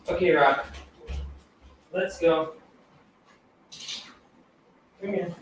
Okay, Rock. Let's go. Come here.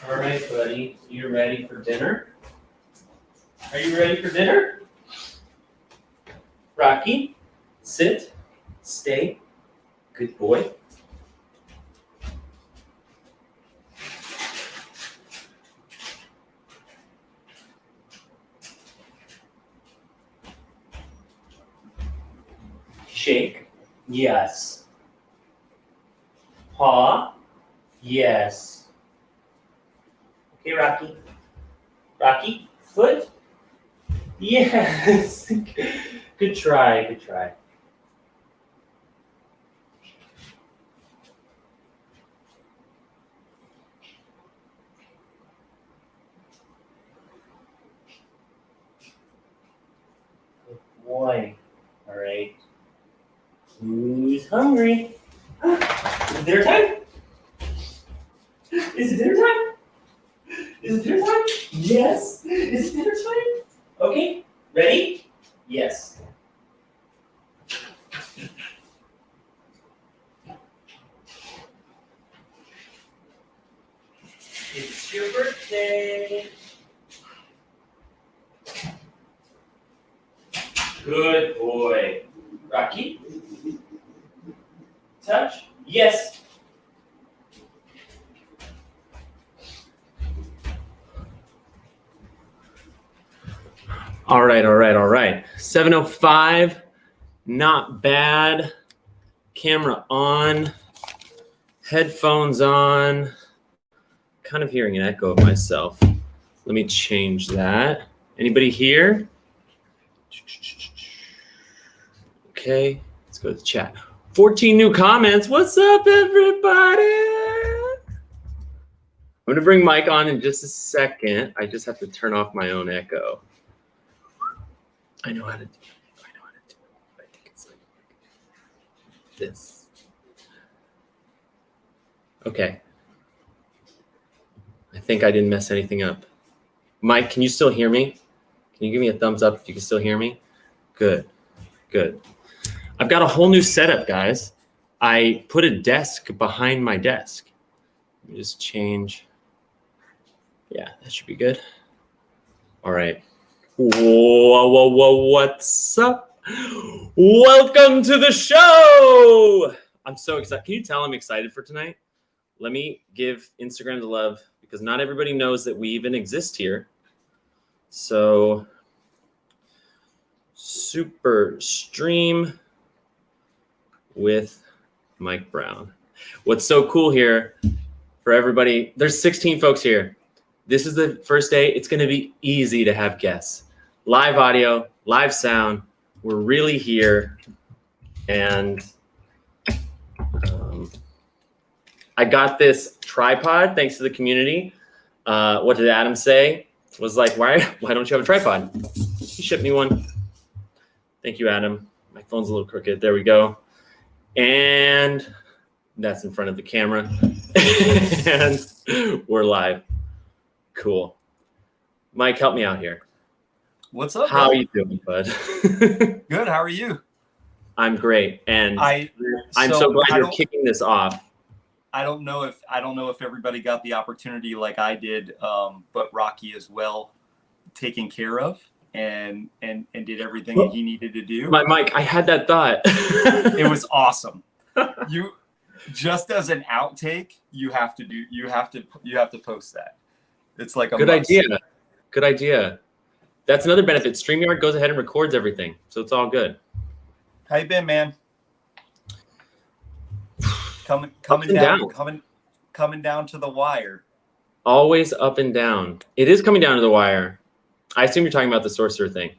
All right, buddy. You ready for dinner? Are you ready for dinner? Rocky, sit, stay, good boy. Shake, yes. Paw, yes. Okay, Rocky. Rocky, foot, yes. Good try, good try. Good boy. All right. Who's hungry? Is it dinner time? Is it dinner time? Is it dinner time? Yes. Is it dinner time? Okay. Ready? Yes. It's your birthday. Good boy. Rocky? Touch? Yes. All right. 7:05, not bad. Camera on, headphones on. Kind of hearing an echo of myself. Let me change that. Anybody here? Okay, let's go to the chat. 14 new comments. What's up, everybody? I'm gonna bring Mike on in just a second. I just have to turn off my own echo. I know how to do it. I think it's like this. Okay. I think I didn't mess anything up. Mike, can you still hear me? Can you give me a thumbs up if you can still hear me? Good. I've got a whole new setup, guys. I put a desk behind my desk. Let me just change. Yeah, that should be good. All right. Whoa, what's up? Welcome to the show. I'm so excited. Can you tell I'm excited for tonight? Let me give Instagram the love because not everybody knows that we even exist here. So, super stream with Mike Brown. What's so cool here for everybody, there's 16 folks here. This is the first day. It's going to be easy to have guests. Live audio, live sound. We're really here. And I got this tripod thanks to the community. What did Adam say? It was like, why don't you have a tripod? He shipped me one. Thank you, Adam. My phone's a little crooked. There we go. And that's in front of the camera. And we're live. Cool. Mike, help me out here. What's up? How are you doing, bud? Good. How are you? I'm great. And I'm so glad you're kicking this off. I don't know if everybody got the opportunity like I did, but Rocky as well taken care of and did everything that he needed to do. Mike, I had that thought. It was awesome. You just as an outtake, you have to post that. It's like a good idea. Good idea. That's another benefit. StreamYard goes ahead and records everything, so it's all good. How you been, man? Coming down to the wire. Always up and down. It is coming down to the wire. I assume you're talking about the sorcerer thing.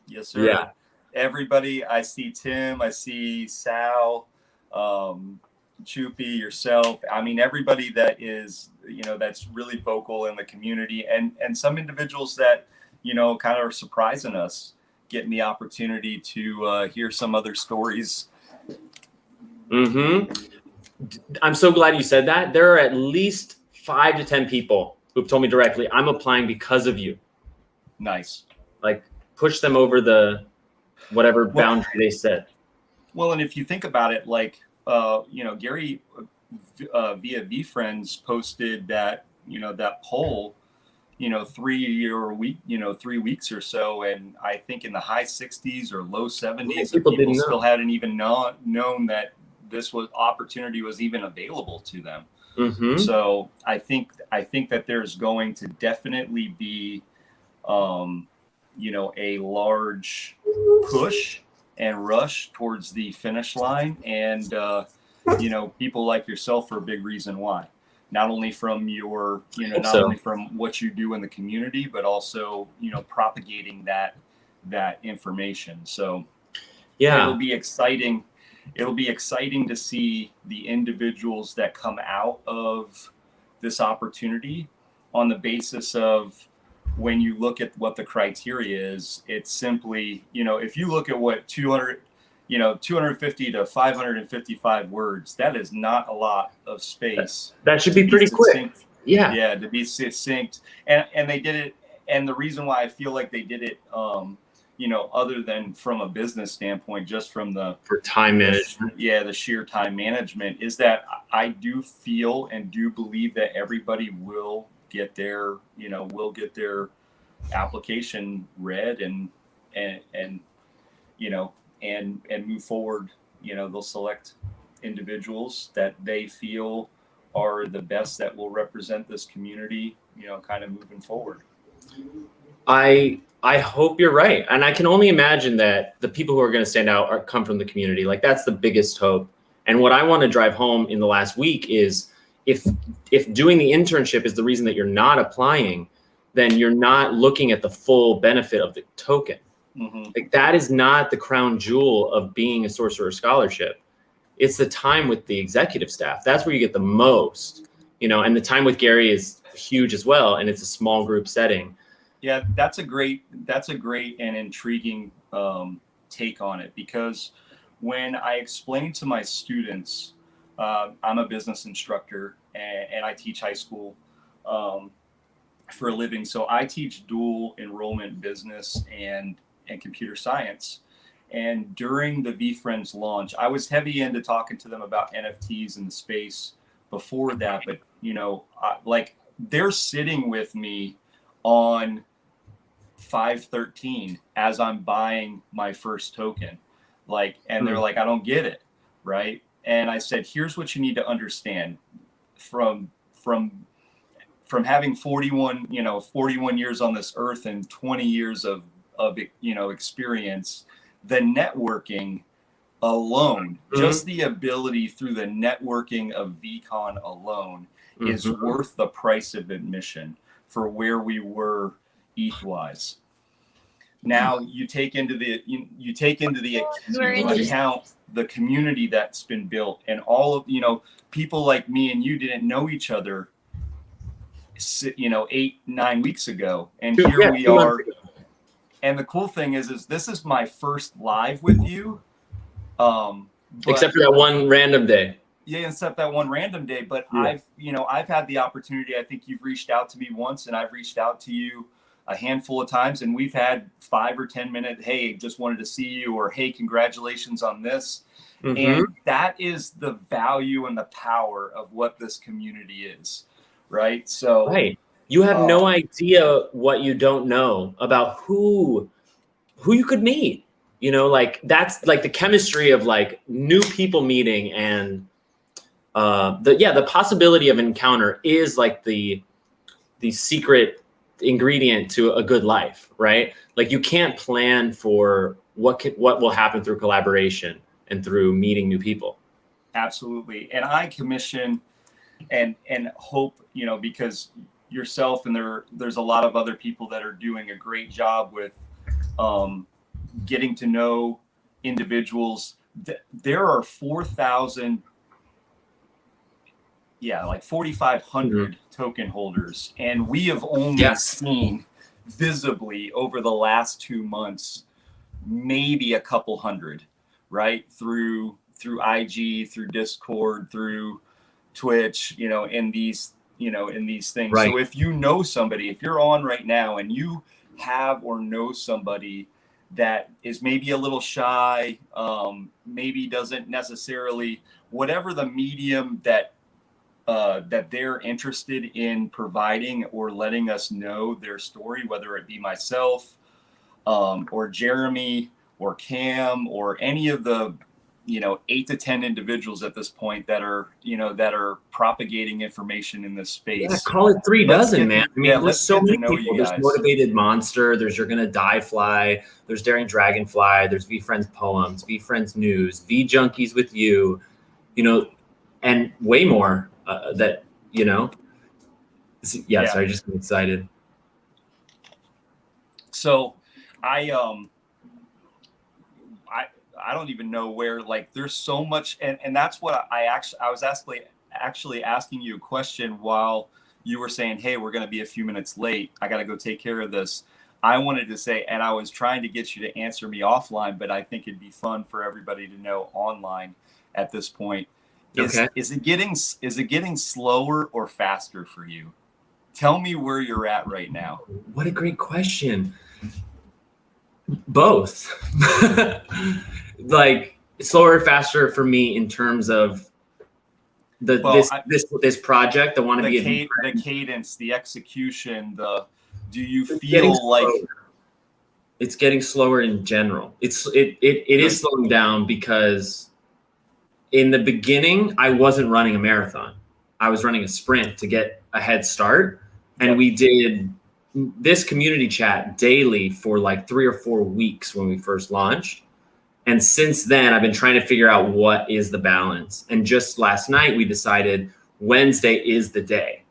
Yes, sir. Yeah. Everybody, I see Tim, I see Sal, Choopy, yourself. I mean, everybody that is, that's really vocal in the community, and some individuals that, kind of are surprising us, getting the opportunity to hear some other stories. Mm-hmm. I'm so glad you said that. There are at least 5 to 10 people who've told me directly, I'm applying because of you. Nice. Like, push them over the whatever boundary they set. Well, and if you think about it, like, Gary via VFriends posted that, that poll, 3 weeks or so. And I think in the high 60s or low 70s, people still hadn't even known that this opportunity was even available to them. Mm-hmm. So I think that there's going to definitely be, a large push and rush towards the finish line. And, people like yourself are a big reason why. Not only from your, only from what you do in the community, but also, propagating that information. So yeah, it'll be exciting. It'll be exciting to see the individuals that come out of this opportunity on the basis of when you look at what the criteria is, it's simply, if you look at what 250 to 555 words, that is not a lot of space. That should be pretty quick. Yeah. Yeah, to be succinct. And they did it. And the reason why I feel like they did it, other than from a business standpoint, just from for time management. The sheer time management, is that I do feel and do believe that everybody will get their application read and move forward. They'll select individuals that they feel are the best that will represent this community, kind of moving forward. I hope you're right. And I can only imagine that the people who are going to stand out come from the community. Like that's the biggest hope. And what I want to drive home in the last week is if doing the internship is the reason that you're not applying, then you're not looking at the full benefit of the token. Mm-hmm. Like that is not the crown jewel of being a sorcerer scholarship. It's the time with the executive staff. That's where you get the most, and the time with Gary is huge as well. And it's a small group setting. Yeah, that's a great and intriguing take on it, because when I explain to my students, I'm a business instructor and I teach high school for a living. So I teach dual enrollment business and computer science. And during the VFriends launch, I was heavy into talking to them about NFTs in the space before that. But, like they're sitting with me on 513 as I'm buying my first token. And they're like, I don't get it. Right. And I said, here's what you need to understand from having 41 years on this earth and 20 years of experience. The networking alone, just the ability through the networking of VCon alone is worth the price of admission for where we were ETH-wise. Now you take into the account the community that's been built, and all of people like me and you didn't know each other 8-9 weeks ago, and here we are. And the cool thing is this is my first live with you. Except for that one random day. Yeah, except that one random day. But yeah. I've had the opportunity. I think you've reached out to me once, and I've reached out to you a handful of times, and we've had 5 or 10 minute, hey, just wanted to see you, or hey, congratulations on this. And that is the value and the power of what this community is, right? So right. You have no idea what you don't know about who you could meet. That's like the chemistry of like new people meeting, and the possibility of an encounter is like the secret ingredient to a good life, right? Like you can't plan for what will happen through collaboration and through meeting new people. Absolutely. And I commission and hope, because yourself and there's a lot of other people that are doing a great job with getting to know individuals. There are 4,500 token holders, and we have only seen visibly over the last 2 months maybe a couple hundred, right? Through IG, through Discord, through Twitch, in these things. Right. So if you know somebody, if you're on right now and you have or know somebody that is maybe a little shy, maybe doesn't necessarily, whatever the medium that they're interested in providing or letting us know their story, whether it be myself or Jeremy or Cam or any of the 8 to 10 individuals at this point that are propagating information in this space. Yeah, call it 3 dozen, man. I mean, there's so many people. There's Motivated Monster. There's You're Gonna Die Fly. There's Daring Dragonfly. There's VFriends Poems. VFriends News. VEEJUNKIES with you. And way more that. Sorry, just get excited. So, I don't even know where, there's so much. And that's what I was actually asking you a question while you were saying, hey, we're going to be a few minutes late. I got to go take care of this. I wanted to say, and I was trying to get you to answer me offline, but I think it'd be fun for everybody to know online at this point. Is it getting slower or faster for you? Tell me where you're at right now. What a great question. Both. Slower or faster for me in terms of this project. I want to be the cadence, the execution, do you feel like it's getting slower in general? It is slowing down because in the beginning I wasn't running a marathon. I was running a sprint to get a head start, and we did this community chat daily for like 3 or 4 weeks when we first launched. And since then, I've been trying to figure out what is the balance. And just last night, we decided Wednesday is the day.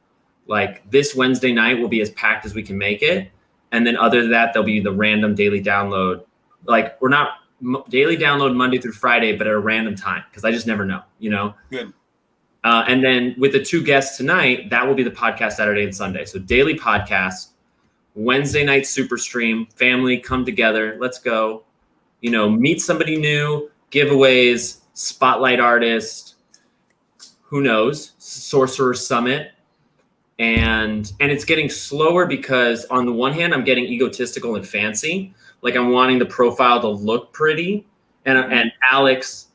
Like this Wednesday night will be as packed as we can make it. And then other than that, there'll be the random daily download. Like we're not daily download Monday through Friday, but at a random time, because I just never know, you know? Good. And then with the 2 guests tonight, that will be the podcast Saturday and Sunday. So daily podcast, Wednesday night super stream, family come together, let's go, you know, meet somebody new, giveaways, spotlight artist, who knows, Sorcerer Summit. And it's getting slower because on the one hand, I'm getting egotistical and fancy. Like I'm wanting the profile to look pretty. And Alex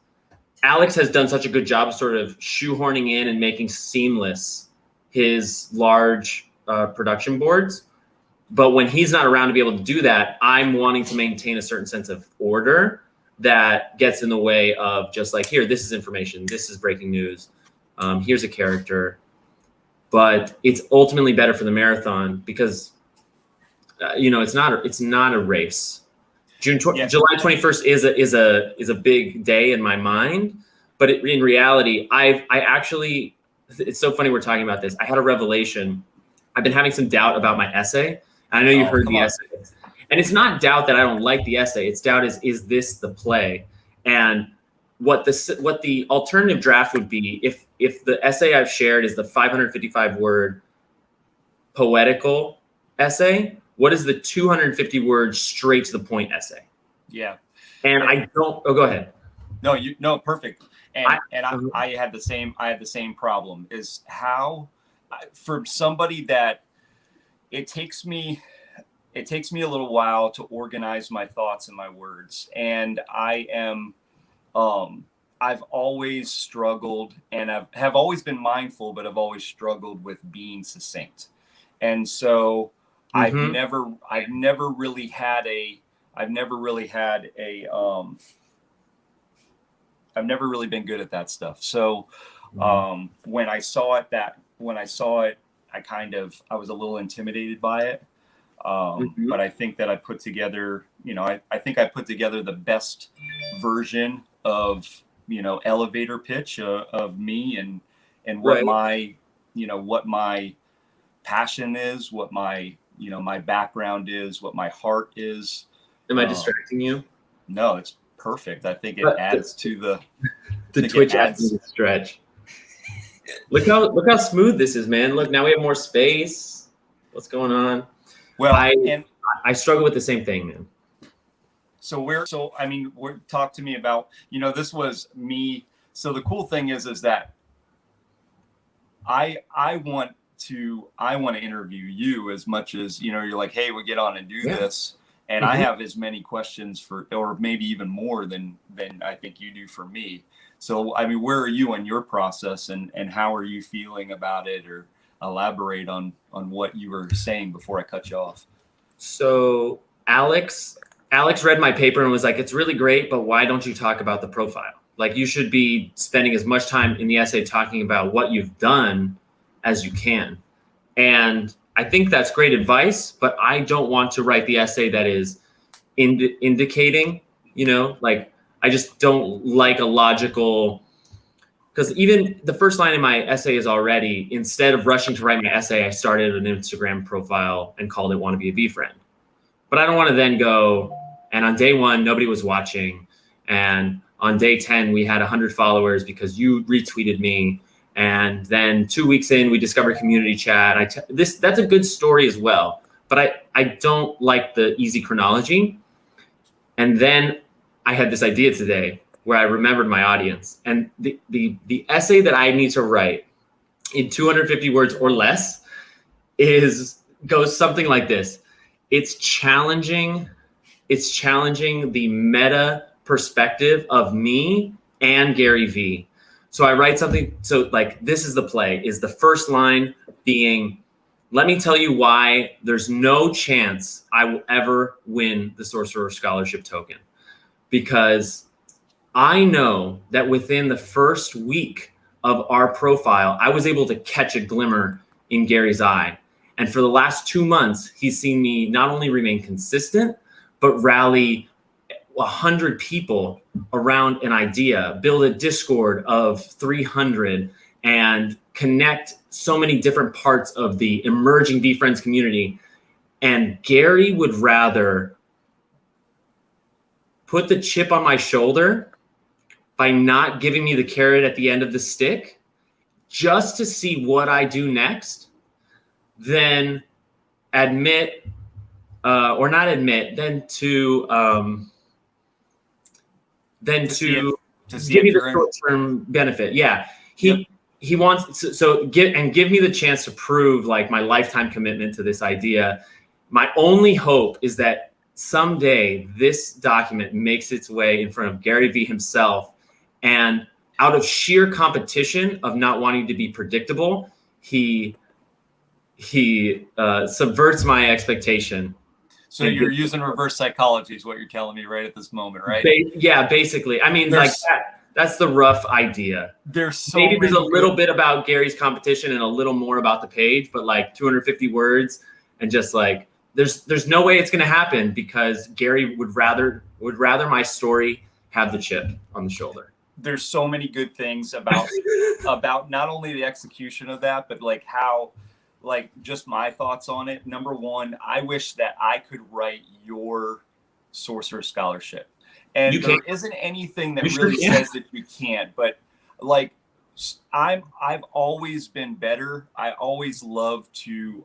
has done such a good job of sort of shoehorning in and making seamless his large production boards. But when he's not around to be able to do that, I'm wanting to maintain a certain sense of order that gets in the way of just like, here, this is information. This is breaking news. Here's a character. But it's ultimately better for the marathon because, you know, it's not a race. July 21st is a big day in my mind, but in reality, I actually, it's so funny we're talking about this. I had a revelation. I've been having some doubt about my essay. I know you heard the essay, and it's not doubt that I don't like the essay. It's doubt is this the play? And what the alternative draft would be if the essay I've shared is the 555 word poetical essay, what is the 250 words straight to the point essay? Yeah. And I don't, go ahead. No, perfect. And I had the same problem is how, for somebody that it takes me a little while to organize my thoughts and my words. And I am, I've always struggled, and have always been mindful, but I've always struggled with being succinct. And so I've never really had I've never really been good at that stuff. So when I saw it, I was a little intimidated by it. But I think that I put together, I think I put together the best version of, elevator pitch of me and what my, what my passion is, what my, my background is, what my heart is. Am I distracting you? No, it's perfect. I think it adds to the Twitch adds to the stretch. Look how smooth this is, man. Look, now we have more space. What's going on? Well, I struggle with the same thing, man. Talk to me about, this was me. So the cool thing is that I want to interview you as much as, you're like, hey, we get on and do this. And I have as many questions or maybe even more than I think you do for me. So, where are you in your process and how are you feeling about it, or elaborate on what you were saying before I cut you off? So Alex read my paper and was like, it's really great, but why don't you talk about the profile? Like, you should be spending as much time in the essay talking about what you've done as you can. And I think that's great advice, but I don't want to write the essay that is indicating, I just don't like a logical, because even the first line in my essay is already, instead of rushing to write my essay, I started an Instagram profile and called it "Want to Be a V Friend." But I don't want to then go, and on day 1, nobody was watching. And on day 10, we had 100 followers because you retweeted me. And then 2 weeks in, we discovered community chat. That's a good story as well. But I don't like the easy chronology. And then I had this idea today where I remembered my audience. And the essay that I need to write in 250 words or less goes something like this. It's challenging the meta perspective of me and Gary Vee. So I write something, so like, this is the play, is the first line being, let me tell you why there's no chance I will ever win the Sorcerer Scholarship Token. Because I know that within the first week of our profile, I was able to catch a glimmer in Gary's eye. And for the last 2 months, he's seen me not only remain consistent, but rally 100 people around an idea, build a Discord of 300, and connect so many different parts of the emerging VeeFriends community. And Gary would rather put the chip on my shoulder by not giving me the carrot at the end of the stick just to see what I do next than admit, or not admit, than to give me the short-term benefit. Yeah, he wants so give me the chance to prove like my lifetime commitment to this idea. My only hope is that someday this document makes its way in front of Gary Vee himself, and out of sheer competition of not wanting to be predictable, he subverts my expectation. So you're using reverse psychology is what you're telling me right at this moment, right? Yeah, basically. I mean, like that's the rough idea. There's maybe there's a little bit about Gary's competition and a little more about the page, but like 250 words and just like there's no way it's going to happen because Gary would rather my story have the chip on the shoulder. There's so many good things about not only the execution of that, but like how, like just my thoughts on it. Number one, I wish that I could write your Sorcerer Scholarship. And there isn't anything that really says that you can't, but like I've always been better. I always love to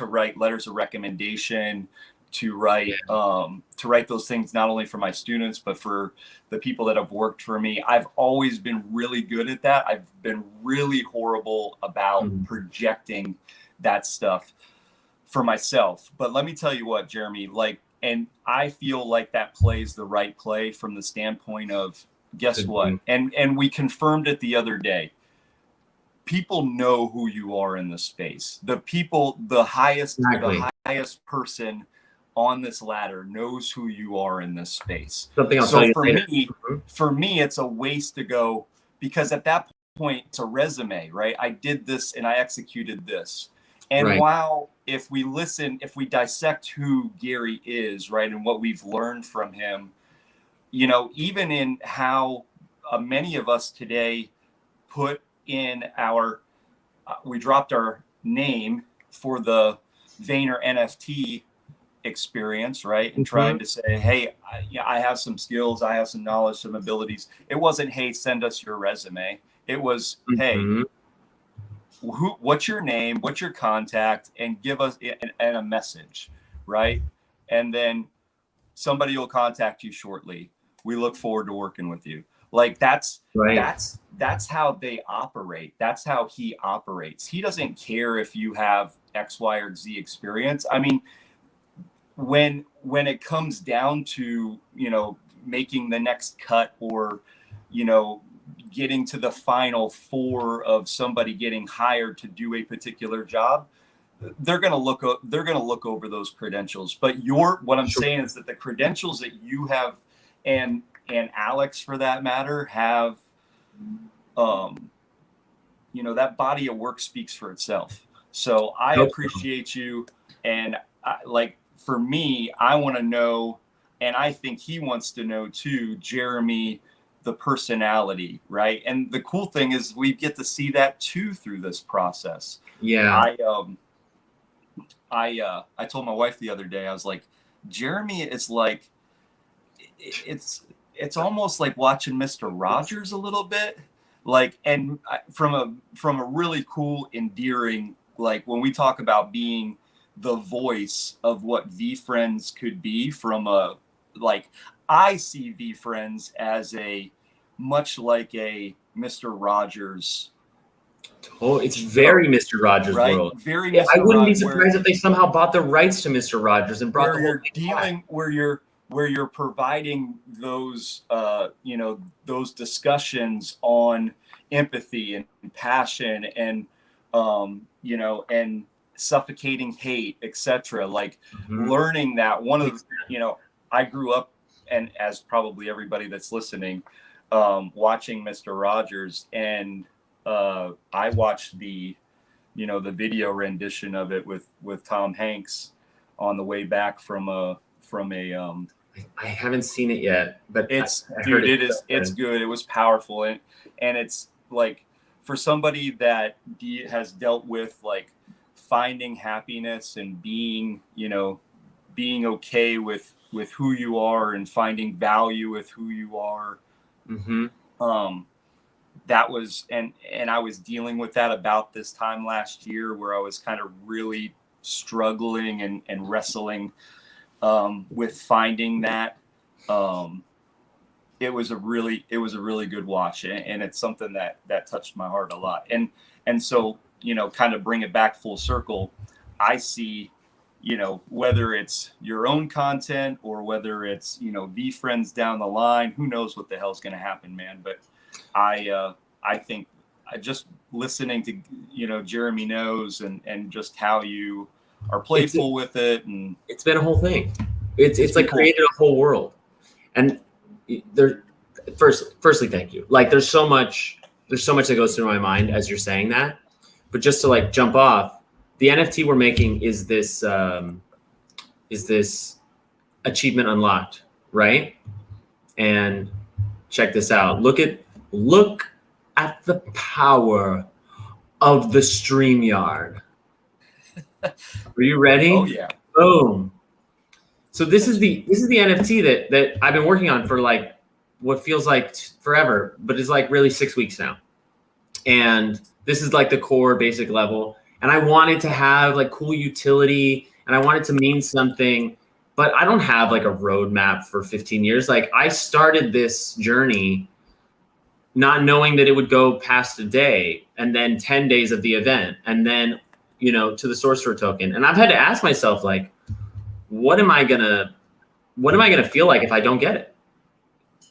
write letters of recommendation, to write those things not only for my students but for the people that have worked for me. I've always been really good at that. I've been really horrible about projecting that stuff for myself. But let me tell you what, Jeremy, like, and I feel like that plays the right play from the standpoint of, guess what? And we confirmed it the other day. People know who you are in the space. The highest person on this ladder knows who you are in this space. So for me, it's a waste to go, because at that point it's a resume, right? I did this and I executed this. And while if we dissect who Gary is, right, and what we've learned from him, you know, even in how many of us today put in we dropped our name for the Vayner NFT experience, right? And trying to say, hey, I have some skills, I have some knowledge, some abilities. It wasn't, hey, send us your resume. It was, hey, what's your name, what's your contact, and give us a message, right? And then somebody will contact you shortly. We look forward to working with you. Like that's how they operate. That's how he operates. He doesn't care if you have X, Y, or Z experience. I mean, when it comes down to, you know, making the next cut, or, you know, getting to the final four of somebody getting hired to do a particular job, they're going to look over those credentials. But what I'm saying is that the credentials that you have, and Alex for that matter, have, you know, that body of work speaks for itself. So I appreciate you. And for me, I want to know, and I think he wants to know too, Jeremy, the personality, right? And the cool thing is we get to see that too through this process. Yeah. I told my wife the other day, I was like, Jeremy is like, it's almost like watching Mr. Rogers a little bit, like, and from a really cool, endearing, like when we talk about being the voice of what VeeFriends could be, from a, like, I see VeeFriends as much like a Mr. Rogers. Oh, it's very Mr. Rogers world. Very Mr. I wouldn't be surprised if they somehow bought the rights to Mr. Rogers and brought the whole thing back. Where you're providing those, you know, those discussions on empathy and passion and, you know, and suffocating hate, etc. Like learning that you know, I grew up, and as probably everybody that's listening, watching Mr. Rogers, and I watched the you know, the video rendition of it with Tom Hanks on the way back from a I haven't seen it yet, but it's I dude, heard it's good. It was powerful, and it's like for somebody that has dealt with like finding happiness and being, you know, being okay with who you are and finding value with who you are. Mm-hmm. That was, and I was dealing with that about this time last year where I was kind of really struggling and wrestling with finding that. It was a really good watch, and it's something that touched my heart a lot. And so, you know, kind of bring it back full circle. I see, you know, whether it's your own content or whether it's, you know, VFriends down the line, who knows what the hell's going to happen, man. But I think just listening to, you know, Jeremy Knows and just how you are playful with it, and it's been a whole thing. It's like cool. created a whole world. And there, firstly, thank you. Like there's so much that goes through my mind as you're saying that. But just to like jump off, the NFT we're making is this achievement unlocked, right? And check this out. Look at the power of the StreamYard. Are you ready? Oh yeah. Boom. So this is the NFT that I've been working on for like what feels like forever, but is like really 6 weeks now. And this is like the core basic level. And I wanted to have like cool utility and I want it to mean something, but I don't have like a roadmap for 15 years. Like I started this journey not knowing that it would go past a day and then 10 days of the event and then, you know, to the sorcerer token. And I've had to ask myself, like, what am I gonna feel like if I don't get it?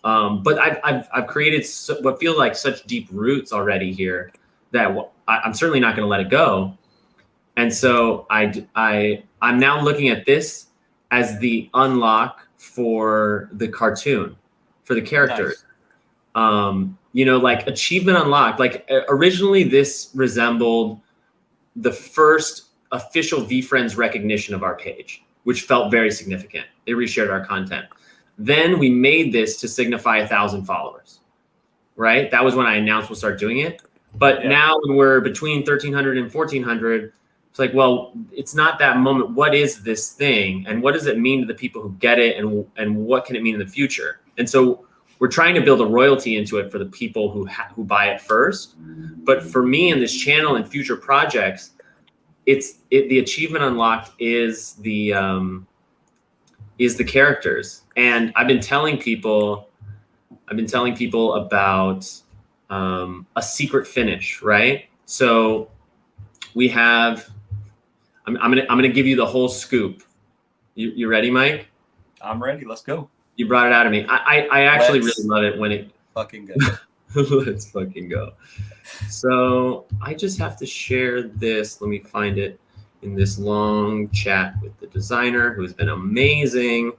But I've created what feel like such deep roots already here that I'm certainly not going to let it go. And so I'm now looking at this as the unlock for the cartoon, for the characters. Nice. You know, like achievement unlocked. Like originally, this resembled the first official VFriends recognition of our page, which felt very significant. They reshared our content. Then we made this to signify 1,000 followers, right? That was when I announced we'll start doing it. But now when we're between 1,300 and 1,400, it's like, well, it's not that moment. What is this thing? And what does it mean to the people who get it? And what can it mean in the future? And so we're trying to build a royalty into it for the people who buy it first. But for me in this channel and future projects, the achievement unlocked is the characters. And I've been telling people about a secret finish, right? So we have. I'm gonna give you the whole scoop. You ready, Mike? I'm ready. Let's go. You brought it out of me. I actually really love it when it fucking go. Let's fucking go. So I just have to share this. Let me find it in this long chat with the designer who has been amazing.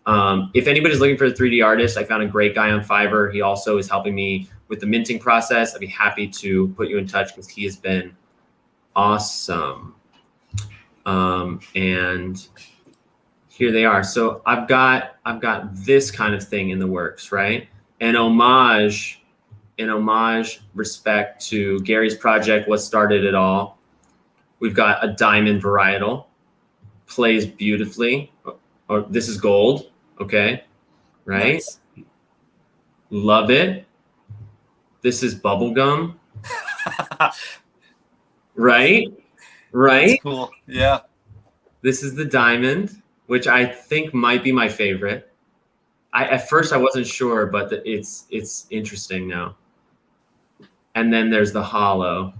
If anybody's looking for a 3D artist, I found a great guy on Fiverr. He also is helping me with the minting process. I'd be happy to put you in touch because he has been awesome. And here they are. So I've got this kind of thing in the works, right? In homage respect to Gary's project, what started it all. We've got a diamond varietal, plays beautifully. Or this is gold, okay, right? Nice. Love it. This is bubblegum, right? Right? That's cool. Yeah. This is the diamond, which I think might be my favorite. At first I wasn't sure, but it's interesting now. And then there's the hollow.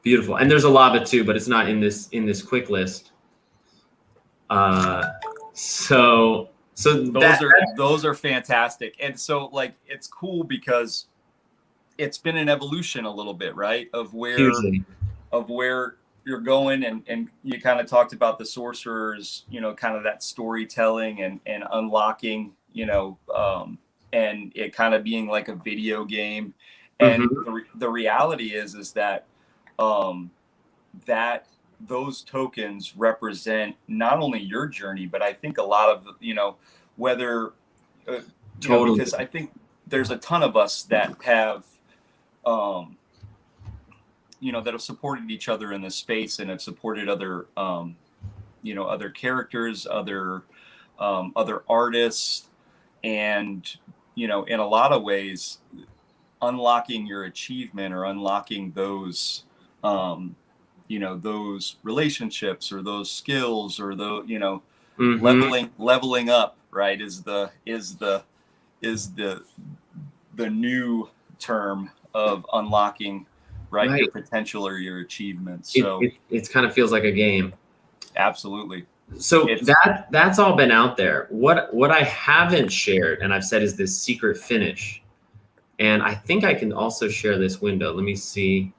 Beautiful. And there's a lava too, but it's not in this quick list. So those are fantastic. And so like it's cool because it's been an evolution a little bit, right? Of where you're going, and you kind of talked about the sorcerers, you know, kind of that storytelling and unlocking, you know, and it kind of being like a video game. And Mm-hmm. the reality is that that those tokens represent not only your journey, but I think a lot of, whether, Totally. because I think there's a ton of us that have, that have supported each other in this space and have supported other, other characters, other artists, and, in a lot of ways, unlocking your achievement or unlocking those, those relationships or those skills or Mm-hmm. leveling up, right, is the new term of unlocking, right, Right. your potential or your achievements. So It's kind of feels like a game. absolutely. So It's that's all been out there. What I haven't shared, and I've said, is this secret finish. And I think I can also share this window. Let me see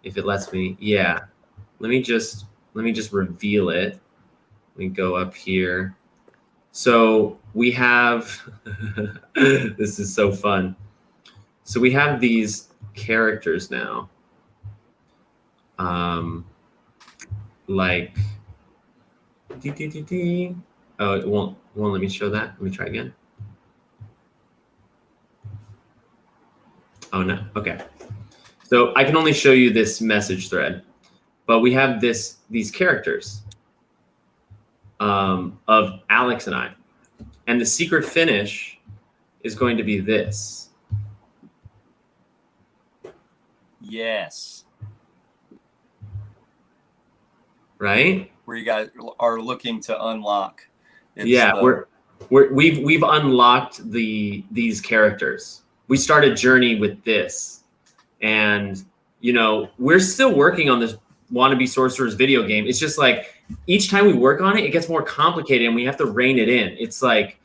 if it lets me. Yeah. Let me just reveal it. Let me go up here. So we have this is so fun. So we have these characters now. Like oh, it won't let me show that. Let me try again. Oh no. Okay. So I can only show you this message thread, but we have these characters of Alex and I, and the secret finish is going to be this. yes, Right? where you guys are looking to unlock. Yeah, we've unlocked these characters. We started Journey with this, and we're still working on this wannabe sorcerers video game. It's just like each time we work on it, it gets more complicated, and we have to rein it in. It's like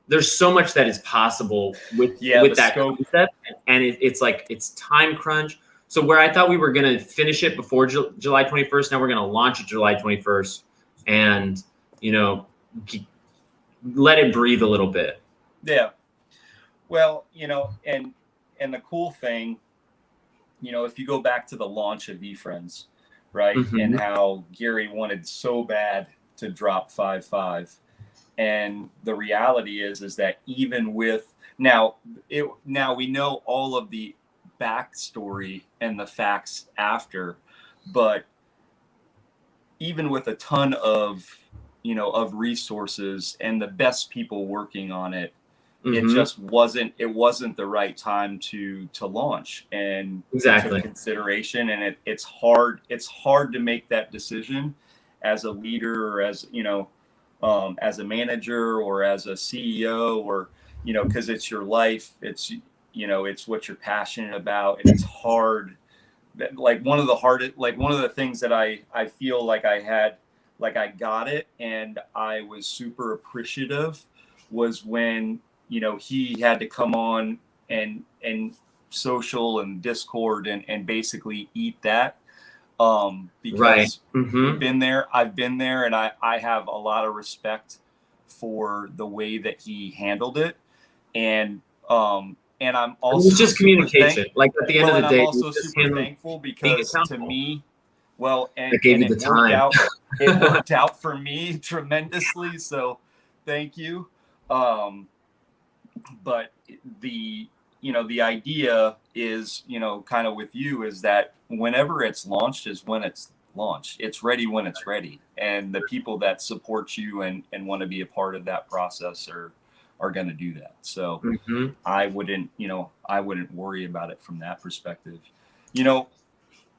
there's so much that is possible with that scope. concept, and it's like it's time crunch. So where I thought we were gonna finish it before July 21st, now we're gonna launch it July 21st, and let it breathe a little bit. Yeah. Well, and the cool thing, if you go back to the launch of VFriends, right, Mm-hmm. and how Gary wanted so bad to drop 5.5, and the reality is that even with now we know all of the backstory and the facts after, but even with a ton of of resources and the best people working on it, it just wasn't the right time to launch. And Exactly. took consideration, and it's hard to make that decision as a leader, or as as a manager, or as a CEO, or because it's your life, it's it's what you're passionate about, and it's hard. Like one of the things that I feel like I got it, and I was super appreciative, was when he had to come on and social and Discord and basically eat that, because Right. Mm-hmm. I've been there, and I have a lot of respect for the way that he handled it, and I'm also It's just communication. Like at the end of the day, I'm also it's just super him thankful, being because to accountable. me, That gave you the it worked time. out. It worked out for me tremendously. So thank you. But the idea is, kind of with you, is that whenever it's launched is when it's launched. It's ready when it's ready, and the people that support you and want to be a part of that process are going to do that. So Mm-hmm. I wouldn't worry about it from that perspective.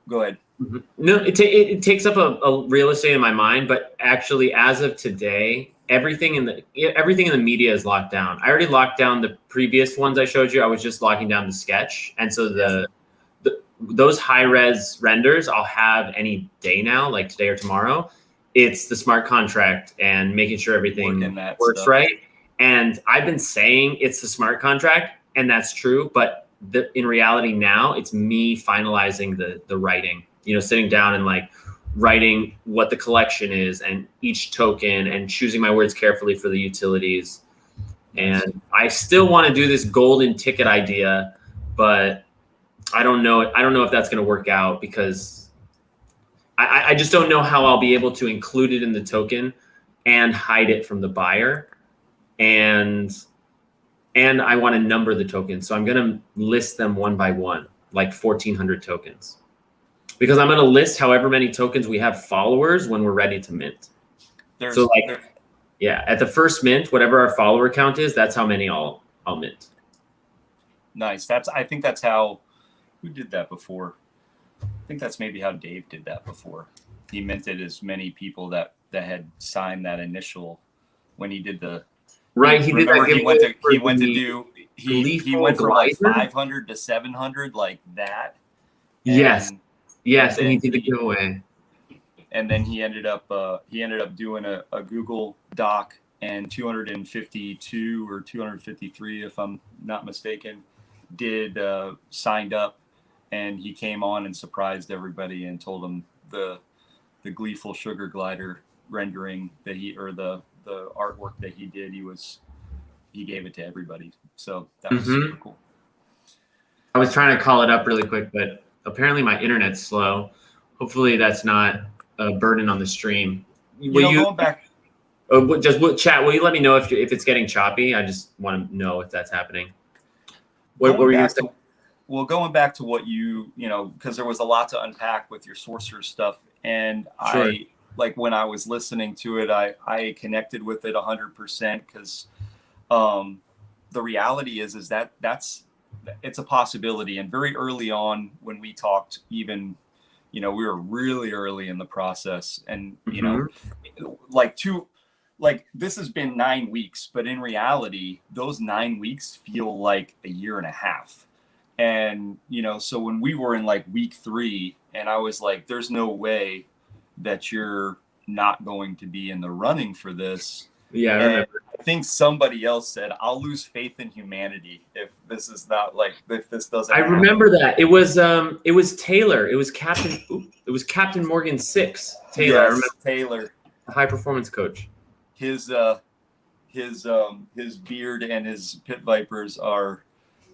Go ahead. Mm-hmm. No, it takes up a real estate in my mind, but actually, as of today, everything in the media is locked down. I already locked down the previous ones I showed you. I was just locking down the sketch, and so those high res renders I'll have any day now, like today or tomorrow. It's the smart contract and making sure everything works right. And I've been saying it's the smart contract, and that's true, but in reality now, it's me finalizing the writing. Sitting down and like writing what the collection is and each token, and choosing my words carefully for the utilities. And I still want to do this golden ticket idea, but I don't know. I don't know if that's going to work out because I just don't know how I'll be able to include it in the token and hide it from the buyer. And I want to number the tokens. So I'm going to list them one by one, like 1,400 tokens. Because I'm going to list however many tokens we have followers when we're ready to mint. Yeah, at the first mint, whatever our follower count is, that's how many I'll mint. Nice. I think that's how, who did that before? I think that's maybe how Dave did that before. He minted as many people that had signed that initial when he did the. Right, he did that. He went from like 500 to 700 like that. Yes, and he did the giveaway. And then he ended up doing a Google Doc, and 252 or 253, if I'm not mistaken, signed up, and he came on and surprised everybody and told them the gleeful sugar glider rendering that the artwork that he did, he gave it to everybody. So that was super cool. I was trying to call it up really quick, but apparently my internet's slow. Hopefully that's not a burden on the stream. Going back. Chat, will you let me know if it's getting choppy? I just want to know if that's happening. What were you going to say? Well, going back to what because there was a lot to unpack with your sorcerer stuff. And sure. When I was listening to it, I connected with it 100% because the reality is that it's a possibility. And very early on when we talked, even, we were really early in the process, and, this has been 9 weeks, but in reality, those 9 weeks feel like a year and a half. And, so when we were in like week 3 and I was like, there's no way that you're not going to be in the running for this. Yeah, I remember. I think somebody else said, I'll lose faith in humanity if this is not if this doesn't happen. Remember that. It was Taylor. It was Captain Morgan 6. Taylor. Yes, I remember. Taylor. The high performance coach. His beard and his pit vipers are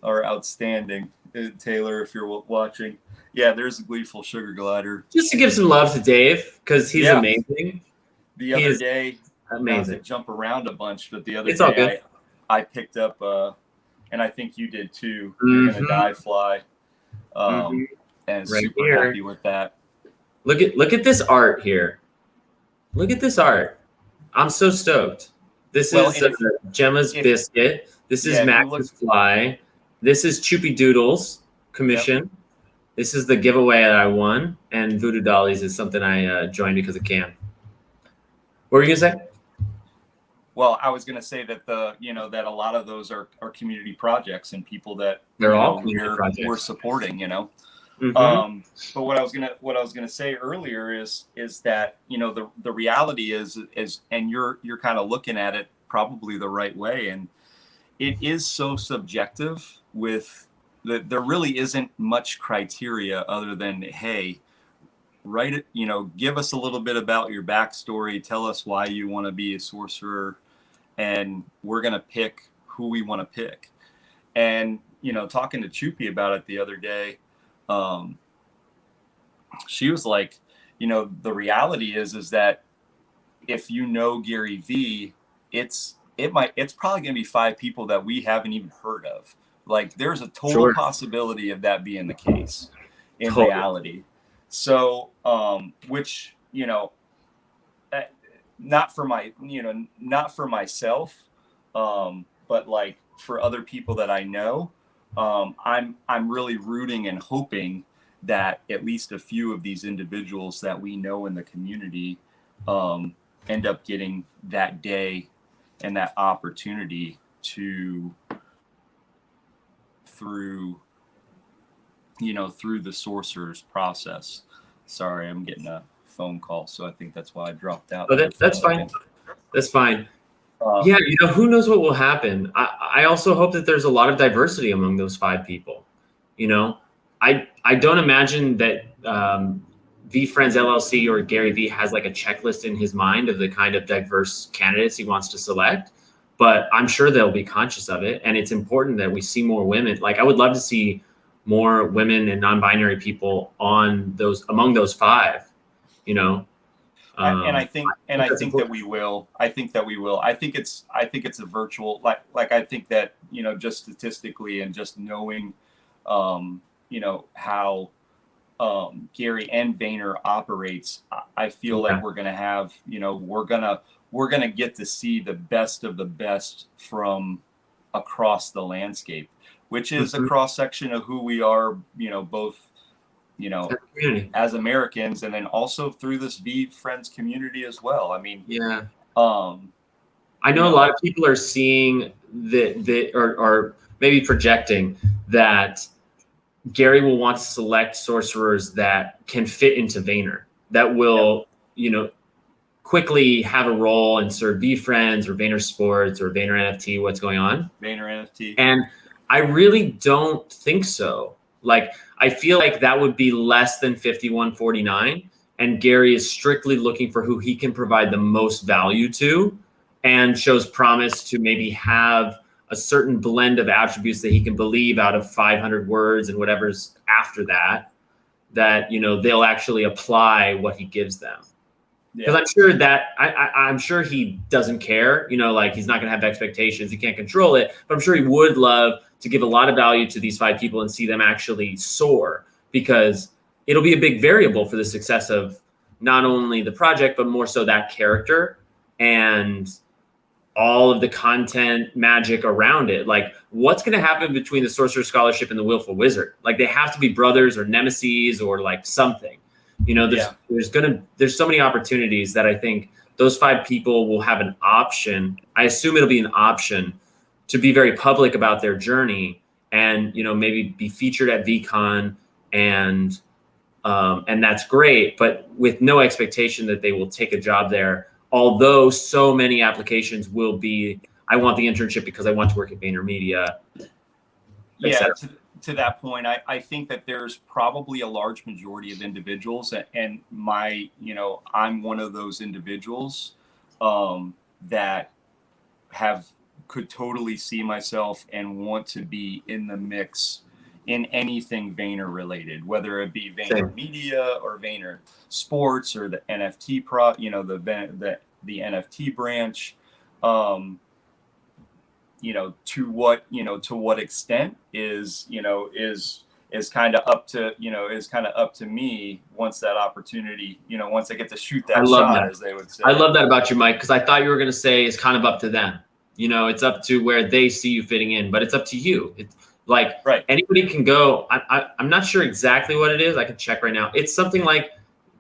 outstanding. Taylor, if you're watching. Yeah, there's a gleeful sugar glider. Just to give some love to Dave, because he's amazing. The other day, amazing. Not to jump around a bunch, but the other all day good. I picked up, and I think you did too. You're gonna die fly, and right super here. happy with that. Look at this art here. Look at this art. I'm so stoked. This is Gemma's biscuit. This is Max's fly. This is Choopy Doodle's commission. Yep. This is the giveaway that I won, and Voodoo Dollies is something I joined because of Cam. What were you gonna say? Well, I was gonna say that that a lot of those are community projects and people that we're supporting. But what I was gonna say earlier is that the reality is and you're kind of looking at it probably the right way, and it is so subjective with that there really isn't much criteria other than, hey, write it, give us a little bit about your backstory, tell us why you want to be a sorcerer, and we're going to pick who we want to pick. And, talking to Choopy about it the other day, she was like, the reality is that if Gary V, it's probably going to be 5 people that we haven't even heard of. Like, there's a total possibility of that being the case in reality. So, which, not for myself, but like for other people that I know, I'm really rooting and hoping that at least a few of these individuals that we know in the community end up getting that day and that opportunity to through the sorcerer's process. Sorry, I'm getting a phone call, so I think that's why I dropped out. Oh, that's fine. That's fine. Yeah, who knows what will happen. I also hope that there's a lot of diversity among those 5 people. I don't imagine that V Friends LLC or Gary V has like a checklist in his mind of the kind of diverse candidates he wants to select, but I'm sure they'll be conscious of it. And it's important that we see more women. Like, I would love to see more women and non-binary people among those five, you know. And I think that's that we will. I think it's a virtual, like I think that, you know, just statistically and just knowing, you know, how Gary and Vayner operates, I feel like we're gonna have, you know, we're gonna get to see the best of the best from across the landscape, which is a cross section of who we are, you know, both, you know, as Americans, and then also through this VFriends community as well. I mean, I know a lot of people are seeing or maybe projecting that Gary will want to select sorcerers that can fit into Vayner, that will, you know, quickly have a role and serve VFriends or Vayner Sports or Vayner NFT, what's going on. Vayner NFT. And I really don't think so. Like, I feel like that would be less than 5149. And Gary is strictly looking for who he can provide the most value to, and shows promise to maybe have a certain blend of attributes that he can believe out of 500 words and whatever's after that, you know, they'll actually apply what he gives them. Because I'm sure that I'm sure he doesn't care, you know, like he's not going to have expectations. He can't control it, but I'm sure he would love to give a lot of value to these 5 people and see them actually soar, because it'll be a big variable for the success of not only the project, but more so that character and all of the content magic around it. Like, what's going to happen between the Sorcerer Scholarship and the Willful Wizard? Like, they have to be brothers or nemesis or like something. You know, there's so many opportunities that I think those 5 people will have an option. I assume it'll be an option to be very public about their journey, and, you know, maybe be featured at VCon, and that's great, but with no expectation that they will take a job there. Although so many applications will be, I want the internship because I want to work at VaynerMedia. Yeah. To that point, I think that there's probably a large majority of individuals, and you know, I'm one of those individuals that could totally see myself and want to be in the mix in anything Vayner related, whether it be VaynerMedia or Vayner Sports or the NFT you know, the NFT branch. You know, to what extent is kind of up to me once that opportunity, you know, once I get to shoot that shot, as they would say. I love that about you, Mike, because I thought you were going to say it's kind of up to them. You know, it's up to where they see you fitting in, but it's up to you. It's like anybody can go. I'm not sure exactly what it is. I can check right now. It's something like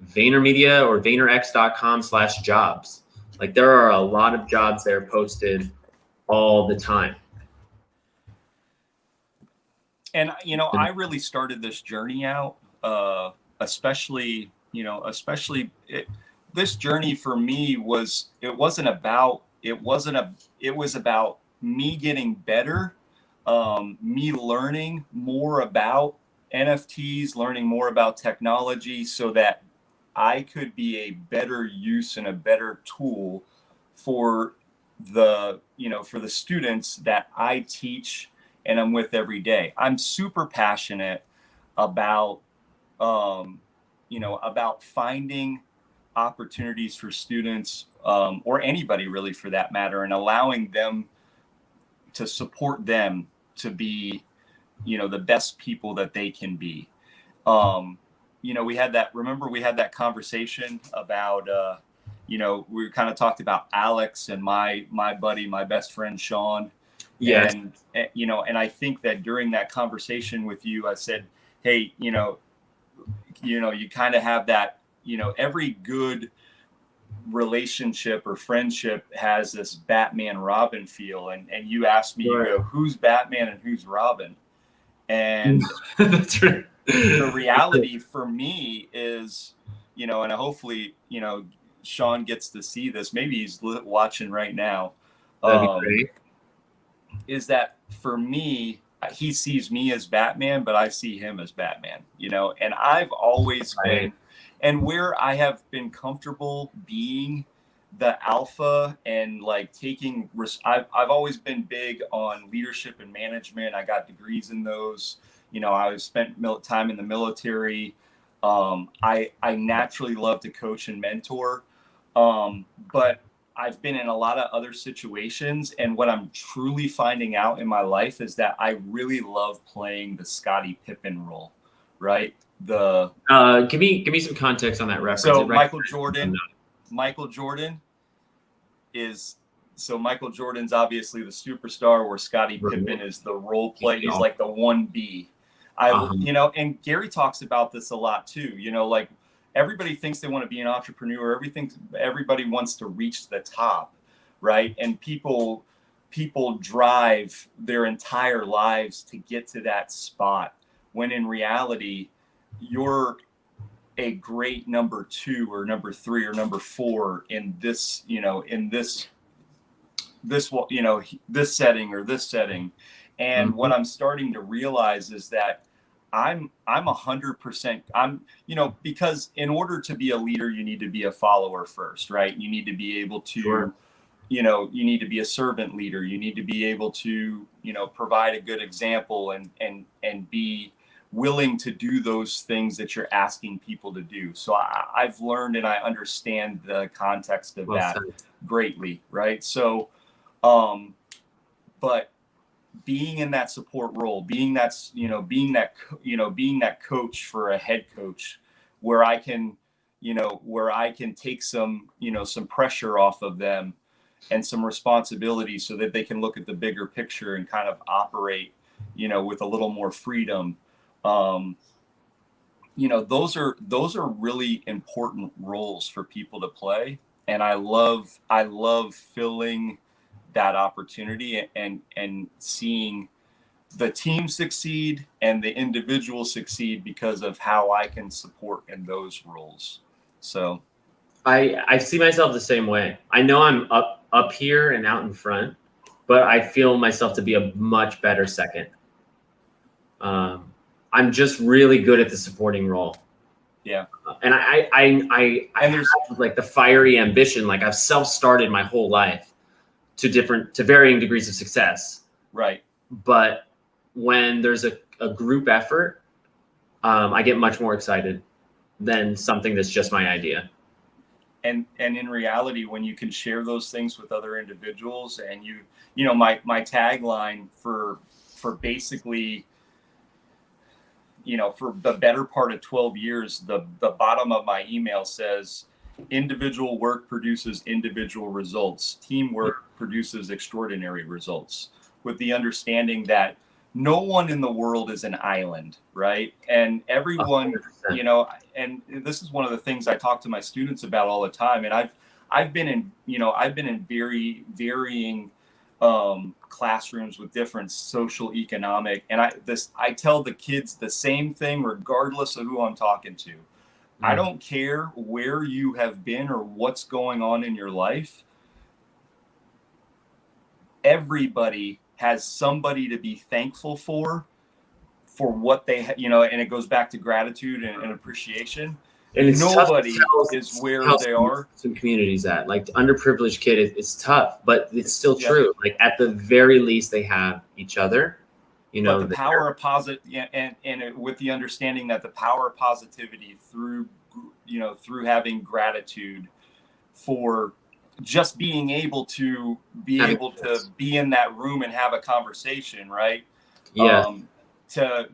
VaynerMedia or VaynerX.com/jobs. Like, there are a lot of jobs there posted all the time. And, you know, I really started this journey out, especially this journey for me was about me getting better, me learning more about NFTs, learning more about technology, so that I could be a better use and a better tool for the students that I teach and I'm with every day. I'm super passionate about, about finding opportunities for students, or anybody really for that matter, and allowing them to support them to be, you know, the best people that they can be. You know, we had that conversation about, you know, we kind of talked about Alex and my buddy, my best friend, Sean. Yes. And, you know, and I think that during that conversation with you, I said, hey, you know, you kind of have that, you know, every good relationship or friendship has this Batman Robin feel. And you asked me, you go, who's Batman and who's Robin? And that's right. The reality for me is, you know, and hopefully, you know, Sean gets to see this. Maybe he's watching right now. That'd be great. Is that for me, he sees me as Batman, but I see him as Batman, you know, and I've always been, and where I have been comfortable being the alpha and like I've always been big on leadership and management. I got degrees in those, I spent time in the military. I naturally love to coach and mentor, but I've been in a lot of other situations, and what I'm truly finding out in my life is that I really love playing the Scottie Pippen role, right? Give me some context on that reference. So Michael Jordan is Michael Jordan's obviously the superstar, where Scottie Pippen is the role play. He's like the 1B. And Gary talks about this a lot too. Like, everybody thinks they want to be an entrepreneur. Everybody wants to reach the top, right? And people drive their entire lives to get to that spot, when in reality, you're a great number 2 or number 3 or number 4 in this, this setting or this setting. And what I'm starting to realize is that I'm 100%. Because in order to be a leader, you need to be a follower first, right? You need to be able to, you need to be a servant leader. You need to be able to, provide a good example and be willing to do those things that you're asking people to do. So I've learned and I understand the context of that greatly, right? So, but being in that support role, being that coach for a head coach, where I can take some pressure off of them and some responsibility, so that they can look at the bigger picture and kind of operate, with a little more freedom. Those are really important roles for people to play. And I love filling that opportunity and seeing the team succeed and the individual succeed because of how I can support in those roles. So I see myself the same way. I know I'm up here and out in front, but I feel myself to be a much better second. I'm just really good at the supporting role. Yeah. And I have like the fiery ambition. Like, I've self-started my whole life to varying degrees of success. Right. But when there's a group effort, I get much more excited than something that's just my idea. And in reality, when you can share those things with other individuals, and my tagline for basically, for the better part of 12 years, the bottom of my email says, individual work produces individual results. Teamwork produces extraordinary results, with the understanding that no one in the world is an island, right? And everyone, 100%. And this is one of the things I talk to my students about all the time. And I've been in very varying classrooms with different social, economic, and I tell the kids the same thing regardless of who I'm talking to. I don't care where you have been or what's going on in your life. Everybody has somebody to be thankful for what they and it goes back to gratitude and appreciation. And it's nobody is where they are. Some communities at, like, the underprivileged kid, it's tough, but it's still true. Like, at the very least, they have each other. But the power of positive, and with the understanding that the power of positivity through having gratitude for just being able to be in that room and have a conversation, right? Yeah. To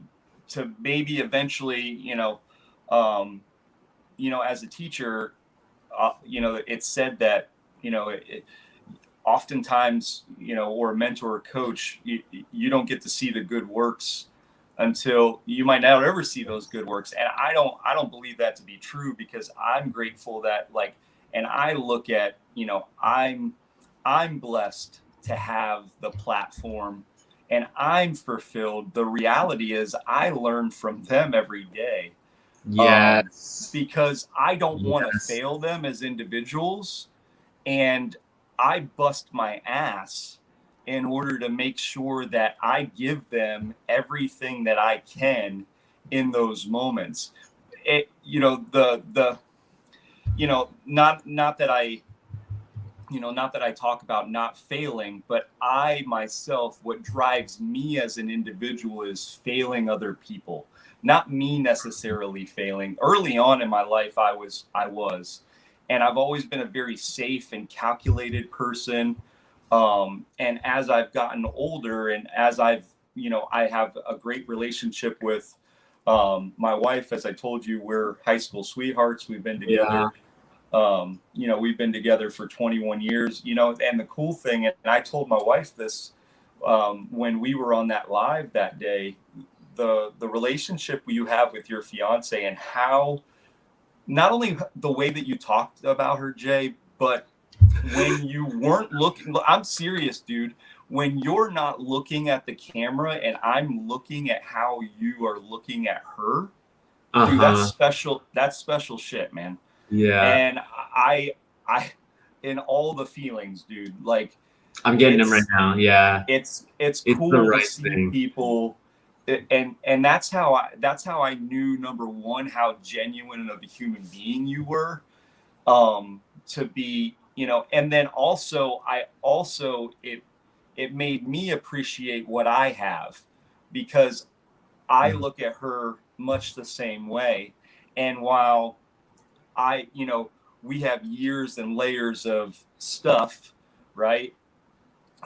maybe eventually, as a teacher, it's said that, oftentimes, or a mentor or coach, you don't get to see the good works until you might not ever see those good works. And I don't believe that to be true, because I'm grateful that, like, and I look at, I'm blessed to have the platform, and I'm fulfilled. The reality is I learn from them every day. Yes. Because I don't want to fail them as individuals, and I bust my ass in order to make sure that I give them everything that I can in those moments. Not that I, not that I talk about not failing, but I myself, what drives me as an individual is failing other people, not me necessarily failing. Early on in my life, I was, and I've always been a very safe and calculated person. And as I've gotten older and as I have a great relationship with my wife. As I told you, we're high school sweethearts. We've been together. We've been together for 21 years, and the cool thing, and I told my wife this when we were on that live that day, the relationship you have with your fiance and how not only the way that you talked about her, Jay, but when you weren't looking, I'm serious, dude. When you're not looking at the camera and I'm looking at how you are looking at her, dude, that's special. That's special shit, man. Yeah. And I, in all the feelings, dude, like I'm getting them right now. Yeah. It's cool to see people. And that's how I knew, number one, how genuine of a human being you were, to be, and then also it made me appreciate what I have, because I look at her much the same way. And while we have years and layers of stuff, right?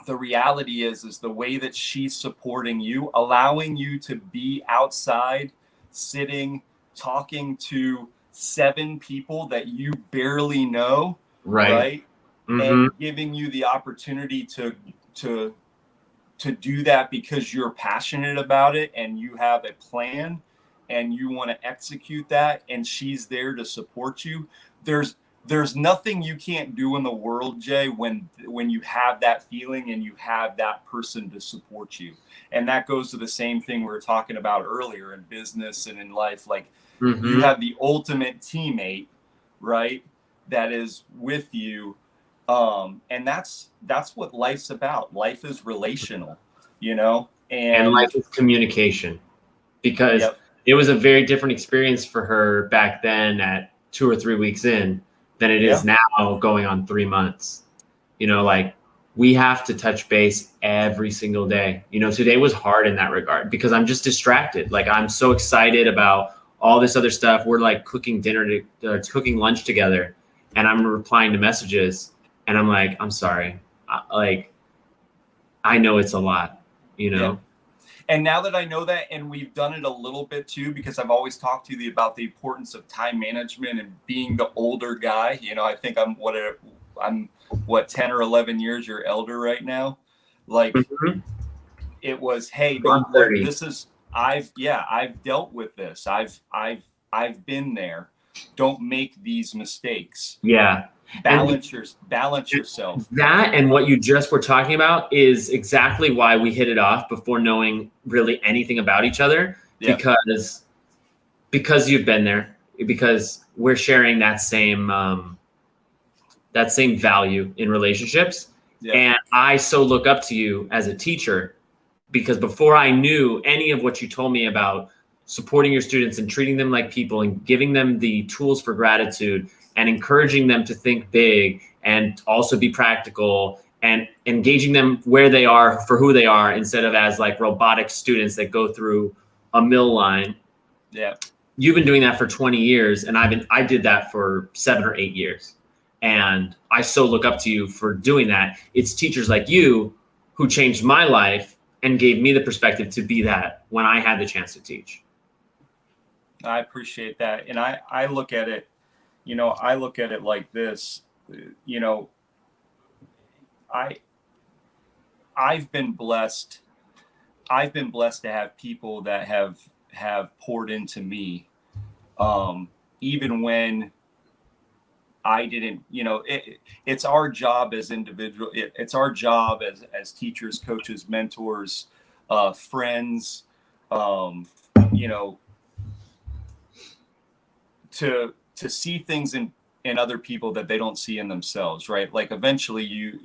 The reality is the way that she's supporting you, allowing you to be outside, sitting, talking to 7 people that you barely know, right? And giving you the opportunity to do that because you're passionate about it and you have a plan and you want to execute that, and she's there to support you. There's nothing you can't do in the world, Jay, when you have that feeling and you have that person to support you. And that goes to the same thing we were talking about earlier in business and in life. Like you have the ultimate teammate, right? That is with you. And that's what life's about. Life is relational, and life is communication, because it was a very different experience for her back then at 2 or 3 weeks in than it is now going on 3 months. Like we have to touch base every single day. Today was hard in that regard because I'm just distracted. Like I'm so excited about all this other stuff. We're like cooking cooking lunch together, and I'm replying to messages, and I'm like, I'm sorry. I know it's a lot, Yeah. And now that I know that, and we've done it a little bit too, because I've always talked to you about the importance of time management and being the older guy. I think I'm 10 or 11 years your elder right now. Like it was, hey, don't look, this is, I've dealt with this. I've been there. Don't make these mistakes. Yeah. Balance yourself. That and what you just were talking about is exactly why we hit it off before knowing really anything about each other. Because you've been there, because we're sharing that same value in relationships. And I so look up to you as a teacher, because before I knew any of what you told me about supporting your students and treating them like people and giving them the tools for gratitude and encouraging them to think big and also be practical and engaging them where they are for who they are, instead of as like robotic students that go through a mill line. Yeah. You've been doing that for 20 years, and I did that for 7 or 8 years. And I so look up to you for doing that. It's teachers like you who changed my life and gave me the perspective to be that when I had the chance to teach. I appreciate that. And I look at it, I look at it like this, I've been blessed. I've been blessed to have people that have poured into me, even when I didn't. It's our job as individual. It's our job as teachers, coaches, mentors, friends, to see things in other people that they don't see in themselves, right? Like eventually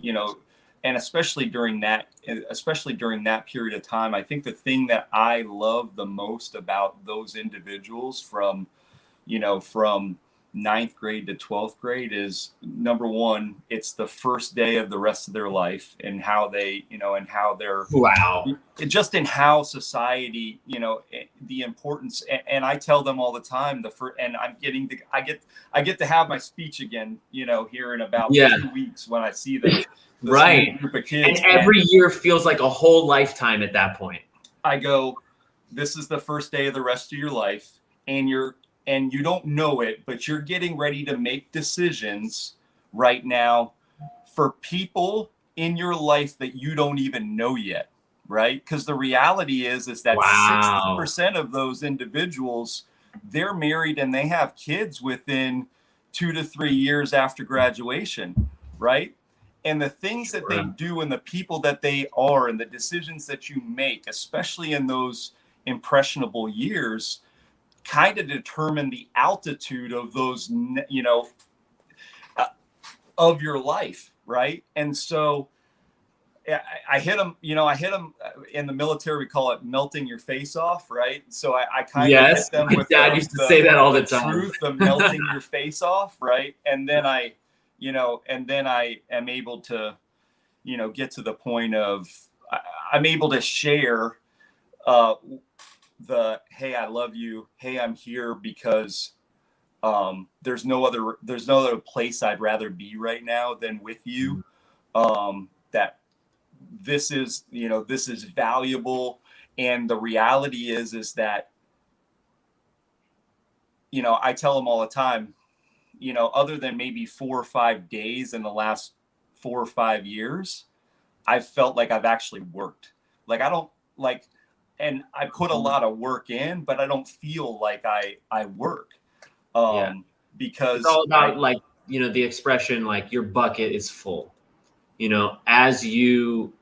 and especially during that period of time, I think the thing that I love the most about those individuals from ninth grade to 12th grade is, number one, it's the first day of the rest of their life, and how they, and how they're, Wow. just in how society, the importance. And I tell them all the time, and I get to have my speech again, here in about 2 weeks when I see them. Right. Group of kids, and every year feels like a whole lifetime at that point. I go, this is the first day of the rest of your life, and you don't know it, but you're getting ready to make decisions right now for people in your life that you don't even know yet, right? Because the reality is that 60% of those individuals, they're married and they have kids within 2 to 3 years after graduation, right? And the things that they do and the people that they are and the decisions that you make, especially in those impressionable years, kind of determine the altitude of those, of your life, right? And so I hit them, in the military, we call it melting your face off, right? So I kind of hit them with Dad used to say that all the time. Truth of melting your face off, right? And then I am able to, get to the point of, I'm able to share hey, I love you. Hey, I'm here because there's no other place I'd rather be right now than with you. That this is valuable. And the reality is that, I tell them all the time, other than maybe 4 or 5 days in the last 4 or 5 years, I've felt like I've actually worked. Like and I put a lot of work in, but I don't feel like I work. Because it's all about the expression, like your bucket is full, as you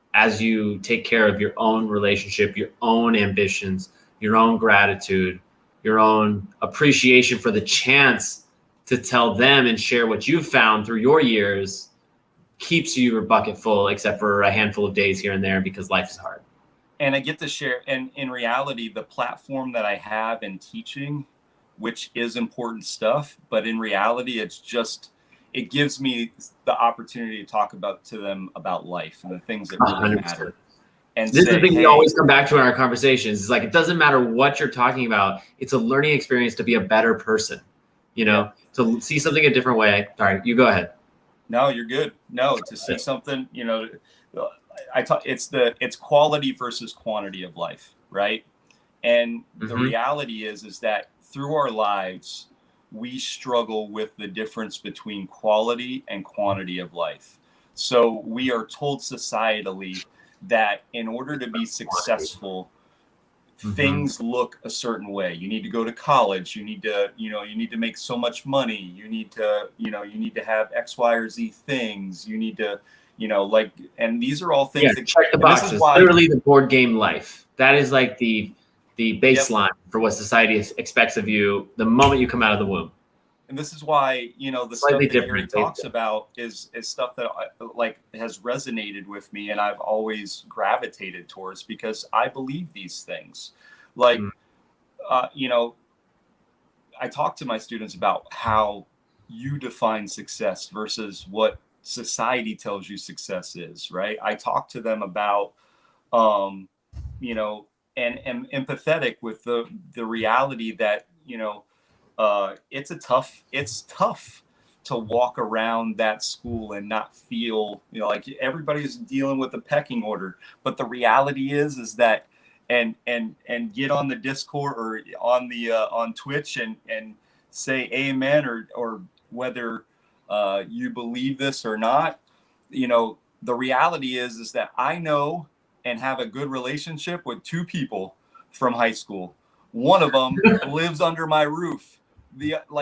take care of your own relationship, your own ambitions, your own gratitude, your own appreciation for the chance to tell them and share what you've found through your years, keeps your bucket full, except for a handful of days here and there because life is hard. And I get to share, and in reality, the platform that I have in teaching, which is important stuff, but in reality, it gives me the opportunity to talk to them about life and the things that really 100%. matter. And this is the thing we always come back to in our conversations. It's like, it doesn't matter what you're talking about. It's a learning experience to be a better person, to see something a different way. Sorry, you go ahead. No, you're good. No, to see something, it's quality versus quantity of life, right? And the reality is that through our lives, we struggle with the difference between quality and quantity of life. So we are told societally that in order to be successful, things look a certain way. You need to go to college. You need to make so much money. You need to have X, Y, or Z things. You need to, and these are all things that check the boxes. This is literally the board game life. That is like the baseline for what society expects of you the moment you come out of the womb. And this is why, the stuff that Gary talks about is stuff that has resonated with me, and I've always gravitated towards because I believe these things. I talk to my students about how you define success versus what society tells you success is, right? I talk to them about, and am empathetic with the reality that, it's tough to walk around that school and not feel, like everybody's dealing with a pecking order. But the reality is that, and get on the Discord or on the on Twitch and say amen or whether you believe this or not, the reality is that I know and have a good relationship with 2 people from high school. One of them lives under my roof.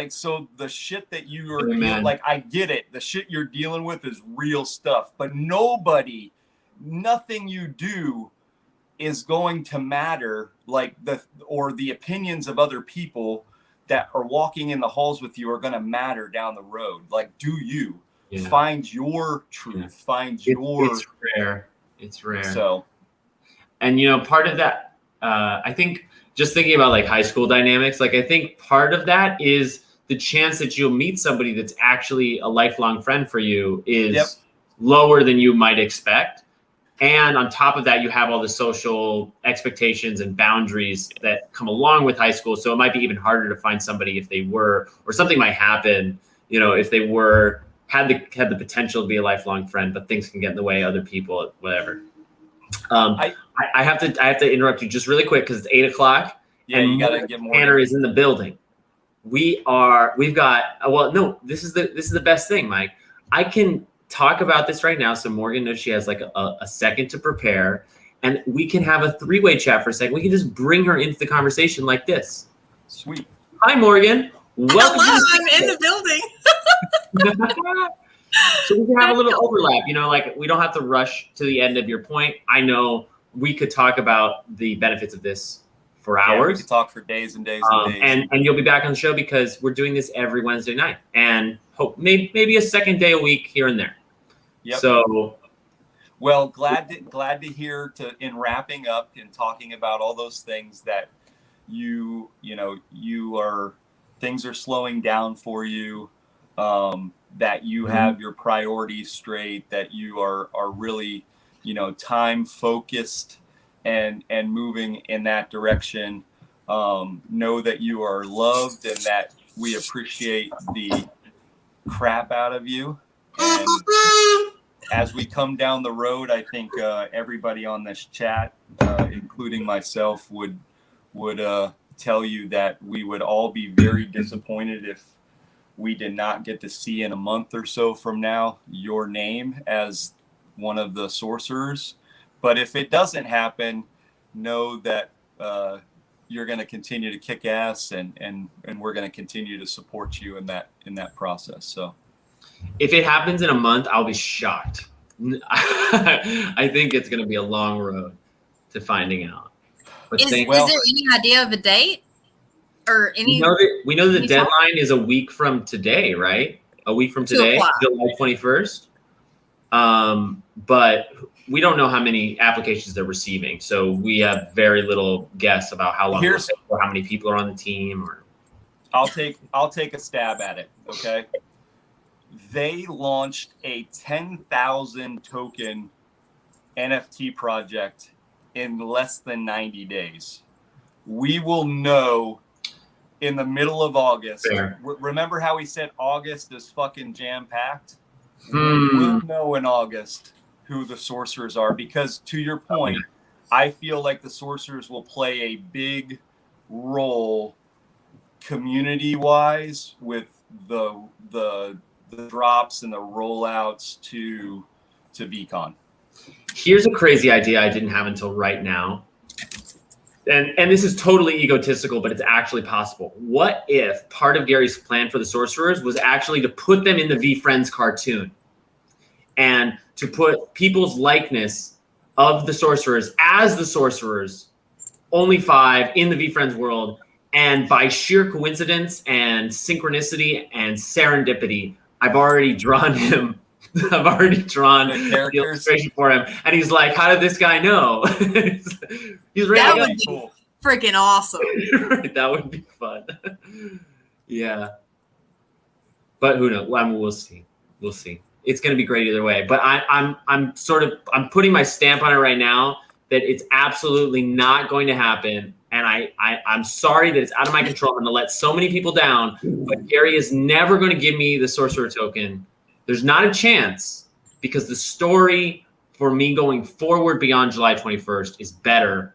So the shit that you are dealing, I get it. The shit you're dealing with is real stuff, but nothing you do is going to matter. The opinions of other people that are walking in the halls with you are going to matter down the road. Do you find your truth? Find your. It's rare. It's rare. So, and part of that, I think, just thinking about high school dynamics, I think part of that is the chance that you'll meet somebody that's actually a lifelong friend for you is lower than you might expect. And on top of that, you have all the social expectations and boundaries that come along with high school. So it might be even harder to find somebody if they were, or something might happen, you know, if they were, had the potential to be a lifelong friend, but things can get in the way, other people, whatever. I have to interrupt you just really quick because it's 8 o'clock. Yeah, and you gotta get more. Tanner is in the building. We've got, well, no, this is the best thing, Mike. I can talk about this right now. So Morgan knows she has like a second to prepare, and we can have a 3-way chat for a second. We can just bring her into the conversation like this. Sweet. Hi, Morgan. Welcome. Hello, I'm in the building. So we can have a little overlap, you know, like we don't have to rush to the end of your point. I know we could talk about the benefits of this for hours. We could talk for days and days and days. And you'll be back on the show because we're doing this every Wednesday night, and hope maybe a second day a week here and there. Yep. So, well, glad to hear in wrapping up and talking about all those things that things are slowing down for you, that you have your priorities straight, that you are really, time focused and moving in that direction. Know that you are loved and that we appreciate the crap out of you. And as we come down the road, I think everybody on this chat, including myself, would tell you that we would all be very disappointed if we did not get to see in a month or so from now your name as one of the sorcerers. But if it doesn't happen, know that you're going to continue to kick ass, and we're going to continue to support you in that process. So if it happens in a month, I'll be shocked. I think it's going to be a long road to finding out. But is there any idea of a date or any? We know the deadline is a week from today, right? A week from today, July 21st. But we don't know how many applications they're receiving, so we have very little guess about how long or how many people are on the team. Or I'll take a stab at it. Okay. They launched a 10,000 token NFT project in less than 90 days. We will know in the middle of August. Remember how we said August is fucking jam-packed? We'll know in August who the sorcerers are, because to your point, I feel like the sorcerers will play a big role community-wise with the drops and the rollouts to VCon. Here's a crazy idea I didn't have until right now. And this is totally egotistical, but it's actually possible. What if part of Gary's plan for the sorcerers was actually to put them in the VFriends cartoon and to put people's likeness of the sorcerers as the sorcerers, only 5 in the VFriends world, and by sheer coincidence and synchronicity and serendipity, I've already drawn him. I've already drawn the illustration for him, and he's like, "How did this guy know?" He's ready. That would be freaking awesome. That would be fun. Yeah, but who knows? Well, we'll see. We'll see. It's going to be great either way. But I'm putting my stamp on it right now that it's absolutely not going to happen. And I'm sorry that it's out of my control. I'm going to let so many people down. But Gary is never going to give me the sorcerer token. There's not a chance, because the story for me going forward beyond July 21st is better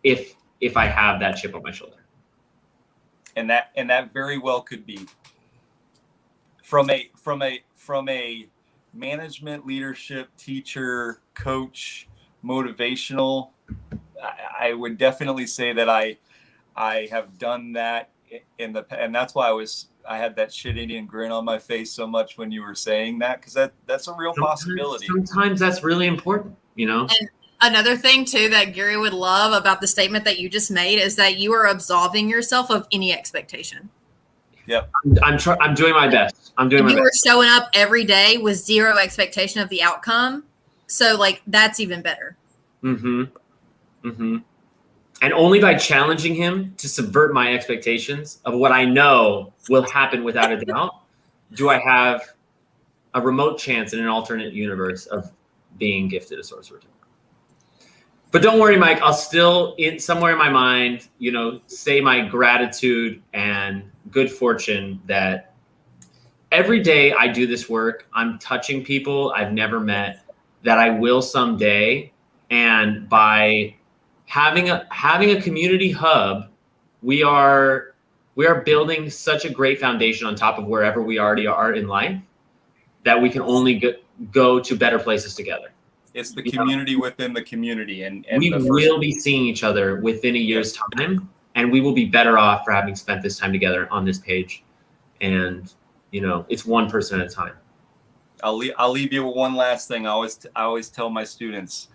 if I have that chip on my shoulder. And that very well could be. From a management, leadership, teacher, coach, motivational, I would definitely say that I have done that and that's why I had that shit Indian grin on my face so much when you were saying that, because that's a real possibility. Sometimes that's really important, And another thing too that Gary would love about the statement that you just made is that you are absolving yourself of any expectation. Yep. I'm doing my best. You were showing up every day with zero expectation of the outcome. So that's even better. Mm-hmm. Mm-hmm. And only by challenging him to subvert my expectations of what I know will happen without a doubt, do I have a remote chance in an alternate universe of being gifted a sorcerer token. But don't worry, Mike, I'll still, somewhere in my mind, say my gratitude and good fortune that every day I do this work, I'm touching people I've never met that I will someday. And by having a community hub, we are building such a great foundation on top of wherever we already are in life that we can only go to better places together. It's the community within the community, and we will be seeing each other within a year's time, and we will be better off for having spent this time together on this page. And it's one person at a time. I'll leave you with one last thing. I always tell my students,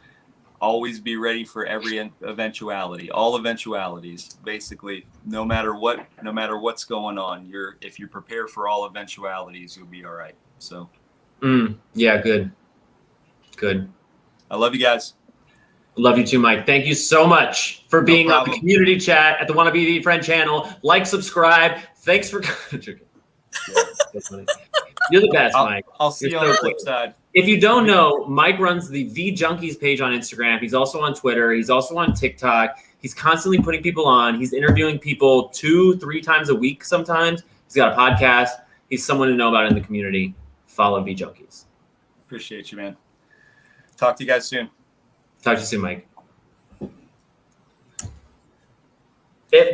always be ready for every eventuality, all eventualities. Basically, no matter what's going on, if you prepare for all eventualities, you'll be all right. So, yeah, good. I love you guys. Love you too, Mike. Thank you so much for being on the community chat at the Wanna Be the Friend channel. Like, subscribe. Thanks for You're the best, Mike. I'll see you on the flip side. If you don't know, Mike runs the VEEJUNKIES page on Instagram. He's also on Twitter. He's also on TikTok. He's constantly putting people on. He's interviewing people 2-3 times a week sometimes. He's got a podcast. He's someone to know about in the community. Follow VEEJUNKIES. Appreciate you, man. Talk to you guys soon. Talk to you soon, Mike.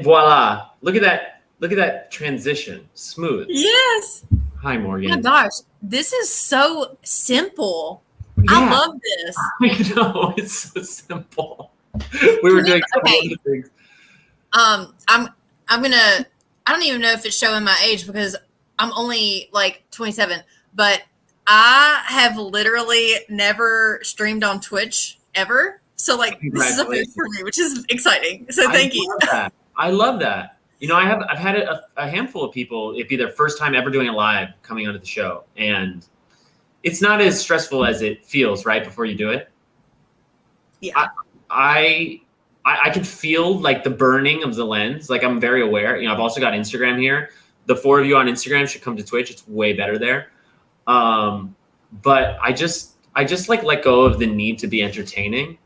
Voila. Look at that transition. Smooth. Yes. Hi, Morgan. Oh my gosh, this is so simple. Yeah. I love this. I know, it's so simple. We were doing some other things. I'm gonna. I don't even know if it's showing my age because I'm only like 27, but I have literally never streamed on Twitch ever. So like this is a first for me, which is exciting. So thank you. I love that. I've had a handful of people, it'd be their first time ever doing it live coming onto the show. And it's not as stressful as it feels right before you do it. Yeah. I can feel like the burning of the lens. Like I'm very aware. I've also got Instagram here. The 4 of you on Instagram should come to Twitch. It's way better there. But I just like let go of the need to be entertaining.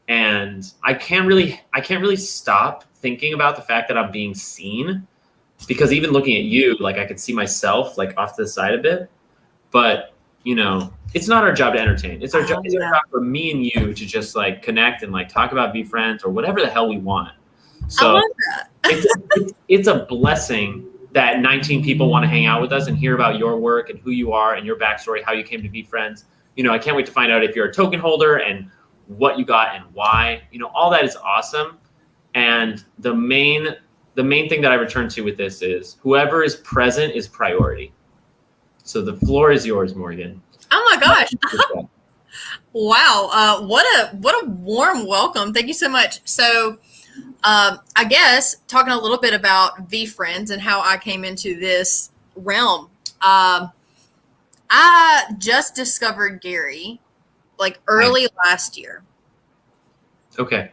And I can't really stop thinking about the fact that I'm being seen, because even looking at you, like I could see myself like off to the side a bit, but it's not our job to entertain. It's our job for me and you to just like connect and like talk about VeeFriends or whatever the hell we want. So I love that. it's a blessing that 19 people want to hang out with us and hear about your work and who you are and your backstory, how you came to VeeFriends. I can't wait to find out if you're a token holder and what you got and why. All that is awesome. And the main thing that I return to with this is whoever is present is priority. So the floor is yours, Morgan. Oh my gosh. Wow. What a warm welcome. Thank you so much. So I guess talking a little bit about VeeFriends and how I came into this realm. I just discovered Gary like early last year. Okay,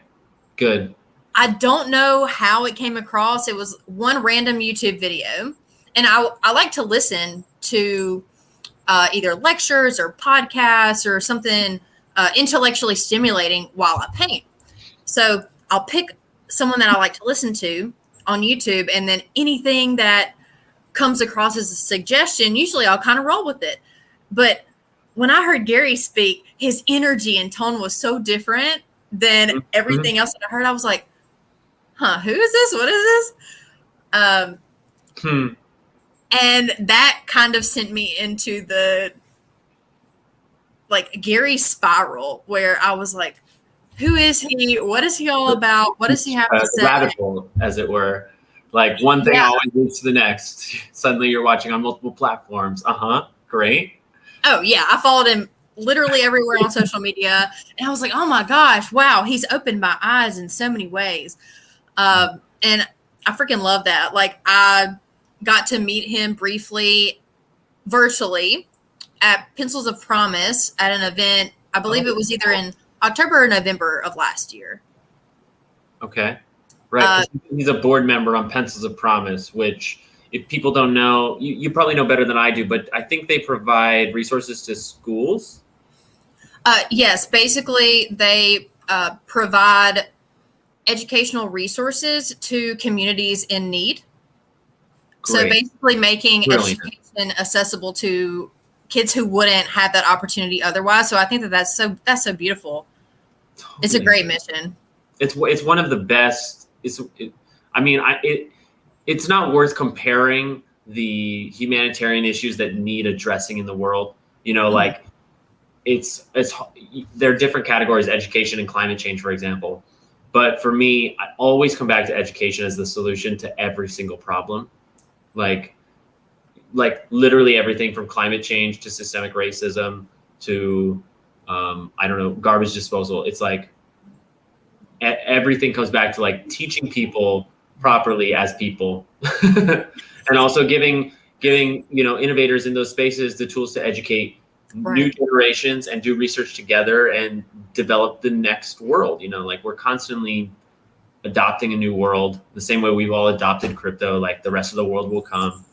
good. I don't know how it came across. It was one random YouTube video. And I like to listen to either lectures or podcasts or something intellectually stimulating while I paint. So I'll pick someone that I like to listen to on YouTube, and then anything that comes across as a suggestion, usually I'll kind of roll with it. But when I heard Gary speak, his energy and tone was so different than everything else that I heard. I was like, who is this? What is this? And that kind of sent me into the like Gary spiral where I was like, who is he? What is he all about? What does he have to say? Radical, as it were. Like one thing always leads to the next. Suddenly you're watching on multiple platforms. Great. Oh yeah. I followed him literally everywhere on social media. And I was like, oh my gosh, wow. He's opened my eyes in so many ways. And I freaking love that. Like I got to meet him briefly virtually at Pencils of Promise at an event. I believe it was either in October or November of last year. Okay. Right. 'Cause he's a board member on Pencils of Promise, which if people don't know, you probably know better than I do, but I think they provide resources to schools. Yes, basically they provide educational resources to communities in need. So Great. basically making Brilliant. education accessible to kids who wouldn't have that opportunity otherwise. So I think that's so beautiful. It's a great mission. It's one of the best. It's not worth comparing the humanitarian issues that need addressing in the world. You know, like there are different categories, education and climate change, for example. But for me, I always come back to education as the solution to every single problem. Like literally everything from climate change to systemic racism to I don't know, garbage disposal. It's like everything comes back to like teaching people properly as people, and also giving innovators in those spaces the tools to educate new generations and do research together and develop the next world. Like we're constantly adopting a new world the same way we've all adopted crypto. Like the rest of the world will come,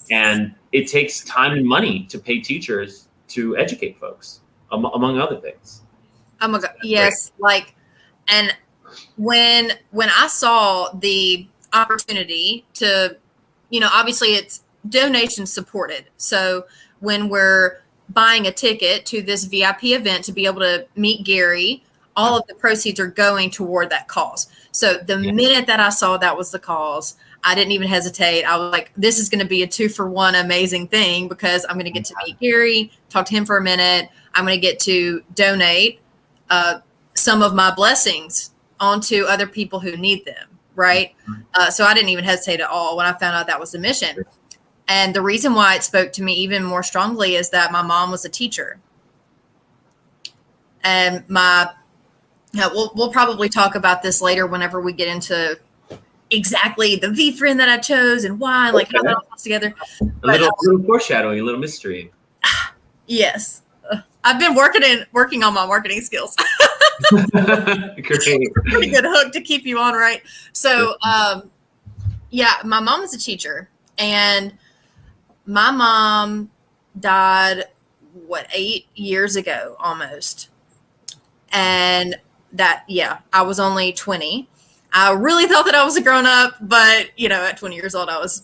and it takes time and money to pay teachers to educate folks, among other things. Oh my God, yes, and when I saw the opportunity to, obviously it's donation supported. So when we're buying a ticket to this VIP event to be able to meet Gary, all of the proceeds are going toward that cause. So the minute that I saw that was the cause, I didn't even hesitate. I was like, this is going to be a 2-for-1 amazing thing, because I'm going to get to meet Gary, talk to him for a minute. I'm going to get to donate some of my blessings onto other people who need them. Right. So I didn't even hesitate at all when I found out that was the mission. And the reason why it spoke to me even more strongly is that my mom was a teacher. And we'll probably talk about this later whenever we get into exactly the VFriend that I chose and why, like how that all comes together. A little foreshadowing, a little mystery. Yes. I've been working on my marketing skills. Great. Pretty good hook to keep you on, right? So, my mom was a teacher, and my mom died 8 years ago almost. And I was only 20. I really thought that I was a grown up, but at 20 years old, I was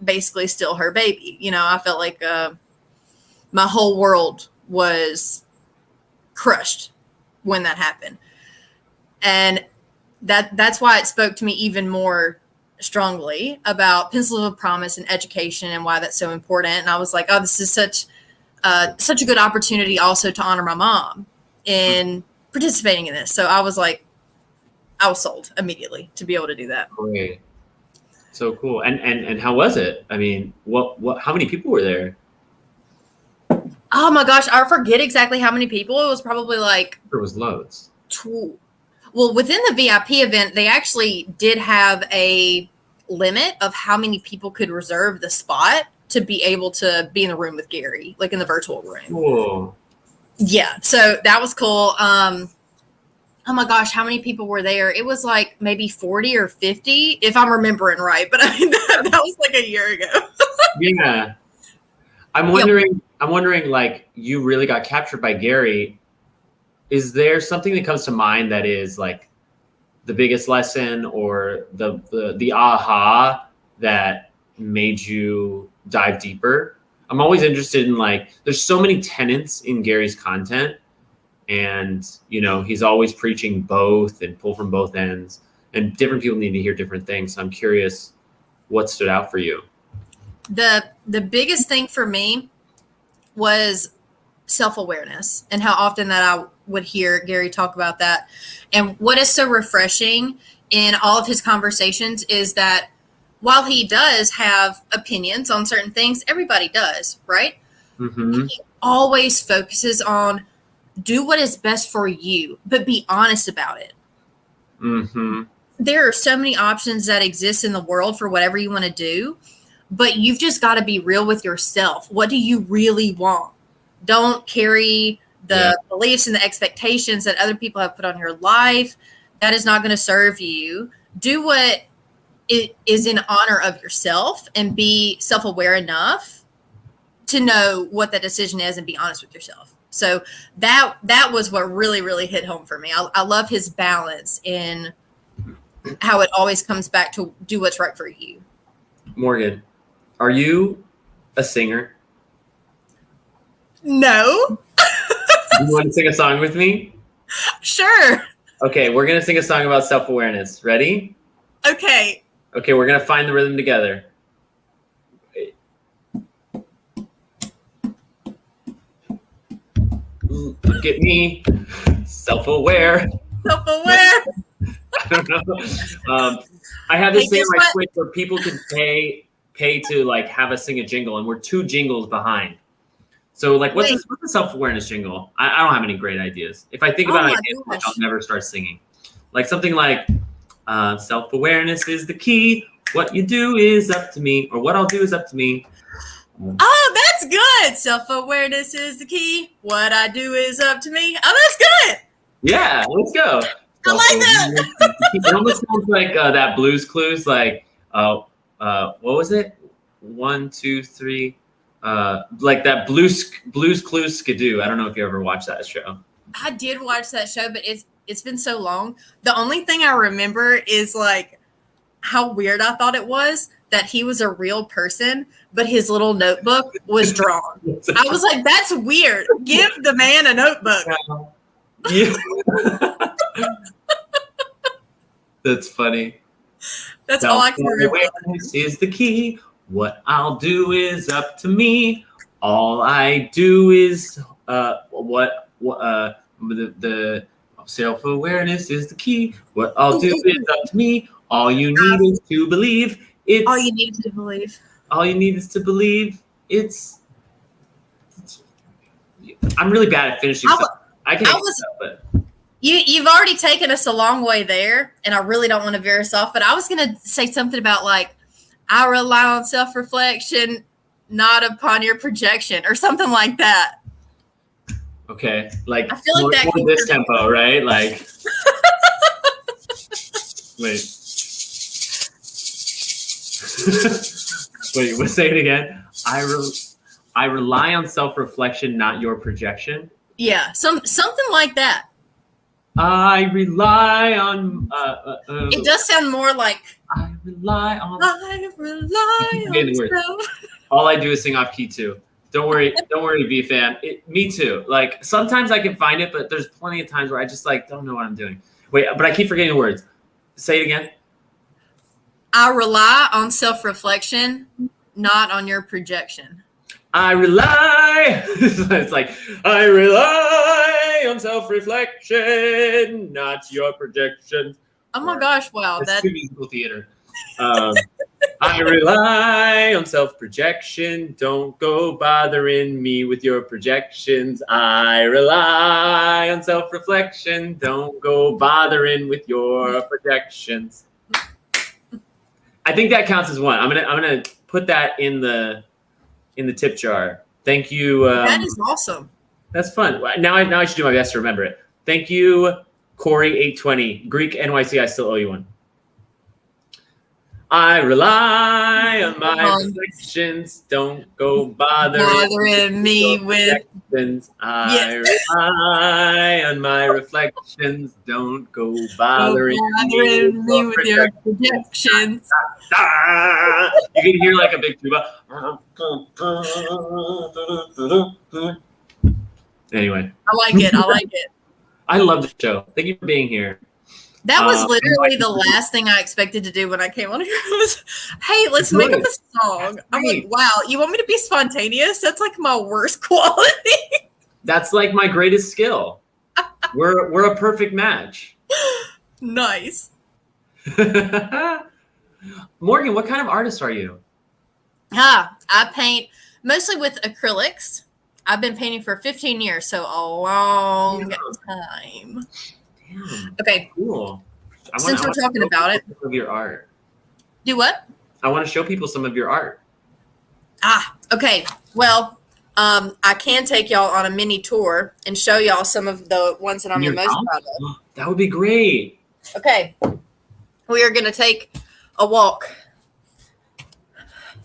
basically still her baby. I felt like my whole world was crushed when that happened. And that's why it spoke to me even more strongly about Pencils of Promise and education and why that's so important. And I was like, oh, this is such a good opportunity also to honor my mom in participating in this. So I was sold immediately to be able to do that. Great. So cool. And how was it? I mean, how many people were there? Oh my gosh, I forget exactly how many people. It was probably There was loads. Well, within the VIP event, they actually did have a limit of how many people could reserve the spot to be able to be in the room with Gary, like in the virtual room. Cool. Yeah, so that was cool. Oh my gosh, how many people were there? It was maybe 40 or 50, if I'm remembering right. But I mean, that was a year ago. Yeah. I'm wondering, you really got captured by Gary. Is there something that comes to mind that is the biggest lesson or the aha that made you dive deeper? I'm always interested in there's so many tenets in Gary's content, and he's always preaching both and pull from both ends, and different people need to hear different things. So I'm curious what stood out for you. The biggest thing for me was self-awareness, and how often that I would hear Gary talk about that. And what is so refreshing in all of his conversations is that while he does have opinions on certain things, everybody does, right? Mm-hmm. He always focuses on do what is best for you, but be honest about it. Mm-hmm. There are so many options that exist in the world for whatever you want to do, but you've just got to be real with yourself. What do you really want? Don't carry the beliefs and the expectations that other people have put on your life. That is not going to serve you. do what it is in honor of yourself and be self-aware enough to know what that decision is and be honest with yourself. So that was what really, really hit home for me. I love his balance in how it always comes back to do what's right for you. Morgan, are you a singer? No. You want to sing a song with me? Sure. Okay, we're going to sing a song about self-awareness. Ready? Okay. Okay, we're going to find the rhythm together. Look at me, self-aware. Self-aware. I don't know. I have this thing on my Twitch where people can pay to like have us sing a jingle, and we're 2 jingles behind. So like, what's a self-awareness jingle? I don't have any great ideas. If I think about it, I'll never start singing. Like something like, self-awareness is the key. What you do is up to me, or what I'll do is up to me. Oh, that's good. Self-awareness is the key. What I do is up to me. Oh, that's good. Yeah, let's go. I like that. It almost sounds like that Blues Clues, like what was it? 1, 2, 3. Like that Blues Clues Skidoo. I don't know if you ever watched that show. I did watch that show, but it's been so long. The only thing I remember is like how weird I thought it was that he was a real person, but his little notebook was drawn. I was like, that's weird. Give the man a notebook. Yeah. That's funny. That's all I can remember. Awareness is the key. What I'll do is up to me. All I do is the self-awareness is the key. What I'll do is up to me. All you need is to believe. All you need to believe. All you need is to believe. I'm really bad at finishing stuff. I can but you've already taken us a long way there, and I really don't want to veer us off, but I was going to say something about like, I rely on self-reflection, not upon your projection, or something like that. Okay, like I feel like more this tempo, right? Like, wait, let's say it again. I rely on self-reflection, not your projection. Yeah, something like that. I rely on. It does sound more like. I rely on. Self. All I do is sing off key too. Don't worry, V fan. Me too. Like sometimes I can find it, but there's plenty of times where I just like don't know what I'm doing. Wait, but I keep forgetting the words. Say it again. I rely on self-reflection, not on your projection. I rely. It's like I rely on self-reflection, not your projection. Oh my gosh! Wow, that's musical theater. I rely on self-projection. Don't go bothering me with your projections. I rely on self-reflection. Don't go bothering with your projections. I think that counts as one. I'm gonna put that in the tip jar. Thank you. That is awesome. That's fun. Now I should do my best to remember it. Thank you, Corey820. Greek NYC, I still owe you one. I rely on my reflections. Don't go bothering me with. I rely on my reflections. Don't go bothering me with your projections. You can hear like a big tuba. Anyway, I like it. I love the show. Thank you for being here. That was literally the last thing I expected to do when I came on here. Was, hey, let's make up a song. I'm like, wow, you want me to be spontaneous? That's like my worst quality. That's like my greatest skill. We're a perfect match. Nice. Morgan, what kind of artist are you? I paint mostly with acrylics. I've been painting for 15 years, so a long time. Damn. Okay. Cool. Since we're talking about it, some of your art. Do what? I want to show people some of your art. Okay. Well, I can take y'all on a mini tour and show y'all some of the ones that I'm the most proud of. That would be great. Okay. we are going to take a walk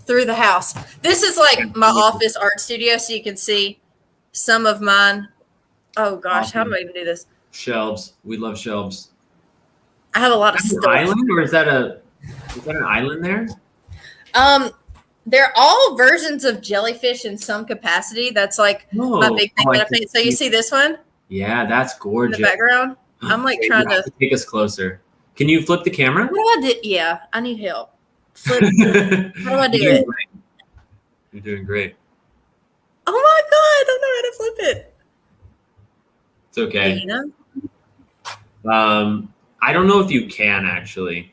through the house. This is like my office art studio, so you can see some of mine. Oh gosh, how do I even do this? Shelves. We love shelves. I have a lot of Is that an stuff. island, or is that an island there? They're all versions of jellyfish in some capacity. That's like my big thing that I paint. So you see this one Yeah, that's in gorgeous. the background? I'm like Okay, trying you have to. take us closer. Can you flip the camera? What do I do? Yeah, I need help. Flip. How do I do it? You're doing great. Oh my god, I don't know how to flip it. It's okay. You know? I don't know if you can actually.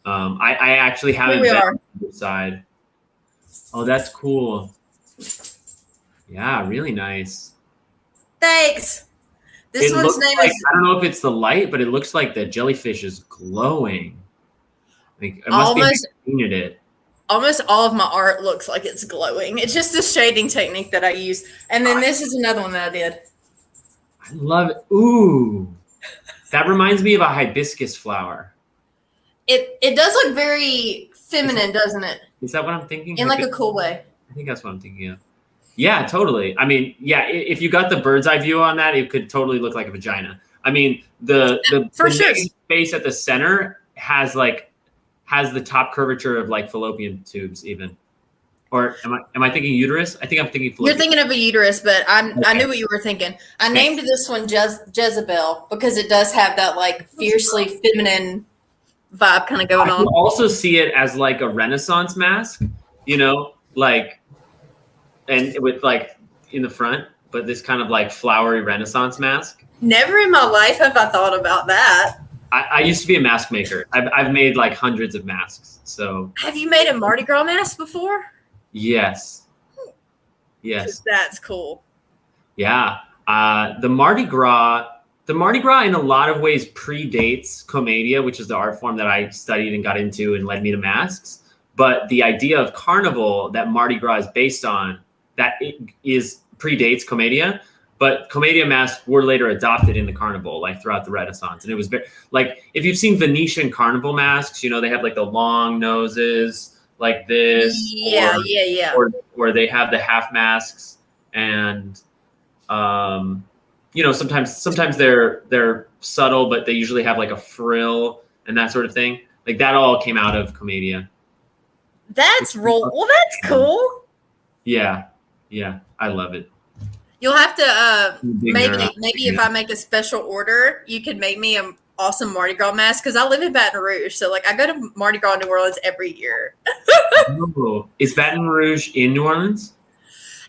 I actually haven't Here we been are. on the other side. Oh, that's cool. Yeah, really nice. Thanks. This It one's looks name like, is I don't know if it's the light, but it looks like the jellyfish is glowing. Like it must Almost- be painted it. almost all of my art looks like it's glowing. It's just a shading technique that I use. And then this is another one that I did. I love it. Ooh. That reminds me of a hibiscus flower. It does look very feminine, doesn't it? Is that what I'm thinking? In like a cool way. I think that's what I'm thinking of. Yeah, totally. I mean, yeah, if you got the bird's eye view on that, it could totally look like a vagina. I mean, the For sure. negative space at the center has the top curvature of like fallopian tubes even. Or am I thinking uterus? I think I'm thinking fallopian. You're thinking of a uterus, but I Okay. knew what you were thinking. I named this one Jezebel because it does have that like fiercely feminine vibe kind of going I on. can also see it as like a Renaissance mask, you know, like, and with like in the front, but this kind of like flowery Renaissance mask. Never in my life have I thought about that. I used to be a mask maker. I've made like hundreds of masks. So Have you made a Mardi Gras mask before? yes. 'Cause that's cool. Yeah. The Mardi Gras in a lot of ways predates Commedia, which is the art form that I studied and got into and led me to masks. But the idea of carnival that Mardi Gras is based on, that it is predates Commedia. But Commedia masks were later adopted in the carnival, like throughout the Renaissance. And it was very, like, if you've seen Venetian carnival masks, you know, they have like the long noses like this. Yeah. Or they have the half masks. And, you know, sometimes they're subtle, but they usually have like a frill and that sort of thing. Like that all came out of Commedia. That's well, that's cool. Yeah. Yeah. I love it. You'll have to Big maybe nerd. if I make a special order, you could make me an awesome Mardi Gras mask because I live in Baton Rouge, so like I go to Mardi Gras New Orleans every year. Oh, is Baton Rouge in New Orleans?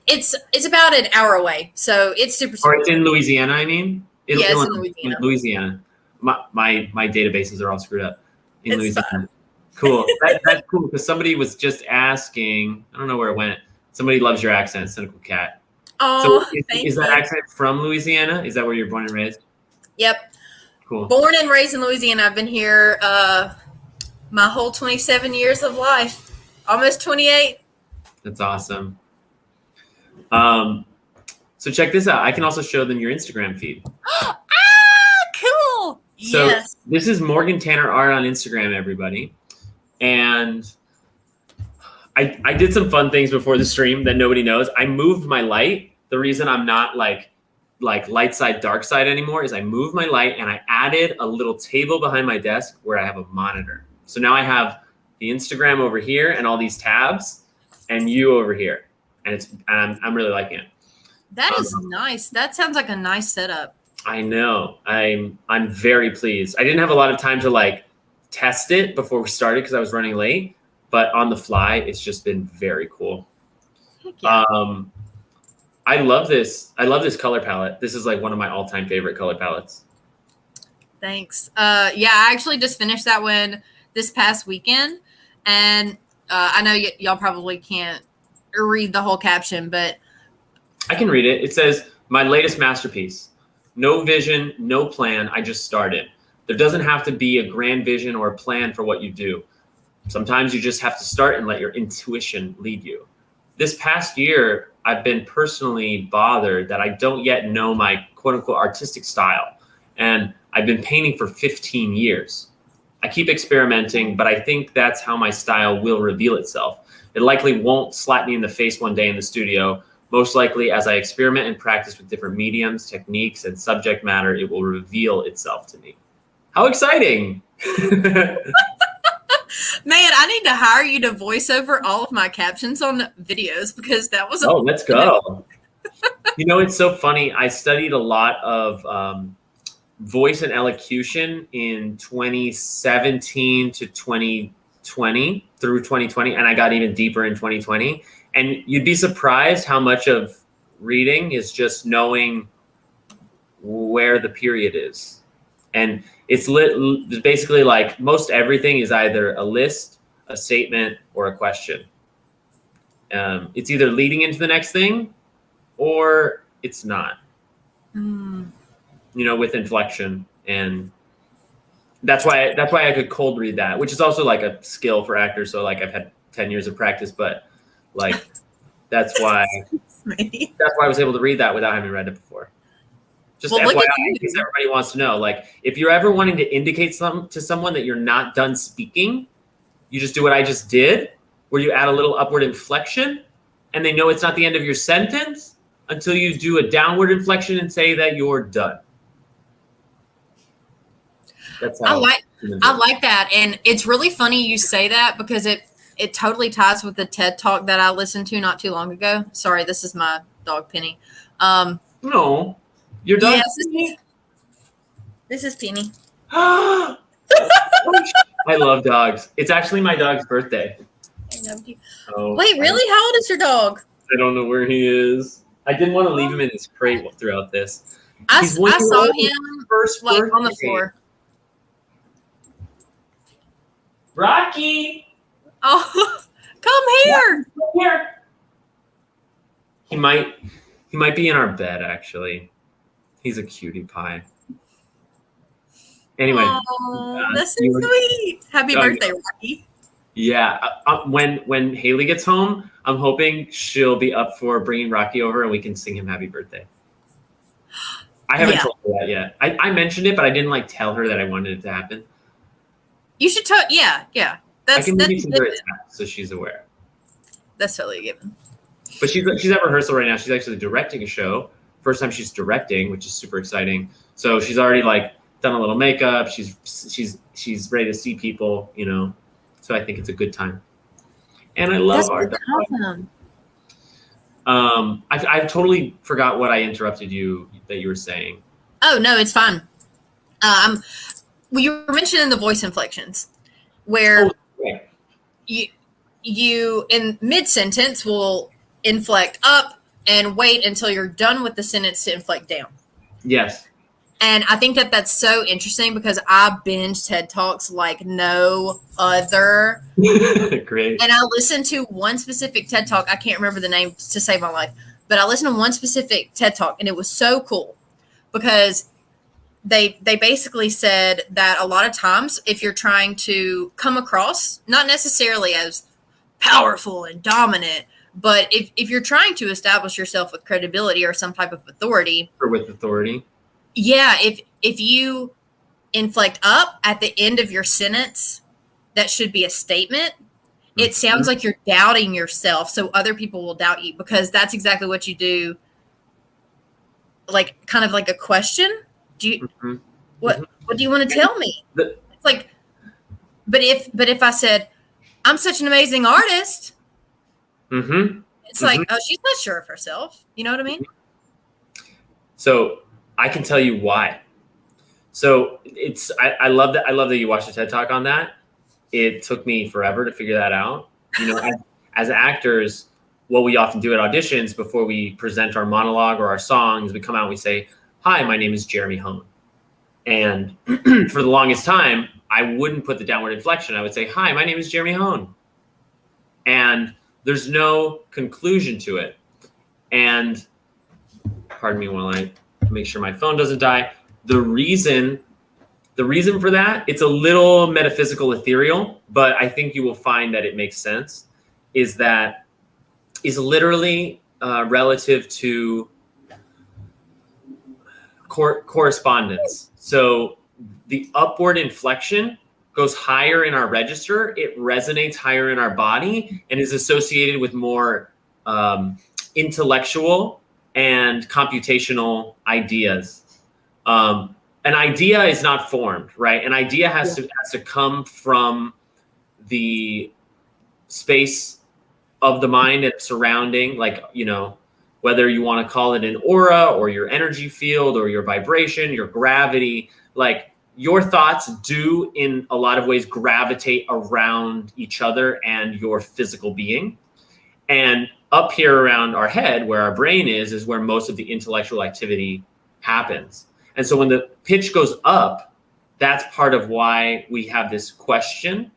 It's about an hour away, so it's super. Or it's in Louisiana, I mean? Yeah, it's in Louisiana. Louisiana. My databases are all screwed up in It's Louisiana. fine. Cool. That's cool because somebody was just asking, I don't know where it went. Somebody loves your accent, Cynical Cat. Oh, So thank is that you. accent from Louisiana? Is that where you're born and raised? Yep. Cool. Born and raised in Louisiana. I've been here my whole 27 years of life, almost 28. That's awesome. So check this out. I can also show them your Instagram feed. Cool. So yes. this is Morgan Tanner Art on Instagram, everybody. And I did some fun things before the stream that nobody knows. I moved my light. The reason I'm not like light side, dark side anymore is I moved my light and I added a little table behind my desk where I have a monitor. So now I have the Instagram over here and all these tabs and you over here. And I'm really liking it. That is nice. That sounds like a nice setup. I know. I'm very pleased. I didn't have a lot of time to like test it before we started because I was running late, but on the fly, it's just been very cool. Heck yeah. I love this. I love this color palette. This is like one of my all-time favorite color palettes. Thanks. Yeah, I actually just finished that one this past weekend, and I know y'all probably can't read the whole caption, but I can read it. It says, "My latest masterpiece. No vision, no plan. I just started. There doesn't have to be a grand vision or a plan for what you do. Sometimes you just have to start and let your intuition lead you. This past year, I've been personally bothered that I don't yet know my quote unquote artistic style. And I've been painting for 15 years. I keep experimenting, but I think that's how my style will reveal itself. It likely won't slap me in the face one day in the studio. Most likely, as I experiment and practice with different mediums, techniques, and subject matter, it will reveal itself to me. How exciting! Man, I need to hire you to voice over all of my captions on videos because that was. Oh, let's go. You know, it's so funny. I studied a lot of voice and elocution in 2017 to 2020 through 2020, and I got even deeper in 2020. And you'd be surprised how much of reading is just knowing where the period is. And it's basically like most everything is either a list, a statement, or a question. It's either leading into the next thing or it's not. You know, with inflection. And that's why I could cold read that, which is also like a skill for actors. So like I've had 10 years of practice, but like that's why I was able to read that without having read it before. Just FYI, in case everybody wants to know, like if you're ever wanting to indicate something to someone that you're not done speaking, you just do what I just did, where you add a little upward inflection, and they know it's not the end of your sentence until you do a downward inflection and say that you're done. That's how I like that, and it's really funny you say that because it totally ties with the TED Talk that I listened to not too long ago. Sorry, this is my dog Penny. No, your dog. Yes, this is Penny. I love dogs. It's actually my dog's birthday. I love you. Oh, wait, really? How old is your dog? I don't know where he is. I didn't want to leave him in his crate throughout this. I saw him first like birthday. on the floor. Rocky, Oh, come here. come here. He might be in our bed actually. He's a cutie pie. Anyway, that's so sweet. Happy birthday, Rocky. Yeah, when Haley gets home, I'm hoping she'll be up for bringing Rocky over and we can sing him happy birthday. I haven't told her that yet. I mentioned it, but I didn't like tell her that I wanted it to happen. You should tell. Yeah. I can maybe send her a text so she's aware. That's totally a given. But she's at rehearsal right now. She's actually directing a show. First time she's directing, which is super exciting. So she's already like done a little makeup. She's ready to see people, you know. So I think it's a good time. And I love our dog. Awesome. I totally forgot what I interrupted you that you were saying. Oh no, it's fine. Well, you were mentioning the voice inflections, where you in mid sentence will inflect up and wait until you're done with the sentence to inflect down. Yes. And I think that that's so interesting because I binge TED Talks like no other. Great. And I listened to one specific TED Talk. I can't remember the name to save my life, but I listened to one specific TED Talk, and it was so cool because they basically said that a lot of times if you're trying to come across, not necessarily as powerful and dominant, but if you're trying to establish yourself with credibility or some type of authority. Or with authority. Yeah, if you inflect up at the end of your sentence, that should be a statement. It sounds like you're doubting yourself, so other people will doubt you because that's exactly what you do. Like kind of like a question. Do you what do you want to tell me? It's like, but if I said I'm such an amazing artist, it's like, oh, she's not sure of herself. You know what I mean? So I can tell you why. So I love that. I love that you watched a TED Talk on that. It took me forever to figure that out. You know, as actors, what we often do at auditions before we present our monologue or our songs, we come out and we say, "Hi, my name is Jeremy Hone." And for the longest time, I wouldn't put the downward inflection. I would say, "Hi, my name is Jeremy Hone." And there's no conclusion to it. And pardon me while I make sure my phone doesn't die. The reason for that, it's a little metaphysical, ethereal, but I think you will find that it makes sense, is literally relative to correspondence. So the upward inflection goes higher in our register, it resonates higher in our body and is associated with more intellectual and computational ideas. An idea is not formed, right? An idea has to come from the space of the mind and surrounding, like, you know, whether you want to call it an aura or your energy field or your vibration, your gravity, like your thoughts do in a lot of ways gravitate around each other and your physical being. And up here around our head, where our brain is where most of the intellectual activity happens. And so when the pitch goes up, that's part of why we have this question.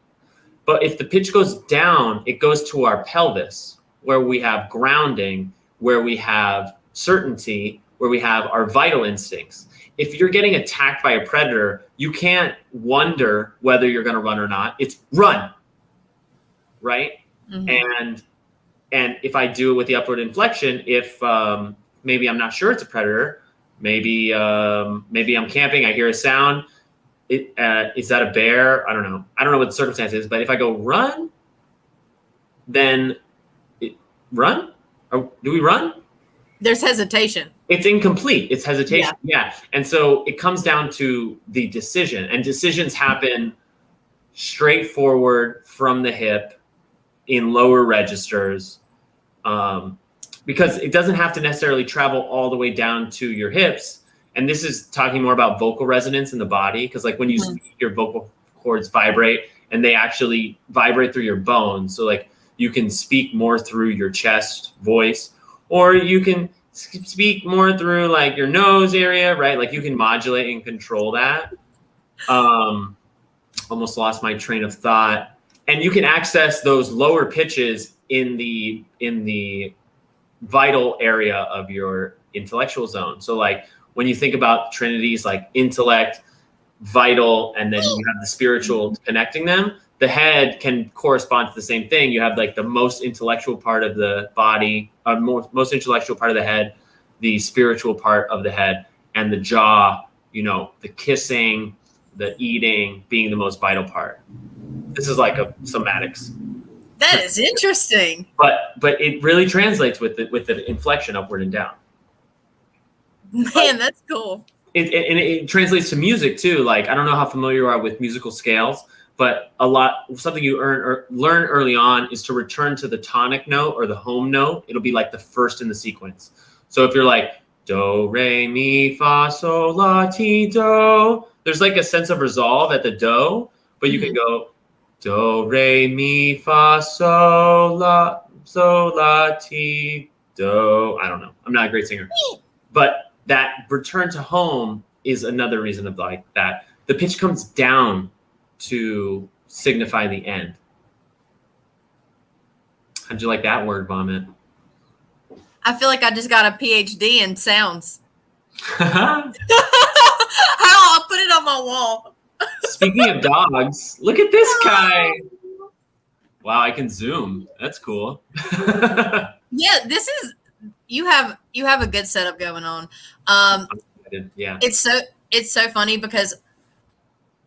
But if the pitch goes down, it goes to our pelvis, where we have grounding, where we have certainty, where we have our vital instincts. If you're getting attacked by a predator, you can't wonder whether you're going to run or not. It's run, right? Mm-hmm. And if I do it with the upward inflection, if maybe I'm not sure it's a predator, maybe I'm camping, I hear a sound. Is that a bear? I don't know. I don't know what the circumstance is, but if I go run, then run? Or do we run? There's hesitation. It's incomplete. It's hesitation. Yeah. And so it comes down to the decision, and decisions happen straightforward from the hip in lower registers, because it doesn't have to necessarily travel all the way down to your hips. And this is talking more about vocal resonance in the body, because like when you speak, your vocal cords vibrate, and they actually vibrate through your bones. So like you can speak more through your chest voice, or you can speak more through like your nose area, right? Like you can modulate and control that. Almost lost my train of thought. And you can access those lower pitches in the vital area of your intellectual zone. So like when you think about trinities like intellect, vital, and then you have the spiritual connecting them, the head can correspond to the same thing. You have like the most intellectual part of the body, most intellectual part of the head, the spiritual part of the head, and the jaw, you know, the kissing, the eating being the most vital part. This is like a somatics. That is interesting. But it really translates with the inflection upward and down. Man, that's cool. It translates to music too. Like, I don't know how familiar you are with musical scales, but something you learn early on is to return to the tonic note or the home note. It'll be like the first in the sequence. So if you're like do, re, mi, fa, sol, la, ti, do, there's like a sense of resolve at the do, but you can go do, re, mi, fa, sol, la, ti, do. I don't know. I'm not a great singer, but that return to home is another reason of like that. The pitch comes down to signify the end. How'd you like that word vomit? I feel like I just got a PhD in sounds. I'll put it on my wall. Speaking of dogs, look at this guy. Wow, I can zoom. That's cool. Yeah, this is you have a good setup going on. Yeah. It's so funny because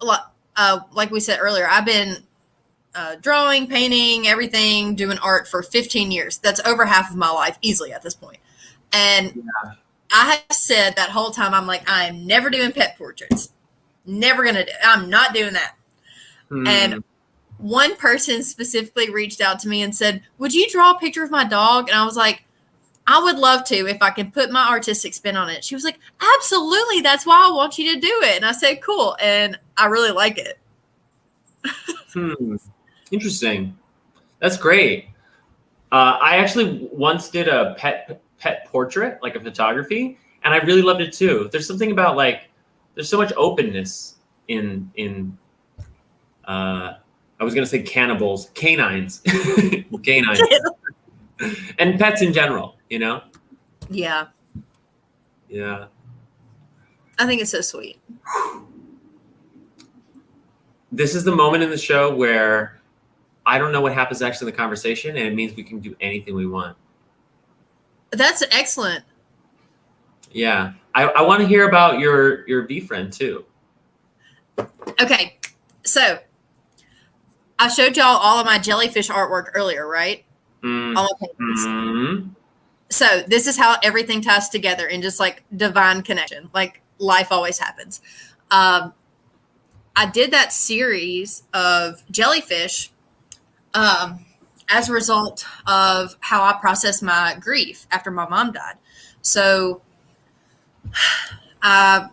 like we said earlier, I've been drawing, painting, everything, doing art for 15 years. That's over half of my life easily at this point. And I have said that whole time, I'm like, I am never doing pet portraits. Never going to do it. I'm not doing that. And one person specifically reached out to me and said, would you draw a picture of my dog? And I was like, I would love to if I can put my artistic spin on it. She was like, absolutely. That's why I want you to do it. And I said, cool. And I really like it. Interesting. That's great. I actually once did a pet portrait, like a photography, and I really loved it too. There's something about like, there's so much openness in I was going to say canines, canines, and pets in general, you know? Yeah. Yeah. I think it's so sweet. This is the moment in the show where I don't know what happens next in the conversation, and it means we can do anything we want. That's excellent. Yeah. I want to hear about your bee friend too. Okay. So I showed y'all all of my jellyfish artwork earlier, right? Mm. All my paintings. Mm. So this is how everything ties together in just like divine connection. Like life always happens. I did that series of jellyfish as a result of how I processed my grief after my mom died. So I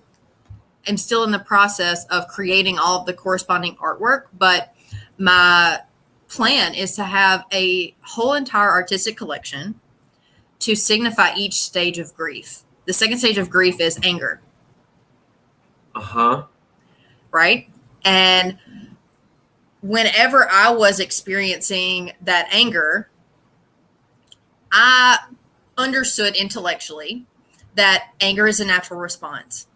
am still in the process of creating all of the corresponding artwork, but my plan is to have a whole entire artistic collection to signify each stage of grief. The second stage of grief is anger. Uh-huh. Right? And whenever I was experiencing that anger, I understood intellectually that anger is a natural response.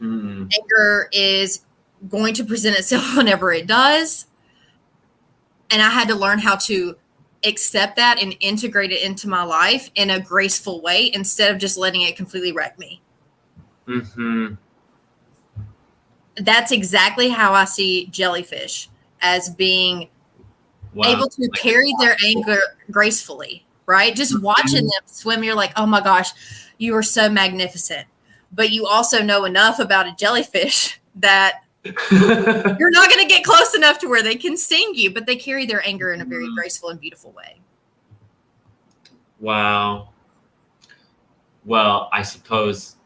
Mm. Anger is going to present itself whenever it does. And I had to learn how to accept that and integrate it into my life in a graceful way instead of just letting it completely wreck me. Mm-hmm. That's exactly how I see jellyfish, as being able to carry their anger gracefully, right? Just watching them swim, you're like, oh my gosh, you are so magnificent. But you also know enough about a jellyfish that you're not going to get close enough to where they can sting you, but they carry their anger in a very graceful and beautiful way. Wow. Well, I suppose,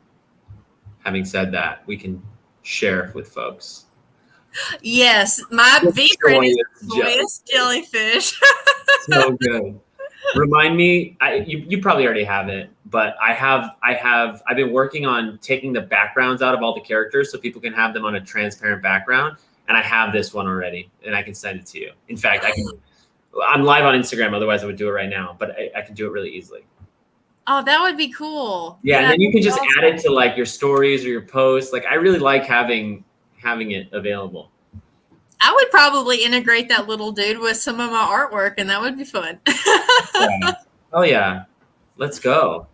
having said that, we can share with folks. Yes, my V friend is the joyous jellyfish. So good. Remind me, you probably already have it, but I've been working on taking the backgrounds out of all the characters so people can have them on a transparent background. And I have this one already, and I can send it to you. In fact, I'm live on Instagram, otherwise I would do it right now, but I can do it really easily. Oh, that would be cool. Yeah, and then you can just add it to like your stories or your posts. Like I really like having it available. I would probably integrate that little dude with some of my artwork, and that would be fun. Yeah. Oh yeah, let's go.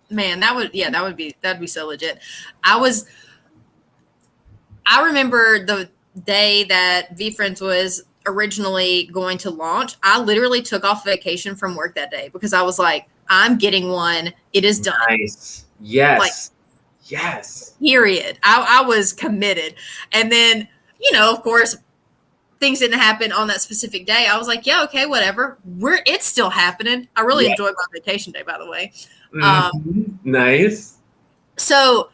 Man, that'd be so legit. I remember the day that VFriends was originally going to launch. I literally took off vacation from work that day because I was like, I'm getting one. It is done. Nice. Yes. Like, yes. Period. I was committed. And then, of course, things didn't happen on that specific day. I was like, yeah, okay, whatever. It's still happening. I really enjoyed my vacation day, by the way. Nice. So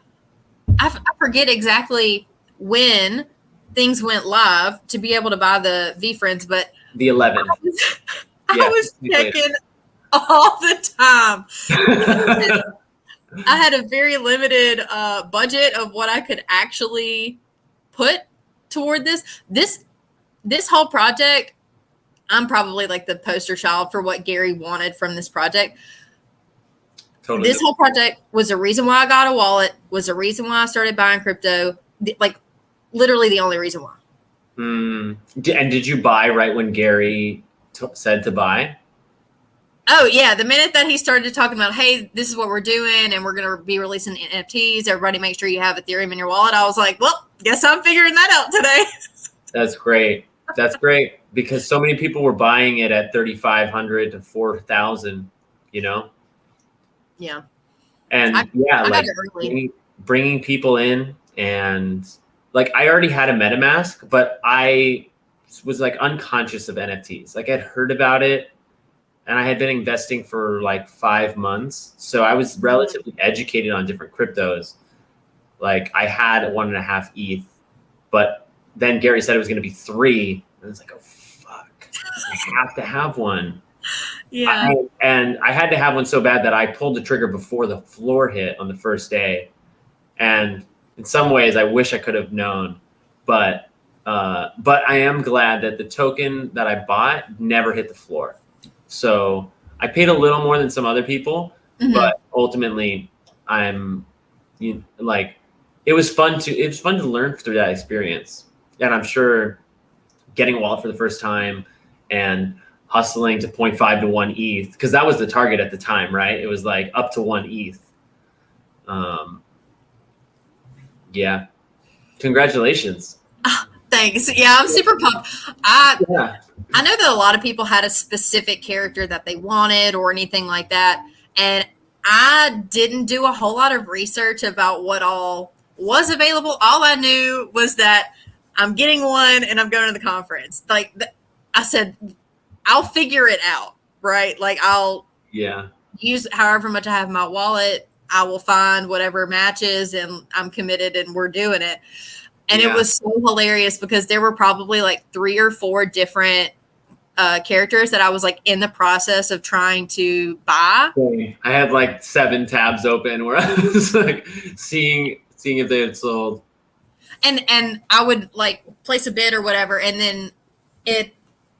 I forget exactly when things went live to be able to buy the VFriends, but the 11th. I was checking all the time. I had a very limited budget of what I could actually put toward this. This whole project, I'm probably like the poster child for what Gary wanted from this project. Totally. This whole project was the reason why I got a wallet, was the reason why I started buying crypto, like literally the only reason why. And did you buy right when Gary said to buy? Oh, yeah. The minute that he started talking about, hey, this is what we're doing and we're going to be releasing NFTs, everybody make sure you have Ethereum in your wallet. I was like, well, guess I'm figuring that out today. That's great. That's great because so many people were buying it at 3,500 to 4,000, Yeah. And like bringing people in, and like I already had a MetaMask, but I was like unconscious of NFTs. Like I'd heard about it and I had been investing for like 5 months. So I was relatively educated on different cryptos. Like I had 1.5 ETH, but then Gary said it was going to be 3. And it's like, oh, fuck, I have to have one. Yeah. And I had to have one so bad that I pulled the trigger before the floor hit on the first day. And in some ways, I wish I could have known, but I am glad that the token that I bought never hit the floor. So I paid a little more than some other people, but ultimately, it was fun to learn through that experience. And I'm sure getting a wallet for the first time and hustling to 0.5 to 1 ETH, because that was the target at the time, right? It was like up to 1 ETH. Yeah. Congratulations. Thank Thanks. Yeah, I'm super pumped. I Yeah. I know that a lot of people had a specific character that they wanted or anything like that. And I didn't do a whole lot of research about what all was available. All I knew was that I'm getting one and I'm going to the conference. Like I said, I'll figure it out, right? Like I'll use however much I have in my wallet. I will find whatever matches and I'm committed and we're doing it. And it was so hilarious because there were probably like 3 or 4 different characters that I was like in the process of trying to buy. I had like 7 tabs open where I was like seeing if they had sold. And I would like place a bid or whatever, and then it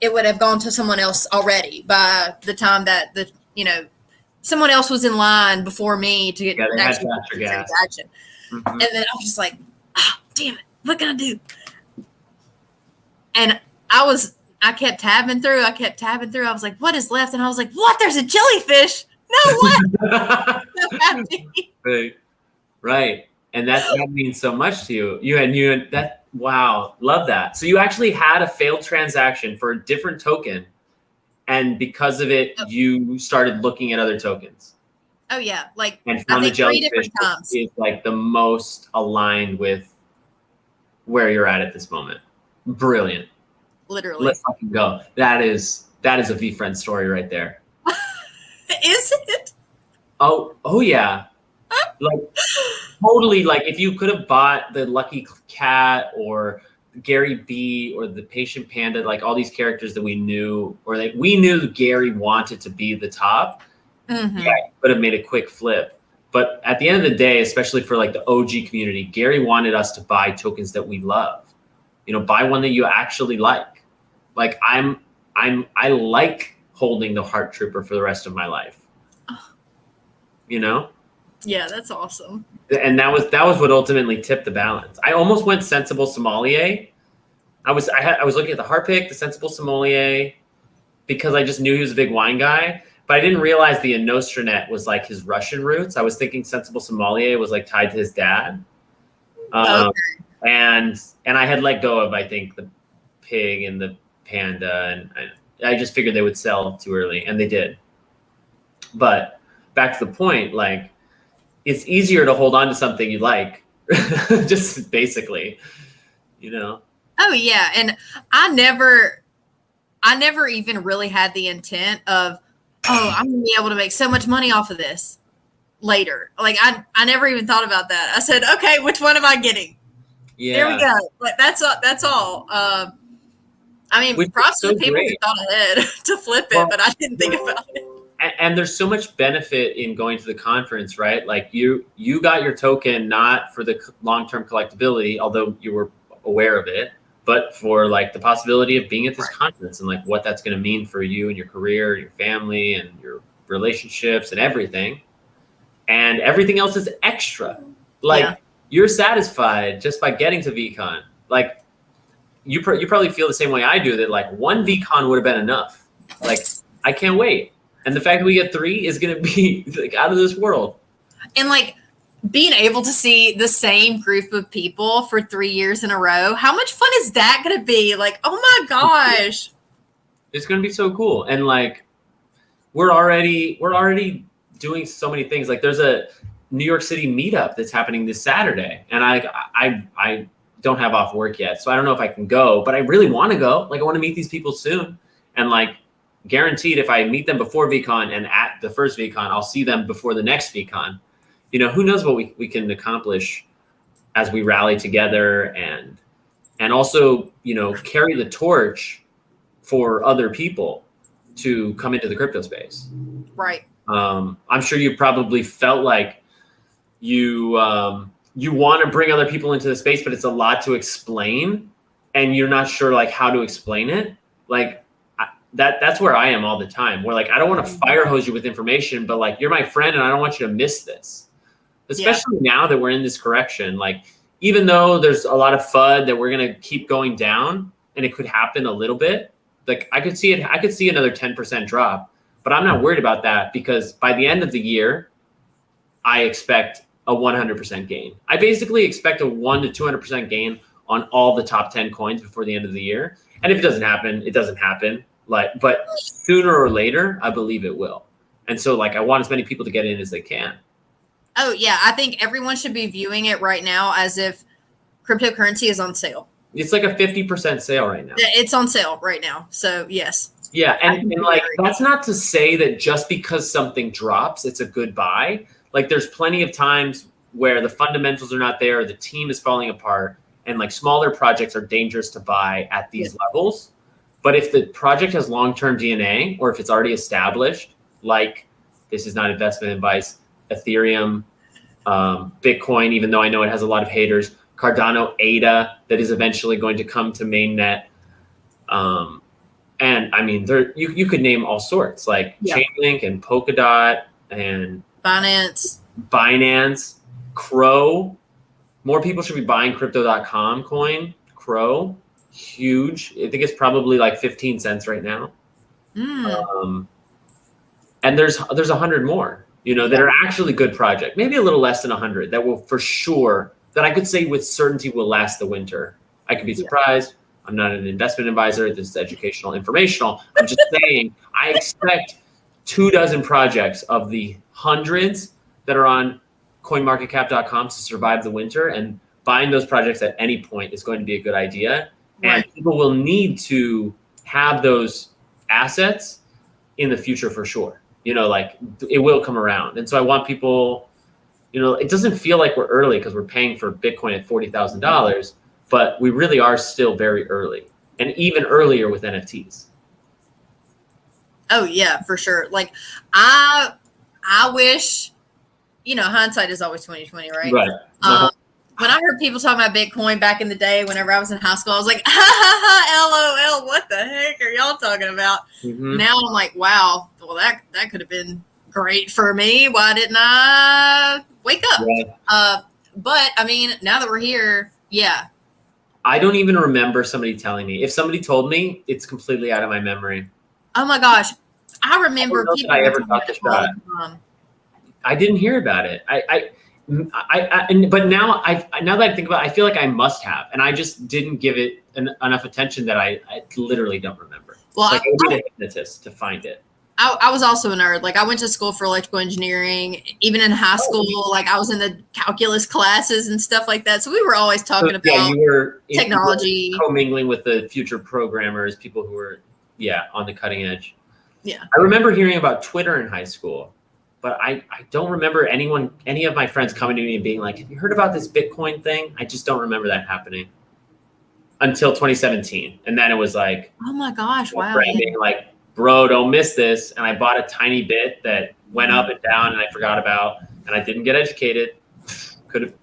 would have gone to someone else already by the time that someone else was in line before me to get they had faster the gas. transaction. And then I was just like, damn it, what can I do? And I kept tabbing through. I was like, what is left? And I was like, what? There's a jellyfish. No, what? Right. And that means so much to you. You had that. Wow. Love that. So you actually had a failed transaction for a different token. And because of it, you started looking at other tokens. Oh yeah. Like and found the 3 different times. is like the most aligned with where you're at this moment. Brilliant. Literally. Let's fucking go. That is a VFriend story right there. Is it? Oh yeah. Like totally, like if you could have bought the Lucky Cat or Gary B or the Patient Panda, like all these characters that we knew, or like we knew Gary wanted to be the top, could have made a quick flip. But at the end of the day, especially for like the OG community, Gary wanted us to buy tokens that we love. Buy one that you actually like. Like I like holding the Heart Trooper for the rest of my life. Yeah, that's awesome. And that was what ultimately tipped the balance. I almost went Sensible Sommelier. I was looking at the Heart Pick, the Sensible Sommelier, because I just knew he was a big wine guy. But I didn't realize the Inostranet was like his Russian roots. I was thinking Sensible Sommelier was like tied to his dad. And I had let go of, I think, the pig and the panda, and I just figured they would sell too early, and they did. But back to the point, like, it's easier to hold on to something you like, just basically, Oh yeah, and I never even really had the intent of, I'm gonna be able to make so much money off of this later. Like I never even thought about that. I said, okay, which one am I getting? Yeah, there we go. Like that's all. I mean, props to the people who thought ahead to flip it, but I didn't think about it. And there's so much benefit in going to the conference, right? Like you got your token not for the long-term collectability, although you were aware of it, but for like the possibility of being at this conference and like what that's going to mean for you and your career, your family, and your relationships and everything. And everything else is extra. Like you're satisfied just by getting to VCon. Like you probably feel the same way I do, that like one VCon would have been enough. Like I can't wait. And the fact that we get 3 is going to be like out of this world. And like being able to see the same group of people for 3 years in a row, how much fun is that going to be? Like, oh my gosh. It's going to be so cool. And like, we're already doing so many things. Like there's a New York City meetup that's happening this Saturday. And I don't have off work yet, so I don't know if I can go, but I really want to go. Like I want to meet these people soon. And like, guaranteed if I meet them before VCon and at the first VCon, I'll see them before the next VCon. Who knows what we can accomplish as we rally together and also, carry the torch for other people to come into the crypto space. Right. I'm sure you probably felt like you want to bring other people into the space, but it's a lot to explain and you're not sure like how to explain it. Like, that's where I am all the time. Where like, I don't want to fire hose you with information, but like, you're my friend and I don't want you to miss this. Especially now that we're in this correction. Like, even though there's a lot of FUD that we're going to keep going down and it could happen a little bit, like I could see another 10% drop, but I'm not worried about that because by the end of the year, I expect a 100% gain. I basically expect a 100 to 200% gain on all the top 10 coins before the end of the year. And if it doesn't happen, it doesn't happen. But sooner or later, I believe it will. And so like, I want as many people to get in as they can. Oh yeah. I think everyone should be viewing it right now as if cryptocurrency is on sale. It's like a 50% sale right now. It's on sale right now. So yes. Yeah. And like, that's not to say that just because something drops, it's a good buy. Like there's plenty of times where the fundamentals are not there, or the team is falling apart, and like smaller projects are dangerous to buy at these levels. But if the project has long-term DNA, or if it's already established, like this is not investment advice, Ethereum, Bitcoin, even though I know it has a lot of haters, Cardano, ADA, that is eventually going to come to mainnet. And I mean, you could name all sorts, like Chainlink and Polkadot and Binance, Crow. More people should be buying Crypto.com coin. Crow, huge. I think it's probably like 15 cents right now. And there's 100 more, that are actually good project. Maybe a little less than 100 that will for sure, that I could say with certainty will last the winter. I could be surprised. I'm not an investment advisor. This is educational, informational. I'm just saying I expect 24 projects of the hundreds that are on coinmarketcap.com to survive the winter, and buying those projects at any point is going to be a good idea. Right. And people will need to have those assets in the future for sure. Like it will come around. And so I want people, it doesn't feel like we're early because we're paying for Bitcoin at $40,000, but we really are still very early, and even earlier with NFTs. Oh yeah, for sure. Like I wish, hindsight is always 20/20, right? Right. When I heard people talking about Bitcoin back in the day, whenever I was in high school, I was like, LOL, what the heck are y'all talking about? Mm-hmm. Now I'm like, wow, well, that could have been great for me. Why didn't I wake up? Yeah. But I mean, now that we're here, yeah. I don't even remember somebody telling me. If somebody told me, it's completely out of my memory. Oh my gosh. I remember people. I ever got the shot. I didn't hear about it. But now that I think about it, I feel like I must have, and I just didn't give it enough attention that I literally don't remember. Well, I would be a hypnotist to find it. I was also a nerd. Like I went to school for electrical engineering. Even in high school, like I was in the calculus classes and stuff like that. So we were always talking about you were technology, commingling with the future programmers, people who were on the cutting edge. Yeah, I remember hearing about Twitter in high school. But I don't remember any of my friends coming to me and being like, have you heard about this Bitcoin thing? I just don't remember that happening until 2017. And then it was like, oh my gosh, wow. Being like, bro, don't miss this. And I bought a tiny bit that went up and down and I forgot about, and I didn't get educated. Could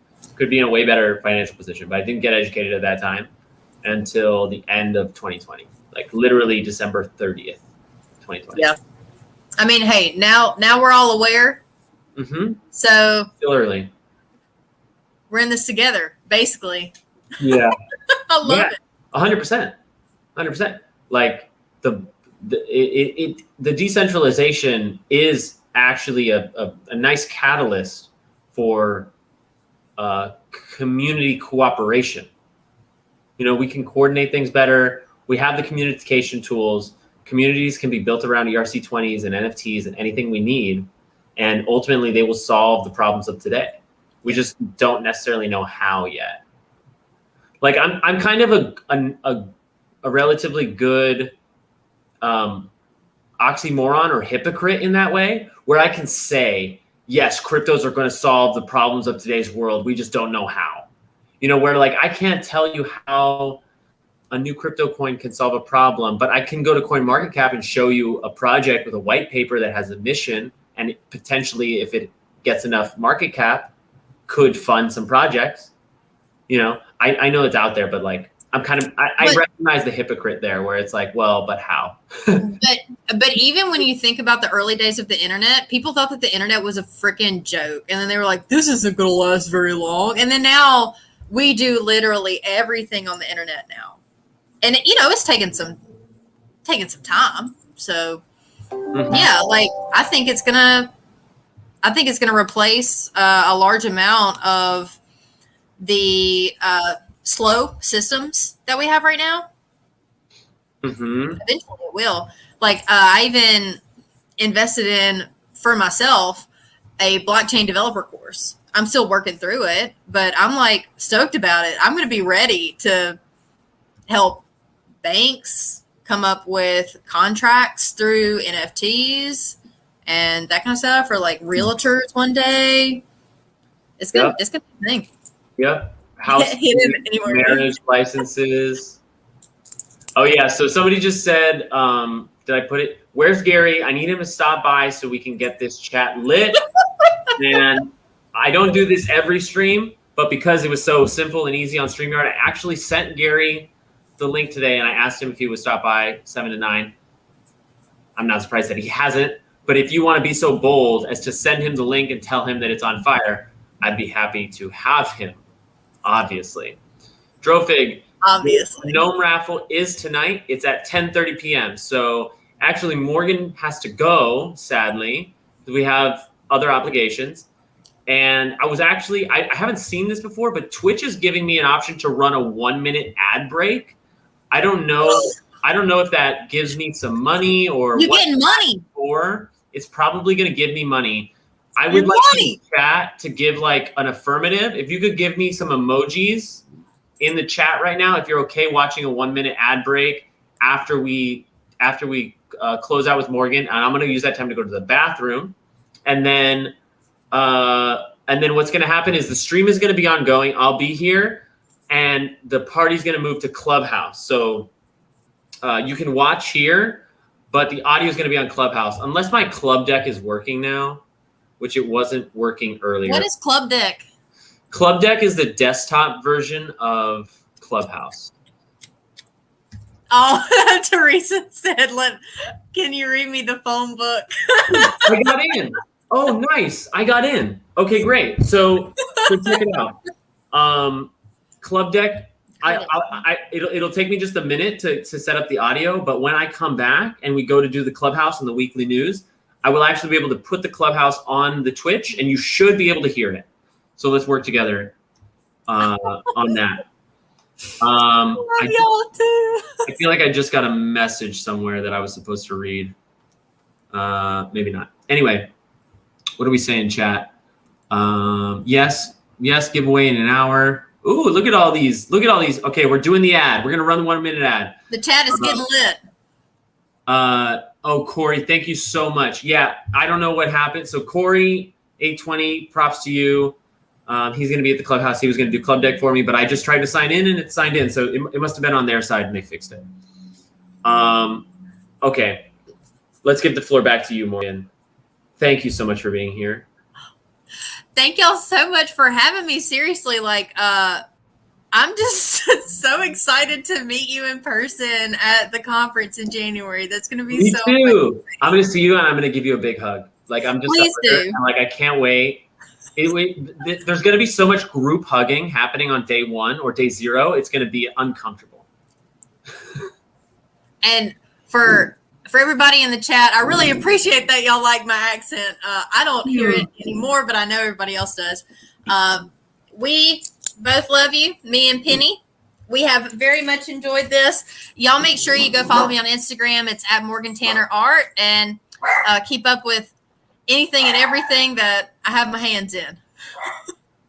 be in a way better financial position, but I didn't get educated at that time until the end of 2020, like literally December 30th, 2020. Yeah. I mean, hey, now we're all aware. Mm-hmm. So still early. We're in this together, basically. Yeah. I love it. 100%. 100%. Like the decentralization is actually a nice catalyst for community cooperation. We can coordinate things better. We have the communication tools. Communities can be built around ERC20s and NFTs and anything we need, and ultimately they will solve the problems of today. We just don't necessarily know how yet. Like I'm kind of a relatively good oxymoron or hypocrite in that way, where I can say, yes, cryptos are going to solve the problems of today's world. We just don't know how. Where like I can't tell you how a new crypto coin can solve a problem, but I can go to CoinMarketCap and show you a project with a white paper that has a mission, and potentially, if it gets enough market cap, could fund some projects. I know it's out there, but like I recognize the hypocrite there, where it's like, well, but how? but even when you think about the early days of the internet, people thought that the internet was a freaking joke, and then they were like, this isn't going to last very long. And then now we do literally everything on the internet now. And it's taken some time. So yeah, like I think it's gonna replace a large amount of the slow systems that we have right now. Mm-hmm. Eventually it will. Like I even invested in, for myself, a blockchain developer course. I'm still working through it, but I'm like stoked about it. I'm going to be ready to help banks come up with contracts through NFTs and that kind of stuff, or like realtors one day. It's gonna be a thing. Yep. House Anywhere. marriage licenses. Oh yeah. So somebody just said, did I put it? Where's Gary? I need him to stop by so we can get this chat lit. And I don't do this every stream, but because it was so simple and easy on StreamYard, I actually sent Gary the link today, and I asked him if he would stop by 7 to 9. I'm not surprised that he hasn't, but if you want to be so bold as to send him the link and tell him that it's on fire, I'd be happy to have him, obviously. Drofig, Obviously. the Gnome raffle is tonight. It's at 10:30 p.m. So actually, Morgan has to go, sadly. We have other obligations. And I was actually, I haven't seen this before, but Twitch is giving me an option to run a 1-minute ad break. I don't know if that gives me some money or you're what getting money. Or it's probably going to give me money. I would like the chat to give like an affirmative. If you could give me some emojis in the chat right now, if you're okay watching a 1-minute ad break after we close out with Morgan, and I'm going to use that time to go to the bathroom, and then what's going to happen is the stream is going to be ongoing. I'll be here, and the party's going to move to Clubhouse. So you can watch here, but the audio is going to be on Clubhouse, unless my club deck is working now, which it wasn't working earlier. What is Club Deck? Club Deck is the desktop version of Clubhouse. Oh, Teresa said, can you read me the phone book? I got in. Oh, nice. I got in. Okay, great. So check it out. Club Deck, it'll take me just a minute to set up the audio, but when I come back and we go to do the Clubhouse and the weekly news, I will actually be able to put the Clubhouse on the Twitch, and you should be able to hear it. So let's work together on that. I feel like I just got a message somewhere that I was supposed to read. Maybe not. Anyway, what are we saying, chat? Yes, giveaway in an hour. Ooh, look at all these. Look at all these. Okay, we're doing the ad. We're going to run the 1-minute ad. The chat is getting lit. Oh, Corey, thank you so much. Yeah, I don't know what happened. So Corey, 820, props to you. He's going to be at the Clubhouse. He was going to do Club Deck for me, but I just tried to sign in and it signed in. So it must have been on their side and they fixed it. Okay, let's give the floor back to you, Morgan. Thank you so much for being here. Thank y'all so much for having me. Seriously, I'm just so excited to meet you in person at the conference in January. That's going to be so too. I'm going to see you and I'm going to give you a big hug. I'm just please do. I can't wait. There's going to be so much group hugging happening on day 1 or day 0. It's going to be uncomfortable. And for everybody in the chat, I really appreciate that y'all like my accent. I don't hear it anymore, but I know everybody else does. We both love you, me and Penny. We have very much enjoyed this. Y'all make sure you go follow me on Instagram. It's at MorganTannerArt, and keep up with anything and everything that I have my hands in.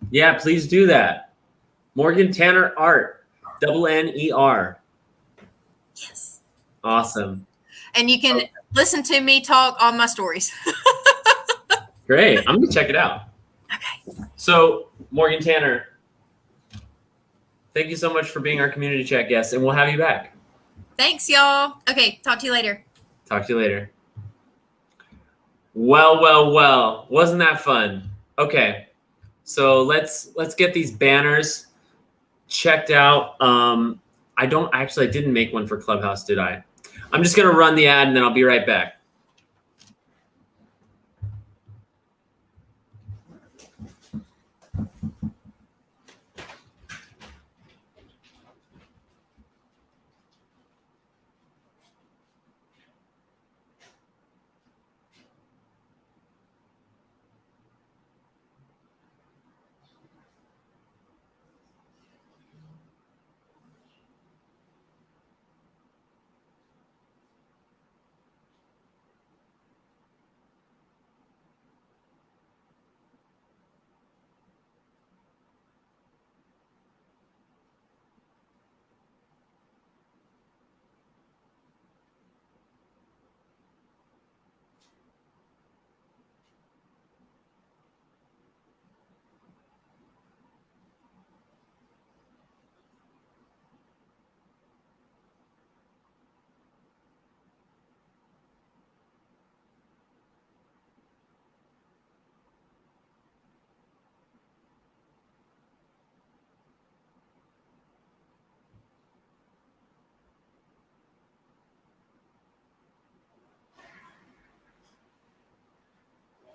Yeah, please do that. Morgan Tanner Art, NNER. Yes. Awesome. And you can listen to me talk on my stories. Great. I'm going to check it out. Okay. So, Morgan Tanner, thank you so much for being our community chat guest, and we'll have you back. Thanks, y'all. Okay, talk to you later. Talk to you later. Well. Wasn't that fun? Okay. So let's get these banners checked out. I didn't make one for Clubhouse, did I? I'm just going to run the ad and then I'll be right back.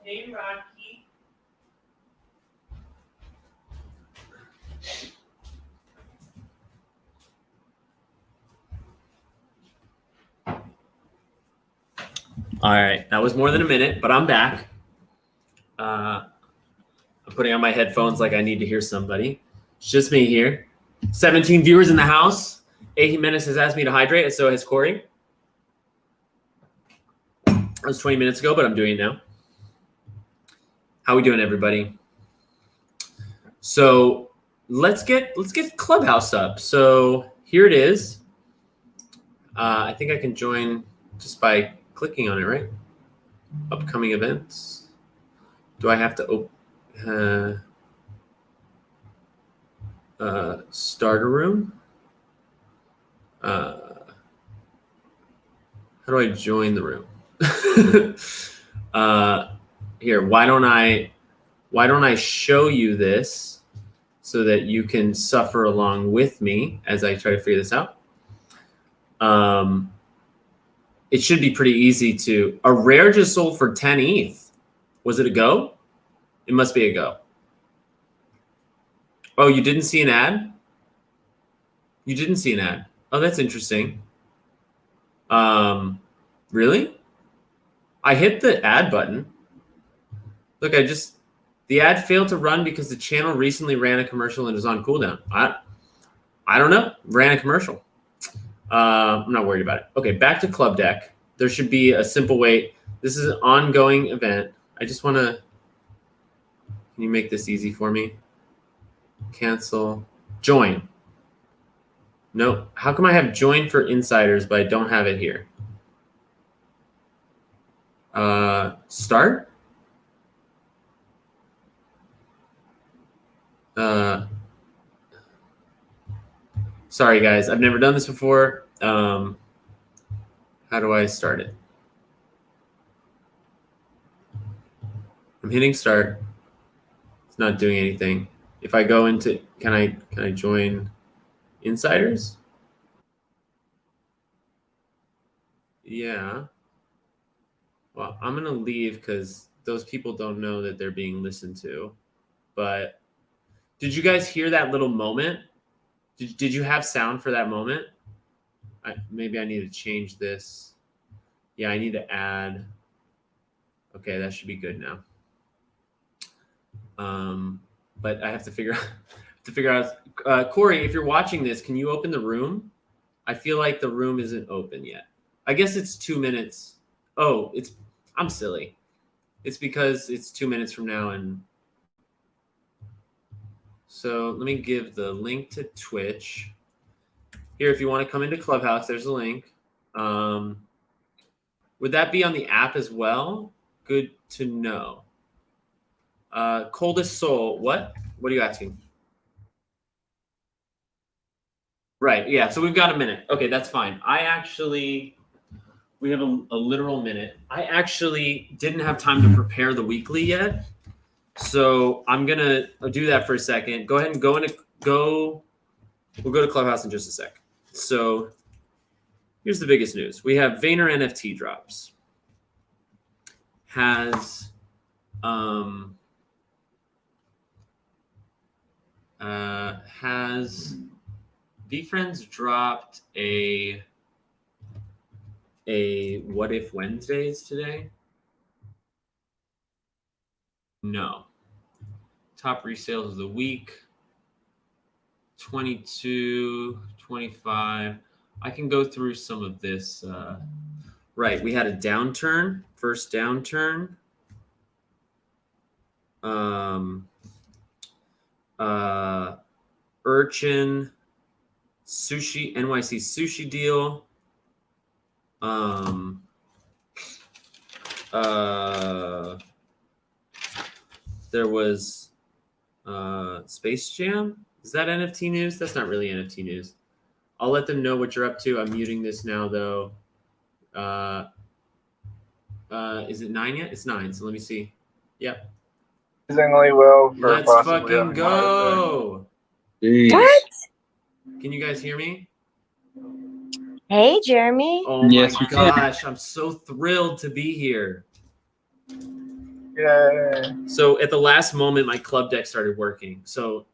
Hey, Rocky. All right, that was more than a minute, but I'm back. I'm putting on my headphones like I need to hear somebody. It's just me here. 17 viewers in the house. A. Jimenez has asked me to hydrate, and so has Corey. That was 20 minutes ago, but I'm doing it now. How we doing, everybody? So let's get Clubhouse up. So here it is. I think I can join just by clicking on it, right? Upcoming events. Do I have to open start a room? How do I join the room? Here, why don't I show you this so that you can suffer along with me as I try to figure this out? It should be pretty easy to. A rare just sold for 10 ETH. Was it a go? It must be a go. Oh, you didn't see an ad? You didn't see an ad. Oh, that's interesting. Really? I hit the ad button. Look, the ad failed to run because the channel recently ran a commercial and is on cooldown. I don't know. Ran a commercial. I'm not worried about it. Okay, back to Club Deck. There should be a simple way. This is an ongoing event. I just want to. Can you make this easy for me? Cancel. Join. No. How come I have join for insiders, but I don't have it here? Start. Sorry, guys. I've never done this before. How do I start it? I'm hitting start. It's not doing anything. If I go into, can I join insiders? Yeah. Well, I'm going to leave because those people don't know that they're being listened to. But did you guys hear that little moment? Did you have sound for that moment? Maybe I need to change this. Yeah, I need to add. Okay, that should be good now. But I have to figure out. Corey, if you're watching this, can you open the room? I feel like the room isn't open yet. I guess it's 2 minutes. Oh, I'm silly. It's because it's 2 minutes from now, and so let me give the link to Twitch. Here, if you want to come into Clubhouse, there's a link. Would that be on the app as well? Good to know. Coldest Soul, what? What are you asking? Right, yeah, so we've got a minute. Okay, that's fine. We have a literal minute. I actually didn't have time to prepare the weekly yet. So I'm going to do that for a second. Go ahead and we'll go to Clubhouse in just a sec. So here's the biggest news. We have Vayner NFT drops. Has VFriends dropped a What If Wednesdays today? No. Top resales of the week. 22, 25. I can go through some of this. Right, we had a downturn, first downturn. Urchin, sushi, NYC sushi deal. There was Space Jam. Is that NFT news? That's not really NFT news. I'll let them know what you're up to. I'm muting this now, though. Is it 9 yet? It's 9. So let me see. Yep. Amazingly well. For Let's fucking go. What? Can you guys hear me? Hey, Jeremy. Oh Yes, my we can. gosh, I'm so thrilled to be here. Yay. So at the last moment, my club deck started working. So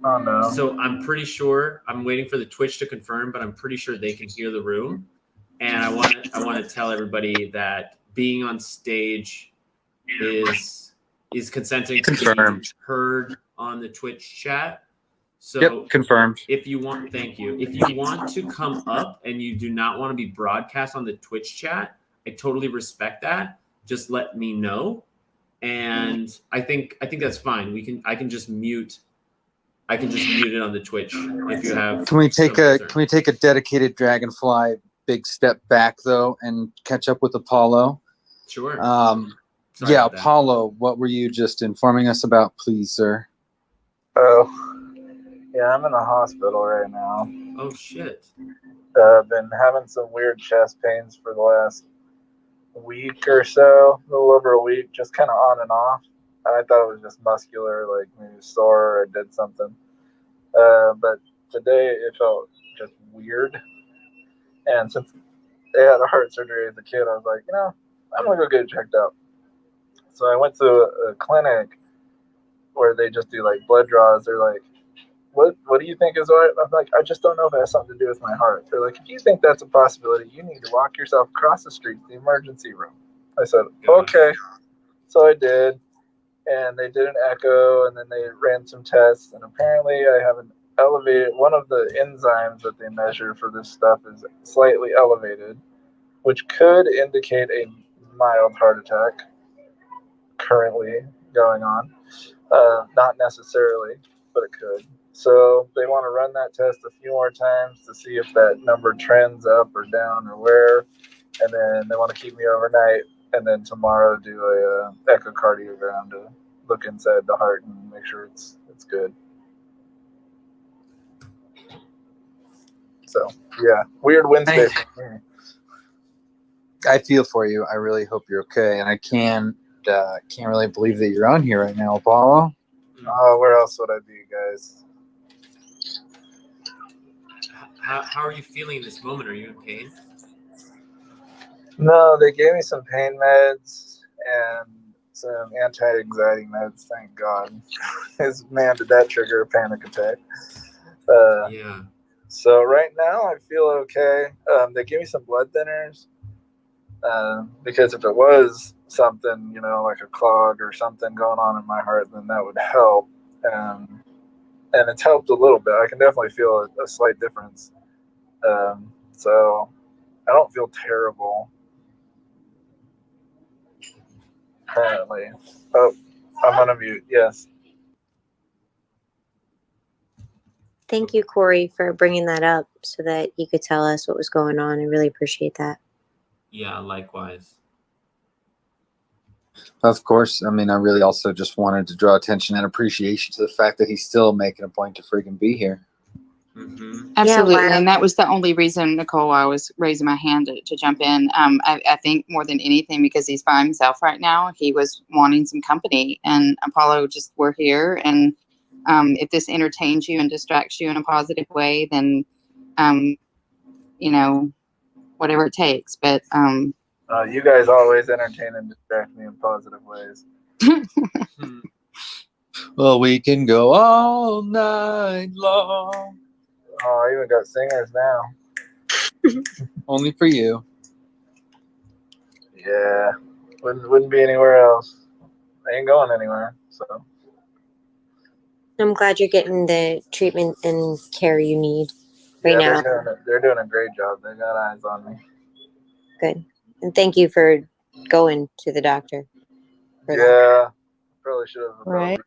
Oh no. so I'm pretty sure, I'm waiting for the Twitch to confirm, but I'm pretty sure they can hear the room. And I want to tell everybody that being on stage is consenting to be Confirmed. heard on the Twitch chat. So Yep, confirmed. if you want, thank you. If you want to come up and you do not want to be broadcast on the Twitch chat, I totally respect that. Just let me know. And I think that's fine. I can just mute it on the Twitch if you have. Can we take a dedicated Dragonfly big step back though and catch up with Apollo? Sure. Sorry Yeah, about that. Apollo, what were you just informing us about, please, sir? Oh, yeah, I'm in the hospital right now. Oh shit. I've been having some weird chest pains for the last week or so, a little over a week, just kind of on and off. I thought it was just muscular, like maybe sore or did something. But today it felt just weird. And since they had a heart surgery as a kid, I was like, I'm going to go get it checked out. So I went to a clinic where they just do like blood draws. They're like, what do you think is right? I'm like, I just don't know if it has something to do with my heart. They're like, if you think that's a possibility, you need to walk yourself across the street to the emergency room. I said, okay. So I did. And they did an echo, and then they ran some tests. And apparently I have an elevated, one of the enzymes that they measure for this stuff is slightly elevated, which could indicate a mild heart attack currently going on. Not necessarily, but it could. So they want to run that test a few more times to see if that number trends up or down or where. And then they want to keep me overnight. And then tomorrow do a echocardiogram to look inside the heart and make sure it's good. So, yeah, weird Wednesday for me. I feel for you. I really hope you're okay. And I can't really believe that you're on here right now, Apollo. Where else would I be, guys? How are you feeling in this moment? Are you in pain? No, they gave me some pain meds and some anti-anxiety meds, thank God. Man, did that trigger a panic attack. Yeah. So right now I feel okay. They gave me some blood thinners because if it was something, like a clog or something going on in my heart, then that would help. And it's helped a little bit. I can definitely feel a slight difference. So I don't feel terrible currently. Oh, I'm on a mute. Yes. Thank you, Corey, for bringing that up so that you could tell us what was going on. I really appreciate that. Yeah, likewise. Of course. I mean, I really also just wanted to draw attention and appreciation to the fact that he's still making a point to freaking be here. Mm-hmm. Absolutely. Yeah, wow. And that was the only reason, Nicole, I was raising my hand to jump in. I think more than anything, because he's by himself right now, he was wanting some company. And Apollo, just we're here. And if this entertains you and distracts you in a positive way, then, whatever it takes. But You guys always entertain and distract me in positive ways. Well, we can go all night long. Oh, I even got singers now. Only for you. Yeah, wouldn't be anywhere else. I ain't going anywhere. So I'm glad you're getting the treatment and care you need right now. they're doing a great job. They got eyes on me. Good. And thank you for going to the doctor. Yeah, probably should have. Right.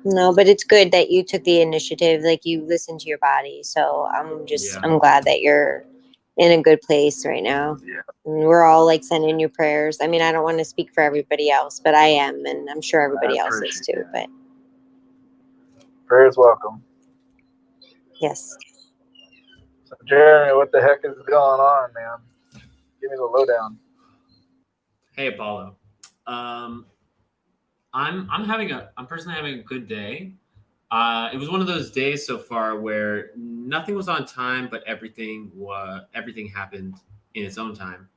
No, but it's good that you took the initiative, like you listened to your body. So I'm glad that you're in a good place right now. Yeah. And we're all like sending you prayers. I mean, I don't want to speak for everybody else, but I am, and I'm sure everybody else is too. But prayers welcome. yes. So Jeremy, what the heck is going on, man? Give me the lowdown. Hey, Apollo. I'm personally having a good day. It was one of those days so far where nothing was on time, but everything happened in its own time.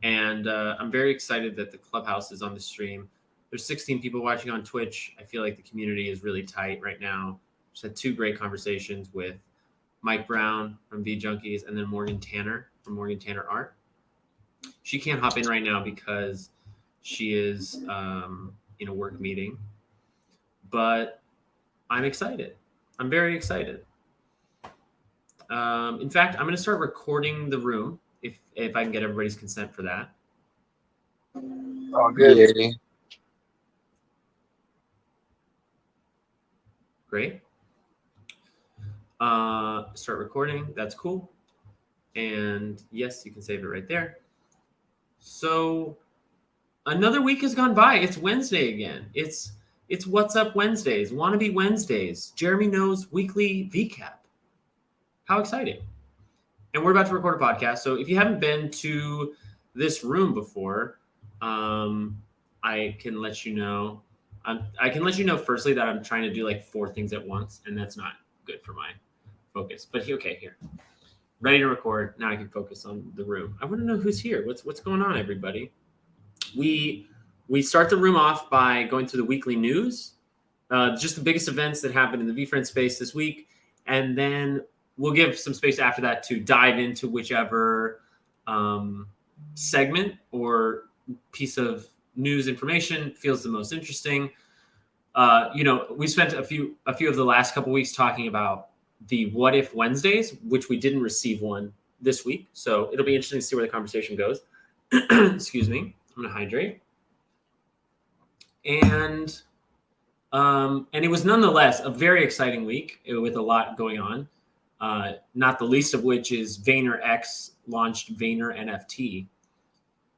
And I'm very excited that the Clubhouse is on the stream. There's 16 people watching on Twitch. I feel like the community is really tight right now. Just had 2 great conversations with Mike Brown from VEEJUNKIES and then Morgan Tanner from Morgan Tanner Art. She can't hop in right now because she is in a work meeting, but I'm excited. I'm very excited. In fact, I'm going to start recording the room if I can get everybody's consent for that. Oh, good. Yeah. Great. Start recording. That's cool. And yes, you can save it right there. So another week has gone by. It's Wednesday again. It's What's Up Wednesdays, Wannabe Wednesdays, Jeremy Knows Weekly VCAP. How exciting. And we're about to record a podcast. So if you haven't been to this room before, I can let you know. I can let you know firstly that I'm trying to do like 4 things at once, and that's not good for my focus. But okay, here. Ready to record. Now I can focus on the room. I want to know who's here. What's going on, everybody? We start the room off by going through the weekly news, just the biggest events that happened in the VFriend space this week, and then we'll give some space after that to dive into whichever segment or piece of news information feels the most interesting. We spent a few of the last couple weeks talking about the What If Wednesdays, which we didn't receive one this week. So it'll be interesting to see where the conversation goes. Excuse me. I'm going to hydrate. And it was nonetheless a very exciting week with a lot going on. Not the least of which is VaynerX launched Vayner NFT.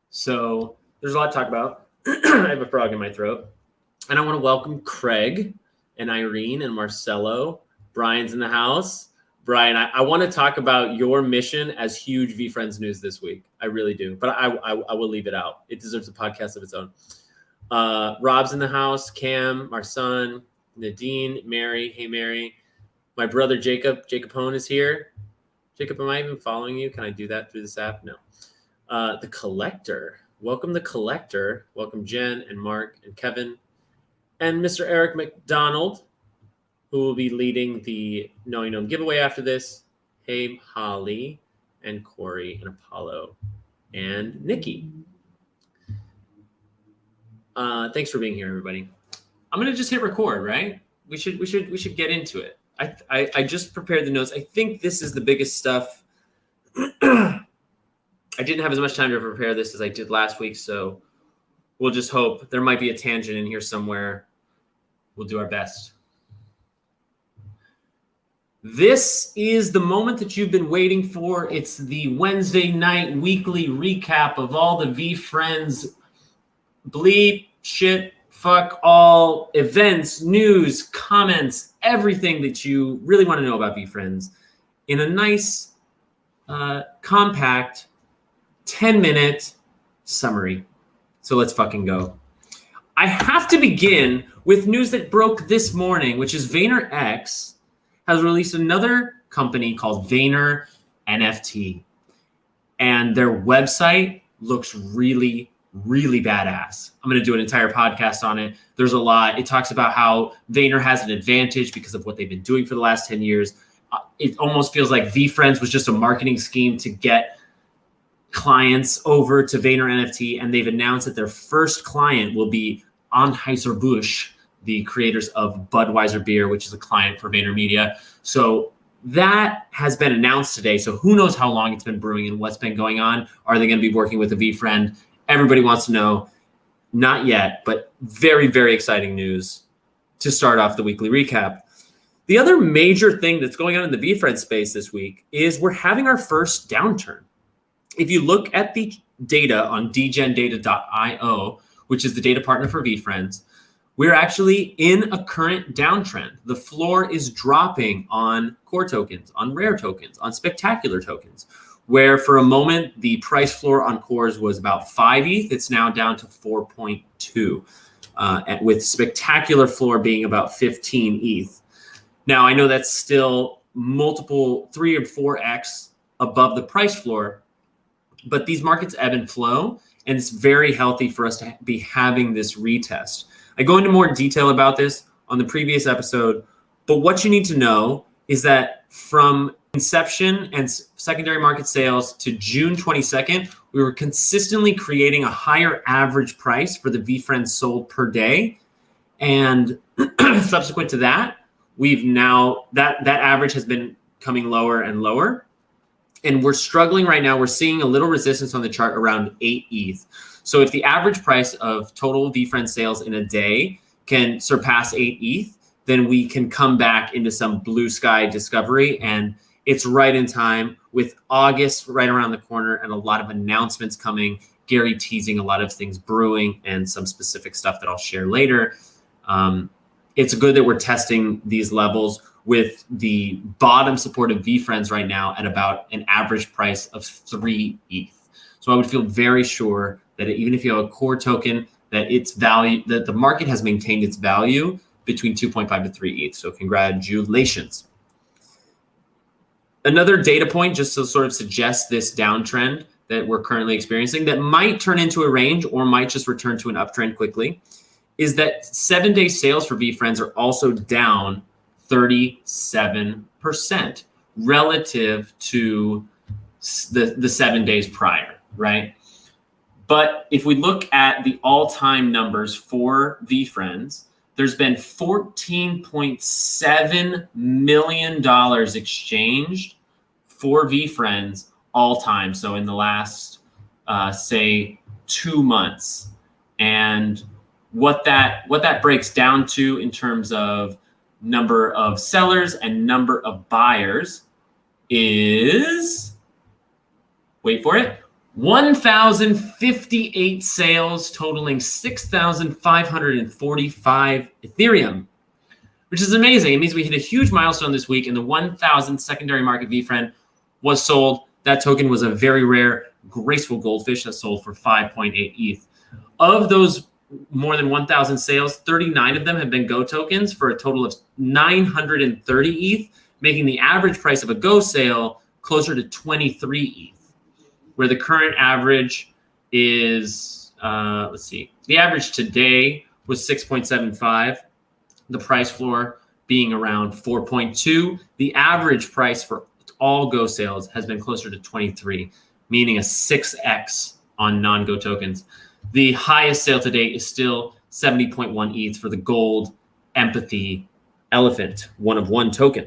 So there's a lot to talk about. I have a frog in my throat. And I want to welcome Craig and Irene and Marcelo. Brian's in the house. Brian, I want to talk about your mission as huge VFriends news this week. I really do. But I will leave it out. It deserves a podcast of its own. Rob's in the house. Cam, Marson, Nadine, Mary. Hey, Mary. My brother, Jacob Hone is here. Jacob, am I even following you? Can I do that through this app? No. The Collector. Welcome, The Collector. Welcome, Jen and Mark and Kevin. And Mr. Eric McDonald, who will be leading the Knowing Gnome giveaway after this. Hey, Holly and Corey and Apollo and Nikki. Thanks for being here, everybody. I'm gonna just hit record, right? We should get into it. I just prepared the notes. I think this is the biggest stuff. I didn't have as much time to prepare this as I did last week, so we'll just hope. There might be a tangent in here somewhere. We'll do our best. This is the moment that you've been waiting for. It's the Wednesday night weekly recap of all the VFriends bleep, shit, fuck all events, news, comments, everything that you really want to know about VFriends in a nice, compact 10-minute summary. So let's fucking go. I have to begin with news that broke this morning, which is VaynerX has released another company called Vayner NFT. And their website looks really, really badass. I'm going to do an entire podcast on it. There's a lot. It talks about how Vayner has an advantage because of what they've been doing for the last 10 years. It almost feels like VFriends was just a marketing scheme to get clients over to Vayner NFT. And they've announced that their first client will be Anheuser-Busch, the creators of Budweiser beer, which is a client for VaynerMedia. So that has been announced today. So who knows how long it's been brewing and what's been going on. Are they going to be working with a VFriend? Everybody wants to know. Not yet, but very, very exciting news to start off the weekly recap. The other major thing that's going on in the VFriend space this week is we're having our first downturn. If you look at the data on dgendata.io, which is the data partner for VFriends, we're actually in a current downtrend. The floor is dropping on core tokens, on rare tokens, on spectacular tokens, where for a moment the price floor on cores was about 5 ETH. It's now down to 4.2, with spectacular floor being about 15 ETH. Now, I know that's still multiple 3 or 4x above the price floor, but these markets ebb and flow, and it's very healthy for us to be having this retest. I go into more detail about this on the previous episode, but what you need to know is that from inception and secondary market sales to June 22nd, we were consistently creating a higher average price for the VFriends sold per day. And subsequent to that, we've now, that average has been coming lower and lower. And we're struggling right now. We're seeing a little resistance on the chart around 8 ETH. So if the average price of total VFriends sales in a day can surpass 8 ETH, then we can come back into some blue sky discovery. And it's right in time with August right around the corner and a lot of announcements coming, Gary teasing a lot of things brewing and some specific stuff that I'll share later. It's good that we're testing these levels with the bottom support of VFriends right now at about an average price of 3 ETH. So I would feel very sure that even if you have a core token, that its value, that the market has maintained its value between 2.5 to 3 ETH. So congratulations. Another data point just to sort of suggest this downtrend that we're currently experiencing that might turn into a range or might just return to an uptrend quickly is that 7-day sales for VFriends are also down 37% relative to the 7 days prior, right? But if we look at the all-time numbers for VFriends, there's been $14.7 million exchanged for VFriends all time. So in the last, say, 2 months. And what that breaks down to in terms of number of sellers and number of buyers is, wait for it, 1,058 sales totaling 6,545 Ethereum, which is amazing. It means we hit a huge milestone this week, and the 1,000 secondary market VFriend was sold. That token was a very rare graceful goldfish that sold for 5.8 ETH. Of those more than 1,000 sales, 39 of them have been Go tokens for a total of 930 ETH, making the average price of a Go sale closer to 23 ETH, where the current average is, let's see, the average today was 6.75, the price floor being around 4.2. The average price for all Go sales has been closer to 23, meaning a 6x on non-Go tokens. The highest sale to date is still 70.1 ETH for the gold empathy elephant, 1-of-1 token.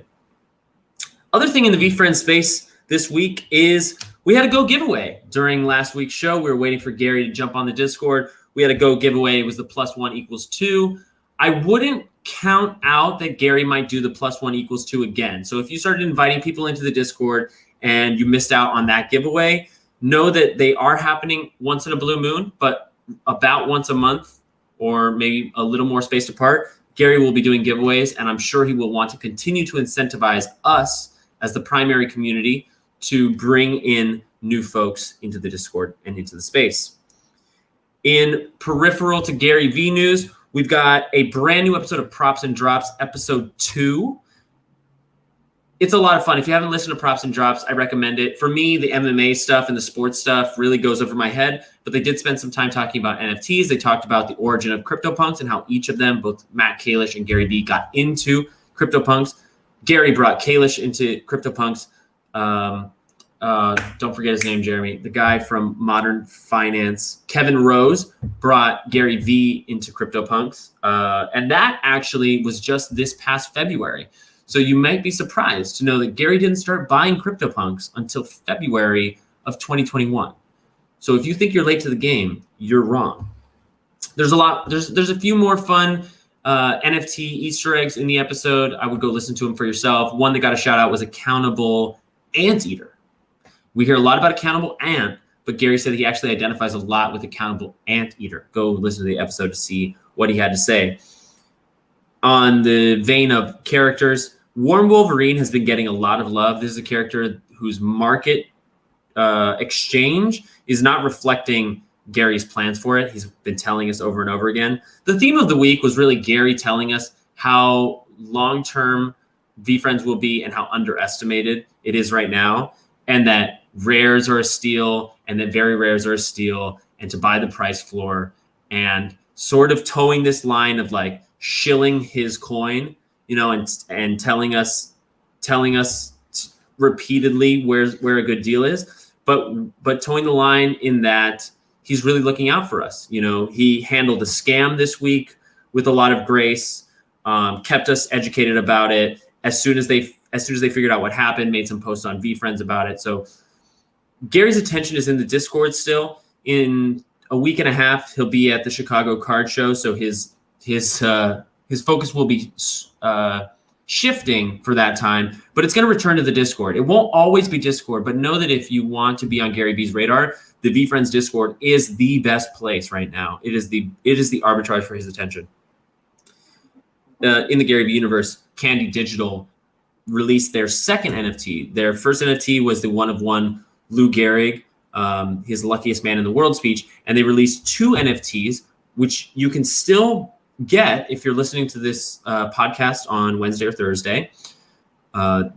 Other thing in the VFriend space this week is we had a Go giveaway during last week's show. We were waiting for Gary to jump on the Discord. We had a Go giveaway. It was the +1 = 2. I wouldn't count out that Gary might do the +1 = 2 again. So if you started inviting people into the Discord and you missed out on that giveaway, know that they are happening once in a blue moon, but about once a month or maybe a little more spaced apart. Gary will be doing giveaways, and I'm sure he will want to continue to incentivize us as the primary community to bring in new folks into the Discord and into the space. In peripheral to Gary V news, we've got a brand new episode of Props and Drops, episode 2. It's a lot of fun. If you haven't listened to Props and Drops, I recommend it. For me, the MMA stuff and the sports stuff really goes over my head, but they did spend some time talking about NFTs. They talked about the origin of CryptoPunks and how each of them, both Matt Kalish and Gary V, got into CryptoPunks. Gary brought Kalish into CryptoPunks. Don't forget his name, Jeremy. The guy from Modern Finance, Kevin Rose, brought Gary V into CryptoPunks. And that actually was just this past February. So you might be surprised to know that Gary didn't start buying CryptoPunks until February of 2021. So if you think you're late to the game, you're wrong. There's a few more fun NFT Easter eggs in the episode. I would go listen to them for yourself. One that got a shout out was Accountable Anteater. We hear a lot about Accountable Ant, but Gary said he actually identifies a lot with Accountable Anteater. Go listen to the episode to see what he had to say. On the vein of characters, Warm Wolverine has been getting a lot of love. This is a character whose market exchange is not reflecting Gary's plans for it. He's been telling us over and over again. The theme of the week was really Gary telling us how long-term VFriends will be and how underestimated it is right now, and that rares are a steal, and then very rares are a steal, and to buy the price floor, and sort of towing this line of like shilling his coin, you know, and telling us repeatedly where a good deal is, but towing the line in that he's really looking out for us. You know, he handled a scam this week with a lot of grace, kept us educated about it. As soon as they figured out what happened, made some posts on VFriends about it. So Gary's attention is in the Discord still. In a week and a half, he'll be at the Chicago Card Show. So his focus will be shifting for that time, but it's going to return to the Discord. It won't always be Discord, but know that if you want to be on Gary V's radar, the VFriends Discord is the best place right now. It is the arbitrage for his attention. In the Gary V universe, Candy Digital released their second NFT. Their first NFT was the one-of-one Lou Gehrig, his luckiest man in the world speech, and they released 2 NFTs, which you can still get if you're listening to this podcast on Wednesday or Thursday,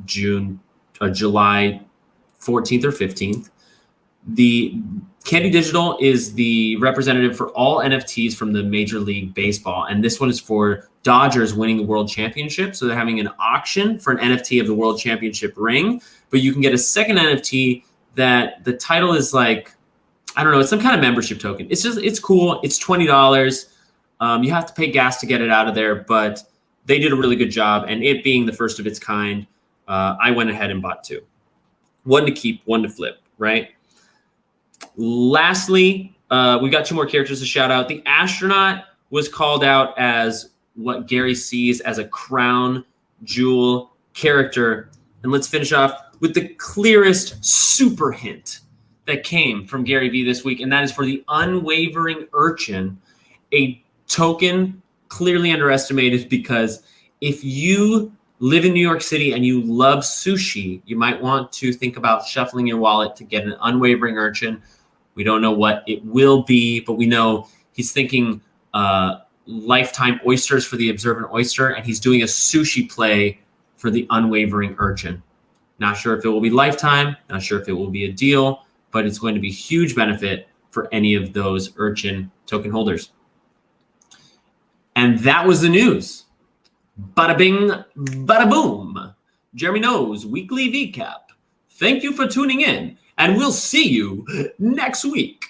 July 14th or 15th. The Candy Digital is the representative for all NFTs from the Major League Baseball, and this one is for Dodgers winning the World Championship. So they're having an auction for an NFT of the World Championship ring, but you can get a second NFT that the title is like, I don't know, it's some kind of membership token. It's cool. It's $20. You have to pay gas to get it out of there, but they did a really good job. And it being the first of its kind, I went ahead and bought 2. One to keep, one to flip, right? Lastly, we got 2 more characters to shout out. The astronaut was called out as what Gary sees as a crown jewel character. And let's finish off with the clearest super hint that came from Gary V this week, and that is for the unwavering urchin, a token clearly underestimated, because if you live in New York City and you love sushi, you might want to think about shuffling your wallet to get an unwavering urchin. We don't know what it will be, but we know he's thinking lifetime oysters for the observant oyster, and he's doing a sushi play for the unwavering urchin. Not sure if it will be lifetime, not sure if it will be a deal, but it's going to be huge benefit for any of those urchin token holders. And that was the news. Bada bing, bada boom. Jeremy Knows Weekly VCap. Thank you for tuning in, and we'll see you next week.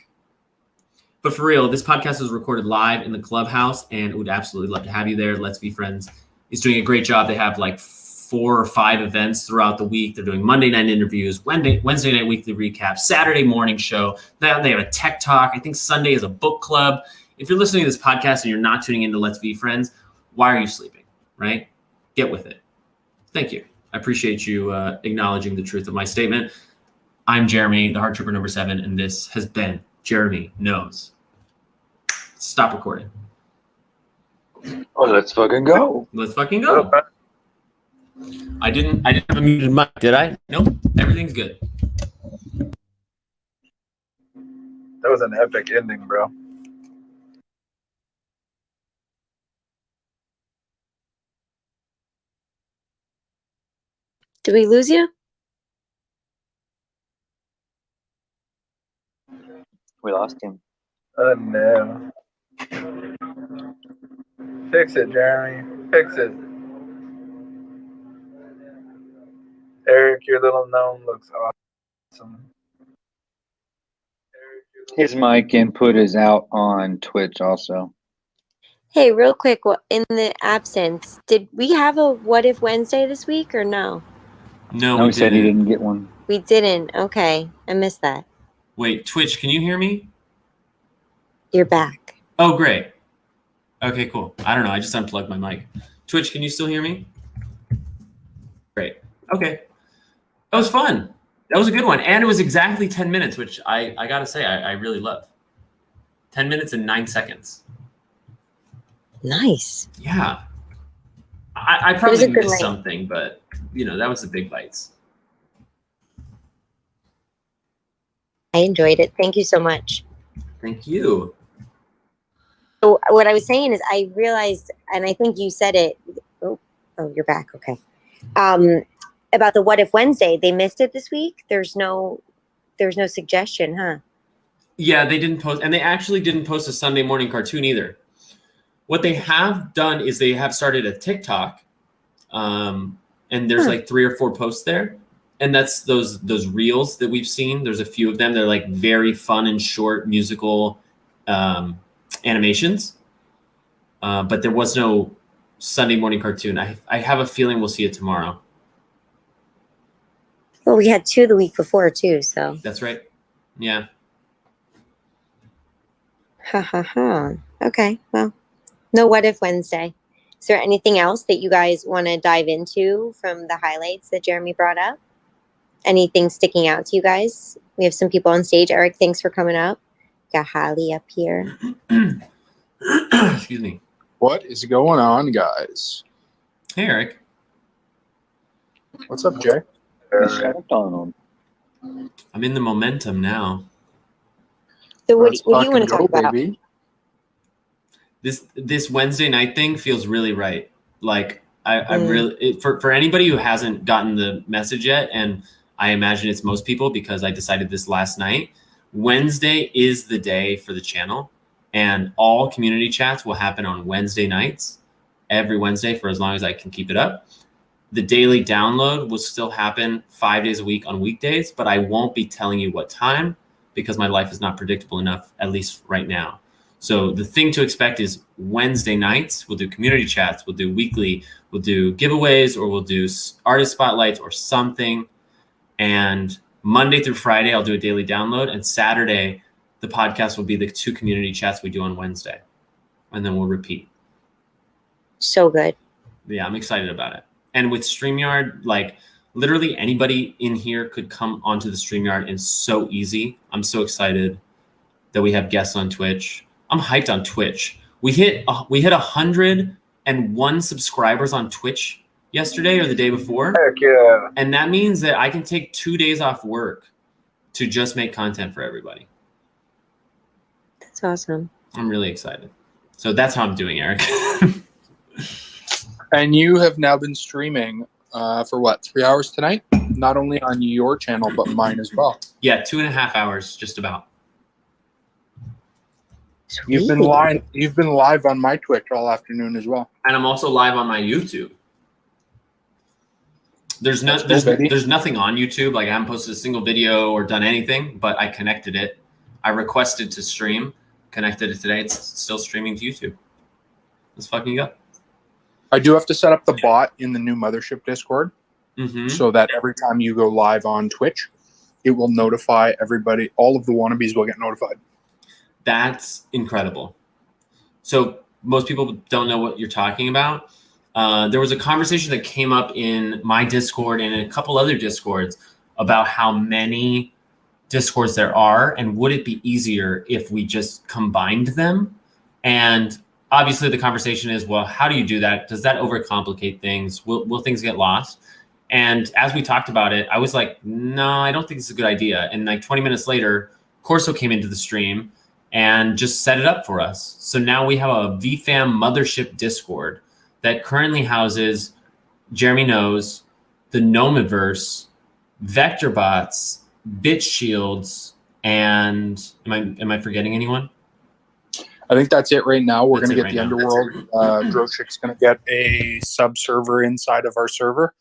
But for real, this podcast was recorded live in the Clubhouse, and would absolutely love to have you there. Let's Be Friends is doing a great job. They have like 4 or 5 events throughout the week. They're doing Monday night interviews, Wednesday night weekly recap, Saturday morning show. They have a tech talk. I think Sunday is a book club. If you're listening to this podcast and you're not tuning into Let's Be Friends, why are you sleeping, right? Get with it. Thank you. I appreciate you acknowledging the truth of my statement. I'm Jeremy, the Heart Trooper number 7, and this has been Jeremy Knows. Stop recording. Oh, let's fucking go. Let's fucking go. I didn't have a muted mic, did I? Nope. Everything's good. That was an epic ending, bro. Did we lose you? We lost him. No. Fix it, Jeremy. Fix it. Eric, your little gnome looks awesome. His mic input is out on Twitch also. Hey, real quick, in the absence, did we have a What If Wednesday this week or no? No, No, we he said he didn't. didn't get one. We didn't. Okay. I missed that. Wait, Twitch, can you hear me? You're back. Oh, great. Okay, cool. I don't know. I just unplugged my mic. Twitch, can you still hear me? Great. Okay. That was fun. That was a good one. And it was exactly 10 minutes, which I got to say, I really love. 10 minutes and 9 seconds. Nice. Yeah. I probably missed something, but, that was the big bites. I enjoyed it. Thank you so much. Thank you. So what I was saying is I realized, and I think you said it. Oh, you're back. Okay. About the What If Wednesday. They missed it this week. There's no there's no suggestion, huh? Yeah, they didn't post, and they actually didn't post a Sunday morning cartoon either. What they have done is they have started a TikTok, and there's like 3 or 4 posts there, and that's those reels that we've seen. There's a few of them. They're like very fun and short musical animations, but there was no Sunday morning cartoon. I have a feeling we'll see it tomorrow. Well, we had 2 the week before too, so. That's right. Yeah. Ha ha ha. Okay, well, no What If Wednesday. Is there anything else that you guys want to dive into from the highlights that Jeremy brought up? Anything sticking out to you guys? We have some people on stage. Eric, thanks for coming up. Got Holly up here. Excuse me. What is going on, guys? Hey, Eric. What's up, Jay? I'm in the momentum now. So what Let's do you want to fucking talk go, about? baby. This Wednesday night thing feels really right. Like I really for anybody who hasn't gotten the message yet, and I imagine it's most people because I decided this last night. Wednesday is the day for the channel, and all community chats will happen on Wednesday nights, every Wednesday for as long as I can keep it up. The daily download will still happen 5 days a week on weekdays, but I won't be telling you what time because my life is not predictable enough, at least right now. So the thing to expect is Wednesday nights, we'll do community chats, we'll do weekly, we'll do giveaways, or we'll do artist spotlights or something. And Monday through Friday, I'll do a daily download. And Saturday, the podcast will be the 2 community chats we do on Wednesday. And then we'll repeat. So good. Yeah, I'm excited about it. And with StreamYard, like literally anybody in here could come onto the StreamYard, and it's so easy. I'm so excited that we have guests on Twitch. I'm hyped on Twitch. We hit 101 subscribers on Twitch yesterday or the day before. Heck yeah. And that means that I can take 2 days off work to just make content for everybody. That's awesome. I'm really excited. So that's how I'm doing, Eric. And you have now been streaming for what, 3 hours tonight? Not only on your channel, but mine as well. Yeah, 2.5 hours, just about. You've been live on my Twitch all afternoon as well. And I'm also live on my YouTube. There's nothing on YouTube. Like I haven't posted a single video or done anything, but I connected it. I requested to stream, connected it today. It's still streaming to YouTube. Let's fucking go. I do have to set up the bot in the new Mothership Discord so that every time you go live on Twitch, it will notify everybody. All of the wannabes will get notified. That's incredible. So most people don't know what you're talking about. There was a conversation that came up in my Discord and in a couple other Discords about how many Discords there are, and would it be easier if we just combined them? And obviously the conversation is, well, how do you do that? Does that overcomplicate things? Will things get lost? And as we talked about it, I was like, no, I don't think it's a good idea. And like 20 minutes later, Corso came into the stream and just set it up for us. So now we have a VFam Mothership Discord that currently houses Jeremy Knows, the Gnomeverse, Vector Bots, Bit Shields, and am I forgetting anyone? I think that's it right now. We're going to get right the now. Underworld. Droshik's going to get a sub server inside of our server.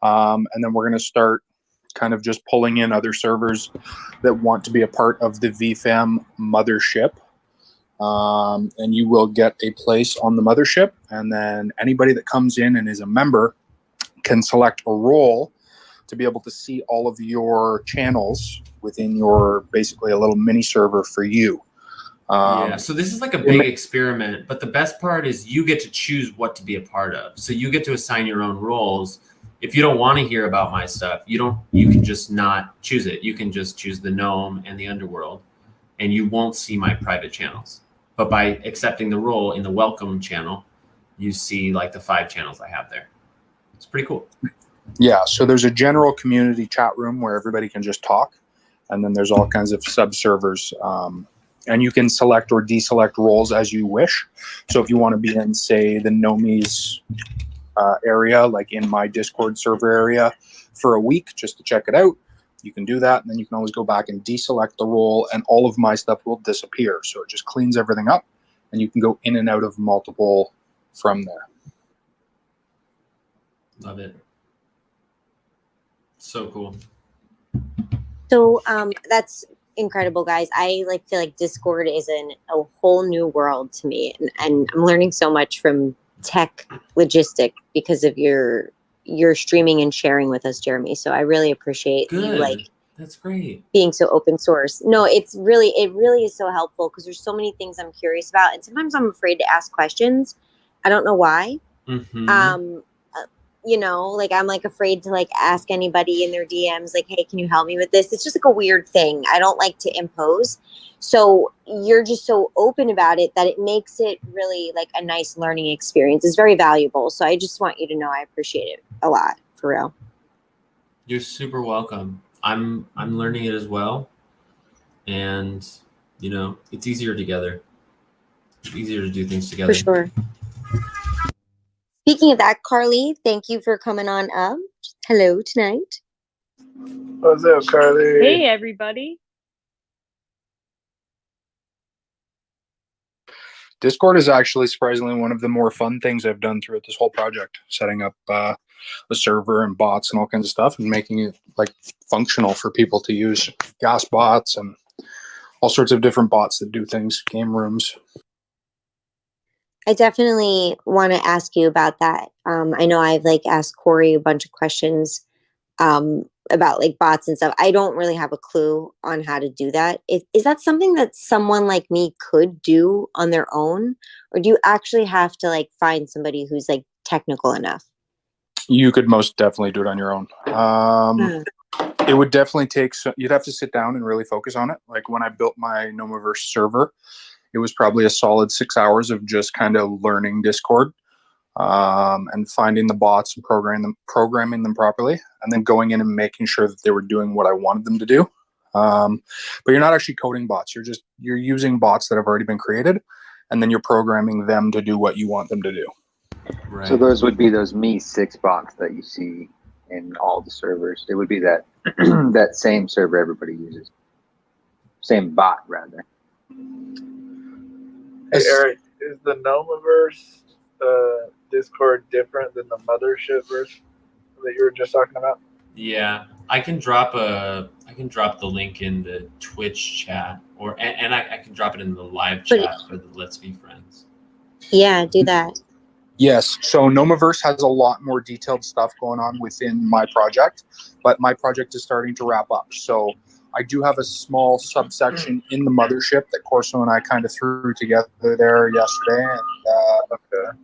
And then we're going to start kind of just pulling in other servers that want to be a part of the VFam Mothership. And you will get a place on the Mothership. And then anybody that comes in and is a member can select a role to be able to see all of your channels within your, basically a little mini server for you. Yeah, so this is like a big experiment, but the best part is you get to choose what to be a part of. So you get to assign your own roles. If you don't want to hear about my stuff, you can just not choose it. You can just choose the Gnome and the Underworld, and you won't see my private channels. But by accepting the role in the welcome channel, you see like the 5 channels I have there. It's pretty cool. Yeah, so there's a general community chat room where everybody can just talk, and then there's all kinds of sub-servers, and you can select or deselect roles as you wish. So if you want to be in, say, the Gnomies area, like in my Discord server area for a week just to check it out, you can do that, and then you can always go back and deselect the role, and all of my stuff will disappear. So it just cleans everything up, and you can go in and out of multiple from there. Love it. So cool. So that's incredible, guys. I feel like Discord is a whole new world to me, and I'm learning so much from tech logistic because of your streaming and sharing with us, Jeremy. So I really appreciate you That's great. being so open source. No, it really is so helpful because there's so many things I'm curious about, and sometimes I'm afraid to ask questions. I don't know why. Mm-hmm. I'm afraid to ask anybody in their DMs, hey, can you help me with this? It's just a weird thing. I don't like to impose. So you're just so open about it that it makes it really a nice learning experience. It's very valuable. So I just want you to know I appreciate it a lot, for real. You're super welcome. I'm learning it as well. And, it's easier together. It's easier to do things together. For sure. Speaking of that, Carly, thank you for coming on up. Hello tonight. What's up, Carly? Hey, everybody. Discord is actually surprisingly one of the more fun things I've done throughout this whole project, setting up a server and bots and all kinds of stuff and making it functional for people to use. Gas bots and all sorts of different bots that do things, game rooms. I definitely want to ask you about that. I know I've asked Corey a bunch of questions about bots and stuff. I don't really have a clue on how to do that. Is that something that someone like me could do on their own, or do you actually have to find somebody who's technical enough? You could most definitely do it on your own. It would definitely take you'd have to sit down and really focus on it. When I built my Gnomeverse server, it was probably a solid 6 hours of just kind of learning Discord and finding the bots and programming them properly, and then going in and making sure that they were doing what I wanted them to do. But you're not actually coding bots. You're using bots that have already been created, and then you're programming them to do what you want them to do. Right. So those would be those Me6 bots that you see in all the servers. It would be that that same server everybody uses. Same bot, rather. Hey, Eric, is the Gnomeverse Discord different than the mothership verse that you were just talking about? Yeah, I can drop the link in the Twitch chat, and I can drop it in the live chat for the Let's Be Friends. Yeah, do that. Yes, so Gnomeverse has a lot more detailed stuff going on within my project, but my project is starting to wrap up. So I do have a small subsection in the mothership that Corso and I kind of threw together there yesterday, and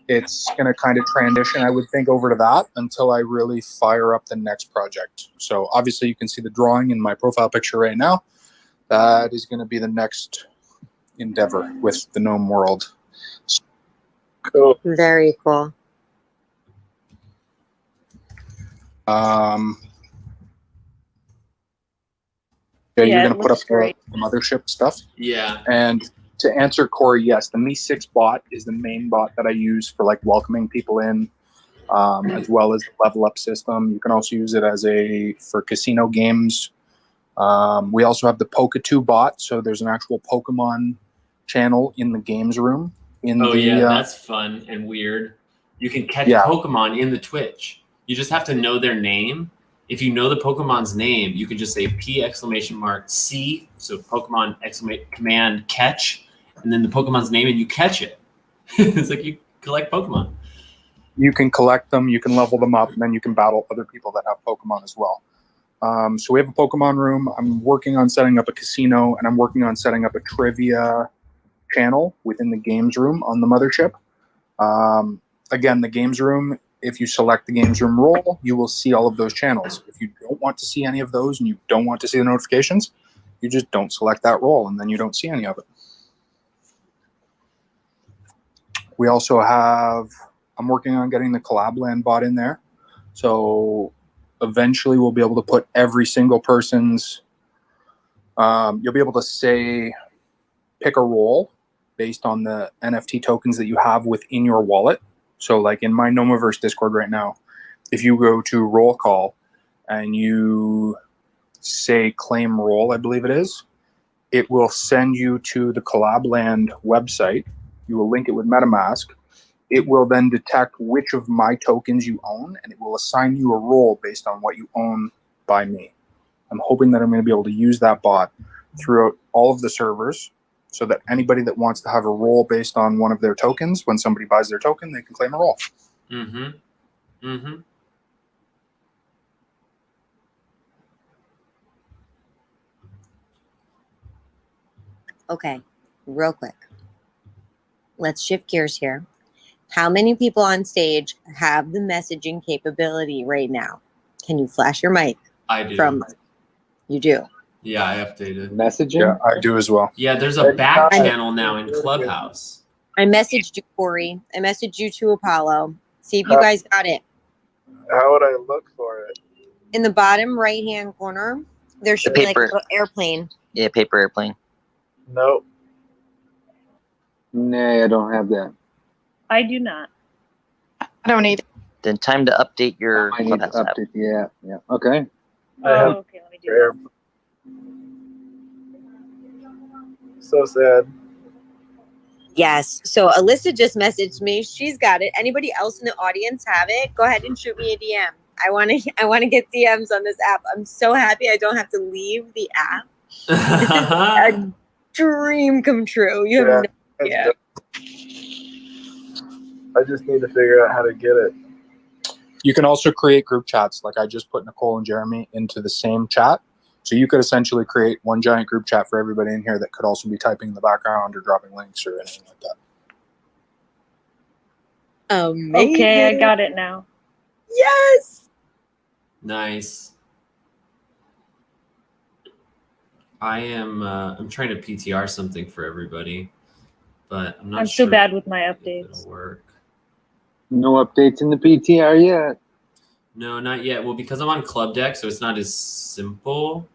it's going to kind of transition, I would think, over to that until I really fire up the next project. So obviously you can see the drawing in my profile picture right now. That is going to be the next endeavor with the Gnome world. Cool. Very cool. Yeah, Yeah, you're it going to put up looks great. the mothership stuff. Yeah. And to answer Corey, yes, the Me6 bot is the main bot that I use for welcoming people in, as well as the level up system. You can also use it for casino games. We also have the Poke2 bot, so there's an actual Pokemon channel in the games room. That's fun and weird. You can catch Pokemon in the Twitch. You just have to know their name. If you know the Pokemon's name, you can just say P!C, so Pokemon command catch, and then the Pokemon's name, and you catch it. It's you collect Pokemon. You can collect them, you can level them up, and then you can battle other people that have Pokemon as well. So we have a Pokemon room. I'm working on setting up a casino, and I'm working on setting up a trivia channel within the games room on the mothership. Again, the games room, if you select the games room role, you will see all of those channels. If you don't want to see any of those and you don't want to see the notifications, you just don't select that role, and then you don't see any of it. We also I'm working on getting the Collabland bot in there. So eventually we'll be able to put every single person's, you'll be able to pick a role based on the NFT tokens that you have within your wallet. So in my Gnomeverse Discord right now, if you go to roll call and you say claim role, I believe it is, it will send you to the Collabland website. You will link it with MetaMask. It will then detect which of my tokens you own, and it will assign you a role based on what you own by me. I'm hoping that I'm going to be able to use that bot throughout all of the servers so that anybody that wants to have a role based on one of their tokens, when somebody buys their token, they can claim a role. Mm-hmm. Mm-hmm. Okay, real quick. Let's shift gears here. How many people on stage have the messaging capability right now? Can you flash your mic? I do. You do. Yeah, I updated. Messaging? Yeah, I do as well. Yeah, there's a back channel now in Clubhouse. I messaged you, Corey. I messaged you to Apollo. See if you guys got it. How would I look for it? In the bottom right-hand corner, there should be like a paper. little airplane. Yeah, paper airplane. Nope. Nay, I don't have that. I do not. I don't need. Then time to update your I need to Clubhouse app. update the app. Yeah. Okay. I have Okay, let me do that. So sad. Yes. So Alyssa just messaged me. She's got it. Anybody else in the audience have it? Go ahead and shoot me a DM. I want to get DMs on this app. I'm so happy I don't have to leave the app. This is a dream come true. You have no idea. I just need to figure out how to get it. You can also create group chats. Like I just put Nicole and Jeremy into the same chat. So you could essentially create one giant group chat for everybody in here that could also be typing in the background or dropping links or anything like that. Amazing. Okay, I got it now. Yes. Nice. I'm trying to PTR something for everybody, but I'm not I'm sure. so bad with my if updates. it'll work. No updates in the PTR yet. No, not yet. Well, because I'm on Club Deck, so it's not as simple.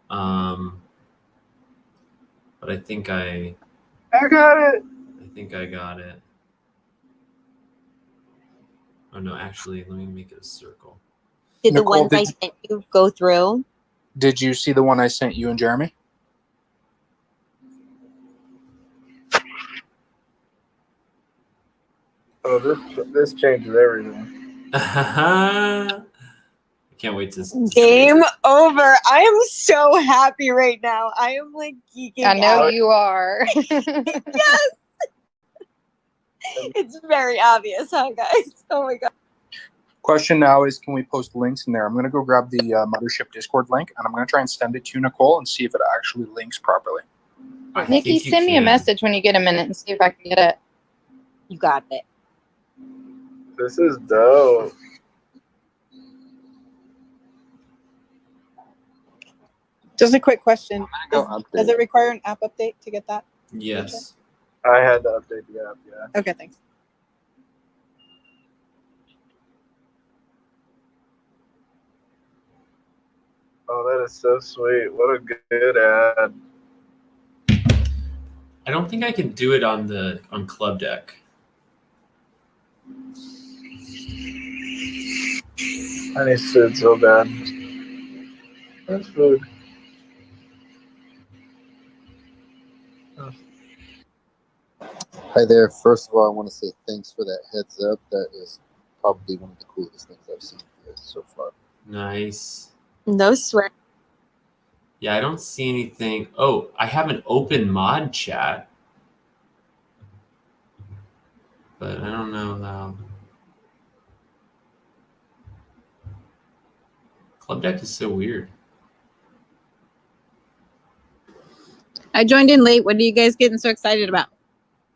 But I think I got it. I think I got it. Oh no, actually, let me make it a circle. Did the Nicole, ones I sent you go through? Did you see the one I sent you and Jeremy? Oh, this changes everything. I can't wait to Game over. I am so happy right now. I am like geeking I know out. you are. Yes. It's very obvious, huh, guys? Oh my god. Question now is, can we post links in there? I'm going to go grab the Mothership Discord link, and I'm going to try and send it to Nicole and see if it actually links properly. Nikki, send me a message when you get a minute and see if I can get it. You got it. This is dope. Just a quick question. Go Does update. it require an app update to get that? Yes. I had to update the app, yeah. Okay, thanks. Oh, that is so sweet. What a good ad. I don't think I can do it on Club Deck. I need food so bad. That's food. Hi there. First of all, I want to say thanks for that heads up. That is probably one of the coolest things I've seen here so far. Nice. No sweat. Yeah, I don't see anything. Oh, I have an open mod chat, but I don't know how. Club Deck is so weird. I joined in late. What are you guys getting so excited about?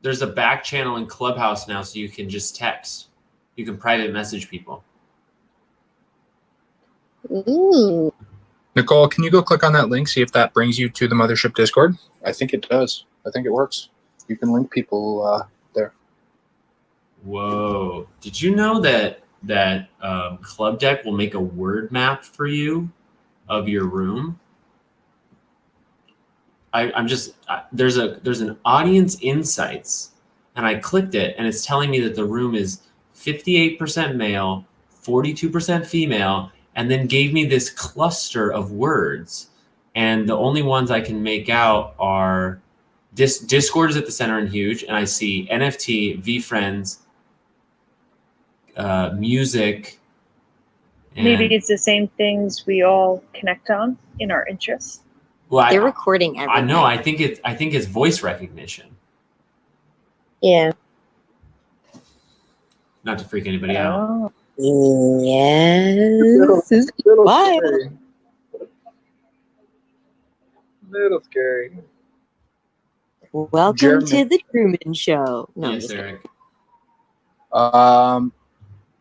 There's a back channel in Clubhouse now, so you can just text. You can private message people. Ooh. Nicole, can you go click on that link, see if that brings you to the Mothership Discord? I think it does. I think it works. You can link people there. Whoa! Did you know that Club Deck will make a word map for you of your room? There's an audience insights, and I clicked it, and it's telling me that the room is 58% male, 42% female, and then gave me this cluster of words. And the only ones I can make out are Discord is at the center and huge. And I see NFT, VFriends, music. Maybe it's the same things we all connect on in our interests. Well, They're recording I everything. know. I think it's voice recognition. Yeah. Not to freak anybody out. Oh. Yes. Little Bye. scary. Little scary. Welcome Jeremy. to the Truman Show. No, I'm Yes, just kidding. Eric.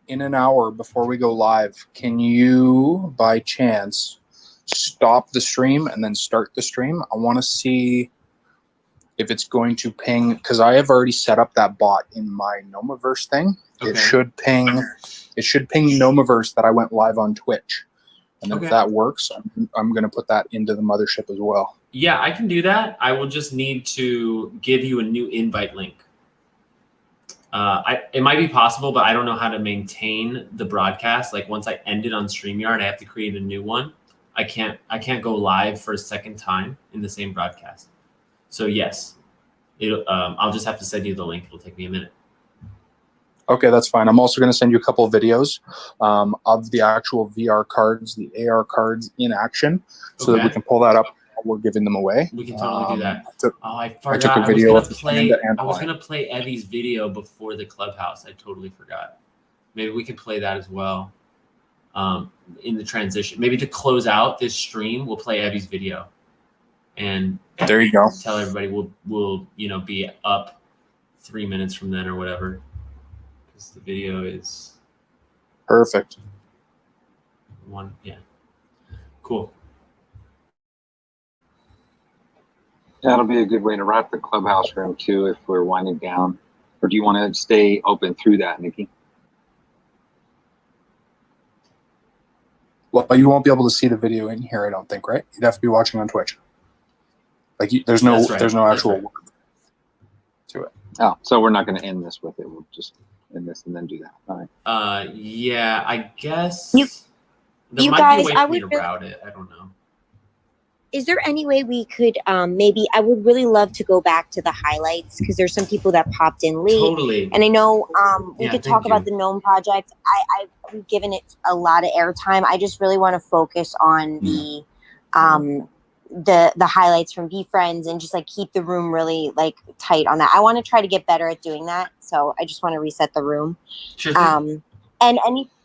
In an hour before we go live, can you, by chance, stop the stream and then start the stream? I want to see if it's going to ping, because I have already set up that bot in my Gnomeverse thing. Okay. It should ping Gnomeverse that I went live on Twitch. And Okay. if that works, I'm going to put that into the mothership as well. Yeah, I can do that. I will just need to give you a new invite link. It might be possible, but I don't know how to maintain the broadcast. Like once I end it on StreamYard, I have to create a new one. I can't go live for a second time in the same broadcast. So yes, I'll just have to send you the link. It'll take me a minute. Okay, that's fine. I'm also going to send you a couple of videos of the actual VR cards, the AR cards in action, so that we can pull that up while we're giving them away. We can totally do that. I took forgot. a video of I was gonna play Evie's video before the clubhouse. I totally forgot. Maybe we can play that as well in the transition. Maybe to close out this stream, we'll play Evie's video, and there you go. Tell everybody we'll be up 3 minutes from then or whatever, because the video is perfect. Yeah, cool. That'll be a good way to wrap the clubhouse room too if we're winding down. Or do you want to stay open through that, Nikki? Well, you won't be able to see the video in here, I don't think, right? You'd have to be watching on Twitch. Like, there's no actual work to it. Oh, so we're not going to end this with it. We'll just end this and then do that. All right. Yeah, I guess You might guys, be a way I for me would to really- route it. I don't know. Is there any way we could maybe, I would really love to go back to the highlights because there's some people that popped in late. Totally. And I know we Yeah, could thank talk about you. the Gnome project. I've given it a lot of airtime. I just really want to focus on the highlights from VFriends and just like keep the room really like tight on that. I want to try to get better at doing that. So I just want to reset the room. Sure thing. And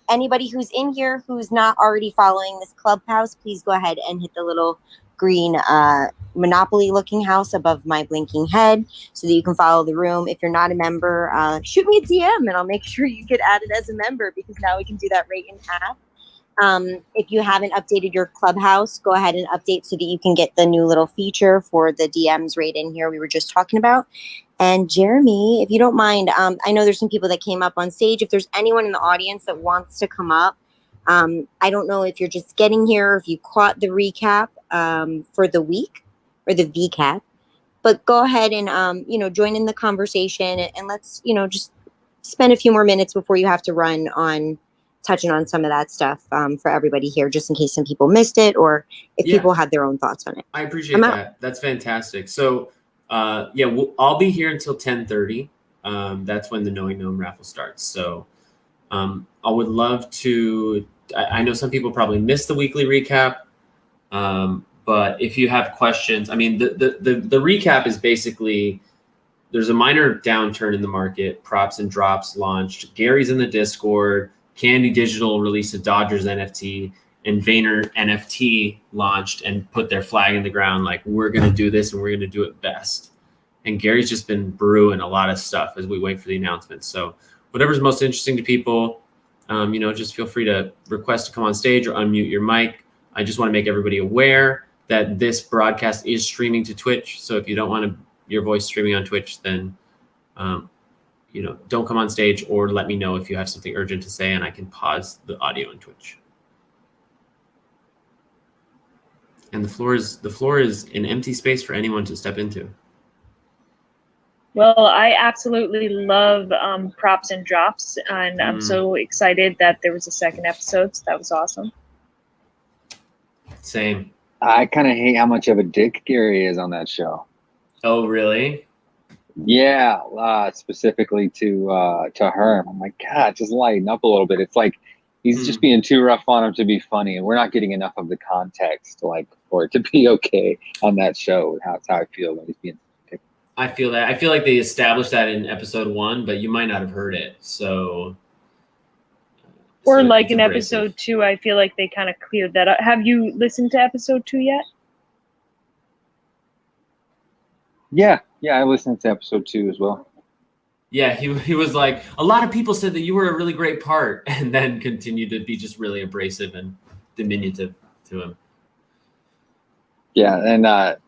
anybody who's in here who's not already following this clubhouse, please go ahead and hit the little green Monopoly looking house above my blinking head so that you can follow the room. If you're not a member, shoot me a DM and I'll make sure you get added as a member because now we can do that right in app. If you haven't updated your clubhouse, go ahead and update so that you can get the new little feature for the DMs right in here we were just talking about. And Jeremy, if you don't mind, I know there's some people that came up on stage. If there's anyone in the audience that wants to come up, I don't know if you're just getting here or if you caught the recap for the week or the VCAP, but go ahead and, join in the conversation and let's, just spend a few more minutes before you have to run on touching on some of that stuff for everybody here, just in case some people missed it or if people had their own thoughts on it. I appreciate that. That's fantastic. So, I'll be here until 10:30. That's when the Knowing Gnome raffle starts. So, I would love to. I know some people probably missed the weekly recap, but if you have questions, I mean, the recap is basically there's a minor downturn in the market. Props and Drops launched. Gary's in the Discord. Candy Digital released a Dodgers NFT, and Vayner NFT launched and put their flag in the ground like, we're going to do this and we're going to do it best. And Gary's just been brewing a lot of stuff as we wait for the announcements. So whatever's most interesting to people, just feel free to request to come on stage or unmute your mic. I just want to make everybody aware that this broadcast is streaming to Twitch. So if you don't want your voice streaming on Twitch, then don't come on stage or let me know if you have something urgent to say and I can pause the audio on Twitch. And the floor is an empty space for anyone to step into. Well, I absolutely love Props and Drops, and I'm so excited that there was a second episode. So that was awesome. Same. I kind of hate how much of a dick Gary is on that show. Oh, really? Yeah, specifically to Herm. I'm like, God, just lighten up a little bit. It's like he's just being too rough on him to be funny, and we're not getting enough of the context like for it to be okay on that show. That's how I feel when he's being. I feel that. I feel like they established that in episode 1, but you might not have heard it. So, Or so like it's in abrasive. episode 2, I feel like they kind of cleared that up. Have you listened to episode 2 yet? Yeah, I listened to episode 2 as well. Yeah, he was like, a lot of people said that you were a really great part, and then continued to be just really abrasive and diminutive to him. Yeah, and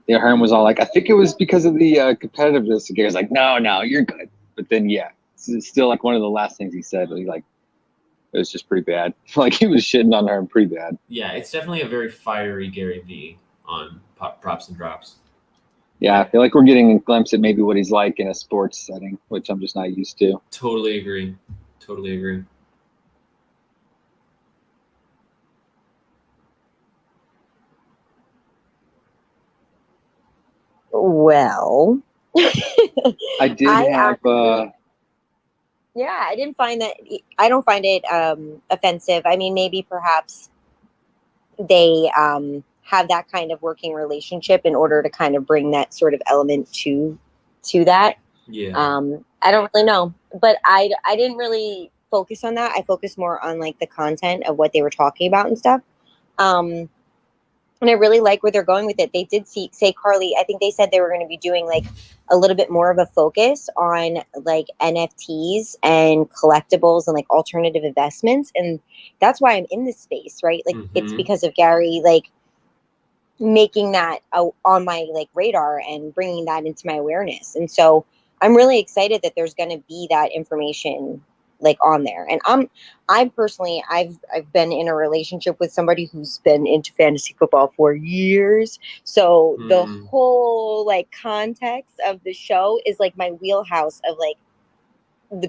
Herm was all like, I think it was because of the competitiveness. And Gary's like, no, you're good. But then, yeah, it's still like one of the last things he said. He like, it was just pretty bad. Like he was shitting on Herm pretty bad. Yeah, it's definitely a very fiery Gary V on Props and Drops. Yeah, I feel like we're getting a glimpse at maybe what he's like in a sports setting, which I'm just not used to. Totally agree. Totally agree. Well, I did have. Yeah, I didn't find that. I don't find it offensive. I mean, maybe perhaps they have that kind of working relationship in order to kind of bring that sort of element to that. Yeah. I don't really know, but I didn't really focus on that. I focused more on like the content of what they were talking about and stuff. And I really like where they're going with it. They did say, Carly, I think they said they were going to be doing like a little bit more of a focus on like NFTs and collectibles and like alternative investments. And that's why I'm in this space, right? Like it's because of Gary, like making that on my like radar and bringing that into my awareness. And so I'm really excited that there's going to be that information like on there. And I personally, I've been in a relationship with somebody who's been into fantasy football for years. So the whole like context of the show is like my wheelhouse of like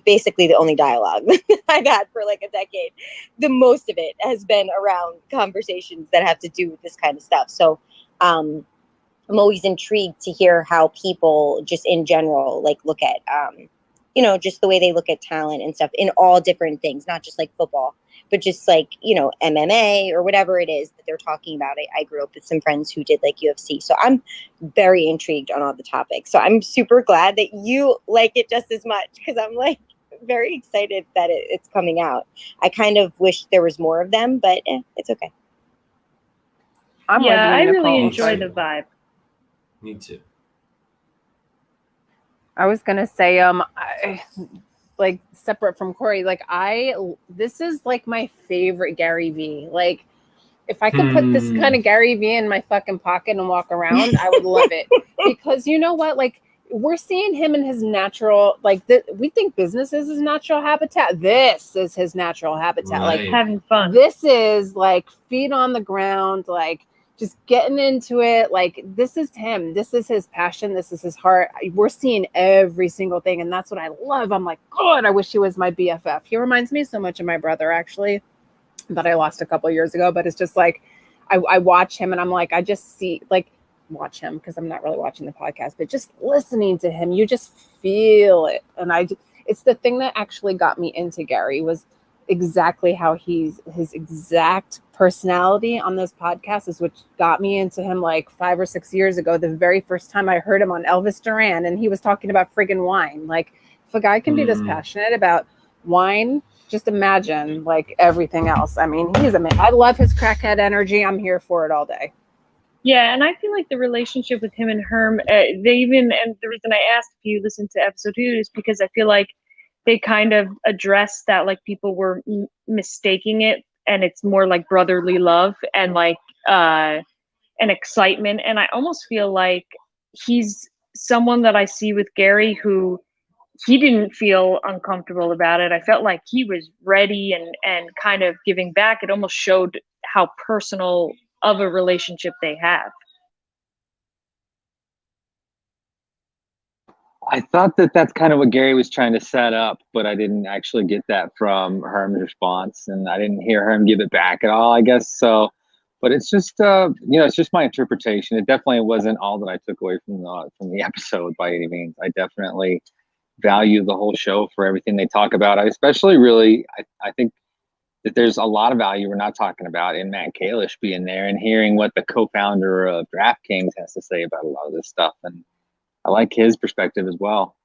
basically the only dialogue I've had for like a decade. The most of it has been around conversations that have to do with this kind of stuff. So I'm always intrigued to hear how people just in general like look at you know, just the way they look at talent and stuff in all different things, not just like football, but just like, you know, MMA or whatever it is that they're talking about. I grew up with some friends who did like UFC. So I'm very intrigued on all the topics. So I'm super glad that you like it just as much because I'm like very excited that it's coming out. I kind of wish there was more of them, but it's okay. I really enjoy the vibe. Me too. I was gonna say, like separate from Corey, like this is like my favorite Gary V. Like, if I could put this kind of Gary V in my fucking pocket and walk around, I would love it. Because you know what, like we're seeing him in his natural, like we think business is his natural habitat. This is his natural habitat. Right. Like having fun. This is like feet on the ground, like just getting into it. Like this is him. This is his passion. This is his heart. We're seeing every single thing. And that's what I love. I'm like, God, I wish he was my BFF. He reminds me so much of my brother, actually, that I lost a couple years ago. But it's just like, I watch him and I'm like, I just see, like, watch him because I'm not really watching the podcast, but just listening to him, you just feel it. And it's the thing that actually got me into Gary was exactly how his exact personality on this podcast is what got me into him like 5 or 6 years ago. The very first time I heard him on Elvis Duran and he was talking about friggin' wine. Like if a guy can be this passionate about wine, just imagine like everything else. I mean, he's amazing. I love his crackhead energy. I'm here for it all day. Yeah, and I feel like the relationship with him and Herm, and the reason I asked if you listened to episode 2 is because I feel like they kind of addressed that, like people were mistaking it, and it's more like brotherly love and like an excitement. And I almost feel like he's someone that I see with Gary who he didn't feel uncomfortable about it. I felt like he was ready and kind of giving back. It almost showed how personal of a relationship they have. I thought that's kind of what Gary was trying to set up, but I didn't actually get that from Herm's response, and I didn't hear Herm give it back at all, I guess. So But it's just it's just my interpretation. It definitely wasn't all that I took away from the episode by any means. I definitely value the whole show for everything they talk about. I especially I think that there's a lot of value we're not talking about in Matt Kalish being there and hearing what the co-founder of DraftKings has to say about a lot of this stuff. And I like his perspective as well.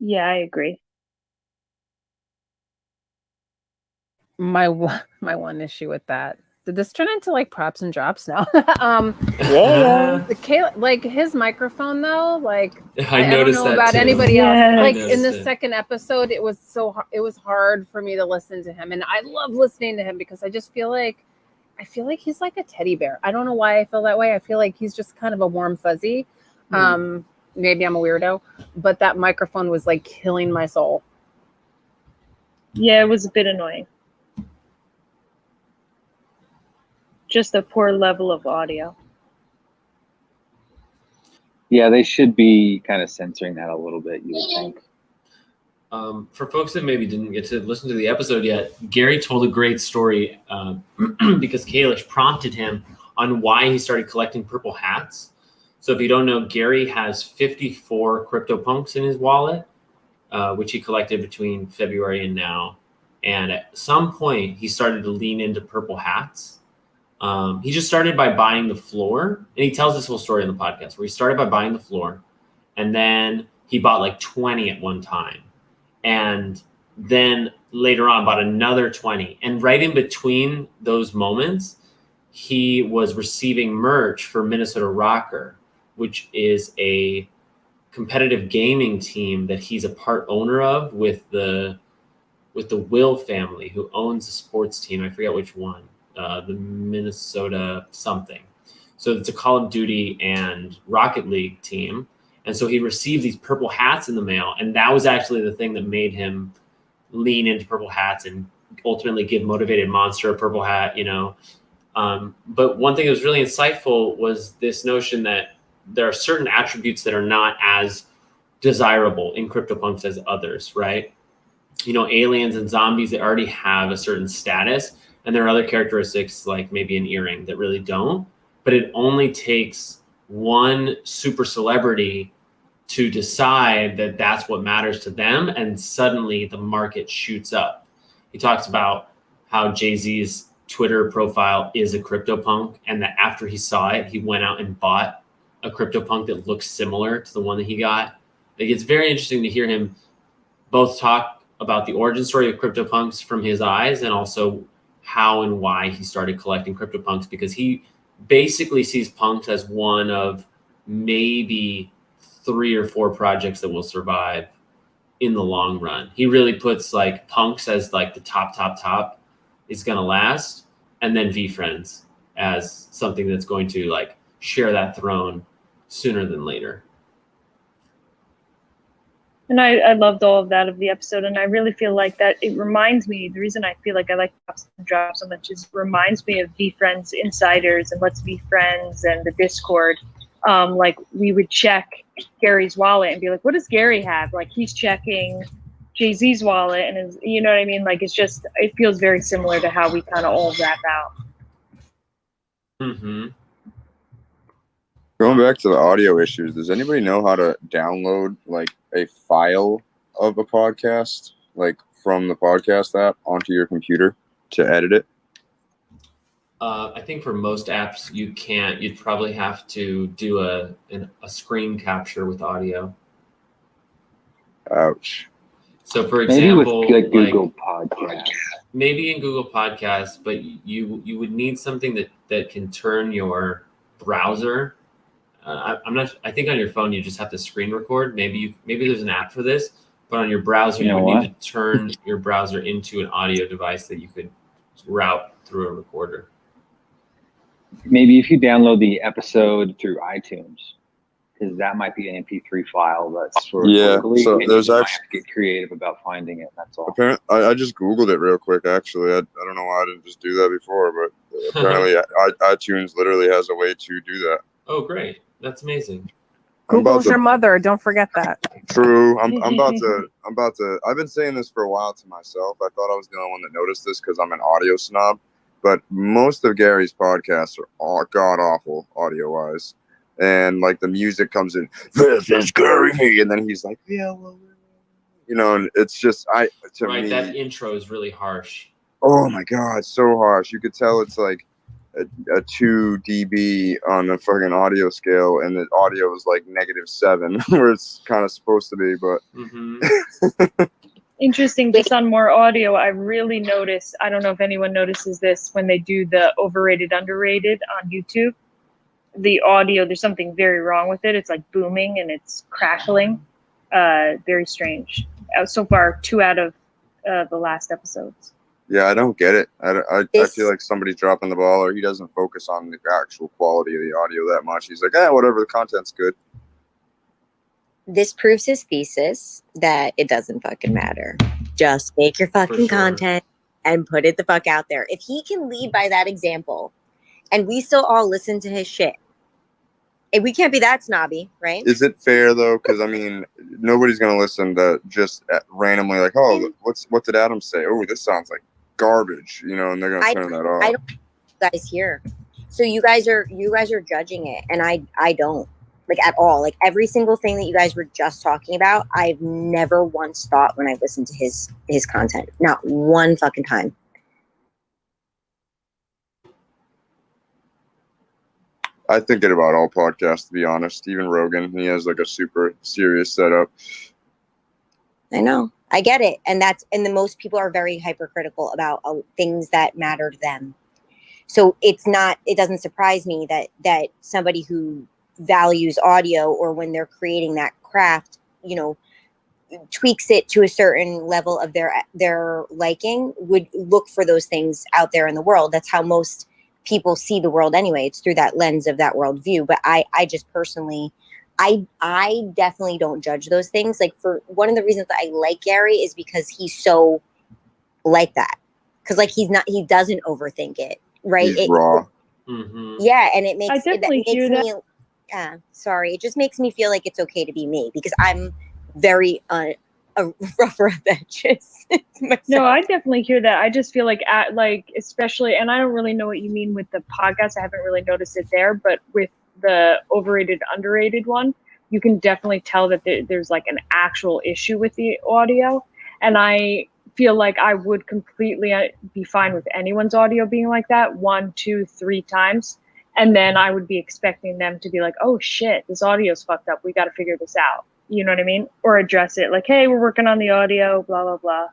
Yeah, I agree. My one issue with that. Did this turn into like props and drops now? Like his microphone though, like I don't noticed know that about too. anybody Yes. else. Like I in the noticed it. second episode, it was hard for me to listen to him, and I love listening to him because I feel like he's like a teddy bear. I don't know why I feel that way. I feel like he's just kind of a warm fuzzy. Maybe I'm a weirdo, but that microphone was like killing my soul. Yeah, it was a bit annoying. Just a poor level of audio. Yeah, they should be kind of censoring that a little bit, you would think. For folks that maybe didn't get to listen to the episode yet, Gary told a great story because Kalish prompted him on why he started collecting purple hats. So if you don't know, Gary has 54 CryptoPunks in his wallet, which he collected between February and now. And at some point, he started to lean into purple hats. He just started by buying the floor, and he tells this whole story in the podcast where he started by buying the floor, and then he bought like 20 at one time, and then later on bought another 20. And right in between those moments, he was receiving merch for Minnesota Rocker, which is a competitive gaming team that he's a part owner of with the Will family, who owns a sports team. I forget which one. The Minnesota something. So it's a Call of Duty and Rocket League team. And so he received these purple hats in the mail. And that was actually the thing that made him lean into purple hats and ultimately give Motivated Monster a purple hat, But one thing that was really insightful was this notion that there are certain attributes that are not as desirable in CryptoPunks as others, right? Aliens and zombies, they already have a certain status. And there are other characteristics like maybe an earring that really don't, but it only takes one super celebrity to decide that that's what matters to them. And suddenly the market shoots up. He talks about how Jay-Z's Twitter profile is a CryptoPunk, and that after he saw it, he went out and bought a CryptoPunk that looks similar to the one that he got. Like, it's very interesting to hear him both talk about the origin story of CryptoPunks from his eyes and also how and why he started collecting CryptoPunks, because he basically sees punks as one of maybe 3 or 4 projects that will survive in the long run. He really puts like punks as like the top is going to last, and then VFriends as something that's going to like share that throne sooner than later. And I loved all of that of the episode, and I really feel like that it reminds me, the reason I feel like I like Props and Drops so much is it reminds me of VFriends Insiders and Let's Be Friends and the Discord. Like, we would check Gary's wallet and be like, what does Gary have? Like, he's checking Jay-Z's wallet, and is, you know what I mean? Like, it feels very similar to how we kind of all wrap out. Mm-hmm. Going back to the audio issues, does anybody know how to download like a file of a podcast, like from the podcast app onto your computer to edit it? I think for most apps you can't. You'd probably have to do a screen capture with audio. Ouch. So for Maybe example, with like Google Podcasts. Maybe in Google Podcasts, but you would need something that can turn your browser. I'm not. I think on your phone you just have to screen record. Maybe there's an app for this, but on your browser you would need to turn your browser into an audio device that you could route through a recorder. Maybe if you download the episode through iTunes, because that might be an MP3 file that's for locally. So and there's you might actually have to get creative about finding it. That's all. apparently I just Googled it real quick. Actually, I don't know why I didn't just do that before, but apparently iTunes literally has a way to do that. Oh, great! That's amazing. Google's to- your mother. Don't forget that. True. I'm about to. I've been saying this for a while to myself. I thought I was the only one that noticed this because I'm an audio snob. But most of Gary's podcasts are all god awful audio wise, and like the music comes in. This is Gary, and then he's like, yeah, well, you know, and it's just me. That intro is really harsh. Oh my god, so harsh. You could tell it's like a 2 dB on a fucking audio scale, and the audio is like -7, where it's kind of supposed to be. But Interesting. Just on more audio, I really noticed. I don't know if anyone notices this when they do the overrated, underrated on YouTube. The audio, there's something very wrong with it. It's like booming and it's crackling. Very strange. So far, 2 out of the last episodes. yeah, I don't get it. I feel like somebody's dropping the ball, or he doesn't focus on the actual quality of the audio that much. He's like, whatever, the content's good. This proves his thesis that it doesn't fucking matter. Just make your fucking content and put it the fuck out there. If he can lead by that example, and we still all listen to his shit, and we can't be that snobby, right? Is it fair though? Because I mean, nobody's gonna listen to just randomly like, oh, what did Adam say? Oh, this sounds like garbage, you know, and they're gonna turn that off. I don't guys here. So you guys are judging it, and I don't. Like at all. Like every single thing that you guys were just talking about, I've never once thought when I listened to his content. Not one fucking time. I think it about all podcasts, to be honest. Even Rogan, he has like a super serious setup. I know. I get it. And the most people are very hypercritical about things that matter to them. So it doesn't surprise me that somebody who values audio, or when they're creating that craft, you know, tweaks it to a certain level of their liking, would look for those things out there in the world. That's how most people see the world anyway. It's through that lens of that worldview. But I just personally, I definitely don't judge those things. Like, for one of the reasons that I like Gary is because he's so like that. Because like he doesn't overthink it, right? He's raw. Yeah, and it makes I definitely hear me. Sorry, it just makes me feel like it's okay to be me, because I'm very a rough around the edges. No, I definitely hear that. I just feel like especially, and I don't really know what you mean with the podcast. I haven't really noticed it there, but with the overrated, underrated one, you can definitely tell that there's like an actual issue with the audio. And I feel like I would completely be fine with anyone's audio being like that 1, 2, 3 times. And then I would be expecting them to be like, oh shit, this audio's fucked up. We got to figure this out. You know what I mean? Or address it like, hey, we're working on the audio, blah, blah, blah.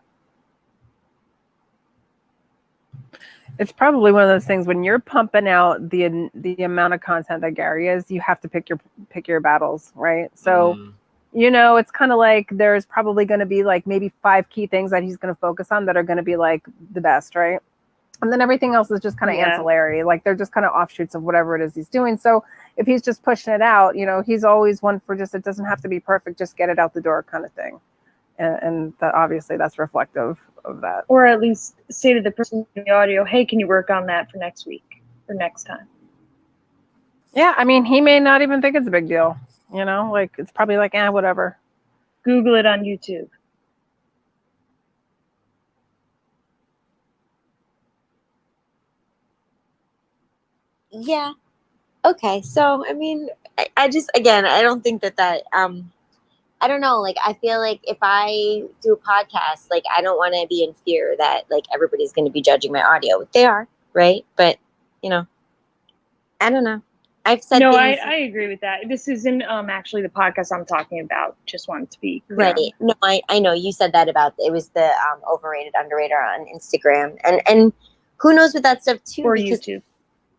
It's probably one of those things when you're pumping out the amount of content that Gary is, you have to pick your battles, right? So, you know, it's kind of like there's probably going to be like maybe 5 key things that he's going to focus on that are going to be like the best, right? And then everything else is just kind of ancillary. Like they're just kind of offshoots of whatever it is he's doing. So if he's just pushing it out, you know, he's always one for just, it doesn't have to be perfect, just get it out the door kind of thing. And that obviously that's reflective of that. Or at least say to the person in the audio, hey, can you work on that for next week or next time? Yeah, I mean, he may not even think it's a big deal. You know, like it's probably like, whatever. Google it on YouTube. Yeah. Okay. So, I mean, I just, again, I don't think that I don't know. Like, I feel like if I do a podcast, like, I don't want to be in fear that like everybody's going to be judging my audio. They are, right? But, you know, I don't know. I've said no, things. I agree with that. This isn't actually the podcast I'm talking about. Just wanted to be clear. Right. No, I know you said that about, it was the overrated, underrated on Instagram. And who knows with that stuff too. Or YouTube.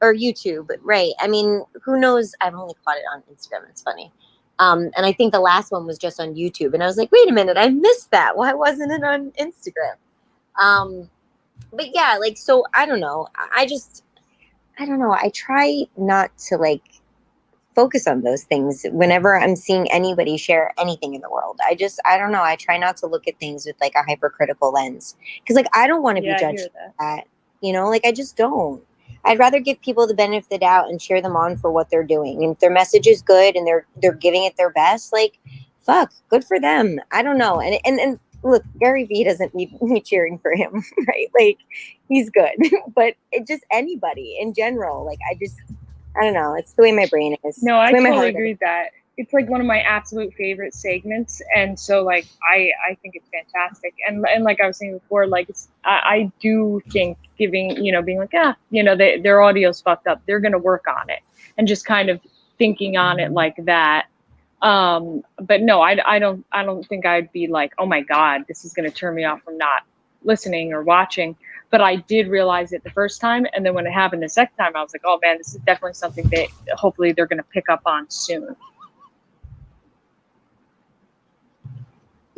Or YouTube, right? I mean, who knows? I've only caught it on Instagram. It's funny. And I think the last one was just on YouTube. And I was like, wait a minute, I missed that. Why wasn't it on Instagram? But yeah, like, so I don't know. I don't know. I try not to like focus on those things whenever I'm seeing anybody share anything in the world. I don't know. I try not to look at things with like a hypercritical lens. Cause like, I don't want to be judged for that, you know, like I just don't. I'd rather give people the benefit of the doubt and cheer them on for what they're doing. And if their message is good and they're giving it their best, like, fuck, good for them. I don't know. And look, Gary Vee doesn't need me cheering for him, right? Like, he's good. But it just anybody in general, like, I don't know. It's the way my brain is. No, I It's the way my totally heart agree is. with that. It's like one of my absolute favorite segments, and so like I think it's fantastic. And like I was saying before, like I do think giving, being like, their audio's fucked up, they're gonna work on it, and just kind of thinking on it like that. But no, I don't think I'd be like, oh my God, this is gonna turn me off from not listening or watching. But I did realize it the first time, and then when it happened the second time, I was like, oh man, this is definitely something that hopefully they're gonna pick up on soon.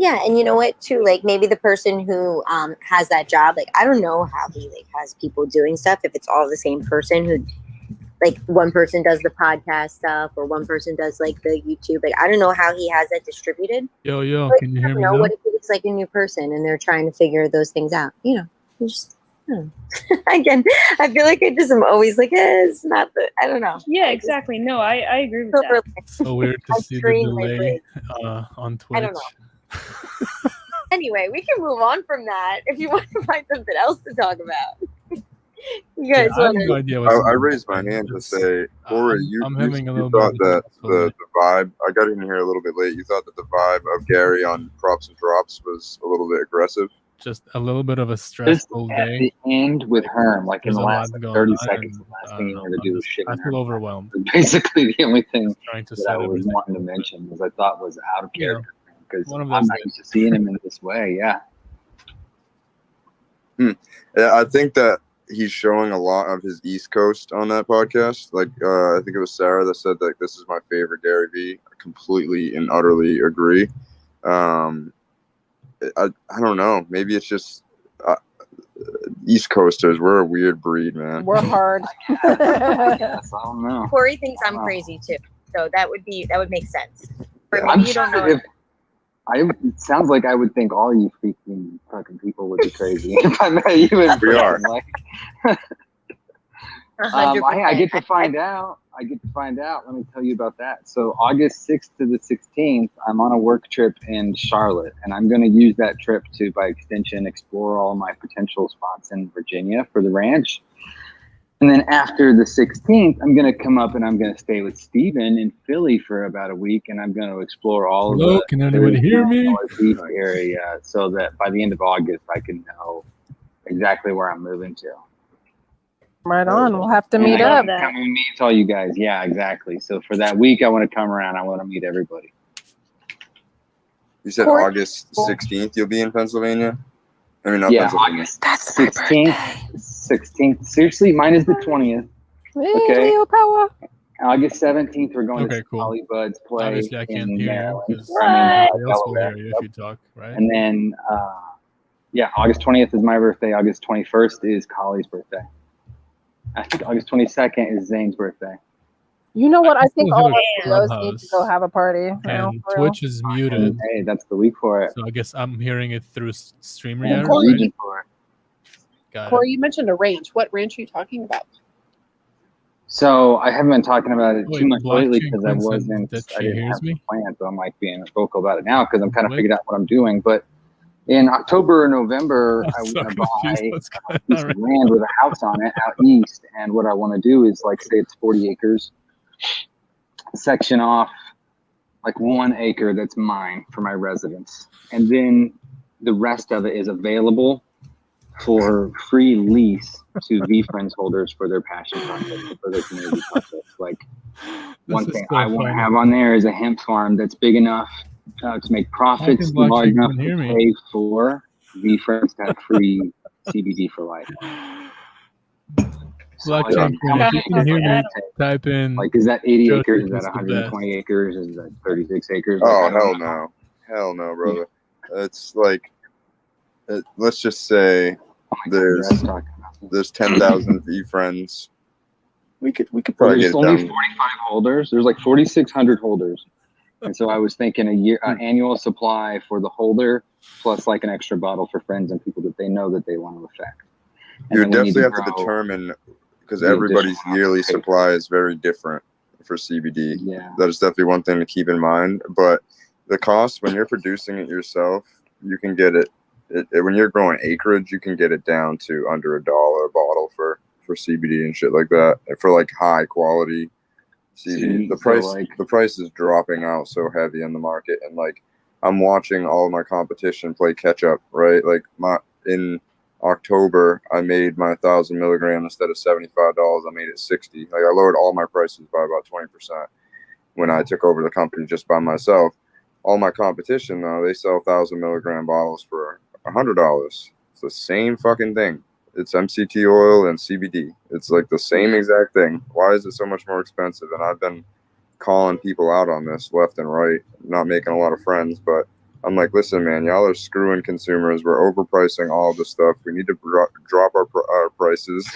Yeah, and you know what too, like maybe the person who has that job, like I don't know how he like has people doing stuff if it's all the same person who, like, one person does the podcast stuff or one person does like the YouTube. Like I don't know how he has that distributed. Yo, But can you you hear never me know now? what if it's like a new person and they're trying to figure those things out. You just again, I feel like I just am always like, it's not the, I don't know. Yeah, exactly. No, I agree with that. So weird to I see the strain my delay brain. on I don't Twitch. know. Anyway, we can move on from that if you want to find something else to talk about. You guys I have want no to? idea what's I raised my hand to say, Corey, I'm you having a little thought bit of a that the vibe, I got in here a little bit late, you thought that the vibe of Gary on Props and Drops was a little bit aggressive. just a little bit of a Just stressful at day. the end with Herm, like in There's the a last lot like, going 30 on, seconds, and the last I thing don't you know. had to do was shit I in feel Herm. overwhelmed. Basically, the only thing Trying to that set I was everything. wanting to mention was I thought was out of You know, character because one of I'm those not days. used to seeing him in this way. Yeah. Yeah, I think that he's showing a lot of his East Coast on that podcast. Like, I think it was Sarah that said that this is my favorite Gary Vee. I completely and utterly agree. I don't know. Maybe it's just East Coasters. We're a weird breed, man. We're hard. Yes, I don't know. Corey thinks I'm crazy too, so that would make sense. Or I'm maybe you sure don't know. it sounds like I would think all you freaking fucking people would be crazy if I met you in We are. person. Like, 100%. I get to find out. Let me tell you about that. So August 6th to the 16th, I'm on a work trip in Charlotte, and I'm going to use that trip to, by extension, explore all my potential spots in Virginia for the ranch. And then after the 16th, I'm going to come up and I'm going to stay with Steven in Philly for about a week, and I'm going to explore all of Hello, the can anybody hear me? Northeast area so that by the end of August, I can know exactly where I'm moving to. Right on. We'll have to And meet I up. can come and meet all you guys. Yeah, exactly. So for that week, I want to come around. I want to meet everybody. You said Corey? August 16th you'll be in Pennsylvania? I mean, not Yeah, Pennsylvania. August 16th. Seriously, mine is the 20th. Okay. Leo Power. August 17th, we're going Okay, to cool. Holly Bud's play. Obviously, I can't in hear you Maryland. because I mean, nobody else will Delaware. hear you if you talk, right? And then, August 20th is my birthday. August 21st is Collie's birthday. I think August 22nd is Zane's birthday. You know what? I think still all have of a us need to Clubhouse, go have a party. and Twitch is muted, And, hey, that's the week for it. so I guess I'm hearing it through StreamYard, And right? Legion for it. Got it. Corey, you mentioned a ranch. What ranch are you talking about? So I haven't been talking about it Wait, too much lately Blockchain because I Queen said wasn't. that I she didn't hears have me. a plan, so I'm like being vocal about it now because I'm kind of Wait. figured out what I'm doing. But in October or November, I'm I so want to confused buy what's a going piece on of right land with a house on it out east, and what I want to do is like say it's 40 acres, section off like 1 acre that's mine for my residence, and then the rest of it is available for free lease to VFriends holders for their passion projects, for their community projects. Like one This is thing so I want to funny. have on there is a hemp farm that's big enough to make profits Blockchain large enough can hear to me? pay for VFriends to have free CBD for life. So, like, Blockchain how Queen, much if you can is hear it me, gonna take? type in. Like, is that 80 Joe acres? Is that is the 120 best. acres? Is that 36 acres? Like, Oh, I don't hell know. no. Hell no, brother. It's like, let's just say there's 10,000 VFriends. We could probably There's get it only done. 45 holders. There's like 4,600 holders. And so I was thinking annual supply for the holder plus like an extra bottle for friends and people that they know that they want to affect. And You then would we need definitely have to grow- determine, because The everybody's additional yearly pay. supply is very different for CBD. Yeah. That is definitely one thing to keep in mind. But the cost when you're producing it yourself, you can get it when you're growing acreage, you can get it down to under $1 a bottle for CBD and shit like that. And for like high quality CBD, the price is dropping out so heavy in the market, and like I'm watching all of my competition play catch up, right? Like in October, I made my 1,000 milligram instead of $75. I made it 60. Like I lowered all my prices by about 20% when I took over the company just by myself. All my competition though, they sell 1,000 milligram bottles for $100. It's the same fucking thing. It's MCT oil and CBD. It's like the same exact thing. Why is it so much more expensive? And I've been calling people out on this left and right, not making a lot of friends, but I'm like, listen, man, y'all are screwing consumers. We're overpricing all of this stuff. We need to drop our prices.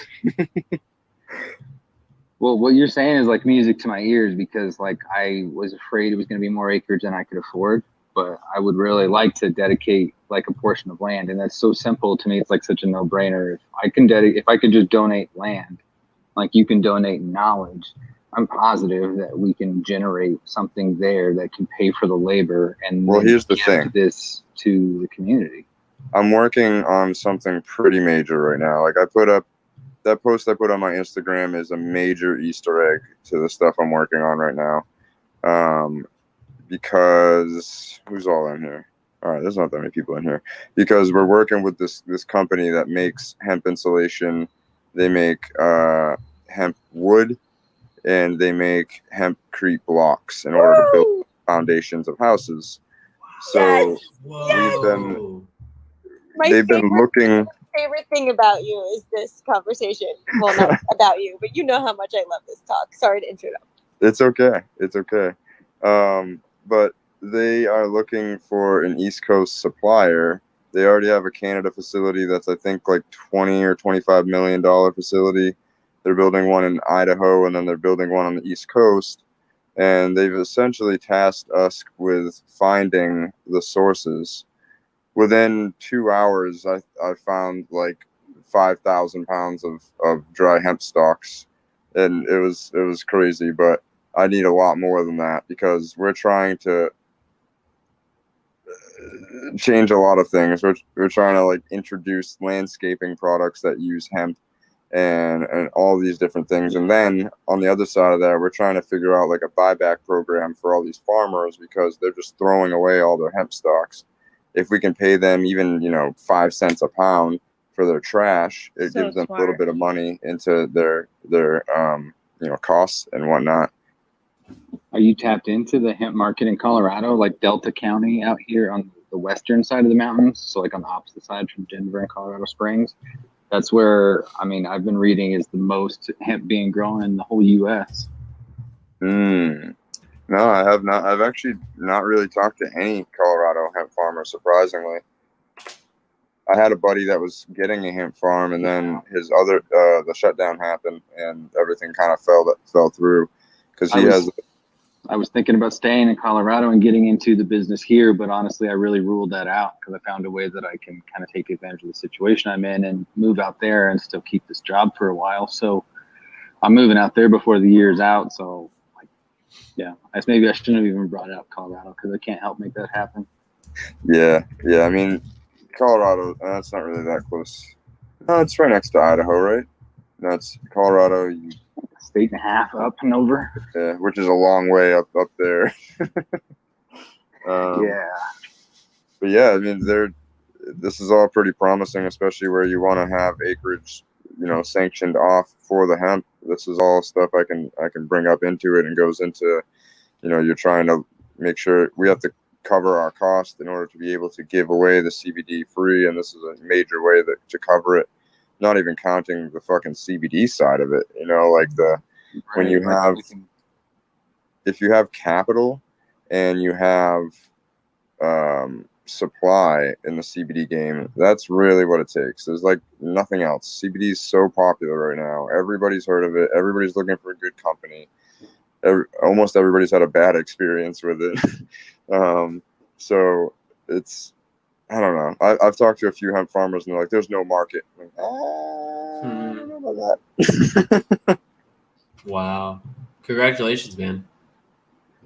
Well, what you're saying is like music to my ears, because like I was afraid it was going to be more acreage than I could afford, but I would really like to dedicate like a portion of land, and that's so simple to me. It's like such a no-brainer. If I could just donate land, like you can donate knowledge, I'm positive that we can generate something there that can pay for the labor and here's the give thing. This to the community. I'm working on something pretty major right now. Like I put up that post I put on my Instagram is a major Easter egg to the stuff I'm working on right now. Because who's all in here? All right, there's not that many people in here. Because we're working with this company that makes hemp insulation. They make hemp wood, and they make hempcrete blocks in order to build foundations of houses. So they've been looking. Favorite thing about you is this conversation. Well, not about you, but you know how much I love this talk. Sorry to interrupt. It's okay. It's okay. But they are looking for an East Coast supplier. They already have a Canada facility that's, I think, like $20 or $25 million facility. They're building one in Idaho, and then they're building one on the East Coast. And they've essentially tasked us with finding the sources. Within 2 hours, I found like 5,000 pounds of dry hemp stalks, and it was crazy. But I need a lot more than that, because we're trying to change a lot of things. We're trying to like introduce landscaping products that use hemp and all these different things. And then on the other side of that, we're trying to figure out like a buyback program for all these farmers, because they're just throwing away all their hemp stalks. If we can pay them even, 5 cents a pound for their trash, it gives them a little bit of money into their costs and whatnot. Are you tapped into the hemp market in Colorado, like Delta County out here on the western side of the mountains? So like on the opposite side from Denver and Colorado Springs. That's where, I've been reading is the most hemp being grown in the whole U.S. No, I have not. I've actually not really talked to any Colorado hemp farmers, surprisingly. I had a buddy that was getting a hemp farm, and then the shutdown happened, and everything kind of fell through, because I was thinking about staying in Colorado and getting into the business here, but honestly, I really ruled that out, because I found a way that I can kind of take advantage of the situation I'm in and move out there and still keep this job for a while. So I'm moving out there before the year's out. So maybe I shouldn't have even brought up Colorado, because I can't help make that happen. Yeah. I mean, Colorado, that's not really that close. No, it's right next to Idaho, right? That's Colorado. State and a half up and over. Yeah, which is a long way up there. Yeah. But yeah, I mean, this is all pretty promising, especially where you want to have acreage, sanctioned off for the hemp. This is all stuff I can bring up into it, and goes into, you're trying to make sure we have to cover our cost in order to be able to give away the CBD free, and this is a major way to cover it. Not even counting the fucking CBD side of it, when you have, if you have capital and you have supply in the CBD game, that's really what it takes. There's like nothing else. CBD is so popular right now. Everybody's heard of it. Everybody's looking for a good company. Almost everybody's had a bad experience with it. So it's, I don't know. I've talked to a few hemp farmers, and they're like, there's no market. I'm like, I don't about that. Wow. Congratulations, man.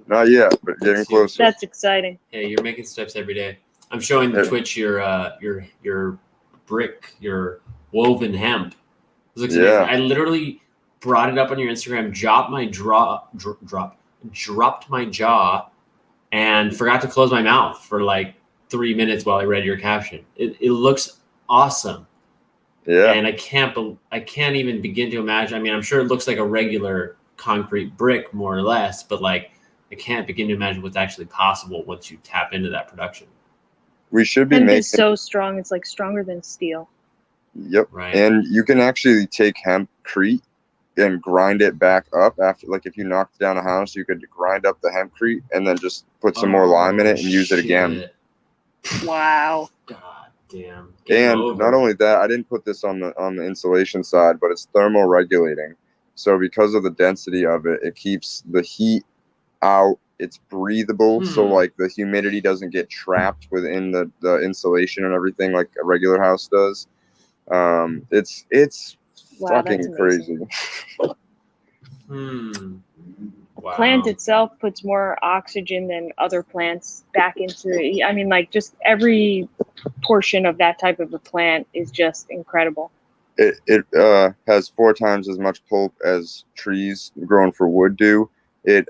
Not yet, but getting closer. That's exciting. Hey, you're making steps every day. I'm showing the Yeah. Twitch your brick, your woven hemp. This looks Yeah. amazing. I literally brought it up on your Instagram, dropped my jaw, and forgot to close my mouth for like 3 minutes while I read your caption. It looks awesome. Yeah. And I can't even begin to imagine. I mean, I'm sure it looks like a regular concrete brick, more or less, but like I can't begin to imagine what's actually possible once you tap into that production. We should be Hemp making. is so strong; it's like stronger than steel. Yep. Right. And you can actually take hempcrete and grind it back up after, like if you knocked down a house, you could grind up the hempcrete and then just put some more lime in it and use it again. Wow. God damn. Game And over. not only that, I didn't put this on the insulation side, but it's thermal regulating. So because of the density of it, it keeps the heat out. It's breathable, so like the humidity doesn't get trapped within the insulation and everything like a regular house does. It's Wow, fucking that's crazy. Wow. Plant itself puts more oxygen than other plants back into the, I mean, like just every portion of that type of a plant is just incredible. It has 4 times as much pulp as trees grown for wood do. It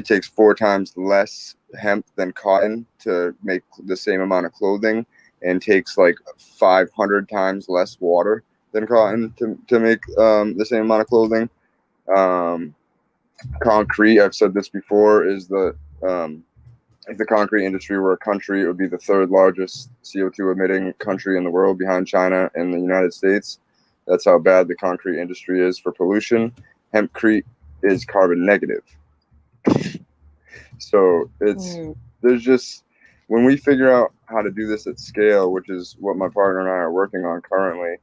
takes 4 times less hemp than cotton to make the same amount of clothing, and takes like 500 times less water than cotton to make the same amount of clothing. Concrete, I've said this before, is if the concrete industry were a country, it would be the 3rd largest CO2 emitting country in the world, behind China and the United States. That's how bad the concrete industry is for pollution. Hempcrete is carbon negative. So there's just, when we figure out how to do this at scale, which is what my partner and I are working on currently,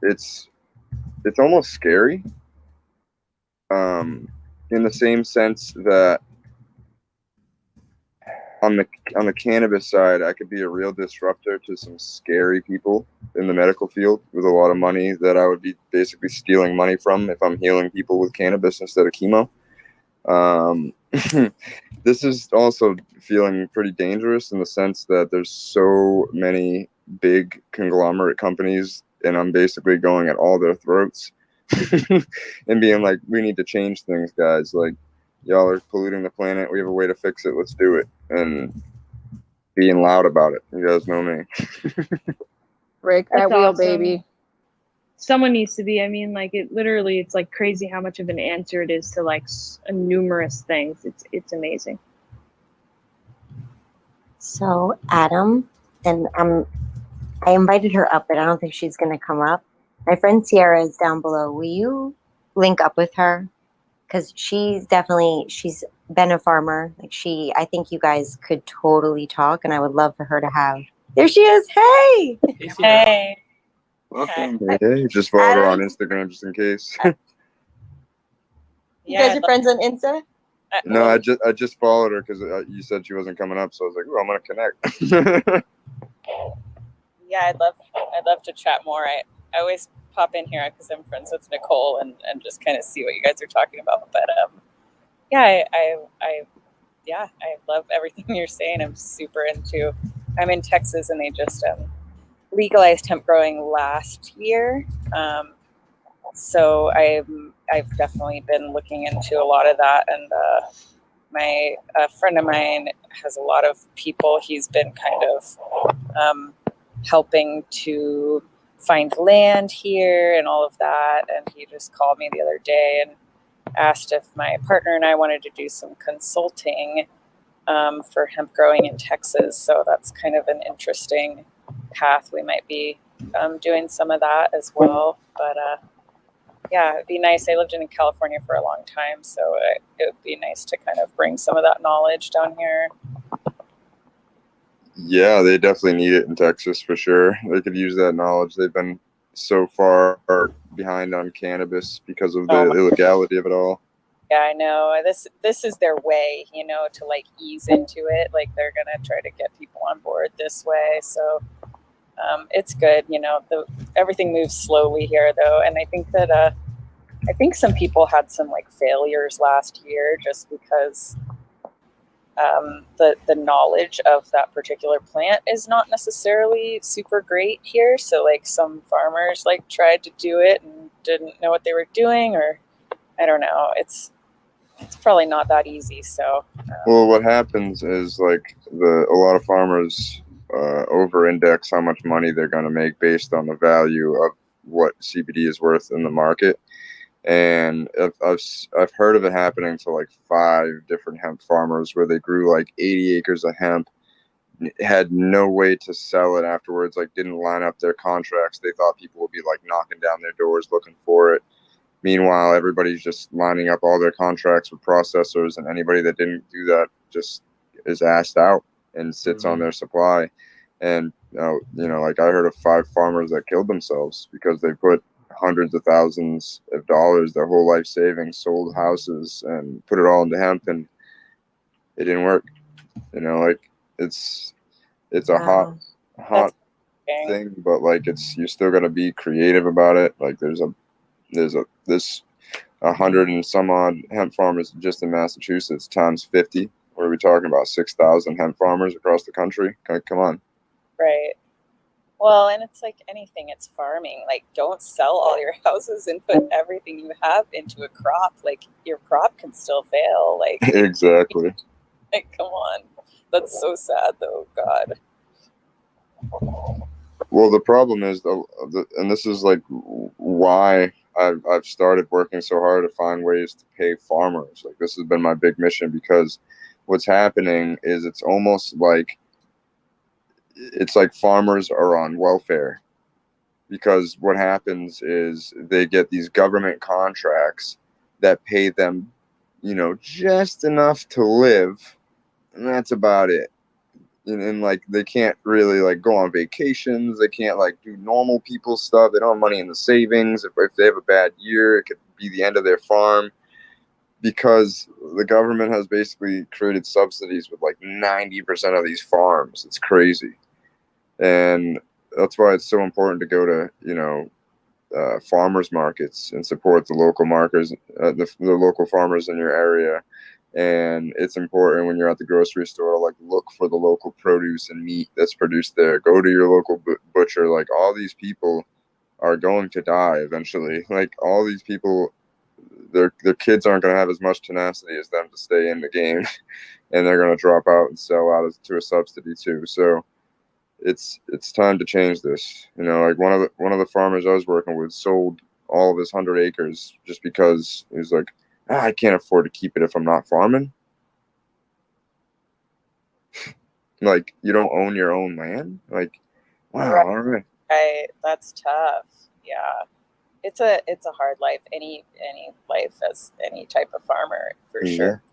it's almost scary. In the same sense that on the cannabis side, I could be a real disruptor to some scary people in the medical field with a lot of money that I would be basically stealing money from if I'm healing people with cannabis instead of chemo. This is also feeling pretty dangerous in the sense that there's so many big conglomerate companies, and I'm basically going at all their throats and being like, we need to change things, guys. Like, y'all are polluting the planet. We have a way to fix it. Let's do it. And being loud about it. You guys know me. Break that That's wheel, awesome. baby. Someone needs to be, I mean, like it literally, it's like crazy how much of an answer it is to like numerous things. It's amazing. So Adam, and I invited her up, but I don't think she's going to come up. My friend Sierra is down below. Will you link up with her? Because she's been a farmer. Like I think you guys could totally talk, and I would love for her to have. There she is. Hey. Hey. Welcome. Hey, just follow her on Instagram just in case. You guys are friends on Insta? No, I just followed her because you said she wasn't coming up, so I was like, "Ooh, I'm gonna connect." Yeah, I'd love to chat more. I always pop in here because I'm friends with Nicole and just kind of see what you guys are talking about. But yeah, I love everything you're saying. I'm super into. I'm in Texas, and they just legalized hemp growing last year. So I've definitely been looking into a lot of that, and a friend of mine has a lot of people he's been kind of helping to find land here and all of that, and he just called me the other day and asked if my partner and I wanted to do some consulting for hemp growing in Texas. So that's kind of an interesting path. We might be doing some of that as well, but yeah, it'd be nice. I lived in California for a long time, so it would be nice to kind of bring some of that knowledge down here. Yeah, they definitely need it in Texas for sure. They could use that knowledge. They've been so far behind on cannabis because of the illegality of it all. Yeah, I know. This is their way, to like ease into it. Like they're gonna try to get people on board this way. So It's good. Everything moves slowly here though. And I think that, I think some people had some like failures last year just because the knowledge of that particular plant is not necessarily super great here. So like some farmers like tried to do it and didn't know what they were doing, or I don't know. It's probably not that easy. So well, what happens is like a lot of farmers over-index how much money they're going to make based on the value of what CBD is worth in the market. And I've heard of it happening to like 5 different hemp farmers where they grew like 80 acres of hemp, had no way to sell it afterwards, like didn't line up their contracts. They thought people would be like knocking down their doors looking for it. Meanwhile, everybody's just lining up all their contracts with processors, and anybody that didn't do that just is asked out and sits on their supply. And like I heard of 5 farmers that killed themselves because they put hundreds of thousands of dollars, their whole life savings, sold houses and put it all into hemp, and it didn't work. Like it's a hot thing, but like you're still gonna be creative about it. Like there's 100 and some odd hemp farmers just in Massachusetts times 50. What are we talking about? 6,000 hemp farmers across the country? Come on. right. Well, and it's like anything, it's farming. Like, don't sell all your houses and put everything you have into a crop. Like, your crop can still fail. Like, Exactly. like, come on. That's so sad, though. God. Well, the problem is, and this is like why I've started working so hard to find ways to pay farmers. Like, this has been my big mission, because what's happening is it's almost like farmers are on welfare, because what happens is they get these government contracts that pay them, just enough to live, and that's about it. And like they can't really like go on vacations. They can't like do normal people stuff. They don't have money in the savings. If they have a bad year, it could be the end of their farm, because the government has basically created subsidies with like 90% of these farms. It's crazy. And that's why it's so important to go to, farmers markets and support the local markets, the local farmers in your area. And it's important when you're at the grocery store, like look for the local produce and meat that's produced there. Go to your local butcher. Like, all these people are going to die eventually. Like, all these people, their kids aren't going to have as much tenacity as them to stay in the game, and they're going to drop out and sell out to a subsidy too. So it's time to change this. Like one of the farmers I was working with sold all of his 100 acres just because he was like, I can't afford to keep it if I'm not farming. Like, you don't own your own land? Like, wow, Right. all right. That's tough. Yeah. It's a hard life. Any life as any type of farmer, for Yeah. sure.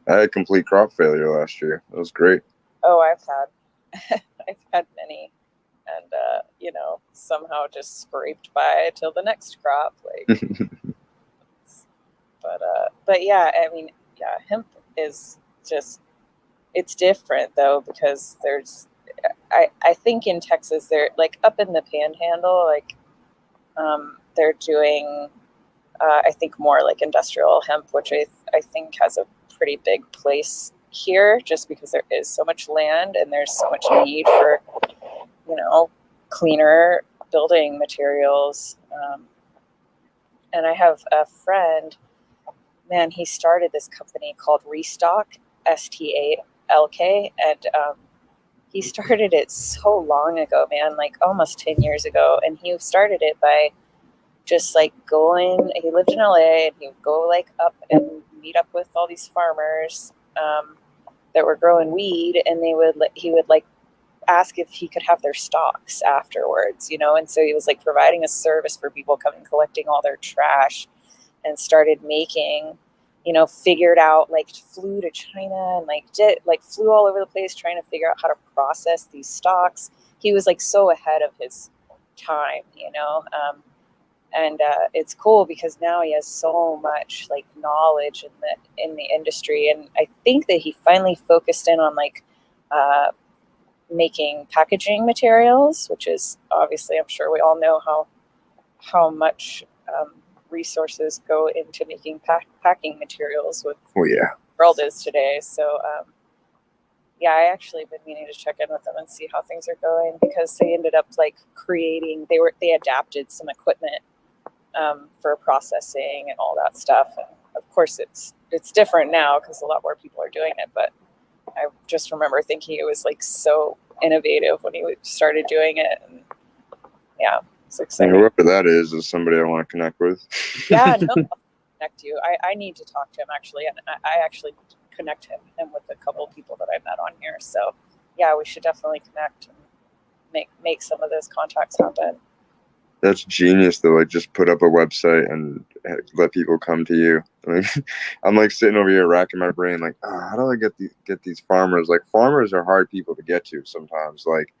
I had complete crop failure last year. It was great. Oh, I've had many, and somehow just scraped by till the next crop. Like, but yeah, I mean, yeah, hemp is just, it's different though, because I think in Texas, they're like up in the Panhandle, like they're doing I think more like industrial hemp, which I think has a pretty big place here, just because there is so much land and there's so much need for cleaner building materials. And I have a friend, man, he started this company called Restock, STALK, and he started it so long ago, man, like almost 10 years ago. And he started it by just like going, he lived in LA, and he would go like up and meet up with all these farmers that were growing weed, and he would like ask if he could have their stocks afterwards, and so he was like providing a service for people coming, collecting all their trash, and started making, figured out, like flew to China and flew all over the place trying to figure out how to process these stocks. He was like so ahead of his time, and it's cool because now he has so much like knowledge in the industry, and I think that he finally focused in on like making packaging materials, which is obviously, I'm sure we all know how much resources go into making packing materials with Oh yeah. the world is today. So yeah, I actually been meaning to check in with them and see how things are going, because they ended up like creating, they adapted some equipment for processing and all that stuff. And of course it's different now because a lot more people are doing it, but I just remember thinking it was like so innovative when he started doing it. And yeah, it's And exciting. whoever that is somebody I want to connect with. Yeah, no, I'll connect you. I need to talk to him actually, and I actually need to connect him with a couple of people that I met on here. So yeah, we should definitely connect and make some of those contacts happen. That's genius to like just put up a website and let people come to you. Like, I'm like sitting over here racking my brain like, how do I get these farmers? Like farmers are hard people to get to sometimes. Like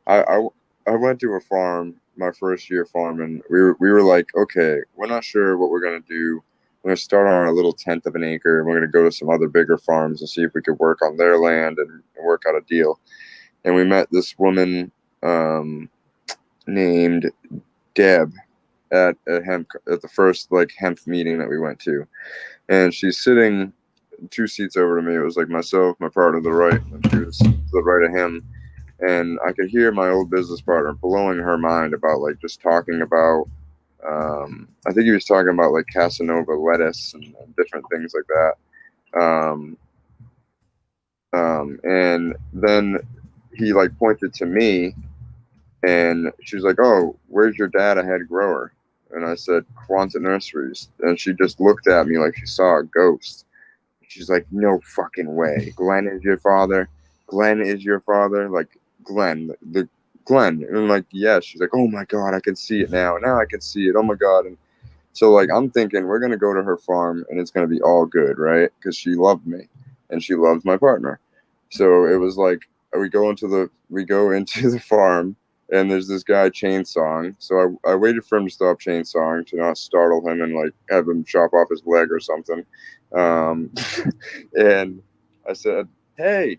I went to a farm my first year farming. We were like, okay, we're not sure what we're gonna do. We're gonna start on a little 1/10 of an acre. We're gonna go to some other bigger farms and see if we could work on their land and work out a deal. And we met this woman named Deb at the first like hemp meeting that we went to, and she's sitting 2 seats over to me. It was like myself, my partner to the right, and she was to the right of him. And I could hear my old business partner blowing her mind about like just talking about I think he was talking about like Casanova lettuce and different things like that. And then he like pointed to me, and she was like, "Oh, where's your dad a head grower?" And I said, "Quanta Nurseries." And she just looked at me like she saw a ghost. She's like, "No fucking way. Glenn is your father? Glenn is your father? Like Glenn, the Glenn." And I'm like, "Yes." She's like, "Oh my God, I can see it now. Now I can see it. Oh my God." And so like I'm thinking we're gonna go to her farm and it's gonna be all good, right? Because she loved me and she loved my partner. So it was like we go into the farm, and there's this guy chainsawing. So I waited for him to stop chainsawing to not startle him and like have him chop off his leg or something. And I said, "Hey,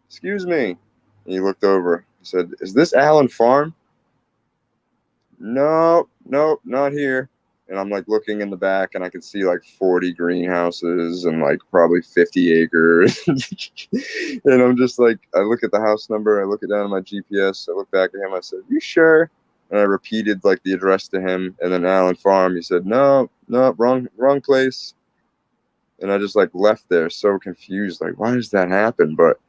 excuse me." And he looked over. He said, "Is this Allen Farm?" "No, nope, not here." And I'm like looking in the back, and I can see like 40 greenhouses and like probably 50 acres. And I'm just like, I look at the house number, I look it down on my GPS, I look back at him, I said, "You sure?" And I repeated like the address to him, and then Allen Farm. He said, "No, wrong place." And I just like left there so confused, like, why does that happen? But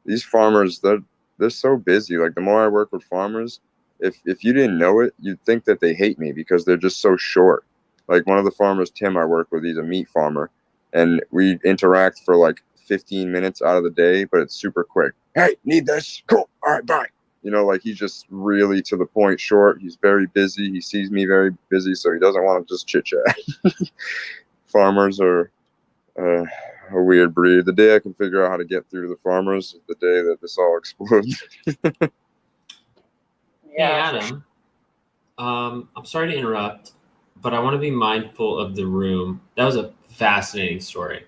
these farmers, they're so busy. Like the more I work with farmers, if you didn't know it, you'd think that they hate me because they're just so short. Like one of the farmers, Tim, I work with, he's a meat farmer, and we interact for like 15 minutes out of the day, but it's super quick. "Hey, need this? Cool. All right, bye." You know, like he's just really to the point, short. He's very busy. He sees me very busy, so he doesn't want to just chit chat. Farmers are a weird breed. The day I can figure out how to get through the farmers is the day that this all explodes. Hey, Adam. I'm sorry to interrupt, but I want to be mindful of the room. That was a fascinating story.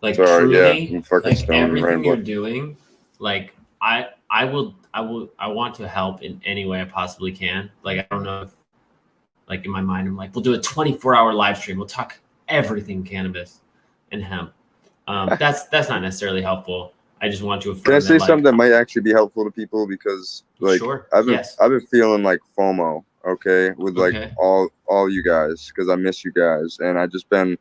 Like Sorry, truly, yeah, I'm fucking like stoned and everything you're rambling. doing, like I want to help in any way I possibly can. Like I don't know if, like in my mind, I'm like, we'll do a 24-hour live stream. We'll talk everything cannabis and hemp. That's not necessarily helpful. I just want to affirm Can I say that, like, something that might actually be helpful to people? Because like Sure, I've been yes. feeling like FOMO, okay, with like Okay. all you guys, because I miss you guys, and I've been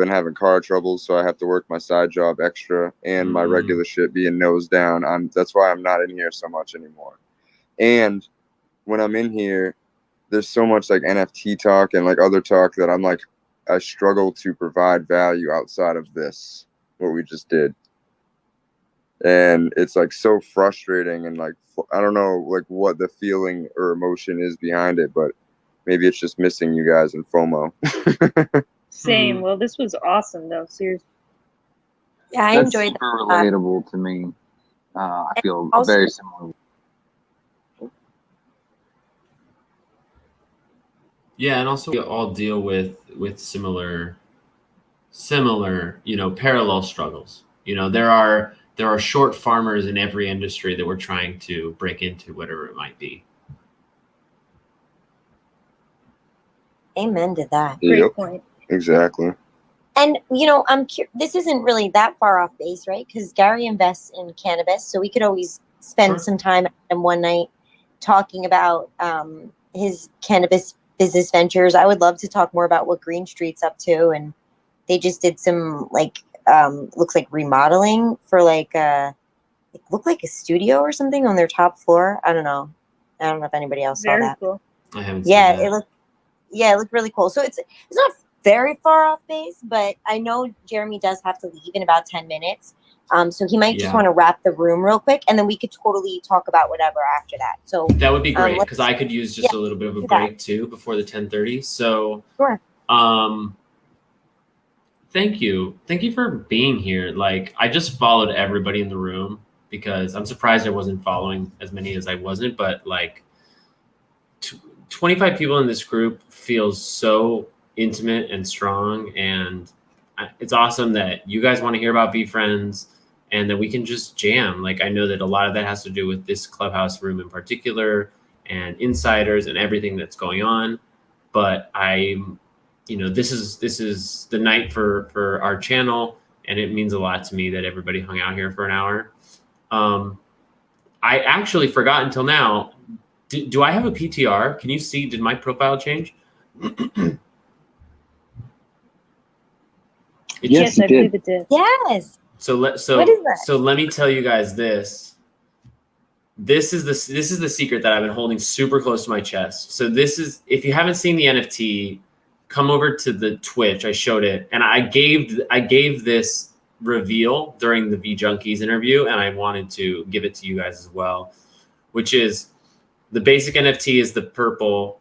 having car troubles, so I have to work my side job extra and my regular shit being nose down. That's why I'm not in here so much anymore. And when I'm in here, there's so much like NFT talk and like other talk that I'm like, I struggle to provide value outside of this, what we just did. And it's like so frustrating, and like I don't know like what the feeling or emotion is behind it, but maybe it's just missing you guys and FOMO. Same. Well, this was awesome, though. Seriously. Yeah, I That's enjoyed super that. relatable to me. I feel also- very similar. Yeah, and also we all deal with similar, parallel struggles. There are there are short farmers in every industry that we're trying to break into, whatever it might be. Amen to that. Yep. Exactly. And this isn't really that far off base, right? Because Gary invests in cannabis, so we could always spend some time and one night talking about his cannabis business ventures. I would love to talk more about what Green Street's up to, and they just did some looks like remodeling for it looked like a studio or something on their top floor. I don't know if anybody else saw that. Cool. I haven't Yeah, seen that. it looked really cool. So it's not very far off base, but I know Jeremy does have to leave in about 10 minutes. So he might just want to wrap the room real quick, and then we could totally talk about whatever after that. So that would be great, because I could use just a little bit of a break too before the 10:30. So sure. Thank you for being here. Like, I just followed everybody in the room because I'm surprised I wasn't following as many as I wasn't, but like 25 people in this group feels so intimate and strong, and it's awesome that you guys want to hear about Be Friends and that we can just jam. Like, I know that a lot of that has to do with this clubhouse room in particular and insiders and everything that's going on, but this is the night for our channel, and it means a lot to me that everybody hung out here for an hour. I actually forgot until now. Do I have a PTR? Can you see? Did my profile change? Yes, I believe it did. Yes. So what is that? So let me tell you guys this. This is the secret that I've been holding super close to my chest. So this is, if you haven't seen the NFT, come over to the Twitch. I showed it, and I gave this reveal during the VEEJUNKIES interview, and I wanted to give it to you guys as well, which is the basic NFT is the purple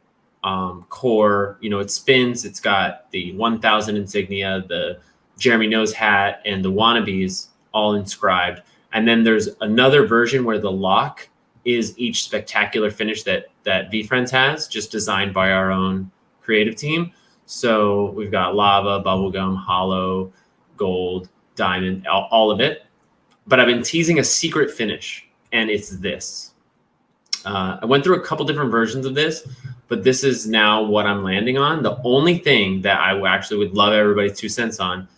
core. It spins. It's got the 1000 insignia, the Jeremy Knows hat, and the wannabes all inscribed. And then there's another version where the lock is each spectacular finish that VeeFriends has, just designed by our own creative team. So we've got lava, bubblegum, hollow, gold, diamond, all of it. But I've been teasing a secret finish, and it's this. I went through a couple different versions of this, but this is now what I'm landing on. The only thing that I actually would love everybody's 2 cents on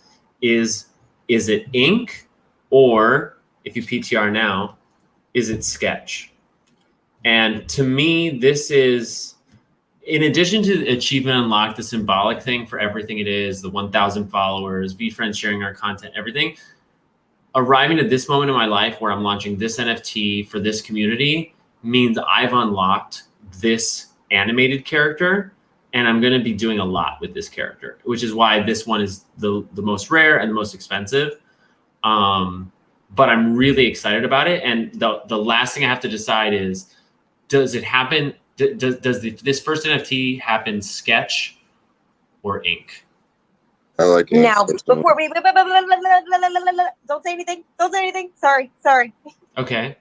is it ink, or if you PTR now, is it sketch? And to me, this is, in addition to the achievement unlock, the symbolic thing for everything it is, the 1,000 followers, VeeFriends sharing our content, everything, arriving at this moment in my life where I'm launching this NFT for this community means I've unlocked this animated character, and I'm going to be doing a lot with this character, which is why this one is the most rare and the most expensive. But I'm really excited about it. And the last thing I have to decide is, does it happen? Does this first NFT happen sketch or ink? I like ink. Now, before we don't say anything. Don't say anything. Sorry. Okay.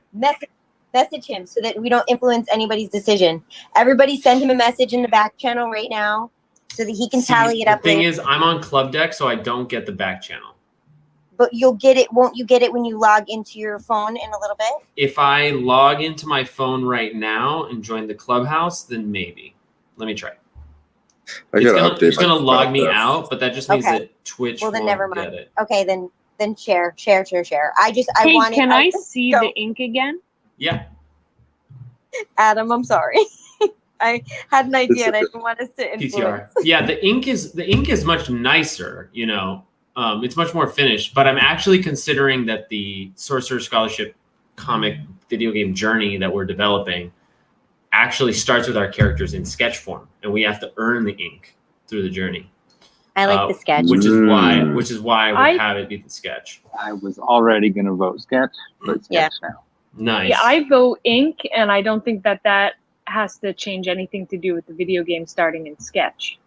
Message him so that we don't influence anybody's decision. Everybody send him a message in the back channel right now so that he can tally it up. The thing is, I'm on Club Deck, so I don't get the back channel. But you'll get it. Won't you get it when you log into your phone in a little bit? If I log into my phone right now and join the clubhouse, then maybe. Let me try. It's gonna log me out, but that just means that Twitch well, then won't never mind. get it. Okay, then share. I Hey, wanted. can I see the ink again? Yeah. Adam, I'm sorry. I had an idea and I didn't want us to influence. PTR. Yeah, the ink is much nicer, it's much more finished, but I'm actually considering that the Sorcerer Scholarship comic video game journey that we're developing actually starts with our characters in sketch form, and we have to earn the ink through the journey. I like the sketch. Which is why I would have it be the sketch. I was already going to vote sketch, but sketch now. Nice. Yeah, I vote ink, and I don't think that has to change anything to do with the video game starting in sketch.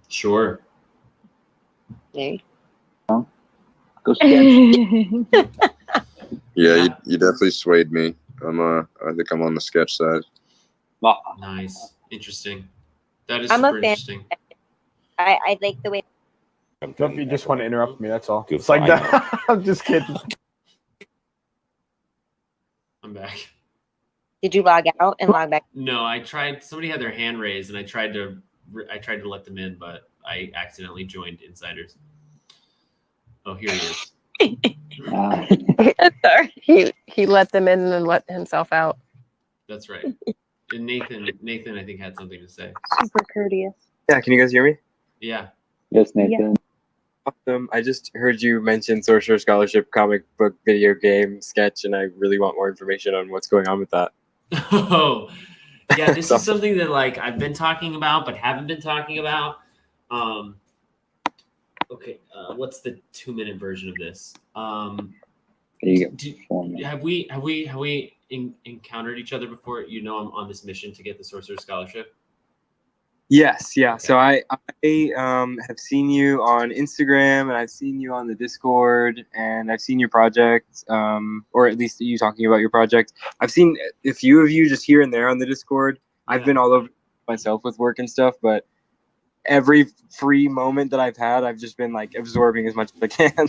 Sure. Okay. Go sketch. Yeah, you definitely swayed me. I think I'm on the sketch side. Nice. Interesting. That is I'm a super fan. interesting. I like the way. Don't you just want to interrupt me? That's all. It's like that. I'm just kidding. back. Did you log out and log back? No, I tried. Somebody had their hand raised, and I tried to let them in, but I accidentally joined insiders. Oh, here he is. Sorry. He let them in and then let himself out. That's right. And Nathan, I think, had something to say. Super courteous. Yeah, can you guys hear me? Yeah. Yes, Nathan. Awesome. I just heard you mention Sorcerer Scholarship, comic book, video game, sketch, and I really want more information on what's going on with that. Oh, yeah. This is something that like I've been talking about, but haven't been talking about. Okay. What's the 2-minute version of this? Have we encountered each other before? You know, I'm on this mission to get the Sorcerer Scholarship. Yes, yeah. So I have seen you on Instagram, and I've seen you on the Discord, and I've seen your project, or at least you talking about your project. I've seen a few of you just here and there on the Discord. I've been all over myself with work and stuff, but every free moment that I've had, I've just been like absorbing as much as I can.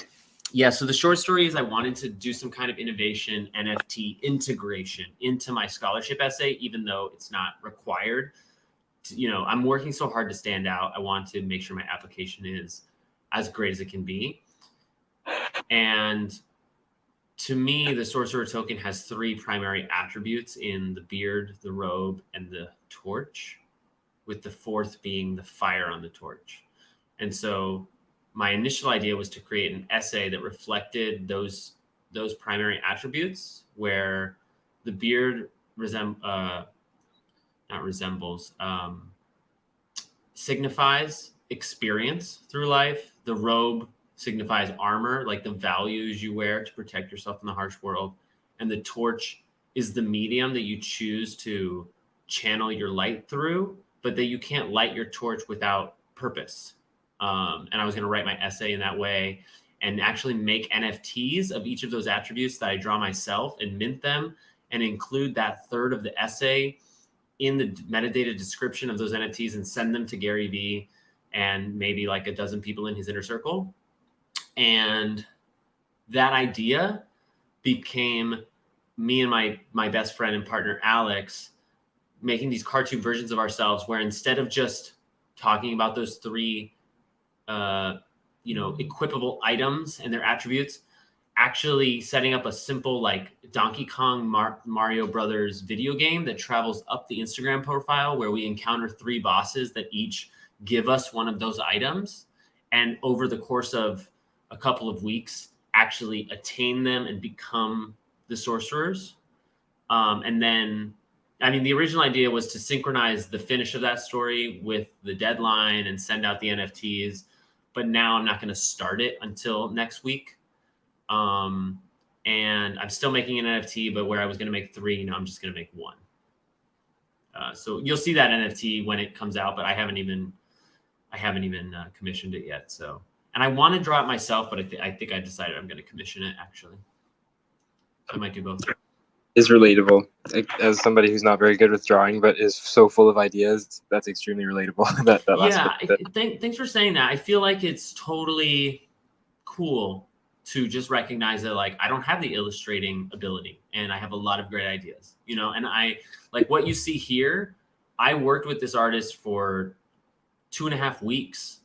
Yeah, so the short story is I wanted to do some kind of innovation NFT integration into my scholarship essay, even though it's not required. You know, I'm working so hard to stand out. I want to make sure my application is as great as it can be. And to me, the Sorcerer token has 3 primary attributes in the beard, the robe, and the torch, with the 4th being the fire on the torch. And so my initial idea was to create an essay that reflected those primary attributes, where the beard signifies experience through life. The robe signifies armor, like the values you wear to protect yourself in the harsh world. And the torch is the medium that you choose to channel your light through, but that you can't light your torch without purpose. And I was going to write my essay in that way and actually make NFTs of each of those attributes that I draw myself and mint them and include that third of the essay in the metadata description of those NFTs and send them to Gary Vee and maybe like a dozen people in his inner circle. And that idea became me and my best friend and partner, Alex, making these cartoon versions of ourselves where instead of just talking about those 3, equipable items and their attributes, actually setting up a simple like Donkey Kong Mario Brothers video game that travels up the Instagram profile where we encounter 3 bosses that each give us one of those items. And over the course of a couple of weeks, actually attain them and become the sorcerers. And then, I mean, the original idea was to synchronize the finish of that story with the deadline and send out the NFTs. But now I'm not going to start it until next week. And I'm still making an NFT, but where I was going to make 3, I'm just going to make 1. So you'll see that NFT when it comes out, but I haven't even commissioned it yet. So, and I want to draw it myself, but I think I decided I'm going to commission it actually. So I might do both. Is relatable. As somebody who's not very good with drawing, but is so full of ideas, that's extremely relatable. that last bit. Thanks for saying that. I feel like it's totally cool to just recognize that, like, I don't have the illustrating ability and I have a lot of great ideas, and I like what you see here. I worked with this artist for 2.5 weeks.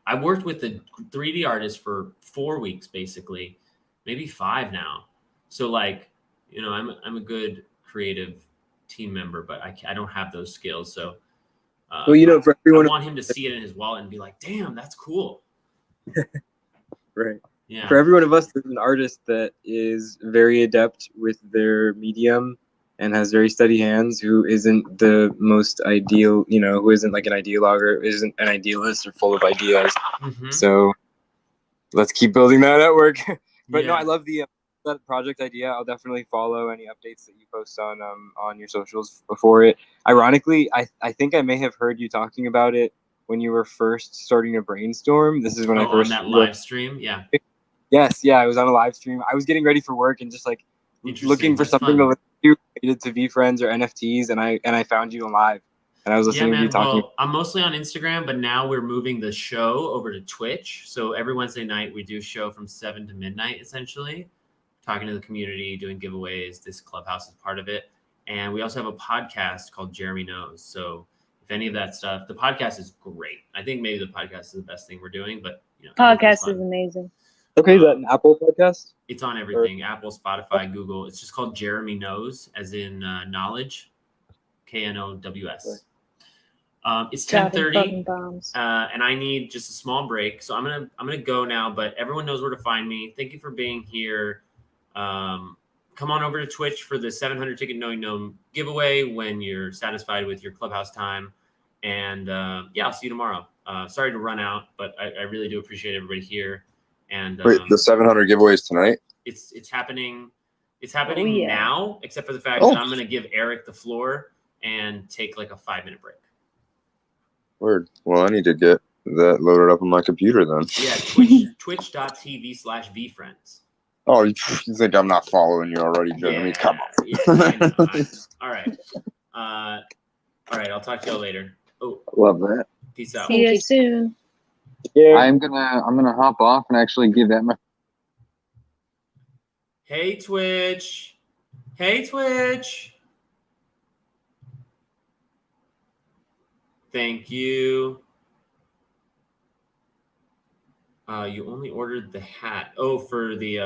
I worked with the 3D artist for 4 weeks, basically, maybe 5 now. So like, I'm a good creative team member, but I don't have those skills. So, for everyone, I want him to see it in his wallet and be like, damn, that's cool. Right. Yeah. For every one of us, there's an artist that is very adept with their medium and has very steady hands, who isn't the most ideal, who isn't like an ideologue or isn't an idealist or full of ideas. Mm-hmm. So let's keep building that network. But Yeah. no, I love that project idea. I'll definitely follow any updates that you post on your socials before it. Ironically, I think I may have heard you talking about it when you were first starting to brainstorm. This is when I first on that live stream. Yeah. Yes, yeah, I was on a live stream. I was getting ready for work and just like looking for That's something fun. to do related to V Friends or NFTs, and I found you on live, and I was listening to you talking. Well, I'm mostly on Instagram, but now we're moving the show over to Twitch. So every Wednesday night we do a show from 7 to midnight, essentially, talking to the community, doing giveaways. This clubhouse is part of it. And we also have a podcast called Jeremy Knows. So if any of that stuff, the podcast is great. I think maybe the podcast is the best thing we're doing, but Podcast is amazing. Okay, is that an Apple podcast? it's on everything: Apple, Spotify, Google. It's just called Jeremy Knows, as in knowledge, KNOWS. It's Dropping 10:30, fucking bombs. and I need just a small break. So I'm gonna go now. But everyone knows where to find me. Thank you for being here. Come on over to Twitch for the 700 ticket Knowing Gnome giveaway when you're satisfied with your clubhouse time. And yeah, I'll see you tomorrow. Sorry to run out, but I really do appreciate everybody here. And Wait, the 700 giveaways tonight? it's happening. It's Oh, happening now, except for the fact Oh. that I'm going to give Eric the floor and take like a 5-minute break. Word. Well, I need to get that loaded up on my computer then. Yeah, twitch.tv/vfriends. Oh, you think I'm not following you already, Jeremy? Come on. Yeah, I know. All right. All right. I'll talk to y'all later. Oh, Love that. peace out. See you soon. I'm gonna hop off and actually give that my. Hey, Twitch. Hey, Twitch. Thank you. You only ordered the hat. Oh, for the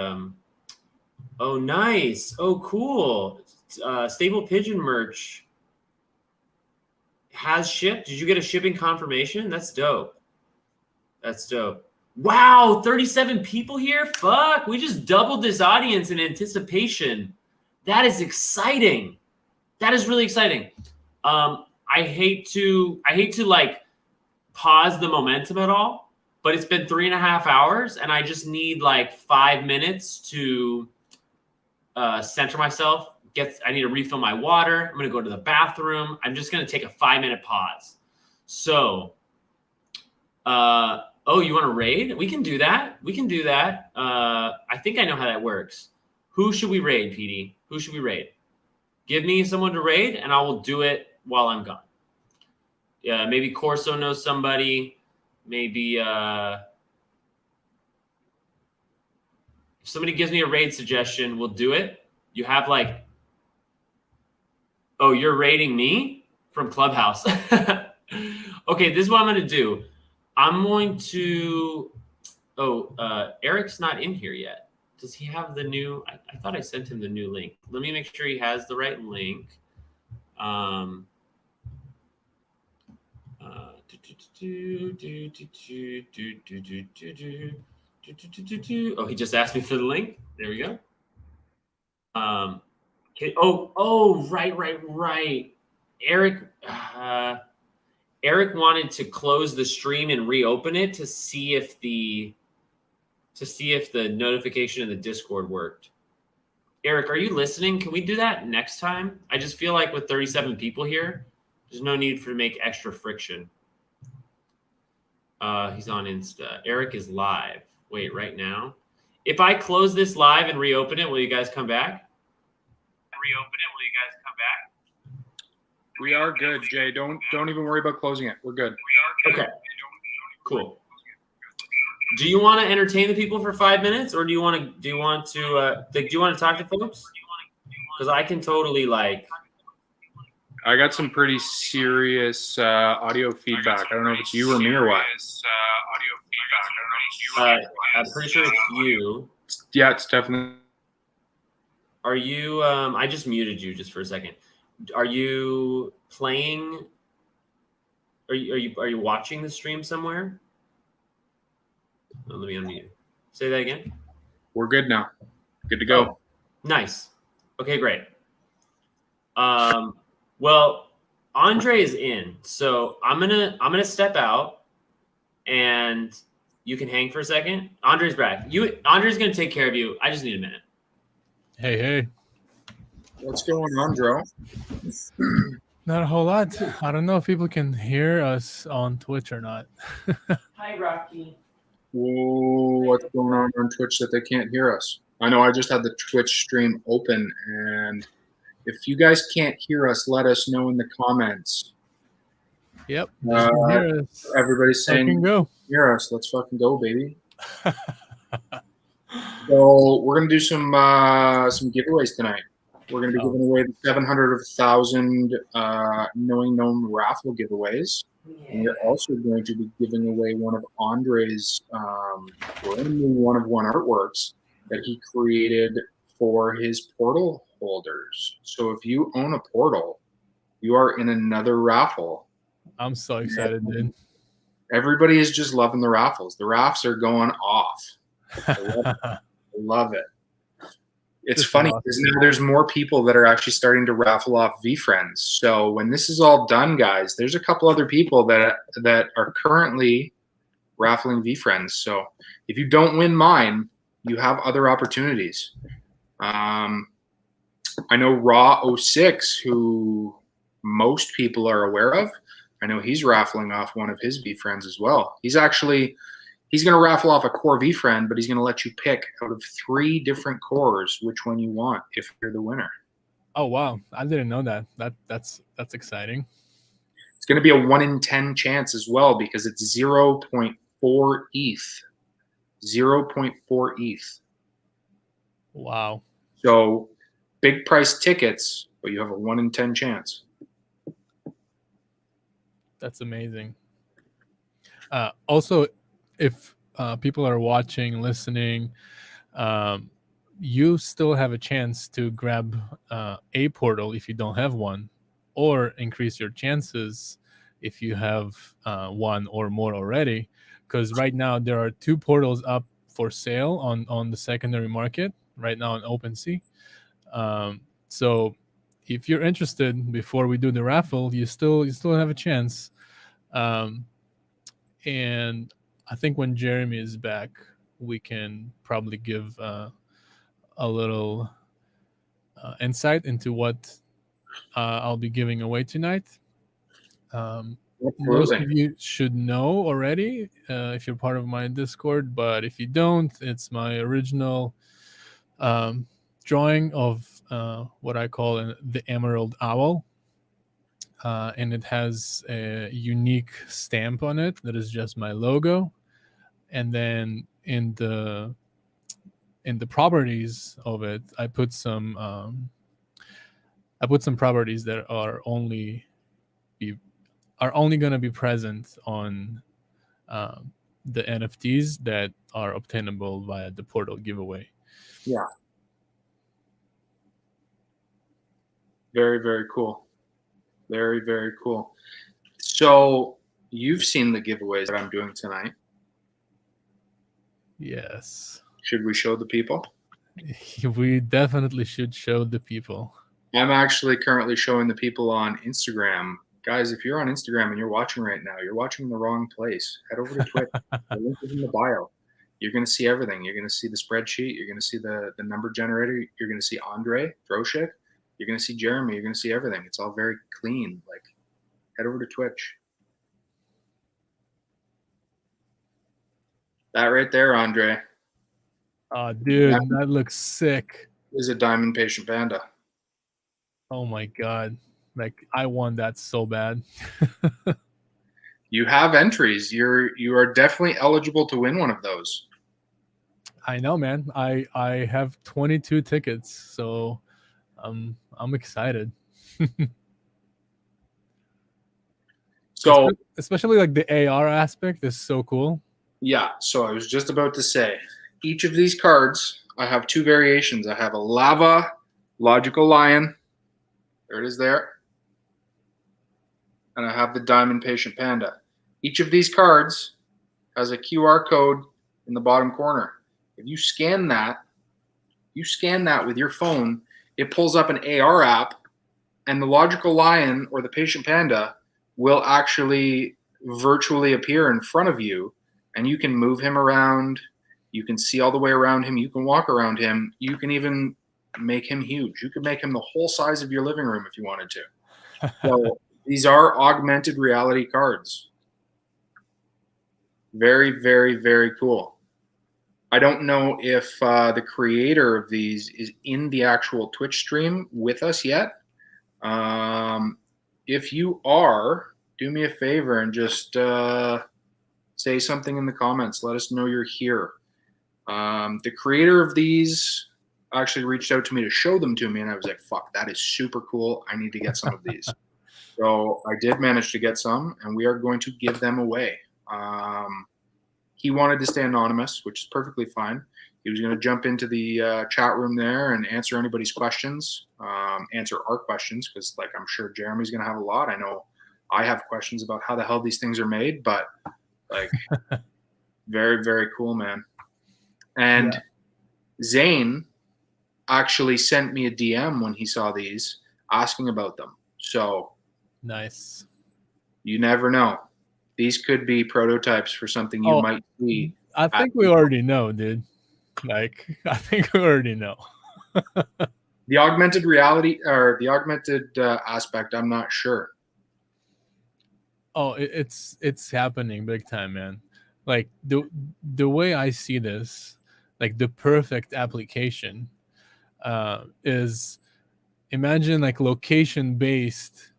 oh, nice. Oh, cool. Stable Pigeon merch has shipped. Did you get a shipping confirmation? That's dope. That's dope. Wow, 37 people here? Fuck, we just doubled this audience in anticipation. That is exciting. That is really exciting. I hate to like pause the momentum at all, but it's been 3.5 hours and I just need like 5 minutes to center myself. I need to refill my water. I'm going to go to the bathroom. I'm just going to take a 5-minute pause. So, oh, you want to raid? We can do that. We can do that. I think I know how that works. Who should we raid, PD? Who should we raid? Give me someone to raid, and I will do it while I'm gone. Yeah, maybe Corso knows somebody. Maybe if somebody gives me a raid suggestion, we'll do it. You have like, oh, you're raiding me from Clubhouse. Okay, this is what I'm going to do. I'm going to, Eric's not in here yet. Does he have the new, I thought I sent him the new link. Let me make sure he has the right link. Oh, he just asked me for the link. There we go. Okay. Oh, right. Eric wanted to close the stream and reopen it to see if the notification in the Discord worked. Eric, are you listening? Can we do that next time? I just feel like with 37 people here, there's no need for to make extra friction. He's on Insta. Eric is live. Wait, right now? If I close this live and reopen it, will you guys come back? We are good, Jay. Don't even worry about closing it. We're good. Okay. Cool. Do you want to entertain the people for 5 minutes, or do you want to talk to folks? Because I can totally like. I got some pretty serious audio feedback. I don't know if it's you or me or what. I'm pretty sure it's you. Yeah, it's definitely. Are you? I just muted you just for a second. Are you playing? Are you watching the stream somewhere? Oh, let me unmute. Say that again. We're good now. Good to go. Oh, nice. Okay, great. Well, Andre is in, so I'm gonna step out, and you can hang for a second. Andre's back. Andre's gonna take care of you. I just need a minute. Hey. What's going on, Joe? Not a whole lot. I don't know if people can hear us on Twitch or not. Hi, Rocky. Whoa, what's going on Twitch that they can't hear us? I know I just had the Twitch stream open, and if you guys can't hear us, let us know in the comments. Yep. Hear us. Everybody's saying, Fucking go. hear us. Let's fucking go, baby. So we're gonna do some giveaways tonight. We're gonna be giving away the 700 of 1,000 Knowing Gnome raffle giveaways. And we're also going to be giving away one of Andre's brand new one-of-one artworks that he created for his portal holders. So if you own a portal, you are in another raffle. I'm so excited, dude. Everybody is just loving the raffles. The raffs are going off. I love it. It's funny because now there's more people that are actually starting to raffle off VFriends. So when this is all done, guys, there's a couple other people that are currently raffling VFriends. So if you don't win mine, you have other opportunities. I know Raw06, who most people are aware of. I know he's raffling off one of his VFriends as well. He's going to raffle off a core VFriend, but he's going to let you pick out of 3 different cores which one you want if you're the winner. Oh wow, I didn't know that. That's exciting. It's going to be a 1 in 10 chance as well because it's 0.4 ETH. 0.4 ETH. Wow. So big price tickets, but you have a 1 in 10 chance. That's amazing. Also, if people are watching, listening, you still have a chance to grab a portal if you don't have one, or increase your chances if you have one or more already. Because right now there are 2 portals up for sale on the secondary market right now on OpenSea. So if you're interested, before we do the raffle, you still have a chance. And I think when Jeremy is back, we can probably give a little insight into what I'll be giving away tonight. Most of you should know already if you're part of my Discord, but if you don't, it's my original drawing of what I call the Emerald Owl. And it has a unique stamp on it that is just my logo. And then in the properties of it, I put some properties that are only going to be present on the NFTs that are obtainable via the portal giveaway. Yeah. Very, very cool. Very, very cool. So you've seen the giveaways that I'm doing tonight. Yes. Should we show the people? We definitely should show the people. I'm actually currently showing the people on Instagram. Guys, if you're on Instagram and you're watching right now, you're watching in the wrong place. Head over to Twitch. The link is in the bio. You're going to see everything. You're going to see the spreadsheet. You're going to see the number generator. You're going to see Andre Droshik. You're going to see Jeremy. You're going to see everything. It's all very clean. Like, head over to Twitch. That right there, Andre. Oh, dude, that looks sick. Is a diamond patient panda. Oh my god. Like, I want that so bad. You have entries. You are definitely eligible to win one of those. I know, man. I have 22 tickets, so I'm excited. So especially like the AR aspect is so cool. Yeah, so I was just about to say, each of these cards, I have 2 variations. I have a lava logical lion. There it is there. And I have the diamond patient panda. Each of these cards has a QR code in the bottom corner. If you scan that with your phone, it pulls up an AR app, and the logical lion or the patient panda will actually virtually appear in front of you, and you can move him around. You can see all the way around him. You can walk around him. You can even make him huge. You could make him the whole size of your living room if you wanted to. So these are augmented reality cards. Very, very, very cool. I don't know if the creator of these is in the actual Twitch stream with us yet. If you are, do me a favor and just say something in the comments. Let us know you're here. The creator of these actually reached out to me to show them to me, and I was like, fuck, that is super cool. I need to get some of these. So I did manage to get some, and we are going to give them away. He wanted to stay anonymous, which is perfectly fine. He was going to jump into the chat room there and answer anybody's questions, answer our questions, because like I'm sure Jeremy's going to have a lot. I know I have questions about how the hell these things are made, but like very, very cool, man. And Zane actually sent me a DM when he saw these asking about them. So nice. You never know. These could be prototypes for something you might see. I think we already know, dude. Like, I think we already know. The augmented reality or the augmented aspect, I'm not sure. Oh, it's happening big time, man. Like the way I see this, like the perfect application is, imagine like location-based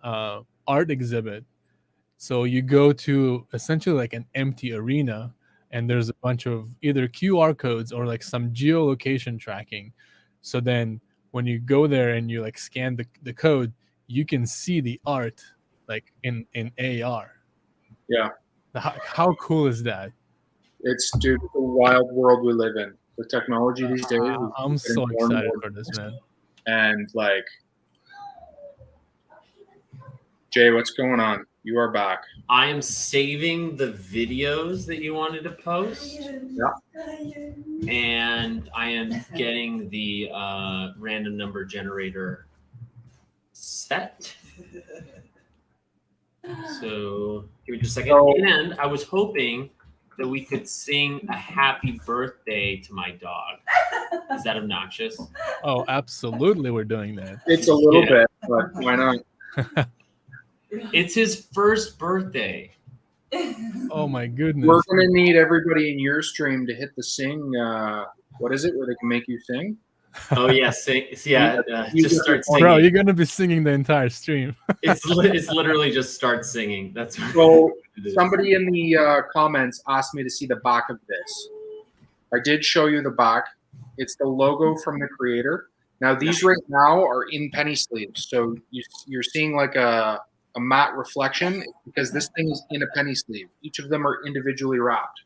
art exhibit. So you go to essentially like an empty arena, and there's a bunch of either QR codes or like some geolocation tracking. So then when you go there and you like scan the code, you can see the art like in AR. Yeah. How cool is that? It's, dude, the wild world we live in. The technology these days. I'm so excited for this, man. And like, Jay, what's going on? You are back. I am saving the videos that you wanted to post. Yeah. And I am getting the random number generator set. So give me just a second. And I was hoping that we could sing a happy birthday to my dog. Is that obnoxious? Oh, absolutely, we're doing that. It's a little bit, but why not? It's his first birthday. Oh my goodness. We're gonna need everybody in your stream to hit the sing. What is it where they can make you sing? Oh yeah, sing. Yeah, just start singing. Bro, you're gonna be singing the entire stream. It's literally just start singing. That's what So somebody in the comments asked me to see the back of this. I did show you the back. It's the logo from the creator. Now these right now are in penny sleeves, so you're seeing like a matte reflection because this thing is in a penny sleeve. Each of them are individually wrapped.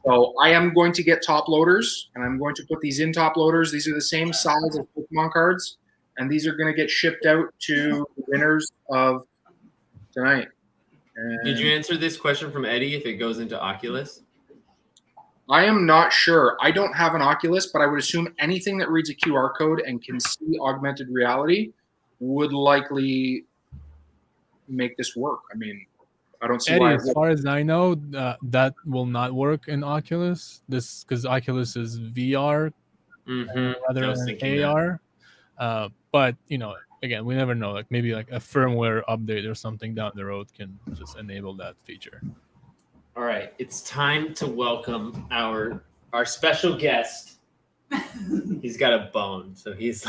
So I am going to get top loaders, and I'm going to put these in top loaders. These are the same size as Pokemon cards, and these are going to get shipped out to the winners of tonight. And Did you answer this question from Eddie if it goes into Oculus? I am not sure. I don't have an Oculus, but I would assume anything that reads a QR code and can see augmented reality would likely make this work. I mean, I don't see Eddie, why. as far as I know, that will not work in Oculus. This because Oculus is VR rather than AR. But you know, again, we never know. Like maybe like a firmware update or something down the road can just enable that feature. All right, it's time to welcome our special guest. He's got a bone, so he's.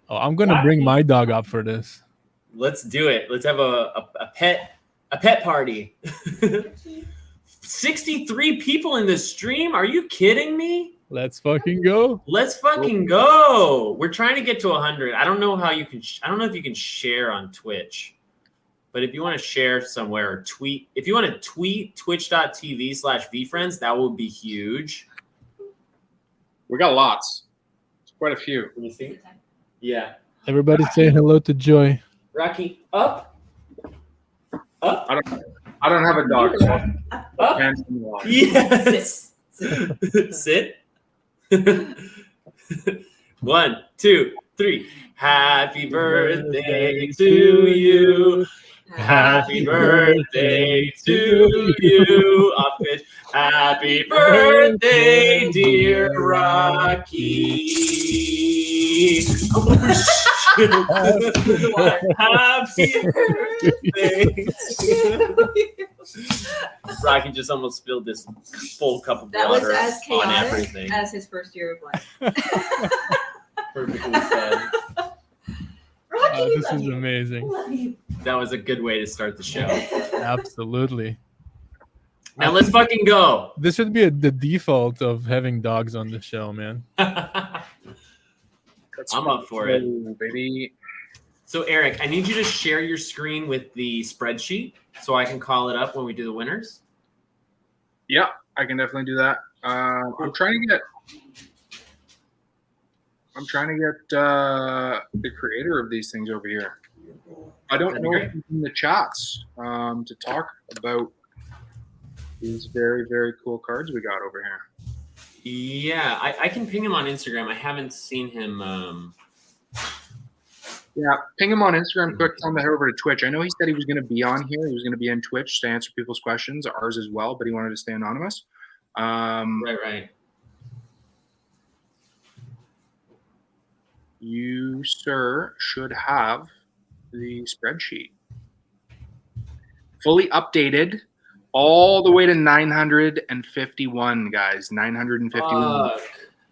Oh, I'm gonna bring my dog up for this. Let's do it. Let's have a pet party. 63 people in this stream. Are you kidding me? Let's fucking go. Let's fucking go. We're trying to get to 100. I don't know how you can. I don't know if you can share on Twitch, but if you want to share somewhere or tweet, if you want to tweet twitch.tv/VFriends, that would be huge. We got lots. It's quite a few. Let me see. Yeah. Everybody say hello to Joy. Rocky, up. Up. I don't have a dog. So Up. Yes. Sit. 1, 2, 3. Happy birthday to you. Happy birthday to you. Up it. Happy birthday, dear Rocky. Oh, shit. Happy birthday. Rocky just almost spilled this full cup of That was water as on chaotic everything. as his first year of life. Perfectly said. This is amazing. That was a good way to start the show. Absolutely. Now let's fucking go. This should be the default of having dogs on the show, man. I'm up for it. Baby. So Eric, I need you to share your screen with the spreadsheet so I can call it up when we do the winners. Yeah, I can definitely do that. I'm trying to get the creator of these things over here. I don't know if he's in the chats to talk about these very, very cool cards we got over here. Yeah, I can ping him on Instagram. I haven't seen him. Yeah, ping him on Instagram quick. Tell him to head over to Twitch. I know he said he was going to be on here. He was going to be on Twitch to answer people's questions, ours as well, but he wanted to stay anonymous. Right. You, sir, should have the spreadsheet fully updated all the way to 951, guys. 951.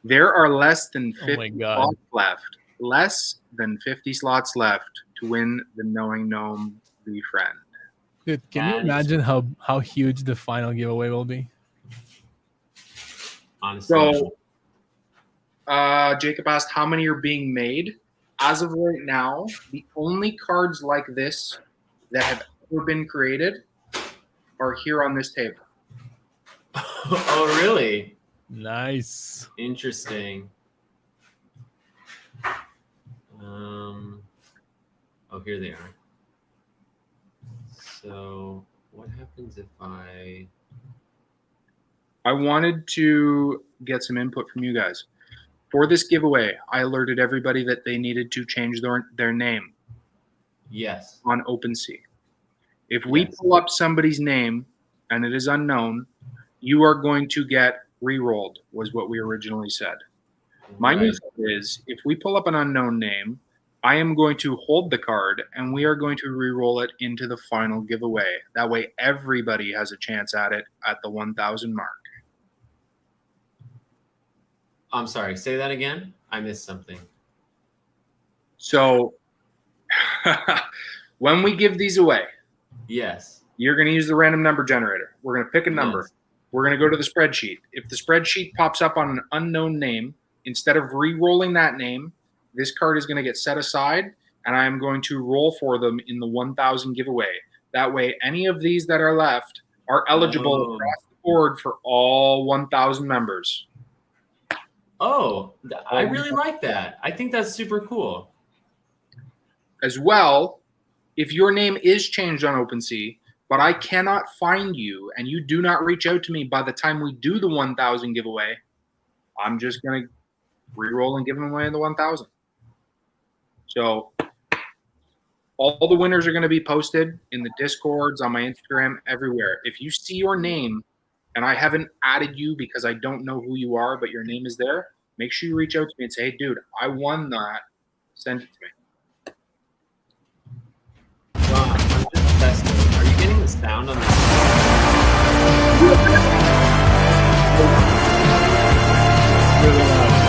There are less than 50 slots left. Less than 50 slots left to win the Knowing Gnome Friend. Dude, can you imagine how huge the final giveaway will be? Honestly. So, Jacob asked how many are being made. As of right now, the only cards like this that have ever been created are here on this table. Oh, really? Nice. Interesting. Oh, here they are. So, what happens if I wanted to get some input from you guys. For this giveaway, I alerted everybody that they needed to change their name. Yes. On OpenSea. If we pull up somebody's name and it is unknown, you are going to get re-rolled, was what we originally said. My new thing is, if we pull up an unknown name, I am going to hold the card and we are going to re-roll it into the final giveaway. That way everybody has a chance at it at the 1,000 mark. I'm sorry, say that again. I missed something. So when we give these away, yes, you're going to use the random number generator. We're going to pick a number. Yes. We're going to go to the spreadsheet. If the spreadsheet pops up on an unknown name, instead of re-rolling that name, this card is going to get set aside, and I am going to roll for them in the 1,000 giveaway. That way, any of these that are left are eligible across the board for all 1,000 members. Oh, I really like that. I think that's super cool. As well, if your name is changed on OpenSea, but I cannot find you and you do not reach out to me by the time we do the 1,000 giveaway, I'm just going to re-roll and give them away in the 1,000. So all the winners are going to be posted in the Discords, on my Instagram, everywhere. If you see your name and I haven't added you because I don't know who you are, but your name is there, make sure you reach out to me and say, hey, dude, I won that. Send it to me. Ron, I'm just testing. Are you getting the sound on this? It's really loud.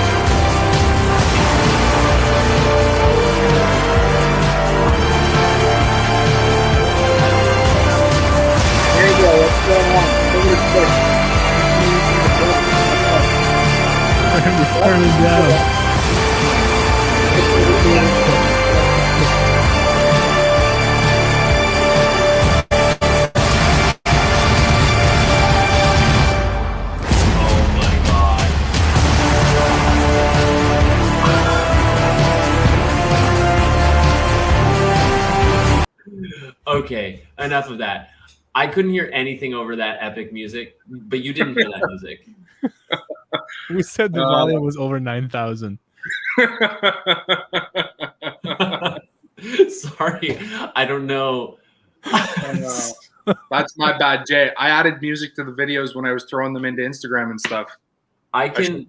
There you go. What's going on? Turn it down. Okay, enough of that. I couldn't hear anything over that epic music, but you didn't hear that music. We said the volume was over 9,000. Sorry, I don't know. That's my bad, Jay. I added music to the videos when I was throwing them into Instagram and stuff. I can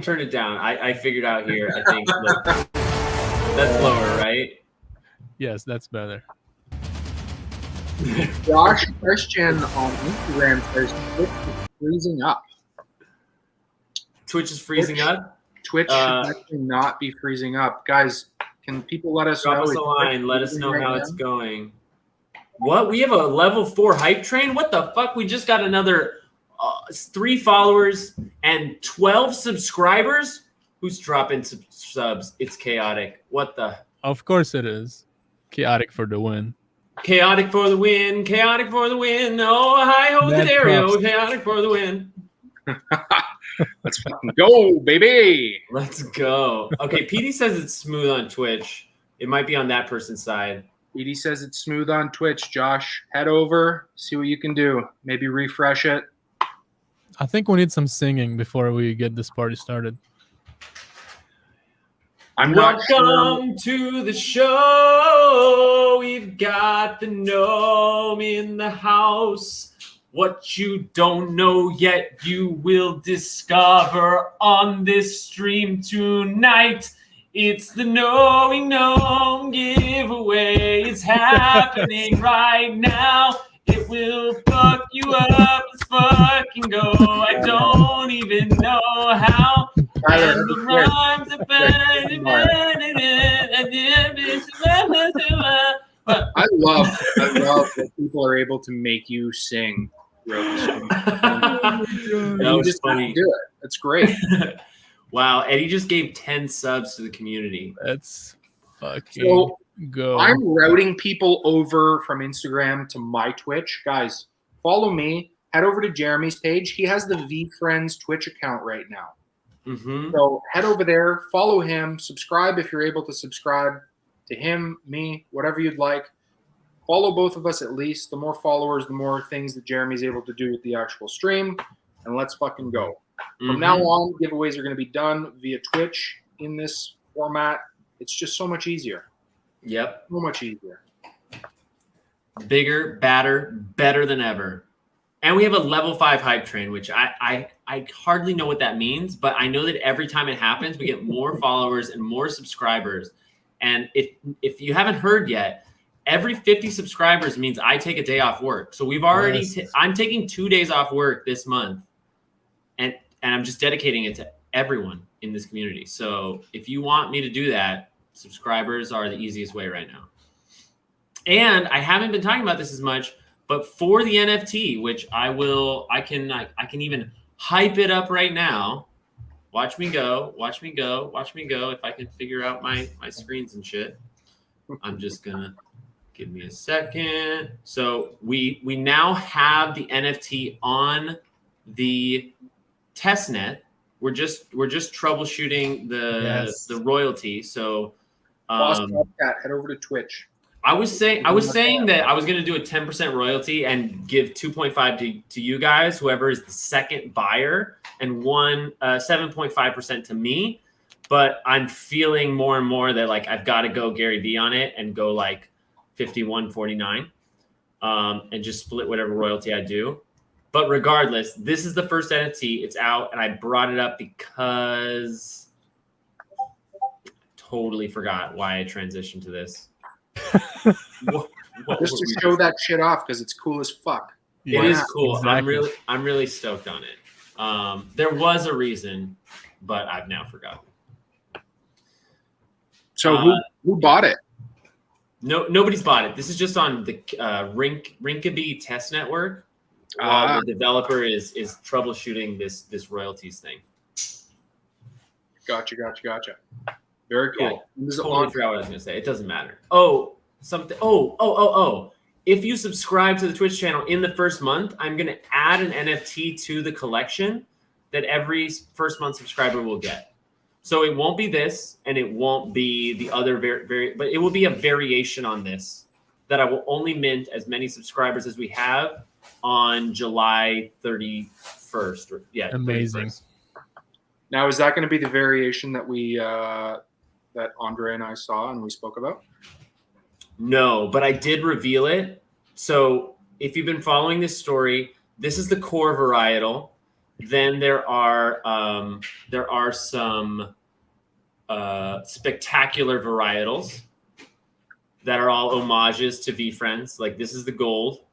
turn it down. I figured out here. I think look, that's lower, right? Yes, that's better. Josh Christian on Instagram says Twitch is freezing up. Twitch is freezing up? Twitch should actually not be freezing up. Guys, can people let us know? Drop us a line. Let us know how it's going. What? We have a level 4 hype train? What the fuck? We just got another 3 followers and 12 subscribers? Who's dropping subs? It's chaotic. What the? Of course it is. Chaotic for the win. Chaotic for the win. Chaotic for the win. Oh, hi ho, Mad Dario. props. Chaotic for the win. Let's fucking go, baby. Let's go. Okay, PD says it's smooth on Twitch. It might be on that person's side. Edie says it's smooth on Twitch. Josh, head over, see what you can do. Maybe refresh it. I think we need some singing before we get this party started. I'm not Welcome to the show. We've got the gnome in the house. What you don't know yet, you will discover on this stream tonight. It's the Knowing Gnome giveaway. It's happening right now. It will fuck you up. Let's fucking go. I don't even know how. And the rhymes are I love that people are able to make you sing throughout the stream. That was funny. Do it. That's great. Wow, Eddie just gave 10 subs to the community. That's fucking So go. I'm routing people over from Instagram to my Twitch. Guys, follow me. Head over to Jeremy's page. He has the V Friends Twitch account right now. Mm-hmm. So head over there, follow him, subscribe if you're able to subscribe to him, me, whatever you'd like. Follow both of us at least. The more followers, the more things that Jeremy's able to do with the actual stream. And let's fucking go. From now on, giveaways are going to be done via Twitch in this format. It's just so much easier. Yep. So much easier. Bigger, badder, better than ever. And we have a level 5 hype train, which I hardly know what that means, but I know that every time it happens, we get more followers and more subscribers. And if you haven't heard yet, every 50 subscribers means I take a day off work. So we've already I'm taking 2 days off work this month, and I'm just dedicating it to everyone in this community. So if you want me to do that, subscribers are the easiest way right now. And I haven't been talking about this as much, but for the NFT, which I can even hype it up right now. Watch me go, watch me go, watch me go. If I can figure out my screens and shit, I'm just gonna give me a second. So we now have the NFT on the testnet. We're just troubleshooting the royalty. So Boss Cat, head over to Twitch. I was saying that I was going to do a 10% royalty and give 2.5 to you guys, whoever is the second buyer, and 7.5% to me. But I'm feeling more and more that like I've got to go Gary V on it and go like 51-49, and just split whatever royalty I do. But regardless, this is the first NFT. It's out, and I brought it up because I totally forgot why I transitioned to this. Just to show that shit off because it's cool as fuck. It is cool. Exactly. I'm really stoked on it. There was a reason, but I've now forgotten. So who bought it? No, nobody's bought it. This is just on the Rinkeby test network. While the developer is troubleshooting this royalties thing. Gotcha. Very cool. Yeah, totally forgot what I was going to say. It doesn't matter. Oh, something. Oh. If you subscribe to the Twitch channel in the first month, I'm going to add an NFT to the collection that every first month subscriber will get. So it won't be this, and it won't be the other but it will be a variation on this that I will only mint as many subscribers as we have on July 31st. Amazing. 31st. Now, is that going to be the variation that we that Andre and I saw and we spoke about? No, but I did reveal it. So if you've been following this story, this is the core varietal. Then there are some spectacular varietals that are all homages to V Friends. Like this is the gold.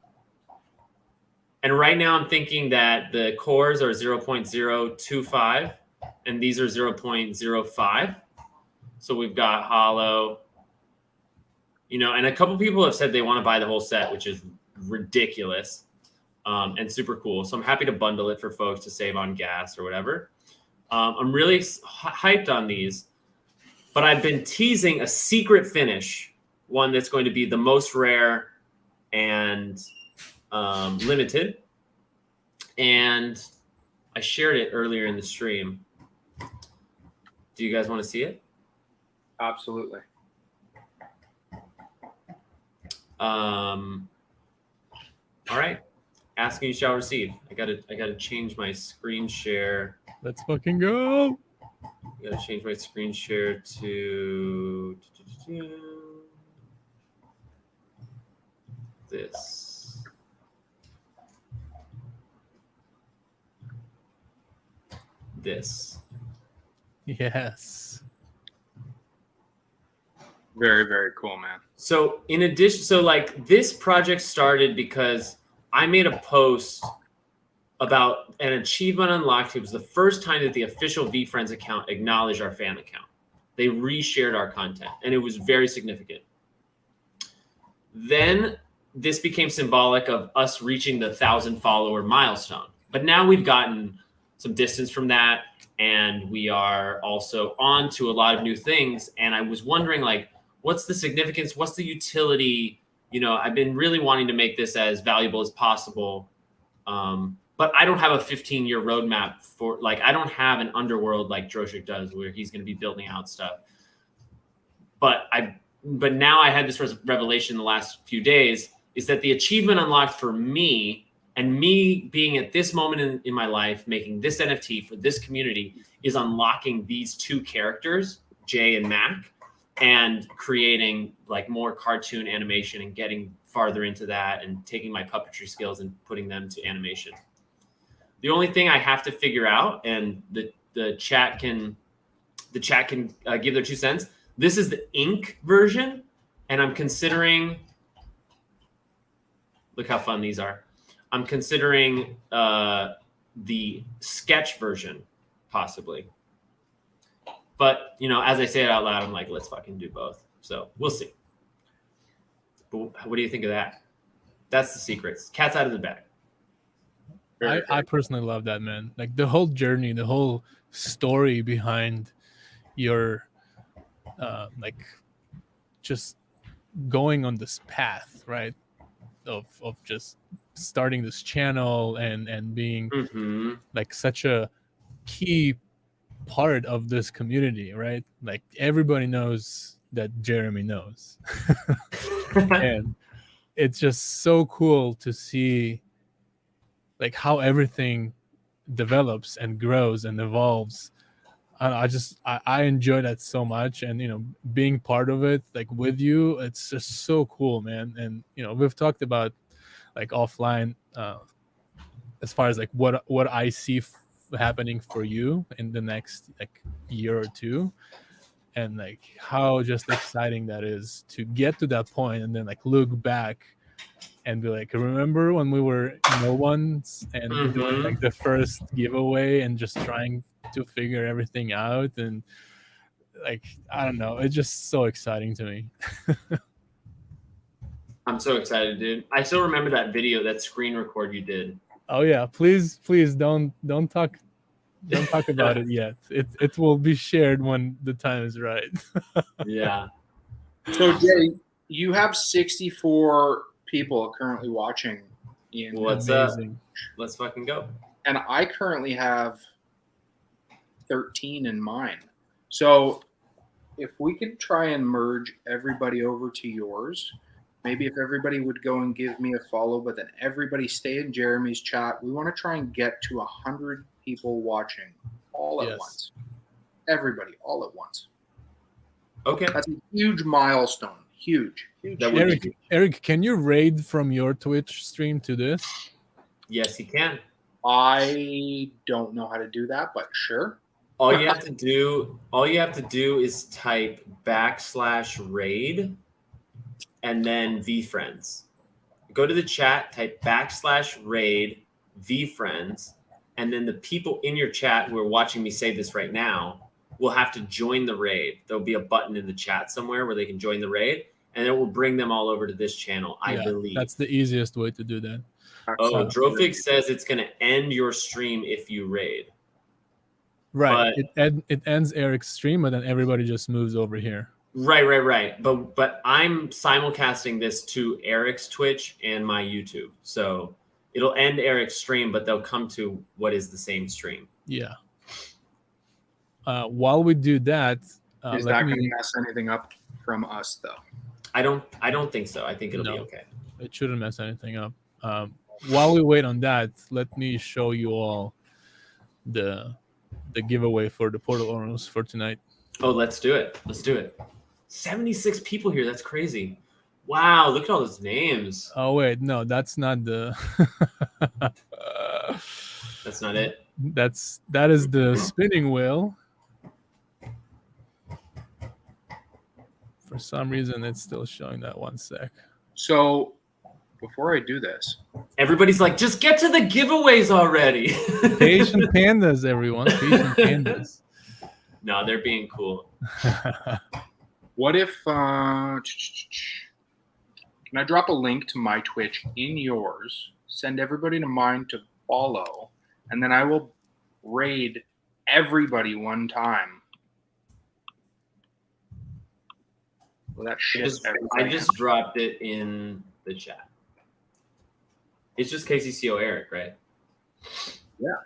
And right now I'm thinking that the cores are 0.025 and these are 0.05. So we've got hollow, you know, and a couple people have said they want to buy the whole set, which is ridiculous and super cool. So I'm happy to bundle it for folks to save on gas or whatever. I'm really hyped on these, but I've been teasing a secret finish, one that's going to be the most rare and limited. And I shared it earlier in the stream. Do you guys want to see it? Absolutely. All right. Asking you shall receive. I gotta change my screen share. Let's fucking go. I gotta change my screen share to this. This. Yes. Very, very cool, man. So in addition, so like this project started because I made a post about an achievement unlocked. It was the first time that the official VFriends account acknowledged our fan account. They reshared our content, and it was very significant. Then this became symbolic of us reaching the 1,000 follower milestone. But now we've gotten some distance from that, and we are also on to a lot of new things. And I was wondering, like, what's the significance? What's the utility? You know, I've been really wanting to make this as valuable as possible. But I don't have a 15-year roadmap for, like, I don't have an Underworld like Droshik does where he's going to be building out stuff. But now I had this revelation the last few days is that the achievement unlocked for me and me being at this moment in my life, making this NFT for this community is unlocking these two characters, Jay and Mac, and creating like more cartoon animation and getting farther into that and taking my puppetry skills and putting them to animation. The only thing I have to figure out, and the chat can give their 2 cents. This is the ink version, and I'm considering. Look how fun these are. I'm considering the sketch version, possibly. But you know, as I say it out loud, I'm like, let's fucking do both. So we'll see. But what do you think of that? That's the secrets. Cat's out of the bag. I personally love that, man. Like the whole journey, the whole story behind your like just going on this path, right? Of just starting this channel and being like such a key part of this community, right? Like everybody knows that Jeremy knows. And it's just so cool to see like how everything develops and grows and evolves. I enjoy that so much, and you know, being part of it like with you, it's just so cool, man. And you know, we've talked about like offline as far as like what I see happening for you in the next like year or two, and like how just exciting that is to get to that point and then like look back and be like, remember when we were no ones and doing like the first giveaway and just trying to figure everything out, and like I don't know, it's just so exciting to me. I'm so excited, dude. I still remember that video, that screen record you did. Oh yeah, please don't talk about it yet. It will be shared when the time is right. Yeah. So Jay, you have 64 people currently watching. Ian. What's amazing. Let's fucking go. And I currently have 13 in mine. So if we could try and merge everybody over to yours, maybe if everybody would go and give me a follow, but then everybody stay in Jeremy's chat. We want to try and get to 100 people watching all at once. Everybody all at once. Okay. That's a huge milestone. Huge. Eric, can you raid from your Twitch stream to this? Yes, he can. I don't know how to do that, but sure. All you have to do is type /raid and then VFriends. Go to the chat, type /raid VFriends, and then the people in your chat who are watching me say this right now will have to join the raid. There'll be a button in the chat somewhere where they can join the raid. and it will bring them all over to this channel, I Yeah, believe. that's the easiest way to do that. Oh, Drofig says it's going to end your stream if you raid. Right. But It ends Eric's stream, and then everybody just moves over here. right. But I'm simulcasting this to Eric's Twitch and my YouTube. So it'll end Eric's stream, but they'll come to what is the same stream. Yeah. While we do that, Is that going to mess anything up from us, though? I don't think so. I think it'll be okay. It shouldn't mess anything up. While we wait on that, let me show you all the giveaway for the portal owners for tonight. Oh, let's do it. 76 people here. That's crazy. Wow, look at all those names. Oh wait, no, that's not the That's not it. That is the spinning wheel. For some reason it's still showing that. 1 sec. So before I do this, everybody's like, just get to the giveaways already. Patient pandas, everyone. Patient pandas. No, they're being cool. What if can I drop a link to my Twitch in yours, send everybody to mine to follow, and then I will raid everybody one time? Well, that shit. I just dropped it in the chat. It's just KCCO Eric, right? Yeah.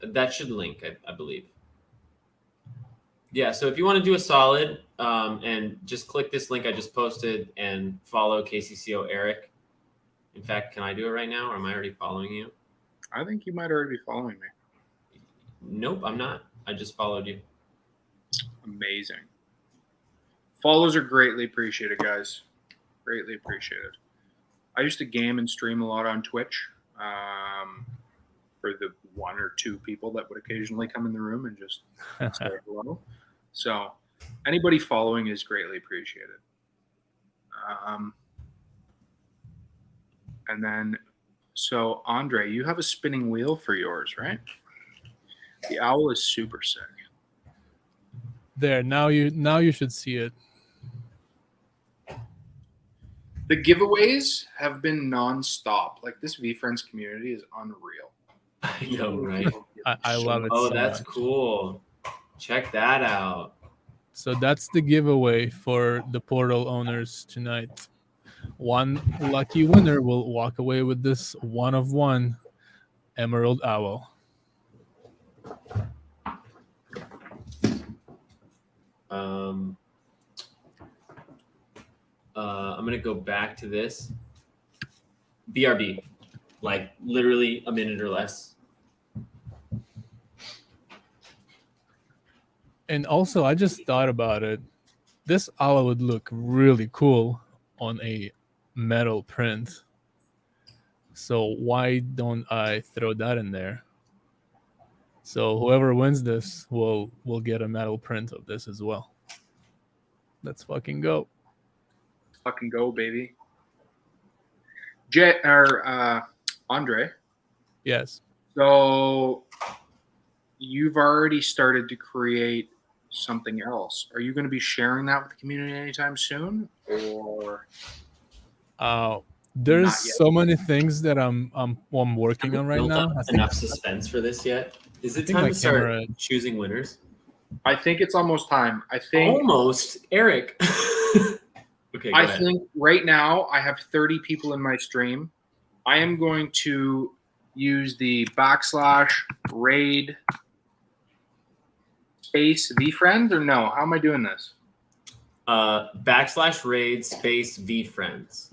That should link, I believe. Yeah, so if you want to do a solid and just click this link I just posted and follow KCCO Eric. In fact, can I do it right now, or am I already following you? I think you might already be following me. Nope, I'm not. I just followed you. Amazing. Follows are greatly appreciated, guys. Greatly appreciated. I used to game and stream a lot on Twitch for the 1 or 2 people that would occasionally come in the room and just say hello. So anybody following is greatly appreciated. And then, so Andre, you have a spinning wheel for yours, right? The owl is super sick. There, now you should see it. The giveaways have been nonstop. Like, this VFriends community is unreal. I know, right? I love it. Oh, so that's much. cool. Check that out. So that's the giveaway for the portal owners tonight. One lucky winner will walk away with this 1 of 1 Emerald Owl. I'm gonna go back to this. BRB, like literally a minute or less. And also, I just thought about it. This owl would look really cool on a metal print. So why don't I throw that in there? So whoever wins this will get a metal print of this as well. Let's fucking go. Fucking go, baby. Andre. Yes. So you've already started to create something else. Are you going to be sharing that with the community anytime soon, or? There's so many things that I'm working on right now. I think Enough suspense for this yet? Is it think time my to start camera- choosing winners? I think it's almost time. I think Almost, Eric. Okay, go I ahead. think right now I have 30 people in my stream. I am going to use the /raid space VFriends, or no? How am I doing this? /raid space VFriends.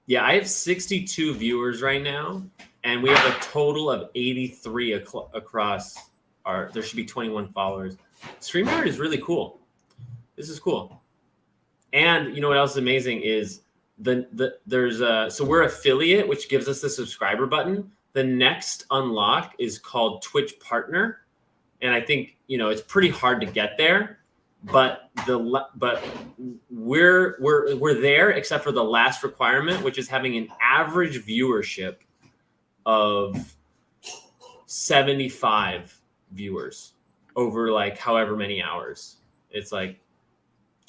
Yeah, I have 62 viewers right now, and we have a total of 83 across our. There should be 21 followers. StreamYard is really cool. This is cool. And you know what else is amazing is so we're affiliate, which gives us the subscriber button. The next unlock is called Twitch Partner, and I think it's pretty hard to get there, but we're there except for the last requirement, which is having an average viewership of 75 viewers over like however many hours. It's like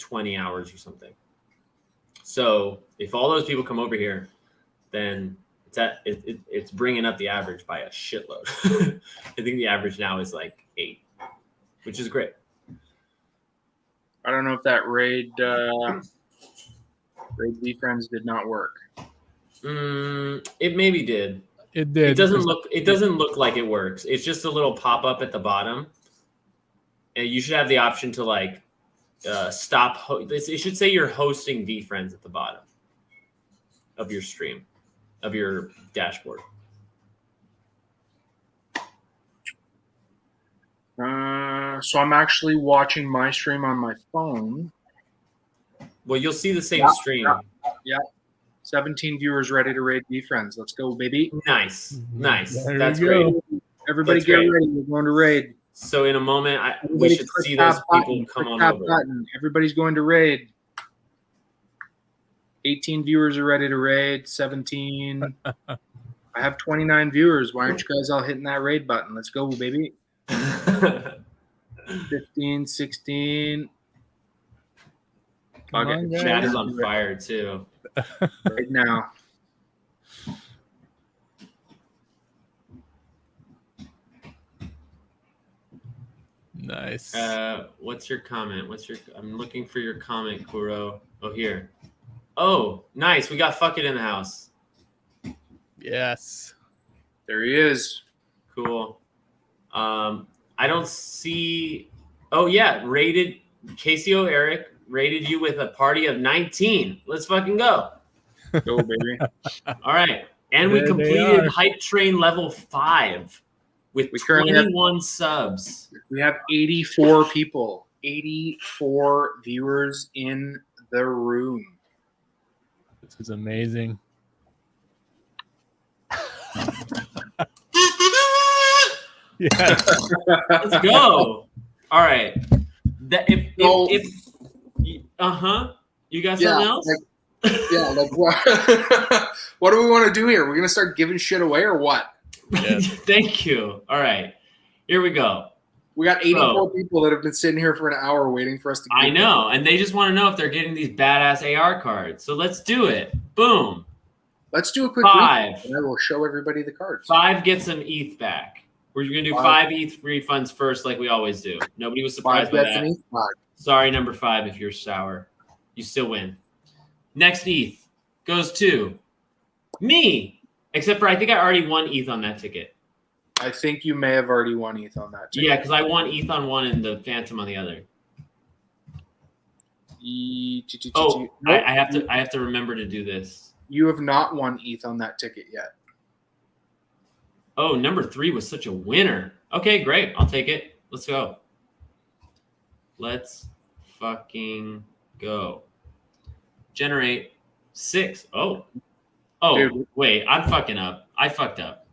20 hours or something. So if all those people come over here, then it's bringing up the average by a shitload. I think the average now is like 8, which is great. I don't know if that raid V friends did not work. It maybe did. It did. It doesn't look like it works. It's just a little pop up at the bottom, and you should have the option to like stop. It should say you're hosting VFriends at the bottom of your stream, of your dashboard. So I'm actually watching my stream on my phone. Well, you'll see the same stream. Yeah. 17 viewers ready to raid VFriends. Let's go, baby. Nice. There That's we great. go. Everybody That's get great. ready. We're going to raid. So in a moment, we Everybody should click see that those button, people come click on that over. button. Everybody's going to raid. 18 viewers are ready to raid. 17. I have 29 viewers. Why aren't you guys all hitting that raid button? Let's go, baby. 15, 16. Come Okay. on, guys. Chat is on fire too. Right now. Nice. What's your comment? I'm looking for your comment, Kuro. Oh, here. Oh, nice. We got Fuck It in the house. Yes. There he is. Cool. I don't see. Oh yeah, rated KCO Eric rated you with a party of 19. Let's fucking go. Go, baby. All right, and we There they completed are. Hype Train level 5 with We currently have- 21 subs. We have 84 people, 84 viewers in the room. This is amazing. Yes. Let's go. All right. If you got something else? Like what? What do we want to do here? We're gonna start giving shit away or what? Yes. Thank you. All right. Here we go. We got 84 people that have been sitting here for an hour waiting for us to. I know, and they just want to know if they're getting these badass AR cards. So let's do it. Boom. Let's do a quick 5. recap, and I will show everybody the cards. 5 gets some ETH back. We're gonna do 5 ETH refunds first, like we always do. Nobody was surprised by gets an that. ETH back. Sorry, number 5, if you're sour, you still win. Next ETH goes to me, except for I think I already won ETH on that ticket. I think you may have already won ETH on that. Yeah, because I won ETH on one and the Phantom on the other. Oh, I have to remember to do this. You have not won ETH on that ticket yet. Oh, number 3 was such a winner. Okay, great. I'll take it. Let's go. Let's fucking go. Generate 6. Oh, Dude. wait. I'm fucking up. I fucked up.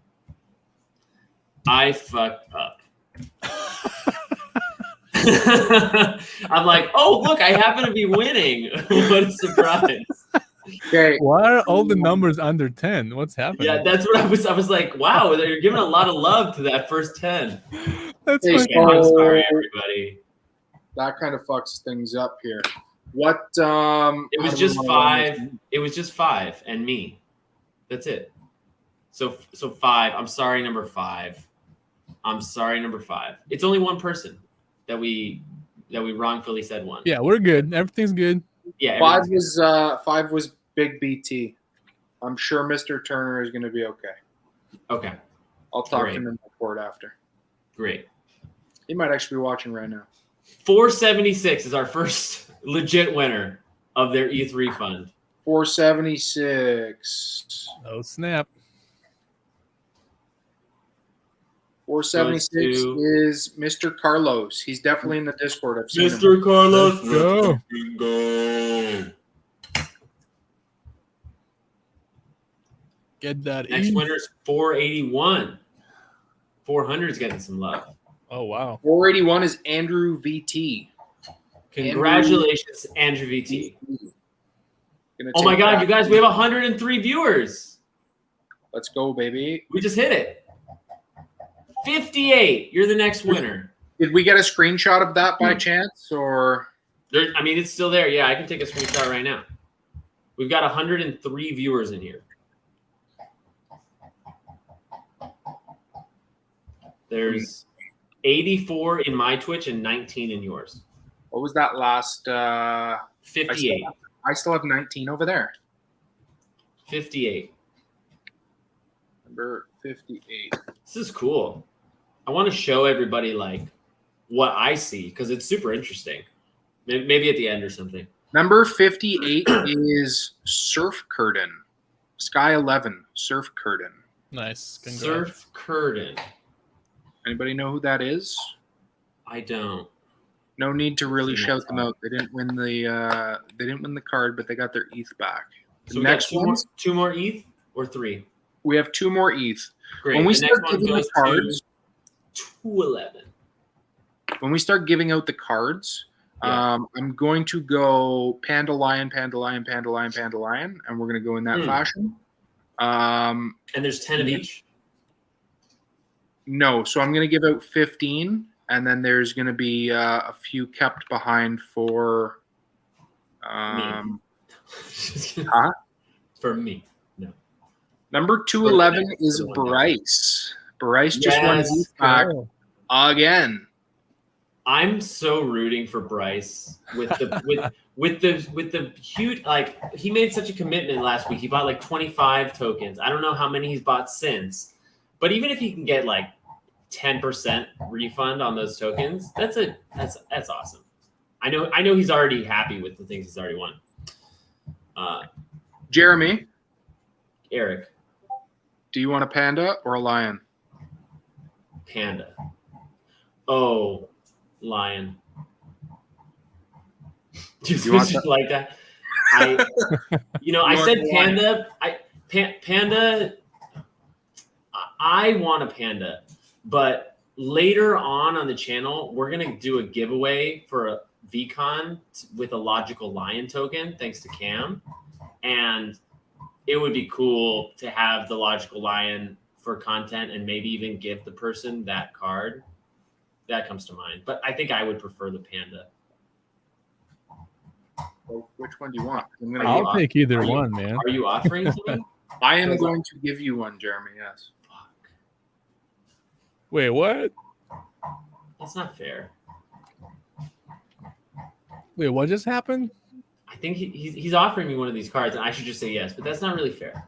I'm like, oh, look, I happen to be winning. What a surprise. Okay. Why are all the numbers under 10? What's happening? Yeah, that's what I was like, wow, you're giving a lot of love to that first 10. That's Hey, fucking I'm so sorry, everybody. that kind of fucks things up here. What? It was just 5. It was just 5 and me. That's it. So 5. I'm sorry, number 5. I'm sorry, number 5. It's only one person that we wrongfully said one. Yeah, we're good. Everything's good. Yeah. 5 was Big BT. I'm sure Mr. Turner is going to be okay. Okay. I'll talk Great. to him in the court after. Great. He might actually be watching right now. 476 is our first legit winner of their ETH refund. 476. Oh, snap. 476 Goes to- is Mr. Carlos. He's definitely in the Discord. I've seen him. Mr. Carlos. Let's go. Go. Get that Next ETH. winner is 481. 400 is getting some love. Oh, wow. 481 is Andrew VT. Congratulations, Andrew VT. Gonna Oh my take God, that. you guys, we have 103 viewers. Let's go, baby. We just hit it. 58. You're the next winner. Did we get a screenshot of that by chance, or I mean, it's still there. Yeah, I can take a screenshot right now. We've got 103 viewers in here. There's 84 in my Twitch and 19 in yours. What was that last? 58. I still have 19 over there. 58. Number 58. This is cool. I want to show everybody like what I see because it's super interesting. Maybe at the end or something. Number 58 is Surf Curtain. Sky 11, Surf Curtain. Nice. Congrats. Surf Curtain. Anybody know who that is? I don't. No need to really shout them out. They didn't win the card, but they got their ETH back. So we got two more ETH or 3? We have 2 more ETH. Great. When we the start next one giving goes the cards, to 211. when we start giving out the cards, I'm going to go Panda Lion, Panda Lion, Panda Lion, Panda Lion, and we're going to go in that fashion. And there's 10 of each? No, so I'm going to give out 15, and then there's going to be a few kept behind for me. Huh? For me. No. Number 211 is Bryce. Bryce just won his back again. I'm so rooting for Bryce with the with the huge, like, he made such a commitment last week. He bought like 25 tokens. I don't know how many he's bought since, but even if he can get like 10% refund on those tokens, that's awesome. I know he's already happy with the things he's already won. Jeremy, Eric, do you want a panda or a lion? Panda. Oh, lion. You want that? Like that? I said panda. Panda. I want a panda, but later on the channel, we're gonna do a giveaway for a VCon with a logical lion token, thanks to Cam, and it would be cool to have the logical lion for content and maybe even give the person that card. That comes to mind, but I think I would prefer the panda. Well, which one do you want? I'll take either one, man. Are you offering to me? I am going to give you one, Jeremy. Yes. Fuck. Wait, what? That's not fair. Wait, what just happened? I think he's offering me one of these cards, and I should just say yes, but that's not really fair.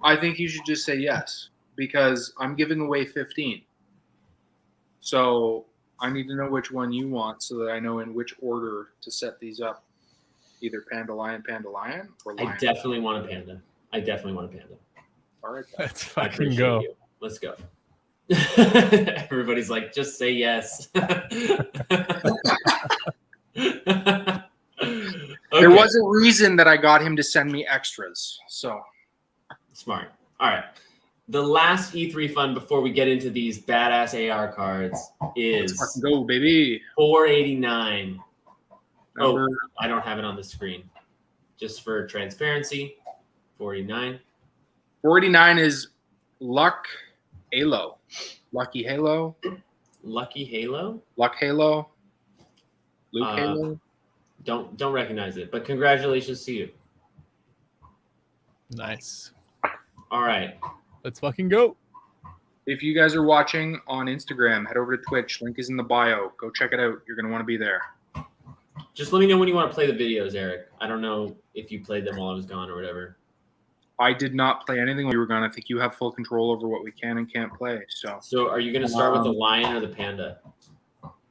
I think you should just say yes because I'm giving away 15. So I need to know which one you want so that I know in which order to set these up. Either Panda Lion, or Lion. I definitely want a panda. All right. Let's fucking go. You. Let's go. Everybody's like, just say yes. There was a reason that I got him to send me extras. So smart. All right. The last ETH refund before we get into these badass AR cards is let's go, baby. 489. Oh, I don't have it on the screen. Just for transparency, 489. 489 is Luck Halo. Lucky Halo. Lucky Halo? Luck Halo. Luke Halo. Don't recognize it, but congratulations to you. Nice. All right. Let's fucking go. If you guys are watching on Instagram, head over to Twitch. Link is in the bio. Go check it out. You're going to want to be there. Just let me know when you want to play the videos, Eric. I don't know if you played them while I was gone or whatever. I did not play anything while you were gone. I think you have full control over what we can and can't play. So are you going to start with the lion or the panda?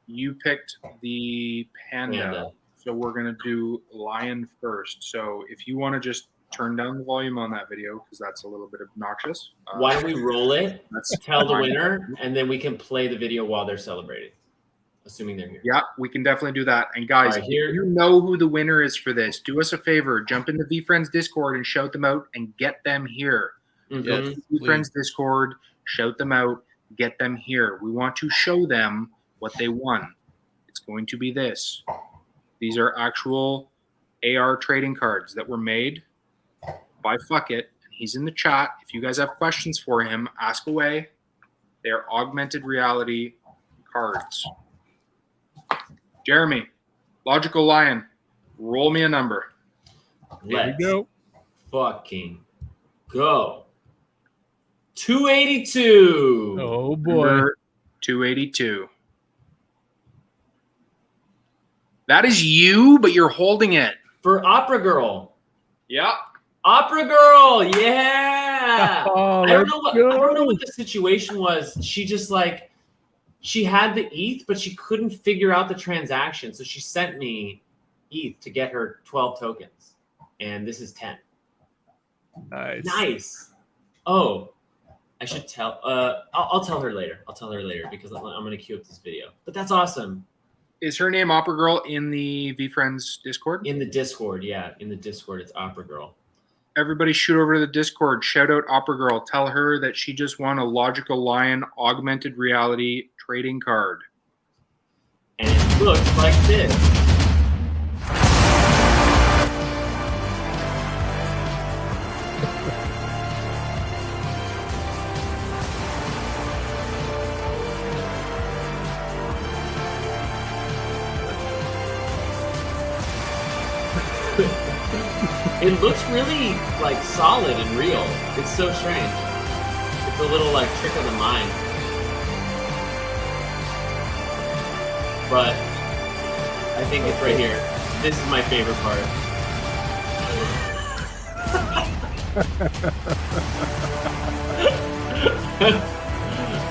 You picked the panda. So we're going to do lion first. So if you want to just turn down the volume on that video because that's a little bit obnoxious. Why don't we roll it, tell the winner, and then we can play the video while they're celebrating, assuming they're here. Yeah, we can definitely do that. And guys, if you know who the winner is for this, do us a favor. Jump into VFriends Discord and shout them out and get them here. VFriends Discord, shout them out, get them here. We want to show them what they won. It's going to be this. These are actual AR trading cards that were made by Fuck It. He's in the chat. If you guys have questions for him, ask away. They are augmented reality cards. Jeremy, Logical Lion, roll me a number. Let's go. fucking go. 282. Oh boy. Number 282. That is you, but you're holding it. For Opera Girl. Yep. Opera Girl, yeah. Oh, I don't let's know what the situation was. She just like she had the ETH, but she couldn't figure out the transaction. So she sent me ETH to get her 12 tokens. And this is 10. Nice. Oh, I should tell I'll tell her later. I'll tell her later because I'm gonna queue up this video. But that's awesome. Is her name Opera Girl in the VFriends Discord? In the Discord, yeah. In the Discord, it's Opera Girl. Everybody shoot over to the Discord. Shout out Opera Girl. Tell her that she just won a Logical Lion augmented reality trading card. And it looks like this. It looks really like solid and real. It's so strange. It's a little like trick of the mind. But I think it's right here. This is my favorite part.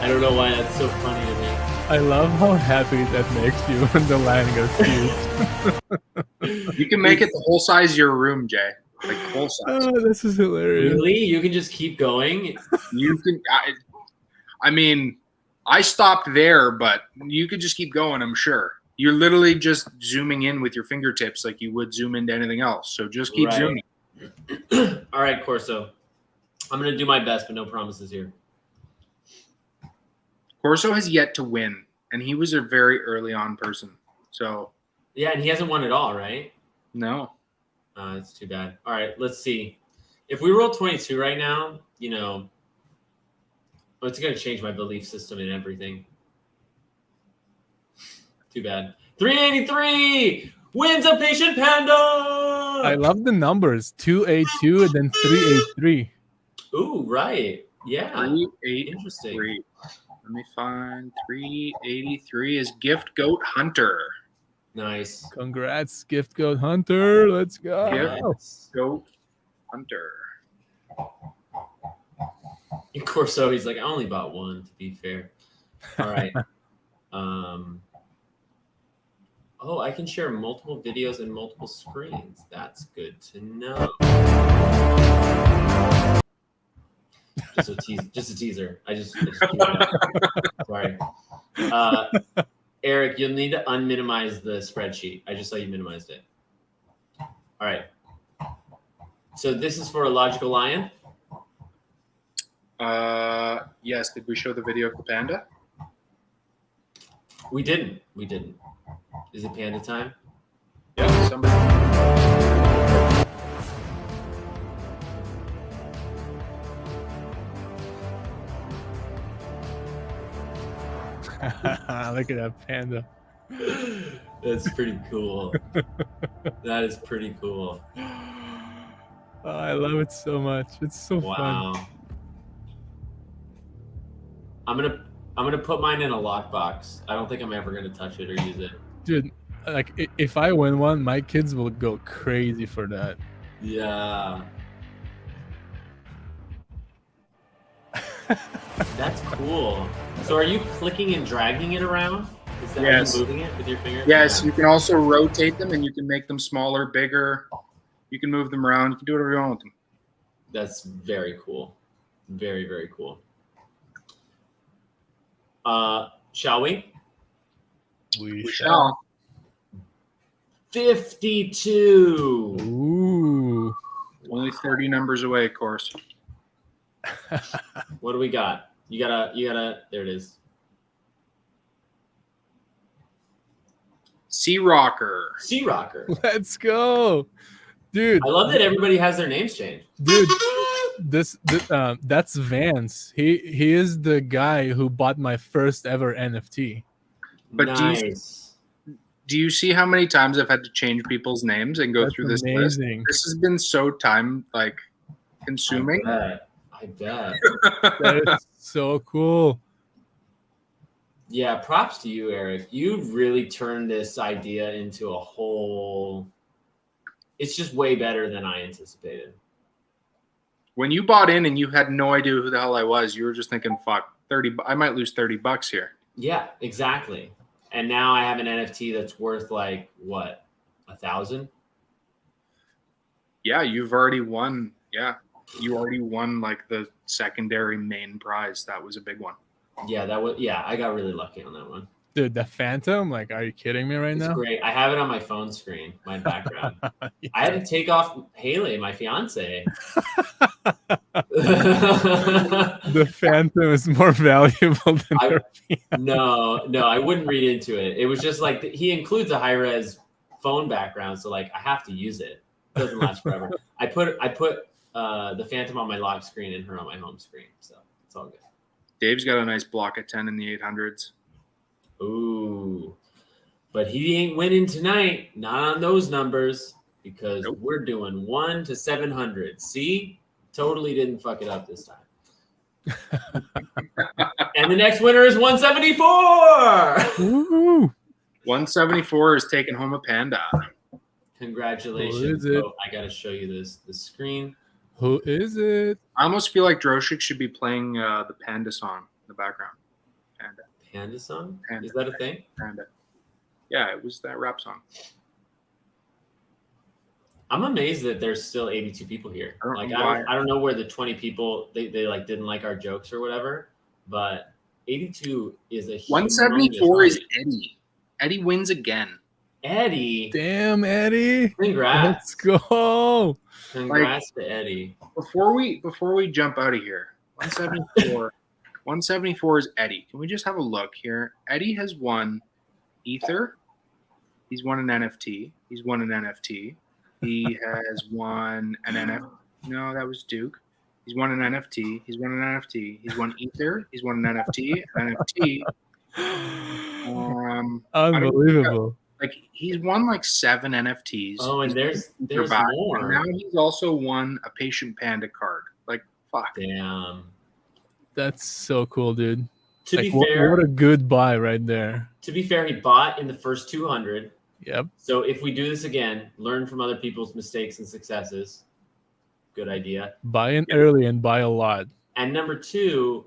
I don't know why that's so funny to me. I love how happy that makes you when the lion goes huge. You can make it the whole size of your room, Jay. Like the whole size. Oh, this is hilarious. Really? You can just keep going? You can. I mean, I stopped there, but you could just keep going. I'm sure. You're literally just zooming in with your fingertips like you would zoom into anything else. So just keep zooming. All right, Corso. I'm gonna do my best, but no promises here. Corso has yet to win, and he was a very early on person. So yeah, and he hasn't won at all, right? No. It's too bad. All right, let's see. If we roll 22 right now, you know, it's going to change my belief system and everything. Too bad. 383 wins a patient panda. I love the numbers 282 and then 383. Ooh, right. Yeah. 383. Interesting. Let me find 383 is Gift Goat Hunter. Nice. Congrats, Gift Goat Hunter. Let's go. Gift Goat Hunter. Of course, so he's like, I only bought one, to be fair. All right. Oh, I can share multiple videos and multiple screens. That's good to know. Just a teaser. I just sorry. Eric, you'll need to unminimize the spreadsheet. I just saw you minimized it. All right. So this is for a logical lion? Yes. Did we show the video of the panda? We didn't. Is it panda time? Yeah, somebody. Look at that panda. That's pretty cool. That is pretty cool. Oh, I love it so much. It's so fun. I'm gonna put mine in a lockbox. I don't think I'm ever gonna touch it or use it. Dude, like if I win one, my kids will go crazy for that. Yeah. That's cool. So are you clicking and dragging it around? Is that Yes. how you moving it with your finger? Yes, you can also rotate them and you can make them smaller, bigger. You can move them around. You can do whatever you want with them. That's very cool. Very, very cool. Shall we? We shall. 52. Ooh. Only 30 numbers away, of course. What do we got? You gotta, there it is. Sea Rocker. Sea Rocker. Let's go. Dude. I love that everybody has their names changed. Dude, that's Vance. He is the guy who bought my first ever NFT. But nice. Do you see how many times I've had to change people's names and go That's through this list? amazing. This has been so time consuming. I bet. That is so cool. Yeah, props to you, Eric. You've really turned this idea into a whole. It's just way better than I anticipated. When you bought in and you had no idea who the hell I was, you were just thinking, "Fuck, I might lose $30 here." Yeah, exactly. And now I have an NFT that's worth like what, 1,000? Yeah, you've already won. Yeah, you already won like the secondary main prize. That was a big one. Yeah, that was. Yeah, I got really lucky on that one. Dude, the Phantom, like, are you kidding me right It's now? great. I have it on my phone screen, my background. I had to take off Haley, my fiance. The Phantom is more valuable than her No, I wouldn't read into it. It was just like he includes a high res phone background, so like I have to use it. It doesn't last forever. I put the Phantom on my lock screen and her on my home screen, so it's all good. Dave's got a nice block at 10 in the 800s. Ooh, but he ain't winning tonight. Not on those numbers because we're doing 1 to 700. See, totally didn't fuck it up this time. And the next winner is 174. Woo! 174 is taking home a panda. Congratulations! Who is it? Oh, I gotta show you the screen. Who is it? I almost feel like Droshik should be playing the panda song in the background. Panda song? Panda. Is that a thing? Panda. Yeah, it was that rap song. I'm amazed that there's still 82 people here. I don't Like know why. I don't know where the 20 people they like didn't like our jokes or whatever, but 82 is a 174 humongous is Eddie. Eddie wins again. Eddie. Damn, Eddie. Congrats. Let's go. Congrats to Eddie. Before we jump out of here, 174 is Eddie. Can we just have a look here? Eddie has won Ether. He's won an NFT. He's won an NFT. He has won an NFT. No, that was Duke. He's won an NFT. He's won an NFT. He's won Ether. He's won an NFT. An NFT. Unbelievable. Like he's won like 7 NFTs. Oh, and there's more. And now he's also won a Patient Panda card. Like fuck. Damn. That's so cool, dude. To Like, be fair, what a good buy right there. To be fair, he bought in the first 200. Yep. So if we do this again, learn from other people's mistakes and successes. Good idea. Buy in early and buy a lot. And number 2,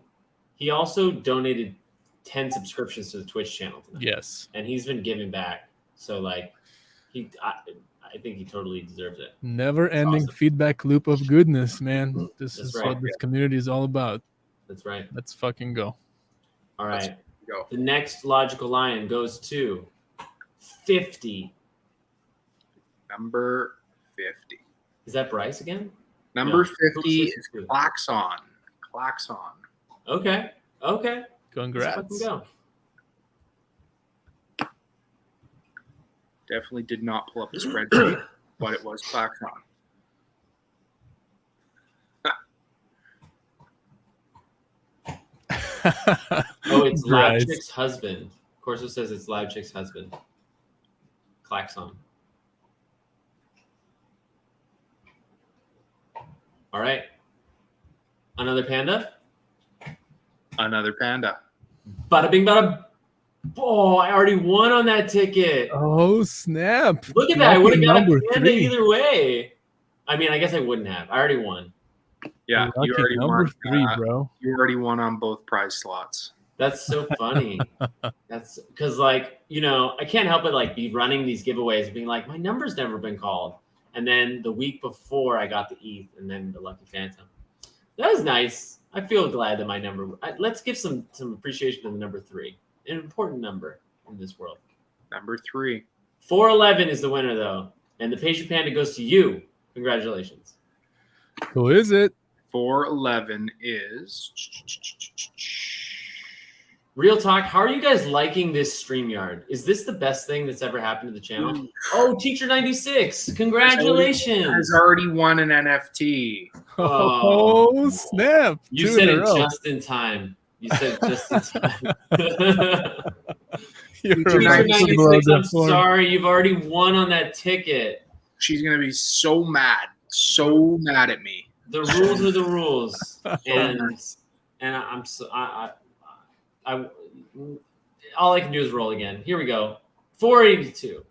he also donated 10 subscriptions to the Twitch channel tonight. Yes. And he's been giving back. So like I think he totally deserves it. Never ending feedback loop of goodness, man. This That's is right. what this community is all about. That's right. Let's fucking go. All right. Go. The next logical lion goes to 50. Number 50. Is that Bryce again? Number No. 50 is Klaxon. Klaxon. Okay. Okay. Congrats. Let's fucking go. Definitely did not pull up the spreadsheet, but it was Klaxon. Oh, it's Loud Bryce. Chick's husband. Corso says it's Loud Chick's husband. Klaxon. All right. Another panda? Another panda. Bada bing, bada. Oh, I already won on that ticket. Oh, snap. Look at that. I would have got a Number panda 3. either way. I mean, I guess I wouldn't have. I already won. Yeah, Lucky you already number won. 3, bro. You already won on both prize slots. That's so funny. That's because, like, you know, I can't help but like be running these giveaways and being like, my number's never been called. And then the week before, I got the ETH and then the Lucky Phantom. That was nice. I feel glad that my number. Let's give some appreciation to the number 3, an important number in this world. Number 3. 411 is the winner, though, and the Patient Panda goes to you. Congratulations. Who is it? 411 is Real talk, how are you guys liking this StreamYard? Is this the best thing that's ever happened to the channel? Oh, Teacher96, congratulations. Has already won an NFT. Oh, snap. You 2 said in a it row. just in time. You said just in time. You're Teacher about to 96, blow 96, the I'm horn. sorry. You've already won on that ticket. She's gonna be so mad at me. The rules are the rules, and I'm so I all I can do is roll again. Here we go. 482.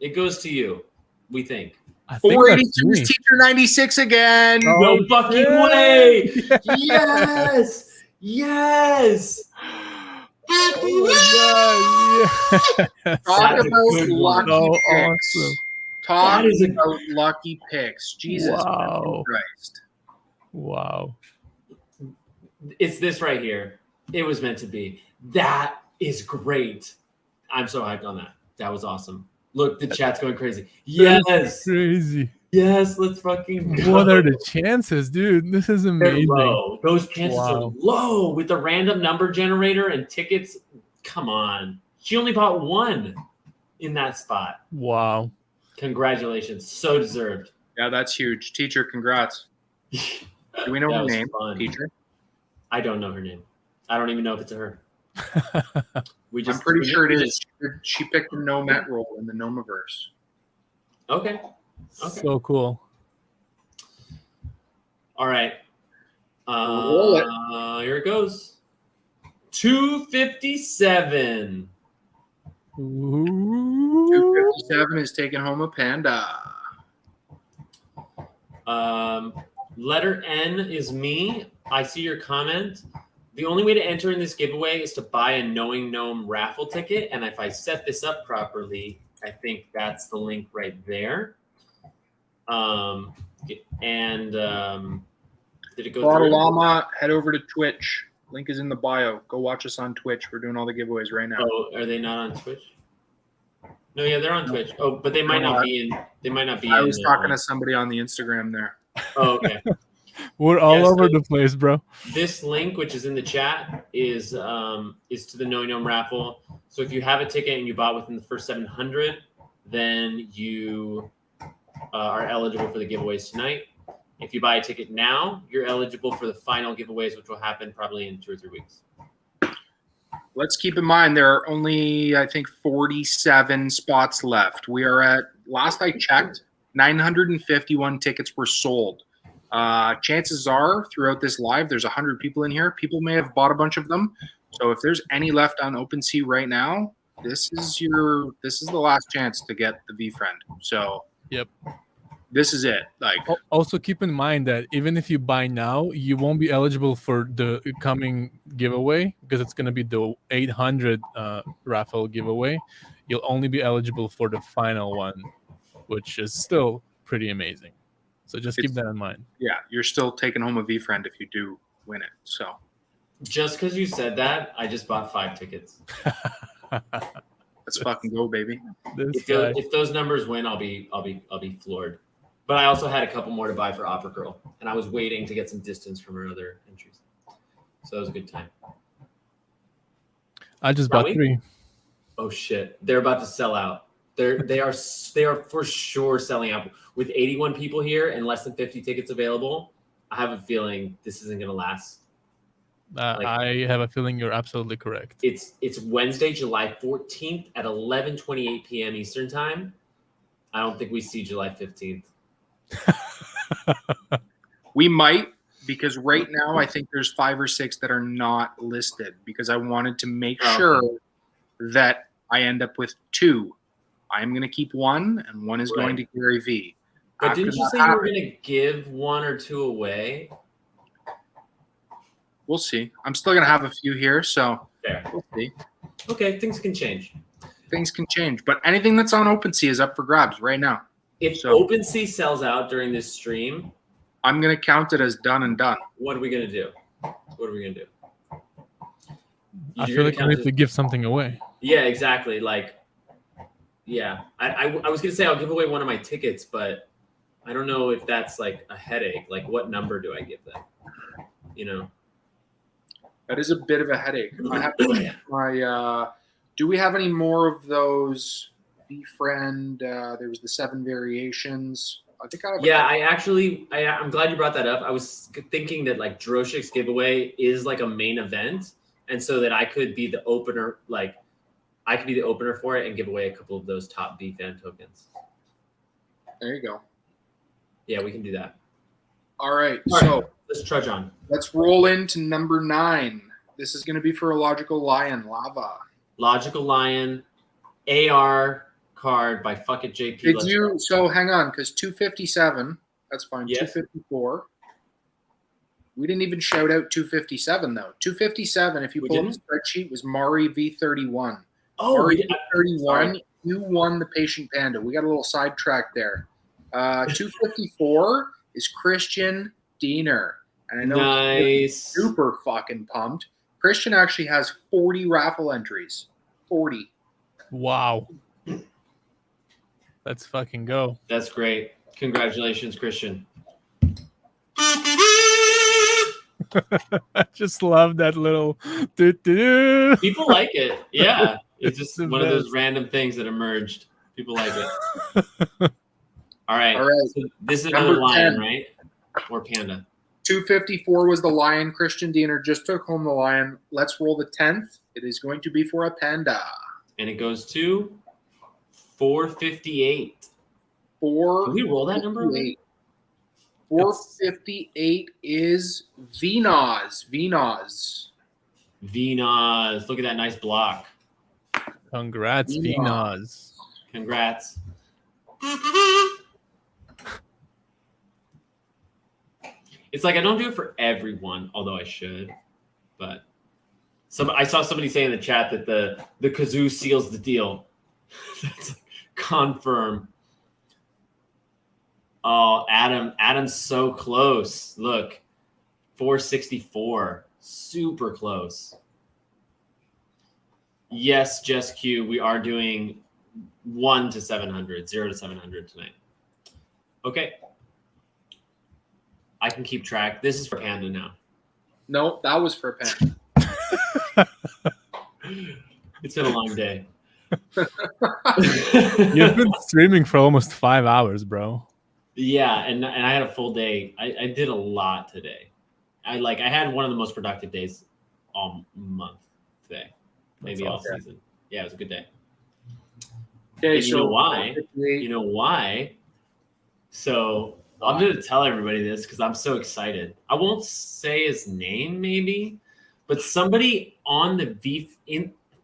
It goes to you. We think. I think that's 482 is me. teacher 96 again. No fucking way! Yes! Yes! Oh my god! Yes. Talk That's a about good one. lucky So picks. awesome. Talk That is a- about lucky picks. Jesus Wow. Christ. Wow. It's this right here. It was meant to be. That is great. I'm so hyped on that. That was awesome. Look, the chat's going crazy. That's Yes. crazy. Yes, let's fucking go. What are the chances, dude? This is They're amazing. low. Those chances are Wow. low with the random number generator and tickets. Come on. She only bought one in that spot. Wow. Congratulations. So deserved. Yeah, that's huge. Teacher, congrats. Do we know That her was name? fun. Teacher? I don't know her name. I don't even know if it's a her. We I'm pretty sure it is. She picked the Gnome role in the Gnomeverse. Okay. So cool. All right. Roll it. Here it goes. 257. Ooh. 257 is taking home a panda. Letter N is me. I see your comment. The only way to enter in this giveaway is to buy a Knowing Gnome raffle ticket. And if I set this up properly, I think that's the link right there. Did it go through? Llama, head over to Twitch. Link is in the bio. Go watch us on Twitch. We're doing all the giveaways right now. Oh, are they not on Twitch? No, yeah, they're on Twitch. Oh, but they might not be in. They might not be. I was talking to somebody on the Instagram there. Oh, okay. We're all Yeah, over so the place, bro. This link, which is in the chat, is to the Knowing Gnome raffle. So if you have a ticket and you bought within the first 700, then you are eligible for the giveaways tonight. If you buy a ticket now, you're eligible for the final giveaways, which will happen probably in 2 or 3 weeks. Let's keep in mind there are only, I think, 47 spots left. We are at, last I checked, 951 tickets were sold. Chances are throughout this live, there's 100 people in here. People may have bought a bunch of them. So if there's any left on OpenSea right now, this is the last chance to get the V-Friend. So yep, this is it. Like, also keep in mind that even if you buy now, you won't be eligible for the coming giveaway because it's going to be the 800 raffle giveaway. You'll only be eligible for the final one, which is still pretty amazing. So just keep that in mind. yeah, you're still taking home a V-Friend if you do win it. So Just because you said that, I just bought 5 tickets. let's fucking go, baby. If those numbers win, I'll be floored. But I also had a couple more to buy for Opera Girl, and I was waiting to get some distance from her other entries. So it was a good time. I just bought 3. Oh shit! They're about to sell out. They are for sure selling out. With 81 people here and less than 50 tickets available, I have a feeling this isn't gonna last. I have a feeling you're absolutely correct. It's Wednesday, July 14th at 11:28 p.m. Eastern time. I don't think we see July 15th. We might, because right now I think there's 5 or 6 that are not listed because I wanted to make sure that I end up with 2. I'm going to keep 1, and 1 is going to Gary V. But After didn't you that say you were happens- going to give 1 or 2 away? We'll see. I'm still going to have a few here, so Fair. we'll see. Okay, things can change. Things can change, but anything that's on OpenSea is up for grabs right now. If OpenSea sells out during this stream, I'm going to count it as done and done. what are we going to do? What are we going to do? I You're feel like gonna we count need it- to give something away. Yeah, exactly. Like, yeah, I was gonna say I'll give away one of my tickets, but I don't know if that's like a headache. Like, what number do I give them? You know, That is a bit of a headache. I have to check my. Do we have any more of those? V-Friend. There was the 7 variations. I think I have. yeah. I'm glad you brought that up. I was thinking that like Droshik's giveaway is like a main event, and so that I could be the opener. Like, I could be the opener for it and give away a couple of those top VFan tokens. There you go. Yeah, we can do that. All right. All So right, let's trudge on. let's roll into number 9. This is going to be for a Logical Lion, Lava. Logical Lion, AR card by Fuck It JP. Did Let's you? go. So hang on, because 257. That's fine. Yes. 254. We didn't even shout out 257 though. 257, if you We pull up didn't? the spreadsheet, was Mari V31. Oh, Mari we did- V31. sorry. You won the Patient Panda. We got a little sidetracked there. 254 is Christian Diener, and I know Nice. super fucking pumped. Christian actually has 40 raffle entries. 40. Wow. Let's fucking go. That's great. Congratulations, Christian. I just love that little doo-doo-doo. People like it. Yeah. It's just the one of those best. random things that emerged. People like it. All right. All right. So this is Number another lion, 10. right? Or panda. 254 was the Lion. Christian Diener just took home the Lion. Let's roll the 10th. It is going to be for a Panda. And it goes to 458. Can we roll that number? 458. 458 is Vnos. Vnos. Look at that nice block. Congrats, Vnos. Vnos. Congrats. It's like I don't do it for everyone, although I should. But I saw somebody say in the chat that the kazoo seals the deal. That's confirm. Oh, Adam's so close. Look, 464, super close. Yes, Jess Q, we are doing 1 to 700, 0 to 700 tonight. Okay. I can keep track. This is for Panda now. No, that was for a Panda. It's been a long day. You've been streaming for almost 5 hours, bro. Yeah, and I had a full day. I did a lot today. I had one of the most productive days all month today. Maybe all season. Yeah, it was a good day. Okay, And you know why? You know why? So I'm going to tell everybody this because I'm so excited. I won't say his name, maybe, but somebody on the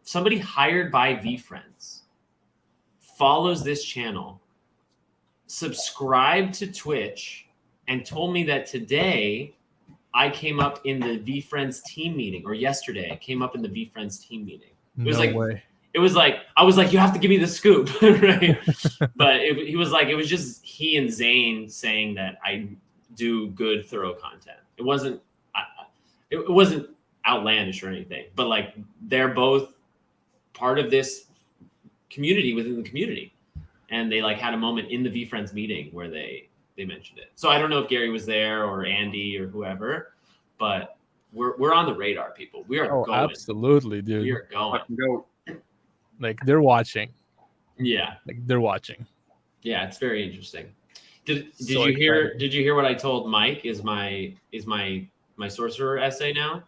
somebody hired by VFriends follows this channel, subscribed to Twitch, and told me that today I came up in the VFriends team meeting, or yesterday I came up in the VFriends team meeting. It was way. It was like, I was like, you have to give me the scoop, right? But he was like, it was just he and Zane saying that I do good, thorough content. It wasn't outlandish or anything, but like they're both part of this community within the community. And they like had a moment in the VFriends meeting where they mentioned it. So I don't know if Gary was there or Andy or whoever, but we're on the radar, people. We are going. Absolutely, dude. We are going. Like they're watching. Yeah. Like they're watching. Yeah, it's very interesting. Did So you hear excited. did you hear what I told Mike is my sorcerer essay now?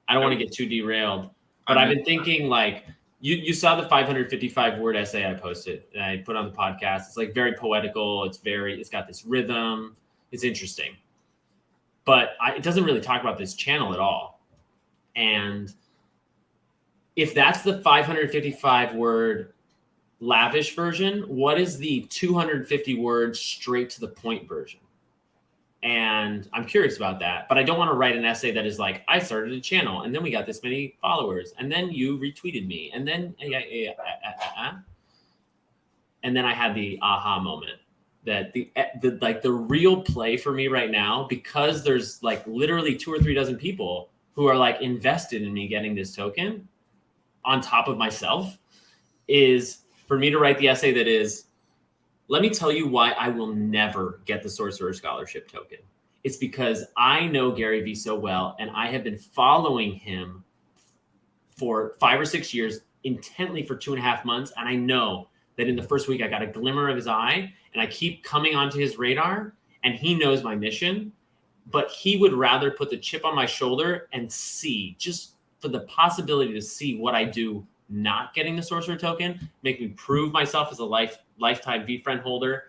I don't want to get too derailed, but I've been thinking like you saw the 555 word essay I posted and I put on the podcast. It's like very poetical. It's got this rhythm. It's interesting, but it doesn't really talk about this channel at all. And if that's the 555 word lavish version, what is the 250 word straight to the point version? And I'm curious about that, but I don't want to write an essay that is like, I started a channel and then we got this many followers and then you retweeted me and then and then I had the aha moment that the real play for me right now, because there's like literally 2 or 3 dozen people who are like invested in me getting this token on top of myself, is for me to write the essay that is, let me tell you why I will never get the Sorcerer Scholarship token. It's because I know Gary Vee so well, and I have been following him for 5 or 6 years, intently for 2.5 months. And I know that in the first week, I got a glimmer of his eye, and I keep coming onto his radar, and he knows my mission, but he would rather put the chip on my shoulder and see, just for the possibility to see what I do not getting the sorcerer token, make me prove myself as a lifetime VFriend holder.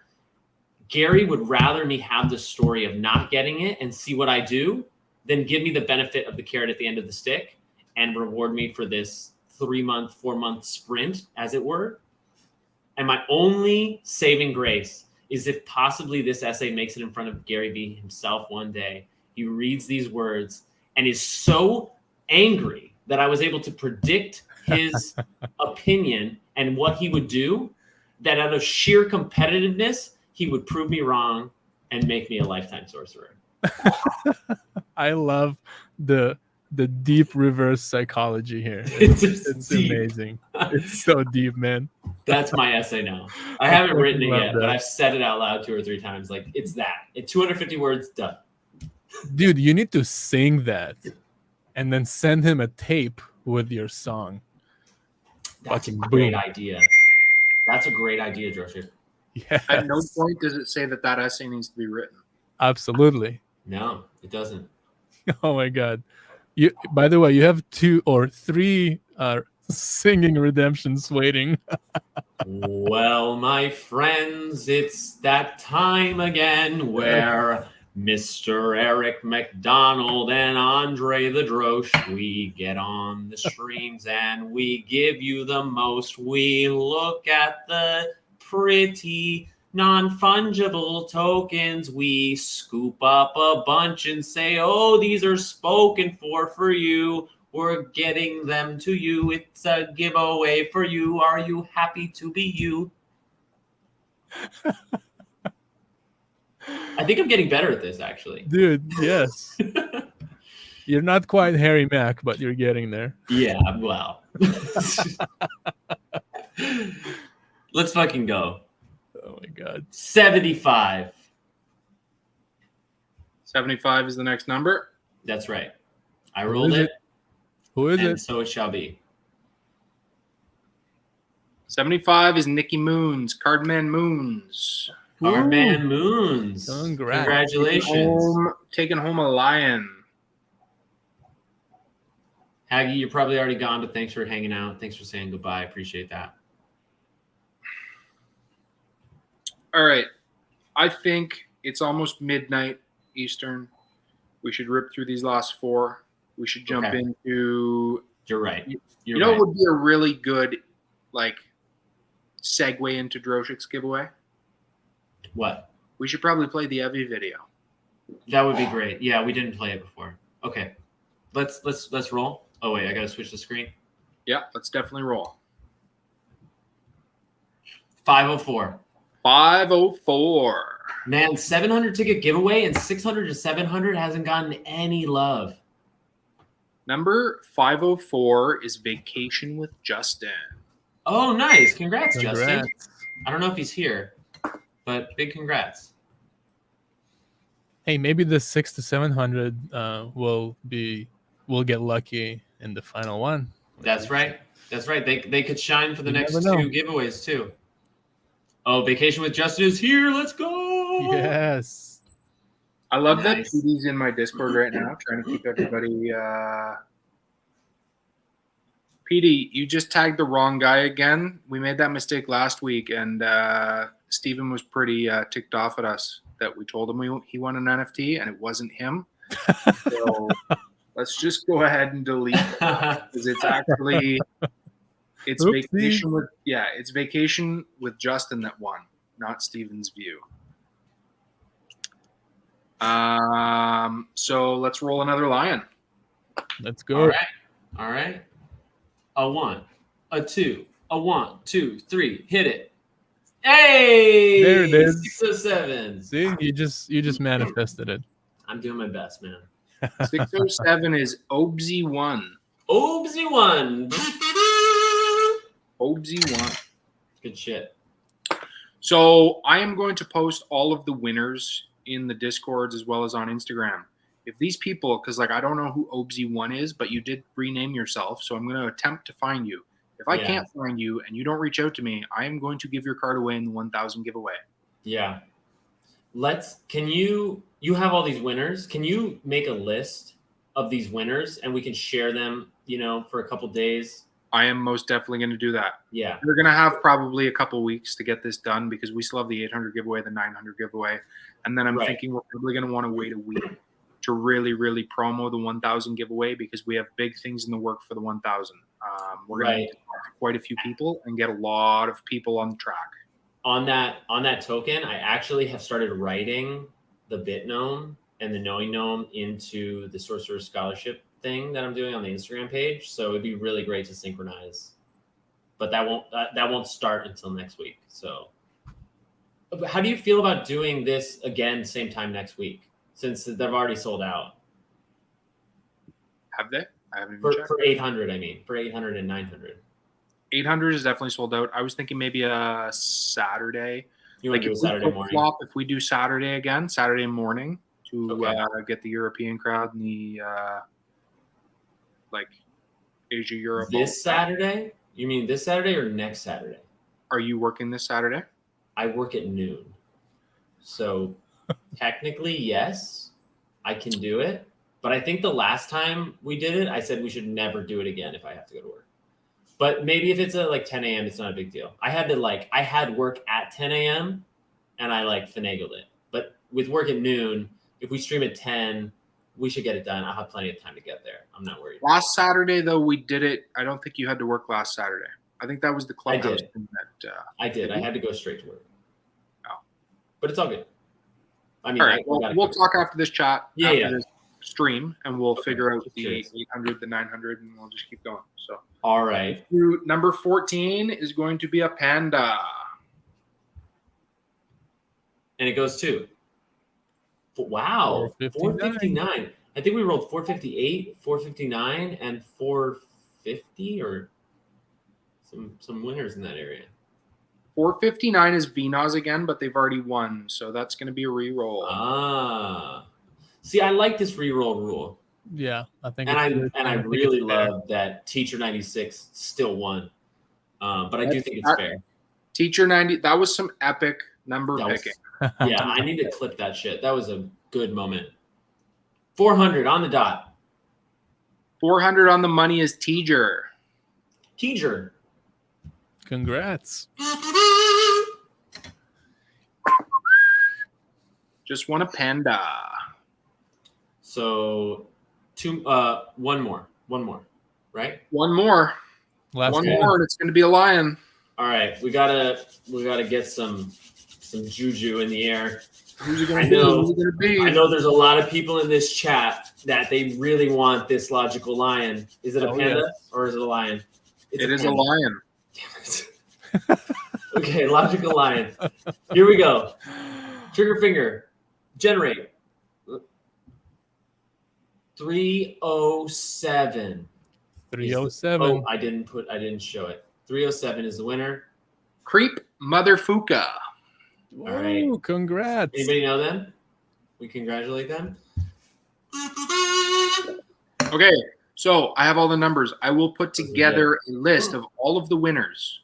Gary would rather me have the story of not getting it and see what I do than give me the benefit of the carrot at the end of the stick and reward me for this 3-month, 4-month sprint, as it were. And my only saving grace is if possibly this essay makes it in front of Gary Vee himself one day. He reads these words and is so angry that I was able to predict his opinion and what he would do, that out of sheer competitiveness, he would prove me wrong and make me a lifetime sorcerer. I love the deep reverse psychology here. It's amazing. It's so deep, man. That's my essay now. I haven't written it yet, but I've said it out loud 2 or 3 times. Like, it's that. It's 250 words, done. Dude, you need to sing that and then send him a tape with your song. That's a great idea. That's a great idea, Drosher. Yeah. At no point does it say that essay needs to be written. Absolutely. No, it doesn't. Oh my God. You. By the way, you have 2 or 3 singing redemptions waiting. Well, my friends, it's that time again where Mr. Eric McDonald and Andre the Drosh, we get on the streams and we give you the most. We look at the pretty non-fungible tokens. We scoop up a bunch and say, oh, these are spoken for you. We're getting them to you. It's a giveaway for you. Are you happy to be you? I think I'm getting better at this, actually. Dude, yes. You're not quite Harry Mack, but you're getting there. Yeah, well. Let's fucking go. Oh my God. 75. 75 is the next number. That's right. I rolled it. Who is and it? So it shall be. 75 is Nikki Moons, Cardman Moons. Cardman Moons. Congrats. Congratulations. Taking home a lion. Haggy, you're probably already gone, but thanks for hanging out. Thanks for saying goodbye. I appreciate that. All right. I think it's almost midnight Eastern. We should rip through these last 4. We should jump into. You're right. You know what would be a really good, segue into Droshik's giveaway? What? We should probably play the Evie video. That would be great. Yeah, we didn't play it before. Okay. Let's roll. Oh wait, I gotta switch the screen. Yeah, let's definitely roll. 504. 504. Man, 700 ticket giveaway and 600 to 700 hasn't gotten any love. Number 504 is Vacation with Justin. Oh, nice. Congrats, Justin. I don't know if he's here, but big congrats. Hey, maybe the 600 to 700 will get lucky in the final one. That's right. That's right. They could shine for the next never 2 know. giveaways too. Oh, Vacation with Justin is here. Let's go. Yes. I love that PD's in my Discord right now, trying to keep everybody. PD, you just tagged the wrong guy again. We made that mistake last week, and Steven was pretty ticked off at us that we told him he won an NFT, and it wasn't him. So let's just go ahead and delete that, because it's actually it's Oopsie. it's Vacation with Justin that won, not Steven's view. So let's roll another lion. Let's go. All right. A 1, a 2, a 1, 2, 3. Hit it. Hey! There it is. 607. See, you just manifested it. I'm doing my best, man. 607 is Obsy1. Obsy1. Obsy1. Good shit. So I am going to post all of the winners in the Discords as well as on Instagram. If these people, because I don't know who Obsy1 is, but you did rename yourself, so I'm going to attempt to find you. If I can't find you and you don't reach out to me, I am going to give your card away in the 1,000 giveaway. Yeah. Can you have all these winners? Can you make a list of these winners and we can share them, for a couple days? I am most definitely going to do that. Yeah. We're going to have probably a couple weeks to get this done because we still have the 800 giveaway, the 900 giveaway. And then I'm Right. thinking we're probably going to want to wait a week to really, really promo the 1,000 giveaway because we have big things in the work for the 1,000. We're going to need to talk to quite a few people and get a lot of people on the track. On that token, I actually have started writing the Bit Gnome and the Knowing Gnome into the Sorcerer Scholarship thing that I'm doing on the Instagram page. So it'd be really great to synchronize, but that won't start until next week. So, how do you feel about doing this again same time next week since they've already sold out? Have they? I haven't even checked. For 800, I mean, for 800 and 900. 800 is definitely sold out. I was thinking maybe a Saturday. You want to do a Saturday morning? If we do Saturday again, Saturday morning to get the European crowd and the like Asia Europe. This Saturday? You mean this Saturday or next Saturday? Are you working this Saturday? I work at noon. So technically, yes, I can do it. But I think the last time we did it, I said we should never do it again if I have to go to work. But maybe if it's at like 10 a.m., it's not a big deal. I had work at 10 a.m. and I finagled it. But with work at noon, if we stream at 10, we should get it done. I'll have plenty of time to get there. I'm not worried. Last Saturday, though, we did it. I don't think you had to work last Saturday. I think that was the clubhouse thing that I did. I had to go straight to work. Oh. But it's all good. I mean, all right. We'll talk after this chat. Yeah, after this stream, and we'll figure out the 800, the 900, and we'll just keep going. So, all right. Number 14 is going to be a panda. And it goes to, wow, 459. I think we rolled 458, 459, and 450, or some winners in that area. 459 is VNOS again, but they've already won, so that's going to be a re-roll. Ah. See, I like this re-roll rule. Yeah, I think. And I really love that Teacher 96 still won. But I do think it's fair. Teacher 90, that was some epic number picking. Yeah, I need to clip that shit. That was a good moment. 400 on the dot. 400 on the money is Teacher. Teacher. Congrats. Just won a panda. So one more, right? One more. One more, and it's going to be a lion. All right, we gotta get some juju in the air. Who's it going to be? I know there's a lot of people in this chat that they really want this logical lion. Is it a panda or is it a lion? It is a lion. Damn it. Okay, logical lion. Here we go. Trigger finger. Generate. 307. 307. Oh, I didn't show it. 307 is the winner. Creep Mother Fuka. All right. Congrats. Anybody know them? We congratulate them. Okay, so I have all the numbers. I will put together a list of all of the winners.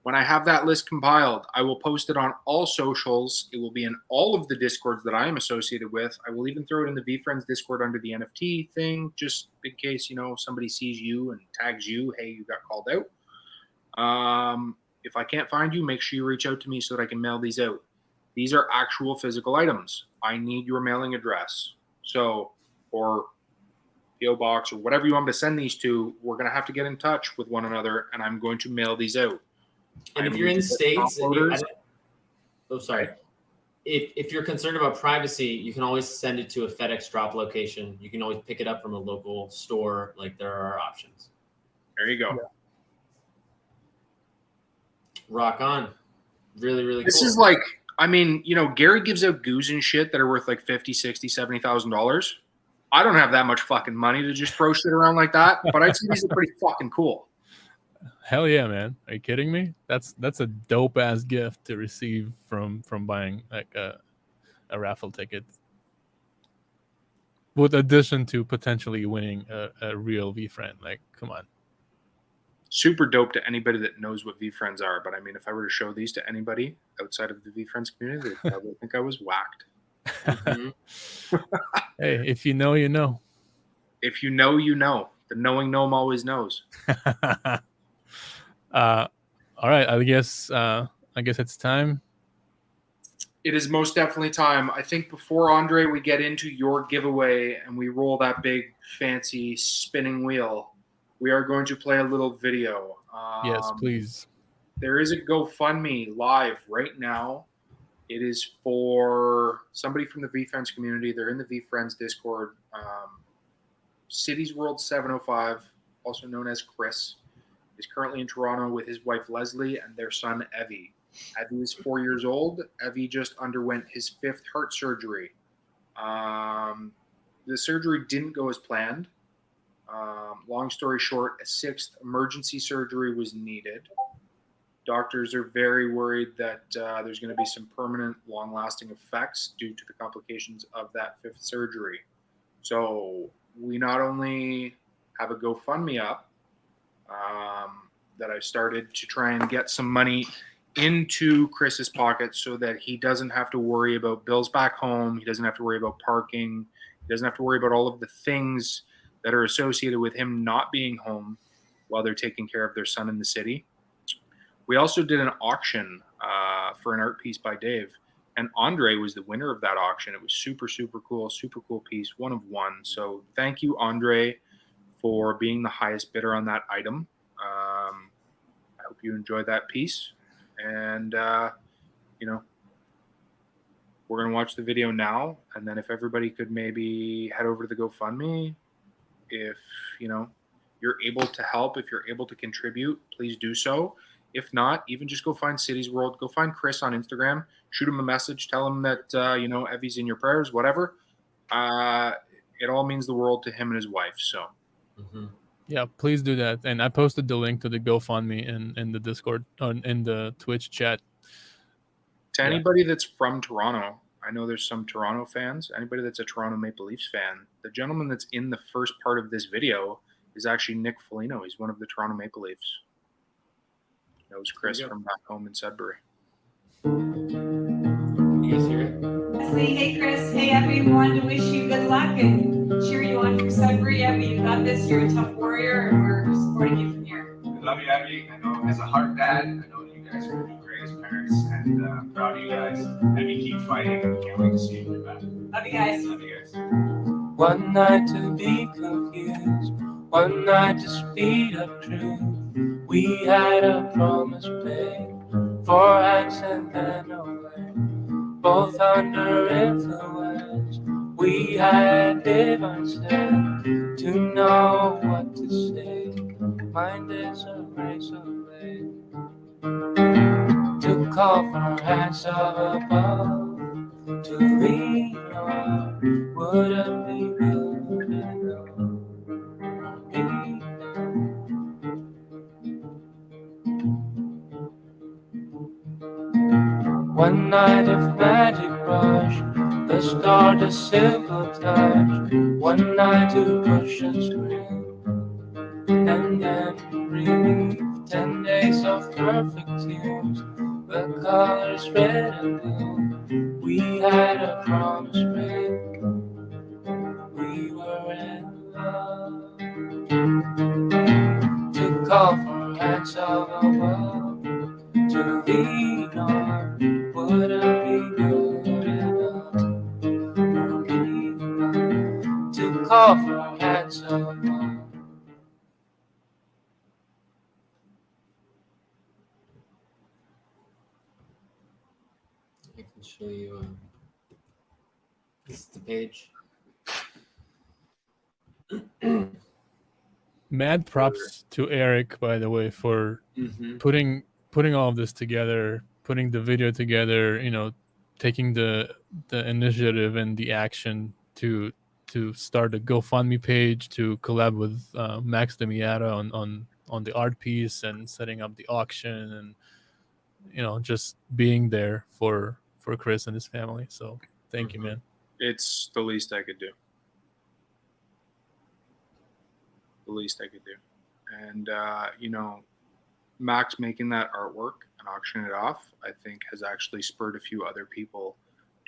When I have that list compiled, I will post it on all socials. It will be in all of the Discords that I am associated with. I will even throw it in the VFriends Discord under the NFT thing, just in case, somebody sees you and tags you, hey, you got called out. If I can't find you, make sure you reach out to me so that I can mail these out. These are actual physical items. I need your mailing address. So, or PO box or whatever you want me to send these to, we're going to have to get in touch with one another, and I'm going to mail these out. And if you're in the States, if you're concerned about privacy, you can always send it to a FedEx drop location. You can always pick it up from a local store. There are options. There you go. Yeah. Rock on. Really, really this cool. Is Gary gives out goos and shit that are worth like $50,000, $60,000, $70,000. I don't have that much fucking money to just throw shit around like that, but I'd say these are pretty fucking cool. Hell yeah, man! Are you kidding me? That's a dope ass gift to receive from buying like a raffle ticket, with addition to potentially winning a real VFriend. Like, come on. Super dope to anybody that knows what VFriends are. But I mean, if I were to show these to anybody outside of the VFriends community, they'd probably think I was whacked. Mm-hmm. Hey, if you know, you know. If you know, you know. The knowing gnome always knows. All right, I guess it's time. It is most definitely time. I think before, Andre, we get into your giveaway and we roll that big fancy spinning wheel, we are going to play a little video. Yes, please. There is a GoFundMe live right now. It is for somebody from the VFriends community. They're in the VFriends Discord. Cities World 705, also known as Chris, is currently in Toronto with his wife Leslie and their son Evie. Evie is 4 years old. Evie just underwent his 5th heart surgery. The surgery didn't go as planned. Long story short, a 6th emergency surgery was needed. Doctors are very worried that there's going to be some permanent, long-lasting effects due to the complications of that 5th surgery. So we not only have a GoFundMe up that I've started to try and get some money into Chris's pocket so that he doesn't have to worry about bills back home. He doesn't have to worry about parking. He doesn't have to worry about all of the things that are associated with him not being home while they're taking care of their son in the city. We also did an auction for an art piece by Dave, and Andre was the winner of that auction. It was super, super cool piece, 1 of 1. So thank you, Andre, for being the highest bidder on that item. I hope you enjoyed that piece. And, we're going to watch the video now. And then if everybody could maybe head over to the GoFundMe, if, you're able to help, if you're able to contribute, please do so. If not, even just go find Cities World, go find Chris on Instagram, shoot him a message, tell him that, Evie's in your prayers, whatever. It all means the world to him and his wife. So, Yeah, please do that. And I posted the link to the GoFundMe in the Discord, in the Twitch chat. To anybody that's from Toronto, I know there's some Toronto fans. Anybody that's a Toronto Maple Leafs fan, the gentleman that's in the first part of this video is actually Nick Foligno. He's one of the Toronto Maple Leafs. Knows Chris from back home in Sudbury. You guys hear it? Hey Chris, hey Evie, we wanted to wish you good luck and cheer you on for Sudbury. Evie, you got this. You're a tough warrior, and we're supporting you from here. I love you, Evie. I know as a heart dad, I know you guys are going to be great as parents, and I'm proud of you guys. Evie, keep fighting. Can't wait to see you in your back. Love you guys. Love you guys. One night to be confused, one night to speed up truth. We had a promise made for accent and away, both under influence. We had divine sense to know what to say. Mind is a razor blade to call for hands of above, to lean on wouldn't be good enough. One night of magic rush, the start a simple touch. One night to push and scream, and then relief. 10 days of perfect tears, the colors red and blue. We had a promise made, we were in love. To call for hands of above, to lean on wouldn't be good enough for me. To call for hands of above. I can show you. This is the page. Mad props to Eric, by the way, for putting all of this together, putting the video together. Taking the initiative and the action to start a GoFundMe page, to collab with Max Demiata on the art piece, and setting up the auction, and just being there for Chris and his family. So thank you, man. It's the least I could do. The least I could do. And, Max making that artwork and auctioning it off, I think has actually spurred a few other people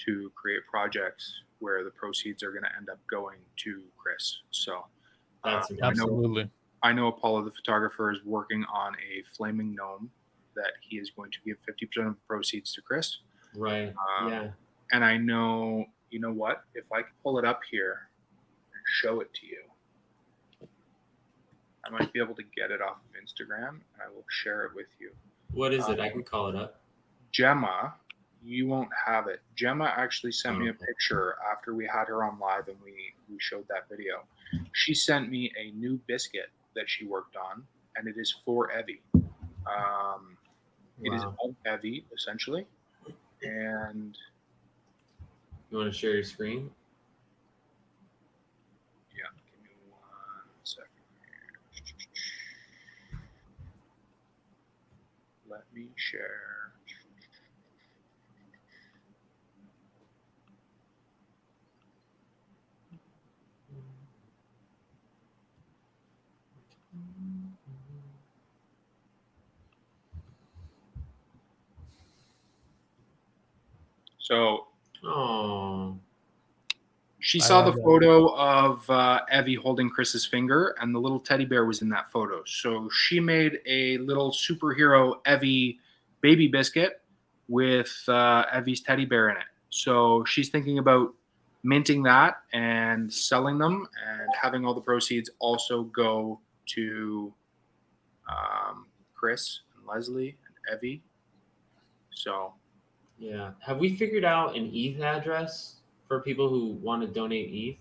to create projects where the proceeds are going to end up going to Chris. So that's absolutely. I know Apollo the photographer is working on a flaming gnome that he is going to give 50% of the proceeds to Chris. Right. Yeah. And I know, you know what? If I could pull it up here and show it to you, I might be able to get it off of Instagram, and I will share it with you. What is it? I can call it up. Gemma, you won't have it. Gemma actually sent me a picture after we had her on live and we showed that video. She sent me a new biscuit that she worked on, and it is for Evie. It is all Evie, essentially. And you want to share your screen? Yeah, give me 1 second here. Let me share. So, she saw the photo of Evie holding Chris's finger, and the little teddy bear was in that photo. So she made a little superhero Evie baby biscuit with Evie's teddy bear in it. So she's thinking about minting that and selling them, and having all the proceeds also go to Chris and Leslie and Evie. So, yeah. Have we figured out an ETH address for people who want to donate ETH?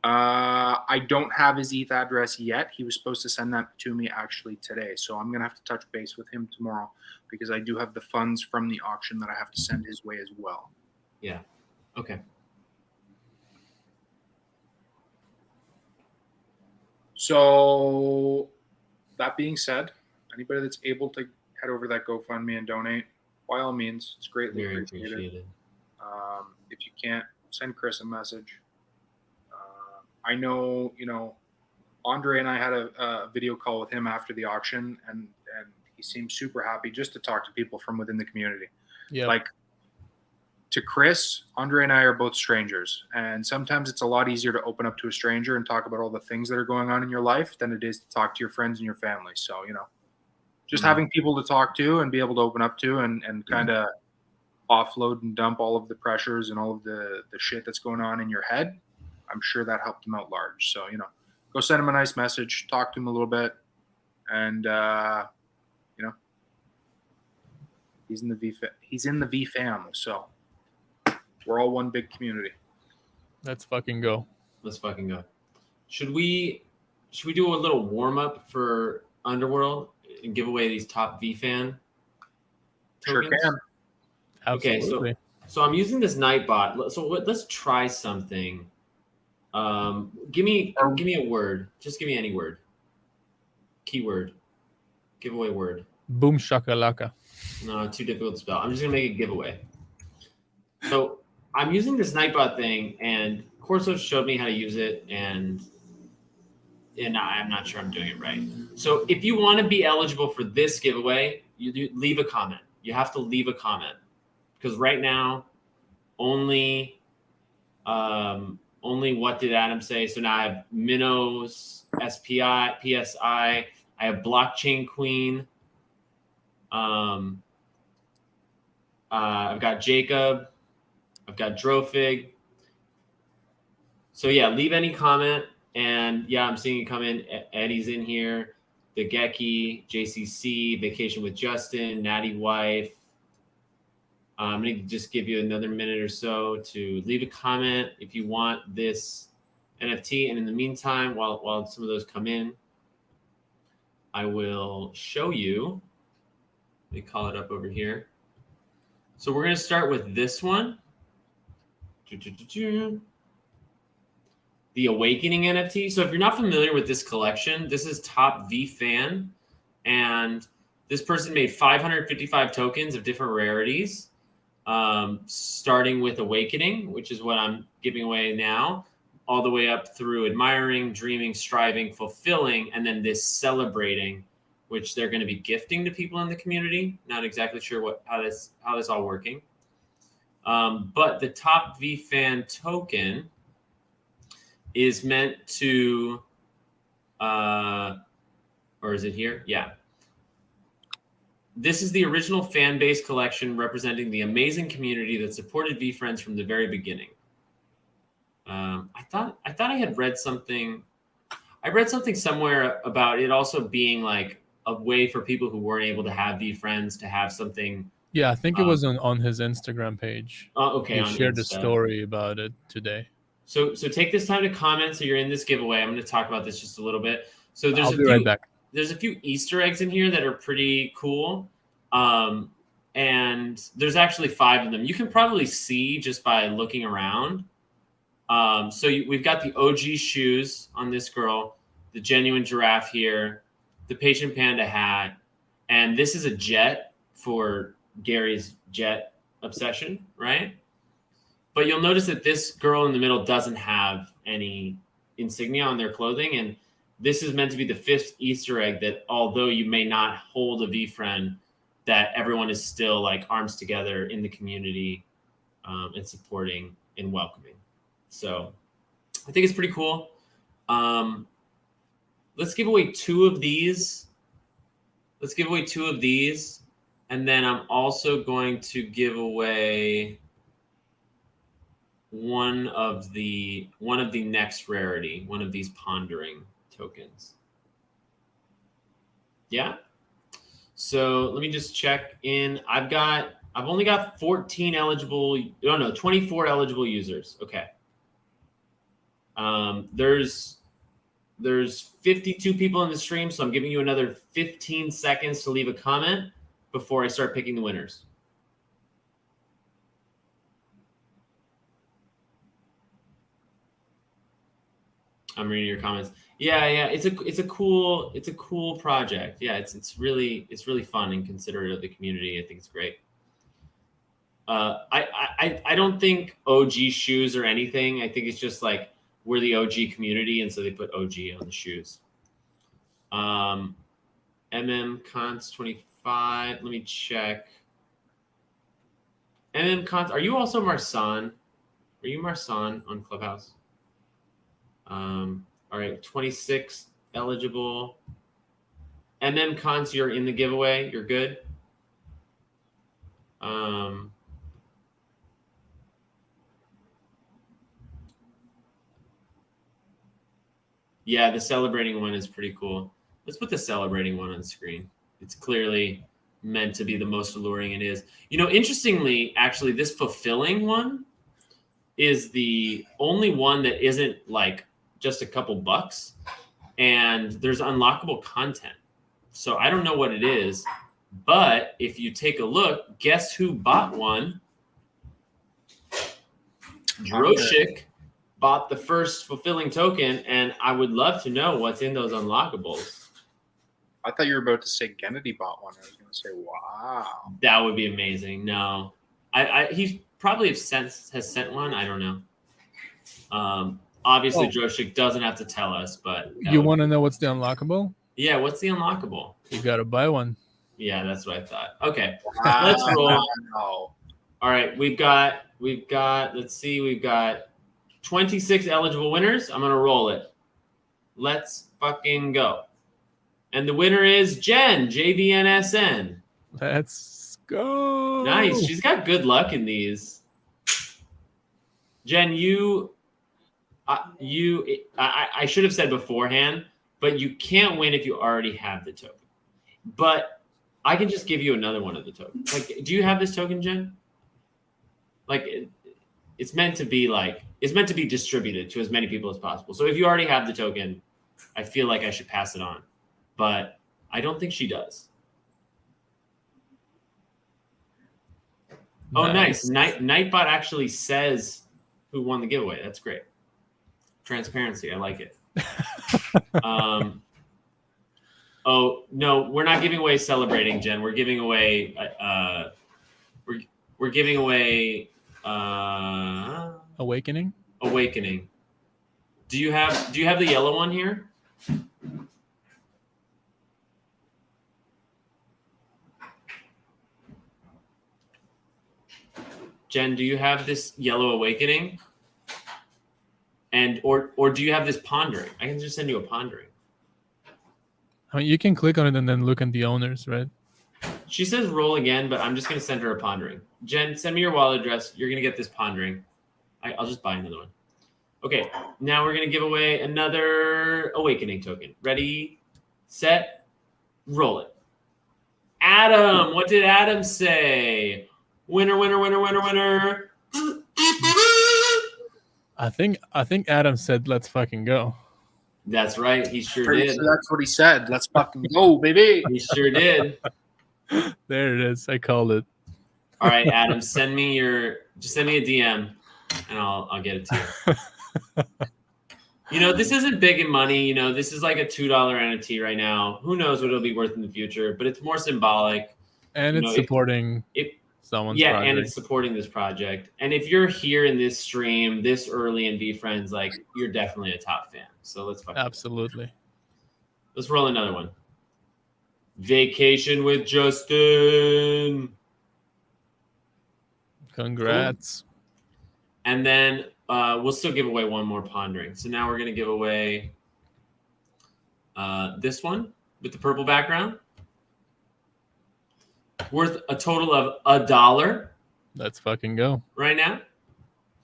I don't have his ETH address yet. He was supposed to send that to me actually today. So I'm going to have to touch base with him tomorrow, because I do have the funds from the auction that I have to send his way as well. Yeah. Okay. So that being said, anybody that's able to head over to that GoFundMe and donate, by all means, it's greatly appreciated. If you can't, send Chris a message. I know, Andre and I had a video call with him after the auction, and he seemed super happy just to talk to people from within the community. Yeah. Like, to Chris, Andre and I are both strangers, and sometimes it's a lot easier to open up to a stranger and talk about all the things that are going on in your life than it is to talk to your friends and your family. So, just having people to talk to and be able to open up to and kind of offload and dump all of the pressures and all of the shit that's going on in your head, I'm sure that helped him out large. So, go send him a nice message, talk to him a little bit, and he's in the V fam, so we're all one big community. Let's fucking go. Let's fucking go. Should we do a little warm up for Underworld and give away these top V-Fan tokens? Sure can. Absolutely. Okay, so I'm using this Nightbot. So let's try something. Give me a word. Just give me any word. Keyword. Giveaway word. Boom shakalaka. No, too difficult to spell. I'm just gonna make a giveaway. So I'm using this Nightbot thing, and Corso showed me how to use it, and I'm not sure I'm doing it right. So if you want to be eligible for this giveaway, you leave a comment. You have to leave a comment, because right now only what did Adam say? So now I have Minnows, SPI, PSI. I have Blockchain Queen. I've got Jacob. I've got Drofig. So yeah, leave any comment. And yeah, I'm seeing it come in. Eddie's in here. The Geki, JCC, Vacation with Justin, Natty Wife. I'm going to just give you another minute or so to leave a comment if you want this NFT. And in the meantime, while some of those come in, I will show you. Let me call it up over here. So we're going to start with this one. The Awakening NFT. So if you're not familiar with this collection, this is Top V Fan. And this person made 555 tokens of different rarities, starting with Awakening, which is what I'm giving away now, all the way up through Admiring, Dreaming, Striving, Fulfilling, and then this Celebrating, which they're going to be gifting to people in the community. Not exactly sure how this all working. But the Top V Fan token is meant to Or is it here? Yeah. This is the original fan base collection representing the amazing community that supported VFriends from the very beginning. I thought I had read something. I read something somewhere about it also being like a way for people who weren't able to have VFriends to have something. Yeah, I think it was on his Instagram page. Okay, He on shared a Insta. story about it today. So take this time to comment. So you're in this giveaway. I'm going to talk about this just a little bit. So I'll be right back. There's a few Easter eggs in here that are pretty cool. And there's actually 5 of them. You can probably see just by looking around. We've got the OG shoes on this girl, the genuine giraffe here, the patient panda hat, and this is a jet for Gary's jet obsession, right? But you'll notice that this girl in the middle doesn't have any insignia on their clothing, and this is meant to be the 5th Easter egg that although you may not hold a VFriend, that everyone is still like arms together in the community and supporting and welcoming. So I think it's pretty cool. Let's give away 2 of these. And then I'm also going to give away one of the next rarity, one of these pondering tokens. Yeah. So let me just check in. I've only got 24 eligible users. Okay. There's 52 people in the stream, so I'm giving you another 15 seconds to leave a comment before I start picking the winners. I'm reading your comments. Yeah, it's a cool project. Yeah, it's really fun and considerate of the community. I think it's great. I don't think OG shoes or anything. I think it's just like we're the OG community, and so they put OG on the shoes. Cons 25. Let me check. Cons. Are you also Marsan? Are you Marsan on Clubhouse? All right, 26 eligible. Cons, you're in the giveaway. You're good. Yeah, the celebrating one is pretty cool. Let's put the celebrating one on screen. It's clearly meant to be the most alluring it is. You know, interestingly, actually, this fulfilling one is the only one that isn't like just a couple bucks, and there's unlockable content. So I don't know what it is, but if you take a look, guess who bought one? Droshik bought the first fulfilling token, and I would love to know what's in those unlockables. I thought you were about to say Kennedy bought one. I was going to say, wow. That would be amazing. No, he probably has sent one. I don't know. Obviously, Droshik doesn't have to tell us, but you want to know what's the unlockable? Yeah, what's the unlockable? You got to buy one. Yeah, that's what I thought. Okay, let's roll. All right, we've got. Let's see, we've got 26 eligible winners. I'm gonna roll it. Let's fucking go. And the winner is Jen, JVNSN. Let's go. Nice. She's got good luck in these. Jen, I should have said beforehand, but you can't win if you already have the token. But I can just give you another one of the tokens. Like, do you have this token, Jen? Like, it's meant to be distributed to as many people as possible. So if you already have the token, I feel like I should pass it on. But I don't think she does. Nice. Oh, nice. Nightbot actually says who won the giveaway. That's great. Transparency. I like it. Oh no, we're not giving away celebrating, Jen. We're giving away. We're giving away. Awakening. Awakening. Do you have the yellow one here? Jen, do you have this yellow awakening? And or do you have this pondering? I can just send you a pondering. I mean, you can click on it and then look at the owners, right? She says roll again, but I'm just going to send her a pondering. Jen, send me your wallet address. You're going to get this pondering. I'll just buy another one. Okay, now we're going to give away another awakening token. Ready, set, roll it. Adam, what did Adam say? Winner, winner, winner, winner, winner. I think Adam said, "Let's fucking go." That's right. He sure Pretty did. sure that's what he said. Let's fucking go, baby. He sure did. There it is. I called it. All right, Adam, send me a DM, and I'll get it to you. You know, this isn't big in money. You know, this is like a $2 NFT right now. Who knows what it'll be worth in the future? But it's more symbolic. And it's supporting someone's project. And it's supporting this project. And if you're here in this stream this early in VeeFriends, like you're definitely a top fan. So let's fucking absolutely. Let's roll another one. Vacation with Justin. Congrats. Cool. And then we'll still give away one more pondering. So now we're going to give away this one with the purple background. Worth a total of $1. Let's fucking go. Right now.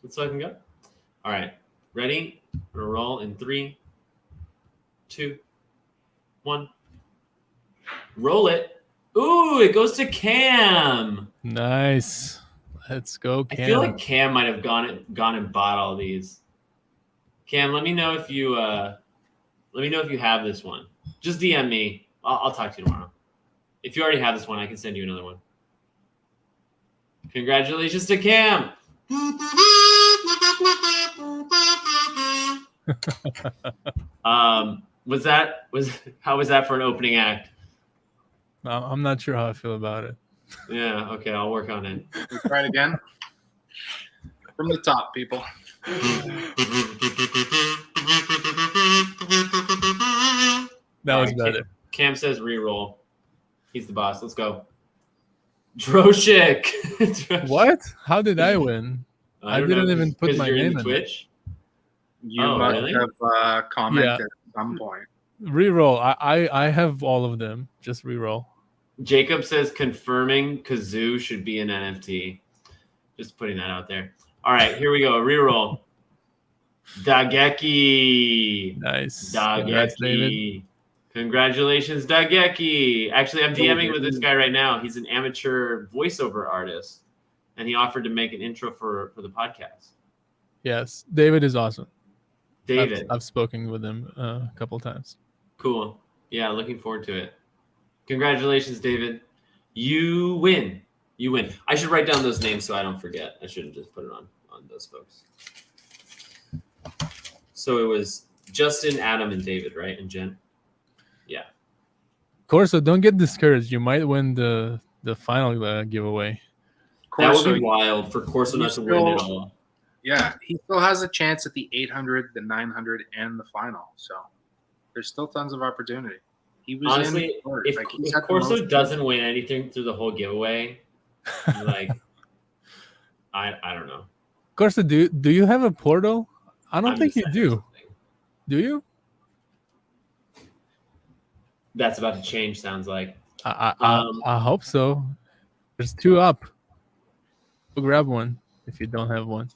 Let's fucking go. All right. Ready? We're going to roll in 3, 2, 1. Roll it. Ooh, it goes to Cam. Nice. Let's go, Cam. I feel like Cam might have gone and bought all these. Cam, let me know if you have this one. Just DM me. I'll talk to you tomorrow. If you already have this one, I can send you another one. Congratulations to Cam. How was that for an opening act? I'm not sure how I feel about it. Yeah, okay, I'll work on it. Let's try it again. From the top, people. That was better. Cam says re-roll. He's the boss. Let's go. Droshik. What? How did I win? I didn't even put my name in Twitch. You must have commented at some point. Reroll. I have all of them. Just reroll. Jacob says confirming Kazoo should be an NFT. Just putting that out there. All right, here we go. Reroll. Dageki. Nice. Dageki. Congratulations, Dageki. Actually, I'm DMing with this guy right now. He's an amateur voiceover artist, and he offered to make an intro for the podcast. Yes, David is awesome. David. I've spoken with him a couple times. Cool. Yeah, looking forward to it. Congratulations, David. You win. You win. I should write down those names so I don't forget. I shouldn't just put it on those folks. So it was Justin, Adam, and David, right? And Jen? Yeah. Corso, don't get discouraged. You might win the final giveaway. That would be wild for Corso not to win it all. Yeah, he still has a chance at the 800, the 900, and the final. So there's still tons of opportunity. He was honestly, if Corso doesn't win anything through the whole giveaway, like I don't know. Corso, do you have a portal? I don't think you do. Do you? That's about to change. Sounds like. I hope so. There's 2 up. Go grab one if you don't have one.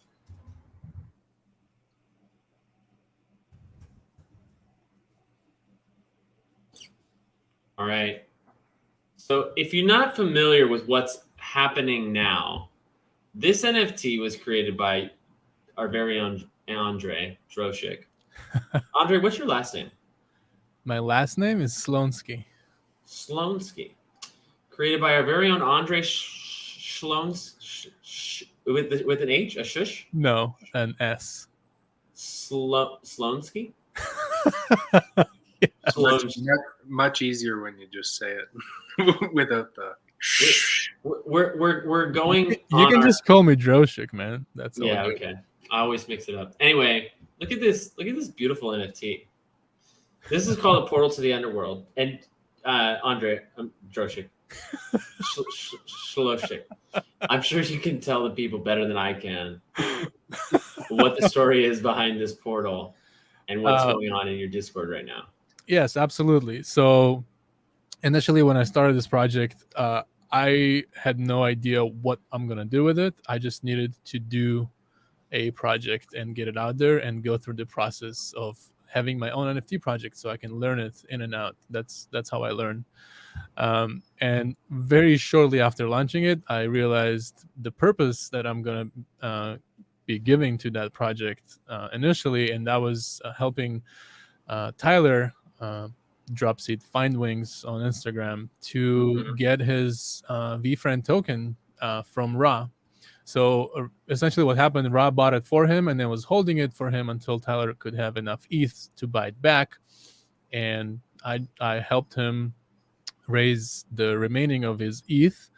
All right. So if you're not familiar with what's happening now, this NFT was created by our very own Andre Droshik. Andre, what's your last name? My last name is Slonsky. Slonsky. Created by our very own Andre Shlons with an H, a shush? No, an S. Slonsky? Much easier when you just say it without the. We're going. You can just call me Droshik, man. That's all. Yeah. Okay. I always mix it up. Anyway, look at this. Look at this beautiful NFT. This is called a portal to the Underworld. And Andre, Droshik, Shloshik. I'm sure you can tell the people better than I can what the story is behind this portal and what's going on in your Discord right now. Yes, absolutely. So initially, when I started this project, I had no idea what I'm gonna do with it. I just needed to do a project and get it out there and go through the process of having my own NFT project so I can learn it in and out. That's how I learn. And very shortly after launching it, I realized the purpose that I'm gonna be giving to that project initially, and that was helping Tyler. Dropseed Find Wings on Instagram to get his VFriend token from Ra. So essentially, what happened? Ra bought it for him and then was holding it for him until Tyler could have enough ETH to buy it back, and I helped him raise the remaining of his ETH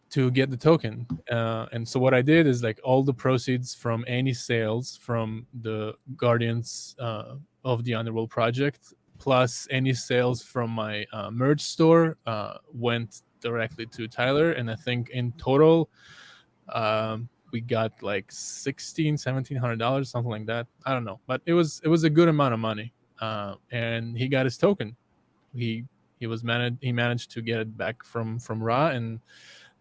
to get the token. And so what I did is like all the proceeds from any sales from the Guardians of the Underworld project, plus any sales from my merch store, went directly to Tyler. And I think in total, we got like $1,700, something like that. I don't know, but it was a good amount of money. And he got his token. He managed to get it back from Ra, and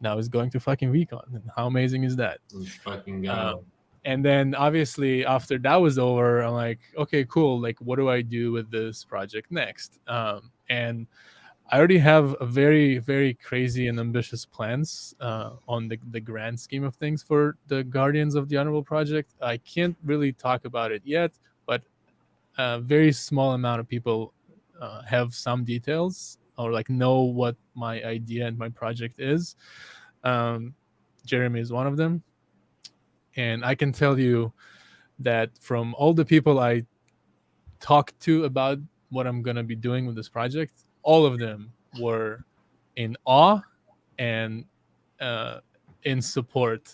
now he's going to fucking VCon. And how amazing is that? Let's fucking go. And then obviously after that was over, I'm like, okay, cool. Like, what do I do with this project next? And I already have a very, very crazy and ambitious plans on the grand scheme of things for the Guardians of the Underworld project. I can't really talk about it yet, but a very small amount of people have some details or like know what my idea and my project is. Jeremy is one of them. And I can tell you that from all the people I talked to about what I'm going to be doing with this project, all of them were in awe and in support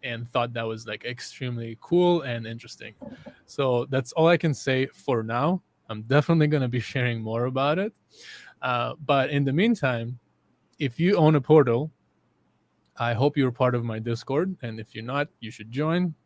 and thought that was like extremely cool and interesting. So that's all I can say for now. I'm definitely going to be sharing more about it. But in the meantime, if you own a portal, I hope you're part of my Discord. And if you're not, you should join.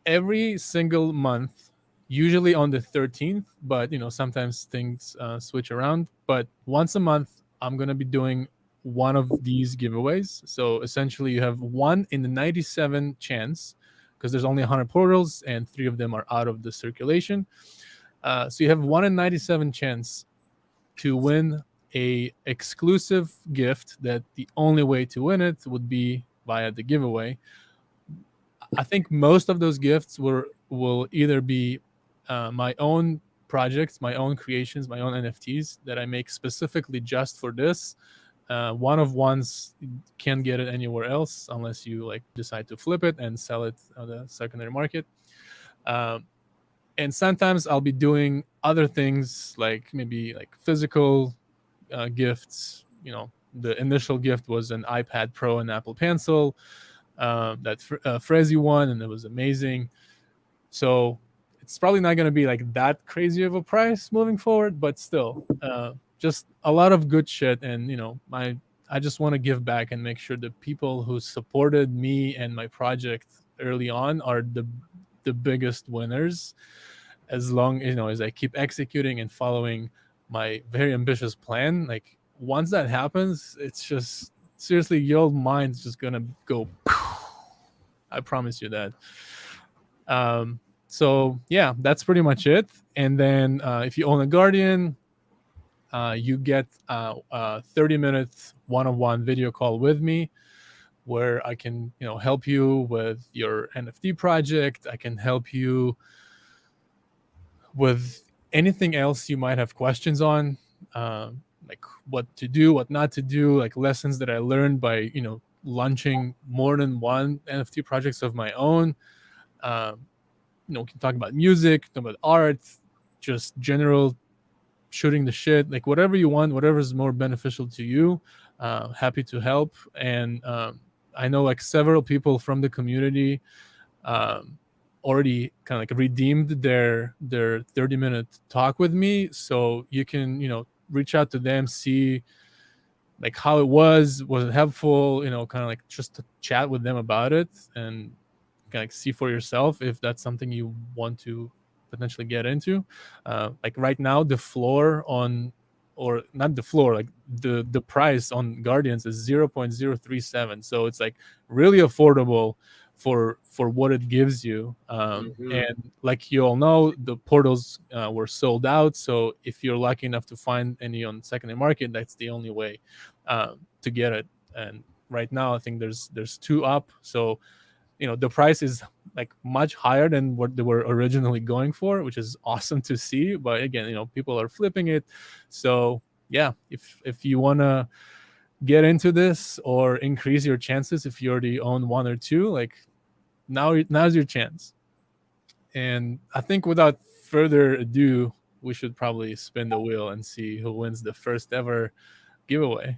Every single month, usually on the 13th, but sometimes things switch around. But once a month, I'm going to be doing one of these giveaways. So essentially you have 1 in the 97 chance, because there's only 100 portals and 3 of them are out of the circulation. So you have 1 in 97 chance to win a exclusive gift that the only way to win it would be via the giveaway. I think most of those gifts will either be my own projects, my own creations, my own NFTs that I make specifically just for this. One of ones can't get it anywhere else unless you like decide to flip it and sell it on the secondary market. And sometimes I'll be doing other things like maybe like physical gifts. The initial gift was an iPad Pro and Apple Pencil that Frezi won, and it was amazing. So it's probably not going to be like that crazy of a price moving forward, but still, just a lot of good shit. And I just want to give back and make sure the people who supported me and my project early on are the biggest winners. As long as I keep executing and following my very ambitious plan, like once that happens, it's just seriously your mind's just gonna go. I promise you that. So yeah, that's pretty much it. And then if you own a Guardian, you get a 30-minute one-on-one video call with me, where I can help you with your NFT project. I can help you with anything else you might have questions on, like what to do, what not to do, like lessons that I learned by launching more than one NFT projects of my own. We can talk about music, talk about art, just general shooting the shit, like whatever you want, whatever is more beneficial to you. Happy to help. And I know like several people from the community already kind of like redeemed their 30-minute talk with me, so you can reach out to them, see like how it was it helpful, kind of like just to chat with them about it and kind of like see for yourself if that's something you want to potentially get into. Like right now, the floor on, or not the floor, like the price on Guardians is 0.037. So it's like really affordable for what it gives you. And like you all know, the portals were sold out. So if you're lucky enough to find any on secondary market, that's the only way to get it. And right now, I think there's 2 up. So the price is like much higher than what they were originally going for, which is awesome to see. But again, people are flipping it. So yeah, if you want to get into this or increase your chances, if you already own 1 or 2, like now's your chance. And I think without further ado, we should probably spin the wheel and see who wins the first ever giveaway.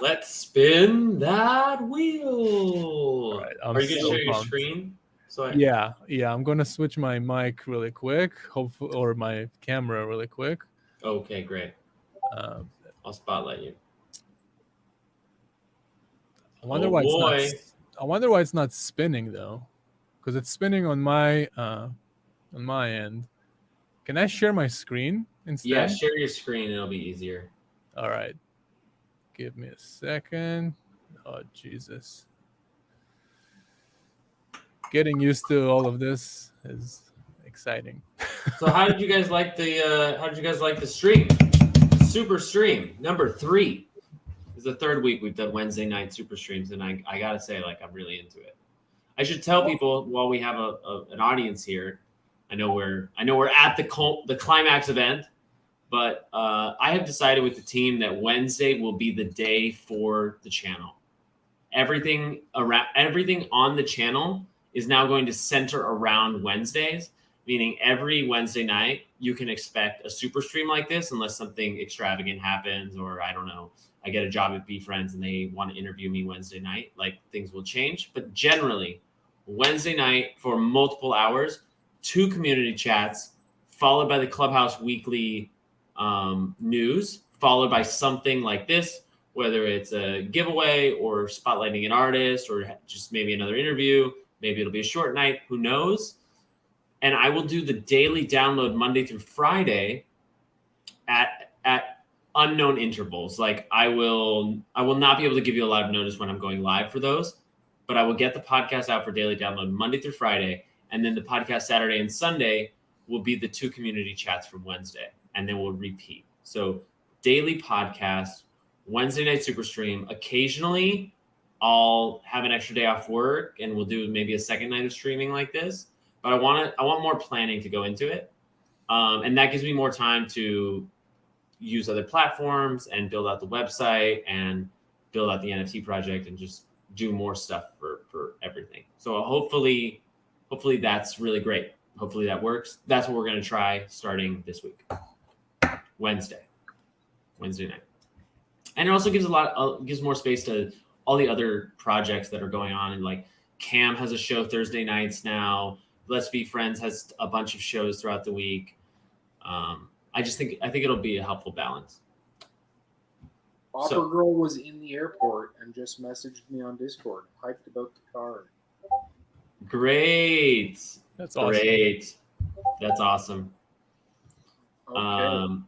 Let's spin that wheel. All right, Are you gonna so share your pumped. screen? Yeah, I'm gonna switch my mic really quick, hopefully, or my camera really quick. Okay, great. I'll spotlight you. I wonder Oh, why boy. it's not. I wonder why it's not spinning though, because it's spinning on my end. Can I share my screen instead? Yeah, share your screen. It'll be easier. All right. Give me a second. Oh Jesus. Getting used to all of this is exciting. So how did you guys like the stream? Super stream number 3. It's the 3rd week we've done Wednesday night super streams, and I gotta say, like, I'm really into it. I should tell people while we have an audience here. I know we're at the climax event, but I have decided with the team that Wednesday will be the day for the channel. Everything on the channel is now going to center around Wednesdays, meaning every Wednesday night you can expect a super stream like this, unless something extravagant happens, or I don't know, I get a job at BeFriends and they want to interview me Wednesday night. Like, things will change, but generally Wednesday night for multiple hours, 2 community chats, followed by the Clubhouse weekly news, followed by something like this, whether it's a giveaway or spotlighting an artist or just maybe another interview. Maybe it'll be a short night, who knows? And I will do the daily download Monday through Friday at unknown intervals. Like, I will not be able to give you a live notice when I'm going live for those, but I will get the podcast out for daily download Monday through Friday. And then the podcast Saturday and Sunday will be the 2 community chats from Wednesday. And then we'll repeat. So daily podcast, Wednesday night super stream. Occasionally I'll have an extra day off work and we'll do maybe a second night of streaming like this. But I want more planning to go into it. And that gives me more time to use other platforms and build out the website and build out the NFT project and just do more stuff for everything. So hopefully that's really great. Hopefully that works. That's what we're going to try starting this week. Wednesday night. And it also gives gives more space to all the other projects that are going on. And like Cam has a show Thursday nights now. Let's Be Friends has a bunch of shows throughout the week. I think it'll be a helpful balance. Opera Girl was in the airport and just messaged me on Discord, hyped about the card. Great. That's awesome. Great. That's awesome. Okay.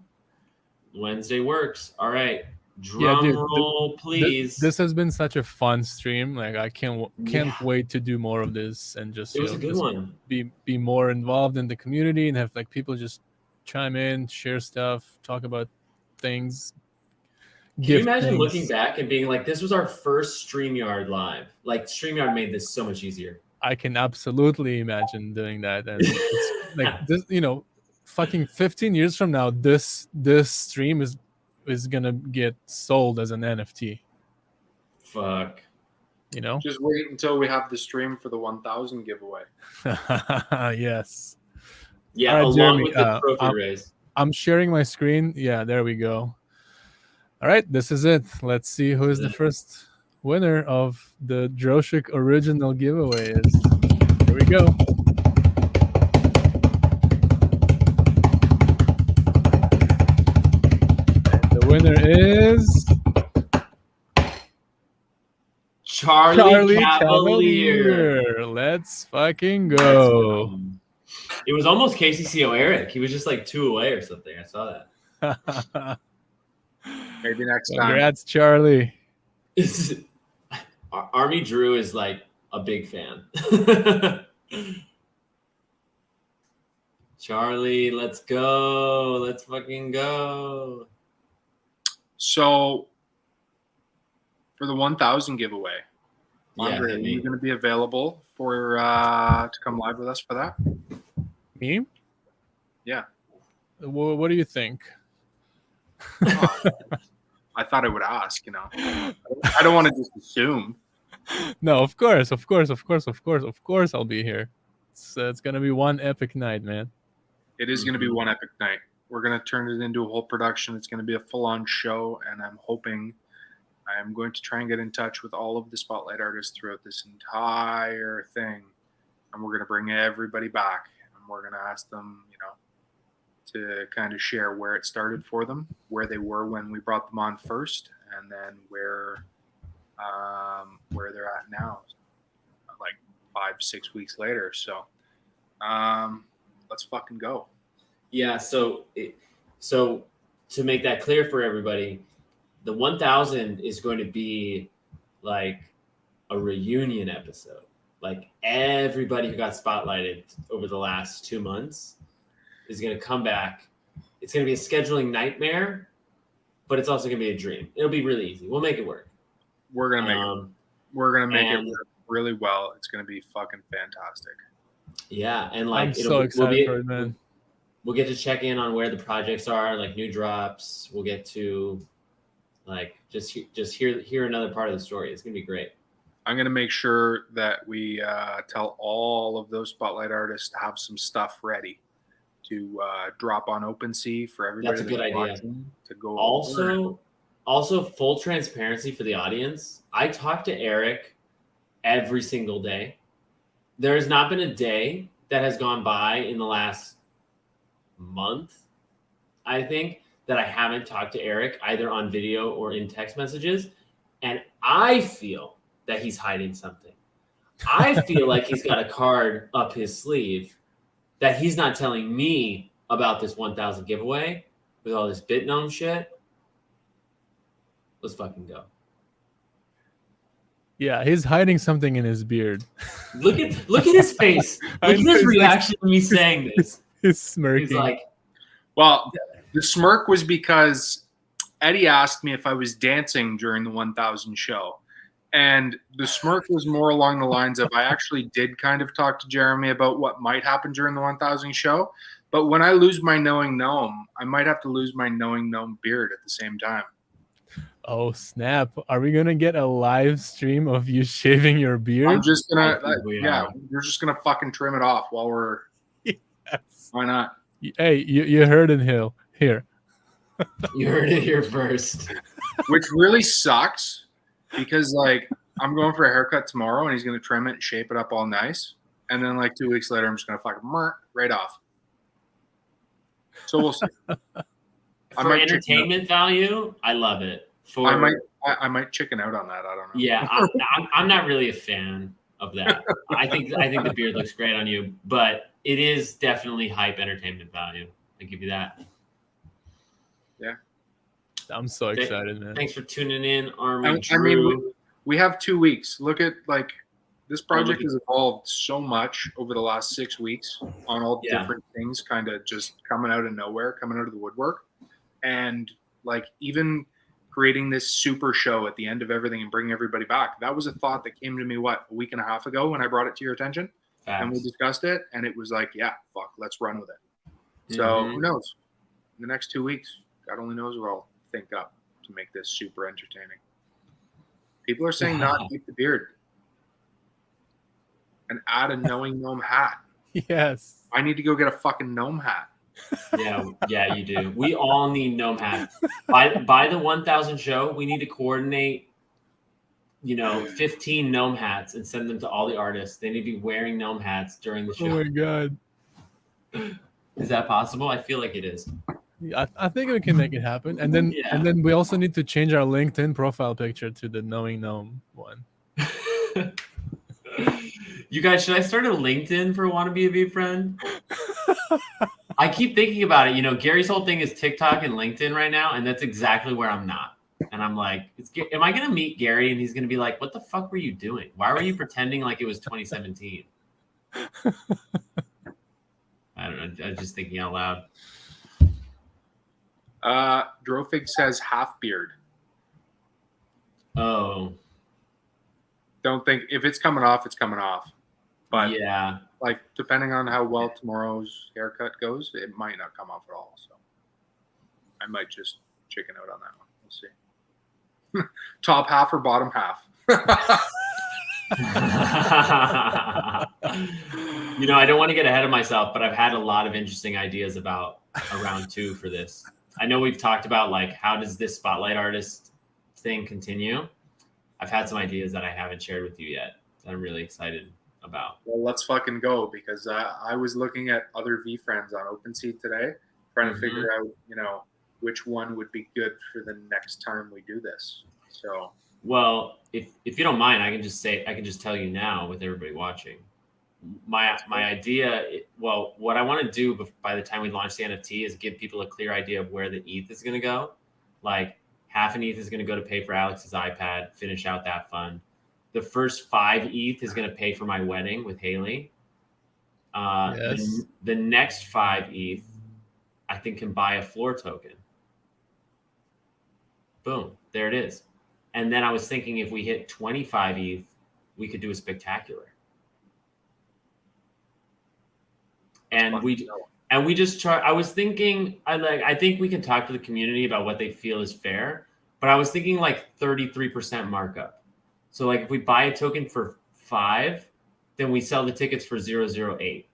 Wednesday works. All right. Drum roll, please. This has been such a fun stream. Like, I can't wait to do more of this and just, it was a good one. Be more involved in the community and have like people just chime in, share stuff, talk about things. Can you imagine looking back and being like, this was our first StreamYard live? Like, StreamYard made this so much easier. I can absolutely imagine doing that. And it's like this, fucking 15 years from now, this stream is gonna get sold as an NFT. Fuck. Just wait until we have the stream for the 1,000 giveaway. Yes. Yeah, right, along Jeremy, with the trophy raise. I'm sharing my screen. Yeah, there we go. All right, this is it. Let's see who is the first winner of the Droshik original giveaway is. Here we go. And the winner is Charlie Cavalier. Let's fucking go. It was almost KCCO Eric. He was just like 2 away or something. I saw that. Maybe next time. Congrats, Charlie. Army Drew is like a big fan. Charlie, let's go. Let's fucking go. So for the 1,000 giveaway, Andre, hit are me. you going to be available for to come live with us for that? Me? Yeah. What do you think? I thought I would ask, you know. I don't want to just assume. No, of course I'll be here. It's gonna be one epic night, man. It is going to be one epic night. We're going to turn it into a whole production. It's going to be a full-on show, and I'm going to try and get in touch with all of the spotlight artists throughout this entire thing, and we're going to bring everybody back, and we're going to ask them, you know, to kind of share where it started for them, where they were when we brought them on first, and then where they're at now, like 5-6 weeks later. So let's fucking go. Yeah, so to make that clear for everybody, the 1,000 is going to be like a reunion episode. Like everybody who got spotlighted over the last 2 months is going to come back. It's going to be a scheduling nightmare, but it's also going to be a dream. It'll be really easy. We'll make it work. We're going to make it. We're going to make it work really well. It's going to be fucking fantastic. Yeah, and like I'm so excited for it, man. We'll get to check in on where the projects are, like new drops. We'll get to like just hear another part of the story. It's gonna be great. I'm gonna make sure that we tell all of those spotlight artists to have some stuff ready to drop on OpenSea for everybody. That's a good idea. To go also full transparency for the audience. I talk to Eric every single day. There has not been a day that has gone by in the last month, I think, that I haven't talked to Eric either on video or in text messages. And I feel that he's hiding something. I feel like he's got a card up his sleeve that he's not telling me about this 1,000 giveaway with all this BitGnome shit. Let's fucking go. Yeah, he's hiding something in his beard. Look at his face. Look at his reaction to me saying this. He's smirking. He's like, well, the smirk was because Eddie asked me if I was dancing during the 1,000 show. And the smirk was more along the lines of I actually did kind of talk to Jeremy about what might happen during the 1,000 show. But when I lose my knowing gnome, I might have to lose my knowing gnome beard at the same time. Oh, snap. Are we going to get a live stream of you shaving your beard? I'm just going to, we're just going to fucking trim it off while we're, why not? Hey, you heard it here. You heard it here first. Which really sucks because, like, I'm going for a haircut tomorrow and he's going to trim it and shape it up all nice. And then, like, 2 weeks later, I'm just going to fucking right off. So we'll see. For entertainment value, I love it. I might chicken out on that. I don't know. Yeah, I'm not really a fan of that. I think the beard looks great on you, but it is definitely hype entertainment value. I give you that. Yeah, I'm so excited, man. Thanks for tuning in, Army I mean, Drew. we have 2 weeks. Look at this project has evolved so much over the last 6 weeks on all different things, kind of just coming out of nowhere, coming out of the woodwork, and like even creating this super show at the end of everything and bringing everybody back. That was a thought that came to me, a week and a half ago when I brought it to your attention. Facts. And we discussed it, and it was like, yeah, fuck, let's run with it. So who knows? In the next 2 weeks, God only knows what I'll think up to make this super entertaining. People are saying not keep the beard and add a knowing gnome hat. Yes. I need to go get a fucking gnome hat. Yeah, you do. We all need gnome hats. By the 1,000 show, we need to coordinate, 15 gnome hats and send them to all the artists. They need to be wearing gnome hats during the show. Oh my god. Is that possible? I feel like it is. Yeah, I think we can make it happen. And then we also need to change our LinkedIn profile picture to the Knowing Gnome one. You guys, should I start a LinkedIn for Want to Be a V Friend? I keep thinking about it. You know, Gary's whole thing is TikTok and LinkedIn right now, and that's exactly where I'm not. And I'm like, am I going to meet Gary and he's going to be like, what the fuck were you doing? Why were you pretending like it was 2017? I don't know. I was just thinking out loud. Drofig says half beard. Oh. Don't think if it's coming off, it's coming off. But yeah, like depending on how well tomorrow's haircut goes, it might not come off at all. So I might just chicken out on that one. We'll see. Top half or bottom half? You know, I don't want to get ahead of myself, but I've had a lot of interesting ideas about a round 2 for this. I know we've talked about like how does this spotlight artist thing continue. I've had some ideas that I haven't shared with you yet that I'm really excited about. Well, let's fucking go, because I was looking at other V friends on OpenSea today, trying to figure out, you know, which one would be good for the next time we do this. So, well, if you don't mind, I can just tell you now with everybody watching. My idea, well, what I want to do by the time we launch the NFT is give people a clear idea of where the ETH is going to go. Like half an ETH is going to go to pay for Alex's iPad, finish out that fund. The first 5 ETH is going to pay for my wedding with Haley. Yes. The next 5 ETH, I think, can buy a floor token. Boom, there it is. And then I was thinking if we hit 25 ETH, we could do a spectacular. And we just try. I was thinking, I think we can talk to the community about what they feel is fair. But I was thinking like 33% markup. So like if we buy a token for 5, then we sell the tickets for 0.008.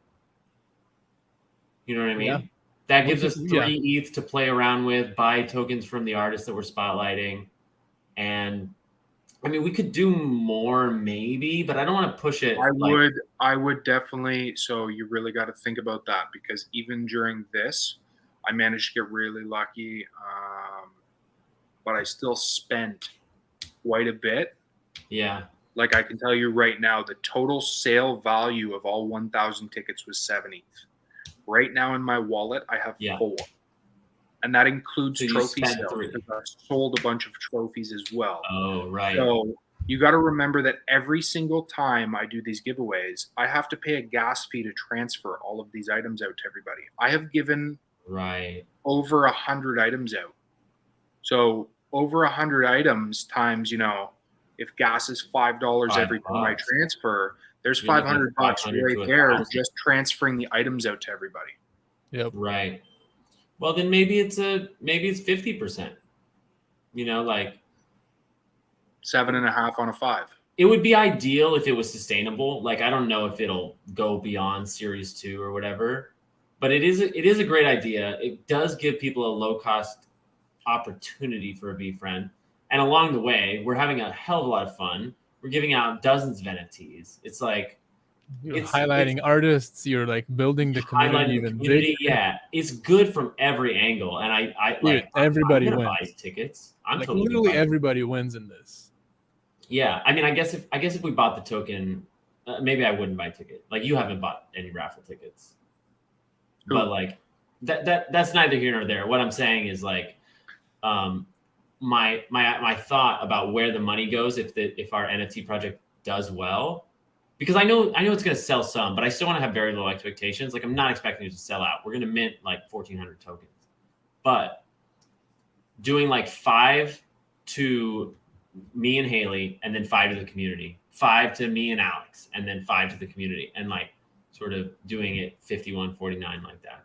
You know what I mean? Yeah. That gives us 3 ETH to play around with, buy tokens from the artists that we're spotlighting. And I mean, we could do more maybe, but I don't want to push it. I would definitely. So you really got to think about that, because even during this, I managed to get really lucky. But I still spent quite a bit. Yeah. Like I can tell you right now, the total sale value of all 1,000 tickets was 70. Right now in my wallet, I have 4. And that includes trophy sales. I sold a bunch of trophies as well. Oh, right. So you got to remember that every single time I do these giveaways, I have to pay a gas fee to transfer all of these items out to everybody. I have given over 100 items out. So over 100 items times, you know, if gas is $5 every time I transfer, there's $500 right there just transferring the items out to everybody. Yep. Right. Well, then maybe it's 50%. You know, like 7.5 on a 5. It would be ideal if it was sustainable. Like I don't know if it'll go beyond Series 2 or whatever, but it is a great idea. It does give people a low cost opportunity for a V friend, and along the way, we're having a hell of a lot of fun. We're giving out dozens of NFTs. It's like you're highlighting artists. You're like building the community even bigger. Yeah, it's good from every angle, and I like everybody I'm gonna wins. buy tickets. I'm like totally literally everybody wins in this. Yeah, I mean, I guess if we bought the token, maybe I wouldn't buy a ticket. Like you haven't bought any raffle tickets, but like that's neither here nor there. What I'm saying is like, my thought about where the money goes if our NFT project does well, because I know it's going to sell some, but I still want to have very low expectations. Like I'm not expecting it to sell out. We're going to mint like 1,400 tokens, but doing like 5 to me and Haley, and then 5 to the community, 5 to me and Alex, and then 5 to the community, and like sort of doing it 51-49 like that.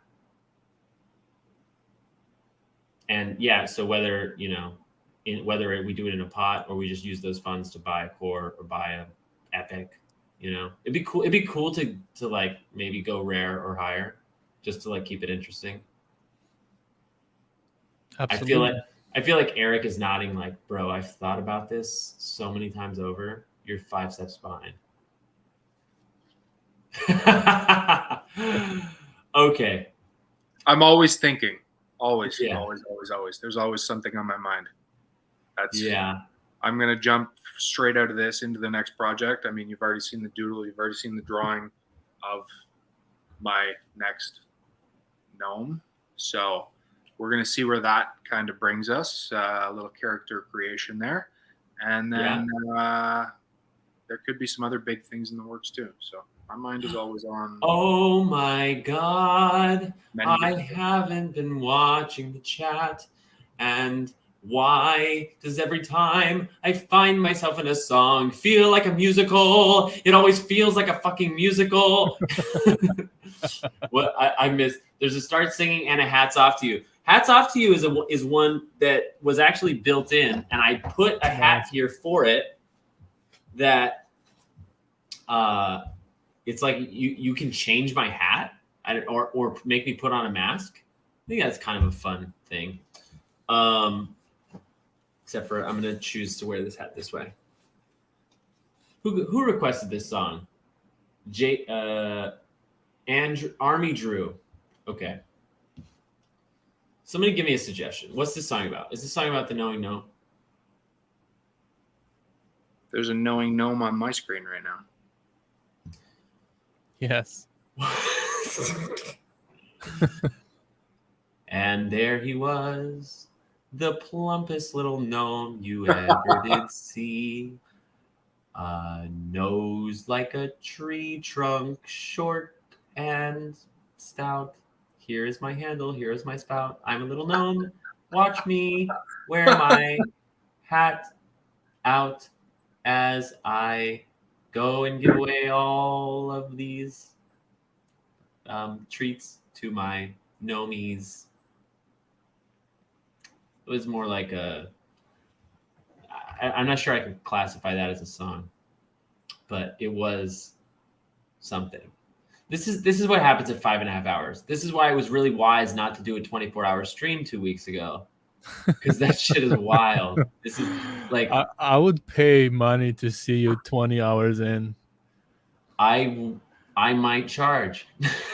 And yeah, so whether, you know, whether we do it in a pot or we just use those funds to buy a core or buy a epic, you know, it'd be cool. It'd be cool to like maybe go rare or higher, just to like keep it interesting. Absolutely. I feel like Eric is nodding like, bro, I've thought about this so many times over. You're 5 steps behind. Okay. I'm always thinking. Always, Yeah. always. There's always something on my mind. I'm going to jump straight out of this into the next project. I mean, you've already seen the doodle. You've already seen the drawing of my next gnome. So we're going to see where that kind of brings us. A little character creation there. And then there could be some other big things in the works too. So my mind is always on. Oh my God. Many I different things. haven't been watching the chat. And why does every time I find myself in a song feel like a musical? It always feels like a fucking musical. What I missed. There's a start singing and a hats off to you. Hats off to you is one that was actually built in, and I put a hat here for it that it's like you can change my hat or make me put on a mask. I think that's kind of a fun thing. Except for I'm gonna choose to wear this hat this way. Who requested this song? Army Drew. Okay. Somebody give me a suggestion. What's this song about? Is this song about the knowing gnome? There's a knowing gnome on my screen right now. Yes. And there he was, the plumpest little gnome you ever did see. Nose like a tree trunk, short and stout. Here is my handle, here is my spout. I'm a little gnome. Watch me wear my hat out as I go and give away all of these treats to my gnomies. It was more like I'm not sure I can classify that as a song, but it was something. This is what happens at 5.5 hours. This is why it was really wise not to do a 24-hour stream 2 weeks ago, because that shit is wild. This is like I would pay money to see you 20 hours in. I might charge.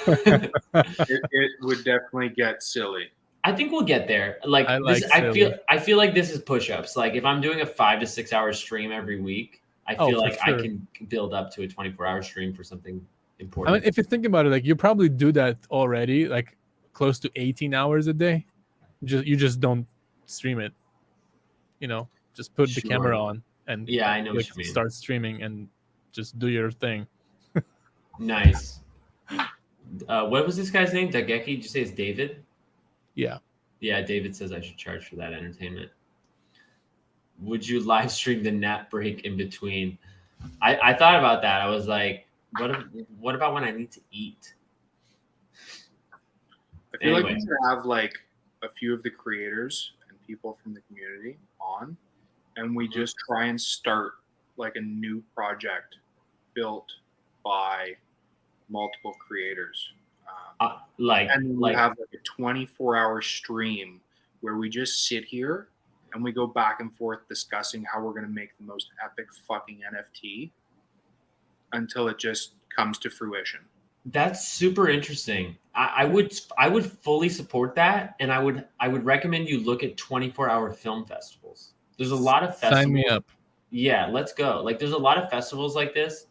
It would definitely get silly. I think we'll get there. Like I feel like this is push-ups. Like if I'm doing a 5 to 6 hour stream every week, I feel like I can build up to a 24-hour stream for something important. I mean, if you think about it, like you probably do that already, like close to 18 hours a day. You just don't stream it. You know, just put the camera on and I know what you mean. Start streaming and just do your thing. Nice. What was this guy's name? Dageki? Did you say it's David? Yeah. Yeah, David says I should charge for that entertainment. Would you live stream the nap break in between? I thought about that. I was like, what about when I need to eat? I feel like we should have like a few of the creators and people from the community on, and we just try and start like a new project built by multiple creators. And we have like a 24-hour stream where we just sit here and we go back and forth discussing how we're going to make the most epic fucking NFT until it just comes to fruition. That's super interesting. I would fully support that, and I would recommend you look at 24-hour film festivals. There's a lot of festivals. Sign me up. Yeah, let's go. Like there's a lot of festivals like this.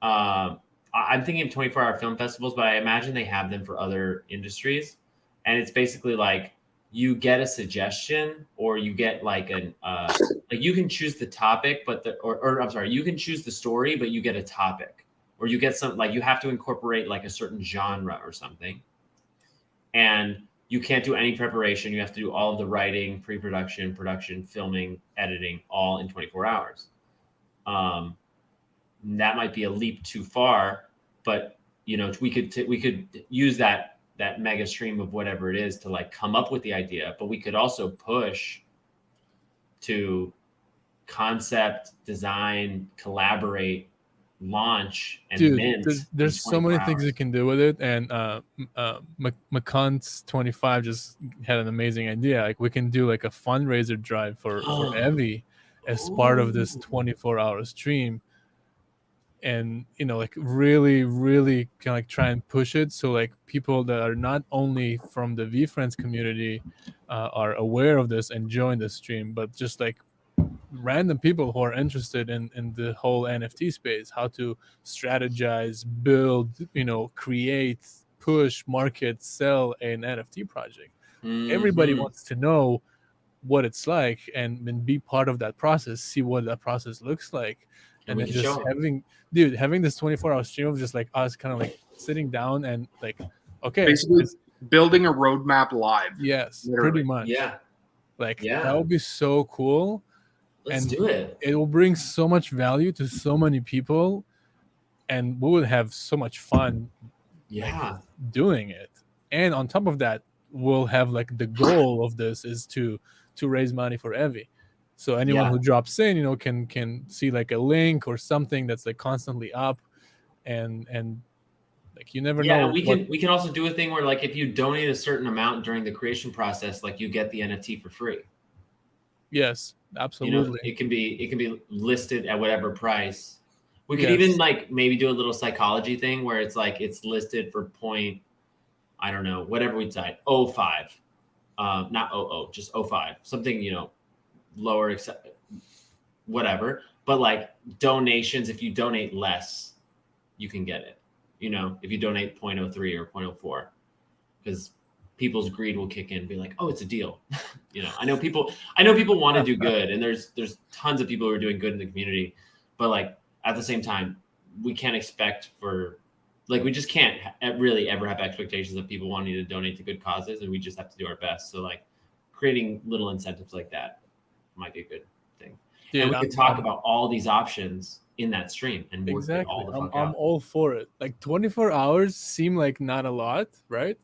I'm thinking of 24-hour film festivals, but I imagine they have them for other industries. And it's basically like you get a suggestion, or you get like like you can choose the topic, but you can choose the story, but you get a topic, or you get some, like you have to incorporate like a certain genre or something. And you can't do any preparation. You have to do all of the writing, pre-production, production, filming, editing, all in 24 hours. That might be a leap too far, but you know, we could use that mega stream of whatever it is to like come up with the idea, but we could also push to concept, design, collaborate, launch, and mint. There's so many things you can do with it, and McCunt's 25 just had an amazing idea. Like we can do like a fundraiser drive for Evie as part of this 24-hour stream. And you know, like really kind of like try and push it so like people that are not only from the VFriends community are aware of this and join the stream, but just like random people who are interested in the whole NFT space, how to strategize, build, create, push, market, sell an NFT project. Everybody Mhm. wants to know what it's like and be part of that process, see what that process looks like. And we then can just show 'em. having this 24-hour stream of just like us kind of like sitting down and like, okay, Basically, building a roadmap live. yes, literally. pretty much. Yeah. Like Yeah. that would be so cool. Let's and do it. It will bring so much value to so many people, and we would have so much fun Yeah. doing it. And on top of that, we'll have like the goal of this is to raise money for Evie. So anyone Yeah. who drops in, can see like a link or something that's like constantly up, and like you never Yeah, know. and we can also do a thing where like if you donate a certain amount during the creation process, like you get the NFT for free. Yes, absolutely. It can be listed at whatever price. We could Yes. even like maybe do a little psychology thing where it's like it's listed for point, I don't know, whatever we decide, 0.5, not 0.0, just 0.5, something lower, except whatever. But like donations, if you donate less, you can get it. If you donate 0.03 or 0.04, because people's greed will kick in and be like, oh, it's a deal. I know people want to do good, and there's tons of people who are doing good in the community, but like at the same time, we can't expect we just can't really ever have expectations of people wanting to donate to good causes, and we just have to do our best. So like creating little incentives like that might be a good thing. Dude, and we could talk about all these options in that stream and work it all the fuck I'm out. all for it. Like 24 hours seem like not a lot, right?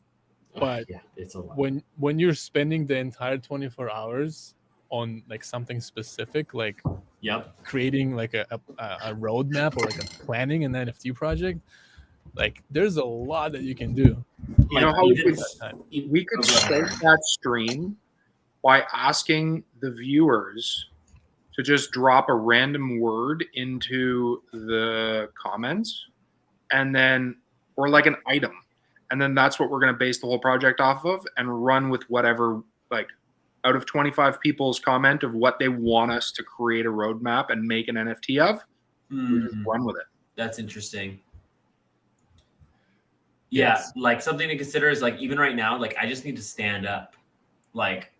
But yeah, it's a lot. When you're spending the entire 24 hours on like something specific, like creating like a roadmap or like a planning an NFT project, like there's a lot that you can do. You know how we could start that stream by asking the viewers to just drop a random word into the comments, and then or like an item. And then that's what we're going to base the whole project off of and run with whatever, like out of 25 people's comment of what they want us to create a roadmap and make an NFT of, we just run with it. That's interesting. Yeah, like something to consider is like even right now, like I just need to stand up. Like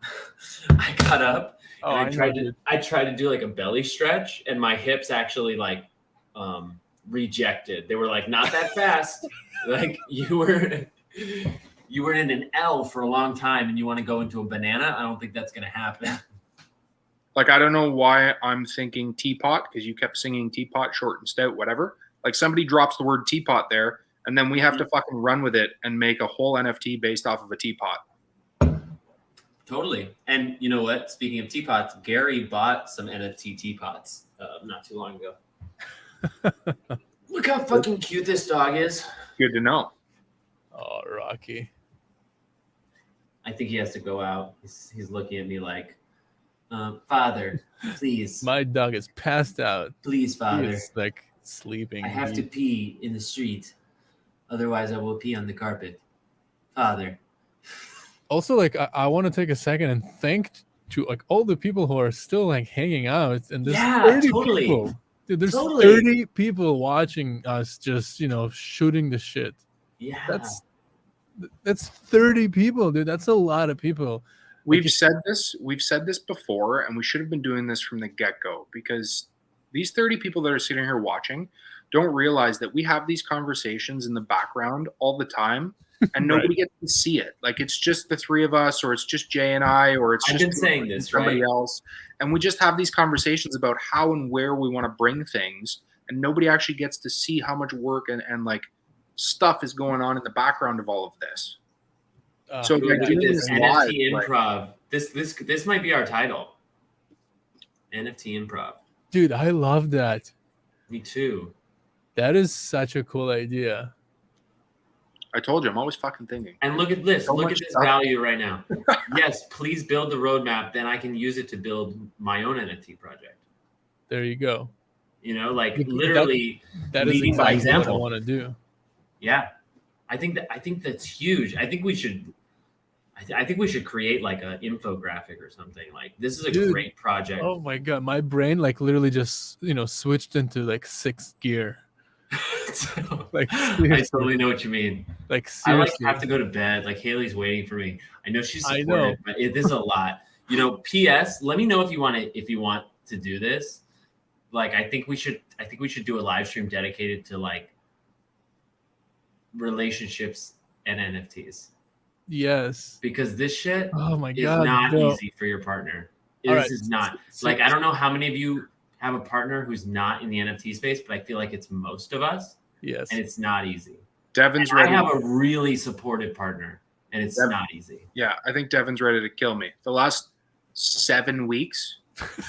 I got up and I tried to do like a belly stretch, and my hips actually like rejected. They were like, not that fast. Like you were in an L for a long time and you want to go into a banana. I don't think that's going to happen. Like, I don't know why I'm thinking teapot, because you kept singing teapot, short and stout, whatever. Like somebody drops the word teapot there, and then we have to fucking run with it and make a whole NFT based off of a teapot. Totally. And you know what? Speaking of teapots, Gary bought some NFT teapots not too long ago. Look how fucking cute this dog is. Good to know. Oh, Rocky. I think he has to go out. He's looking at me like, Father, please. My dog is passed out. Please, Father. He's like sleeping. I have to pee in the street. Otherwise, I will pee on the carpet. Father. Also, like, I want to take a second and thank to like all the people who are still like hanging out. And there's 30 people. Dude, there's 30 people watching us just, shooting the shit. Yeah. That's 30 people, dude. That's a lot of people. We've said this before, and we should have been doing this from the get-go, because these 30 people that are sitting here watching don't realize that we have these conversations in the background all the time, and nobody gets to see it. Like, it's just the three of us, or it's just Jay and I, or it's just somebody else. And we just have these conversations about how and where we want to bring things, and nobody actually gets to see how much work and like stuff is going on in the background of all of this. So like doing this NFT improv, this might be our title. NFT improv. Dude, I love that. Me too. That is such a cool idea. I told you, I'm always fucking thinking. And look at this. Look at this value right now. Yes, please build the roadmap. Then I can use it to build my own NFT project. There you go. Like literally that is leading by exactly example. what I want to do. Yeah. I think that's huge. I think we should I think we should create like an infographic or something. Like this is a Dude, great project. Oh my god, my brain like literally just switched into like sixth gear. Like I seriously. totally know what you mean. Like I like seriously. have to go to bed. Like Haley's waiting for me. I know she's I supportive, know. but it is a lot. P.S. Let me know if you want to do this. Like I think we should do a live stream dedicated to like relationships and NFTs. Yes. Because this shit Oh my is god. not no. easy for your partner. All This right. is not like I don't know how many of you have a partner who's not in the NFT space, but I feel like it's most of us. Yes. And it's not easy. Devin's I ready. have a really supportive partner, and it's not easy. Yeah, I think Devin's ready to kill me. The last 7 weeks,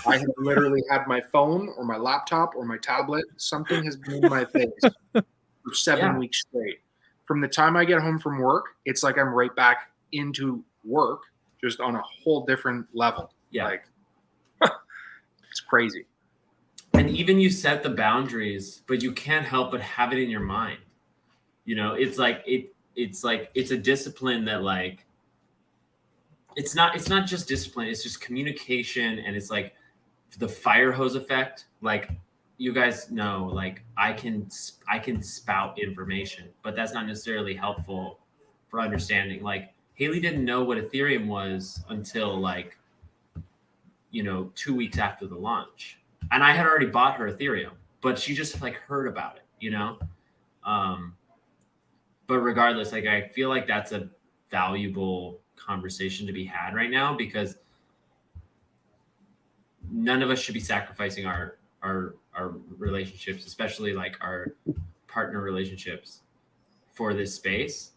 I have literally had my phone or my laptop or my tablet. Something has been in my face for 7 weeks straight. From the time I get home from work, it's like I'm right back into work, just on a whole different level. Yeah. Like, it's crazy. And even you set the boundaries, but you can't help but have it in your mind. It's like it's a discipline that like it's not just discipline, it's just communication, and it's like the fire hose effect. Like you guys know, like I can spout information, but that's not necessarily helpful for understanding. Like Haley didn't know what Ethereum was until like 2 weeks after the launch. And I had already bought her Ethereum, but she just like heard about it, But regardless, like I feel like that's a valuable conversation to be had right now, because none of us should be sacrificing our relationships, especially like our partner relationships, for this space.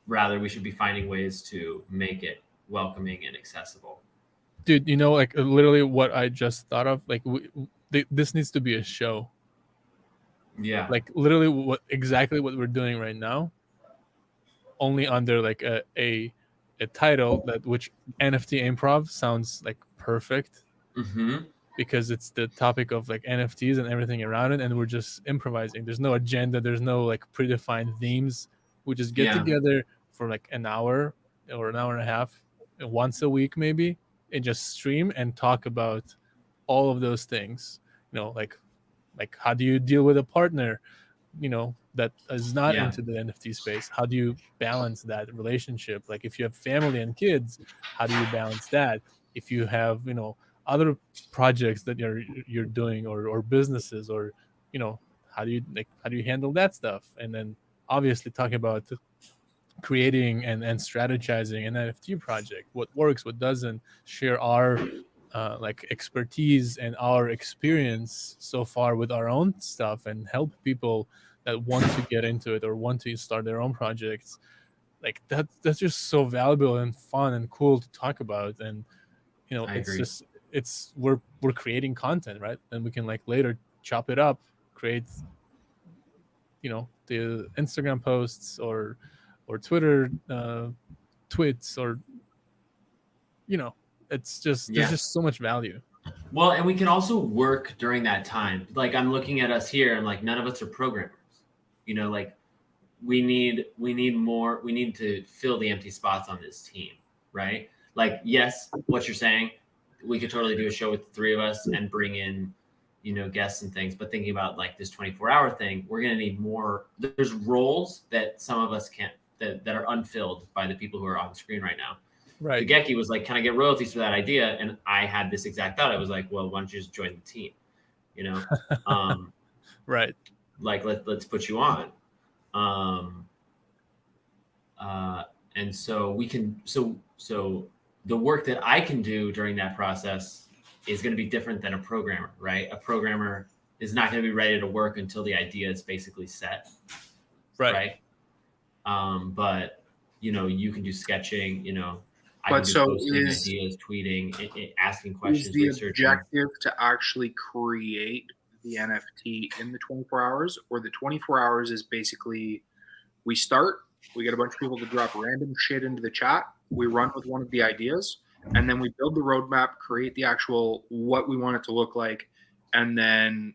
Rather, we should be finding ways to make it welcoming and accessible. Dude, like literally what I just thought of, like this needs to be a show. Yeah. Like literally exactly what we're doing right now, only under like a title which NFT improv sounds like perfect. Mm-hmm. Because it's the topic of like NFTs and everything around it, and we're just improvising. There's no agenda, there's no like predefined themes. We just get together for like an hour or an hour and a half once a week maybe, and just stream and talk about all of those things. Like how do you deal with a partner that is not into the NFT space? How do you balance that relationship? Like if you have family and kids, how do you balance that? If you have other projects that you're doing, or businesses, or how do you handle that stuff? And then obviously talking about creating and strategizing an NFT project, what works, what doesn't, share our like expertise and our experience so far with our own stuff, and help people that want to get into it or want to start their own projects. Like that's just so valuable and fun and cool to talk about. And it's agree. just we're creating content, right? And we can like later chop it up, create the Instagram posts or Twitter tweets, or it's just there's just so much value. Well, and we can also work during that time. Like I'm looking at us here, and like none of us are programmers. Like we need more. We need to fill the empty spots on this team, right? Like yes, what you're saying, we could totally do a show with the three of us and bring in, guests and things. But thinking about like this 24-hour thing, we're gonna need more. There's roles that some of us can't that are unfilled by the people who are on screen right now. Right. The Geki was like, can I get royalties for that idea? And I had this exact thought. I was like, well, why don't you just join the team? Right. Like let's put you on. And so we can so the work that I can do during that process is going to be different than a programmer, right? A programmer is not going to be ready to work until the idea is basically set. Right. But you can do sketching, I But can do so posting is- ideas, tweeting, asking questions, Is the researching. objective to actually create the NFT in the 24 hours, or the 24 hours is basically we start, we get a bunch of people to drop random shit into the chat, we run with one of the ideas, and then we build the roadmap, create the actual what we want it to look like, and then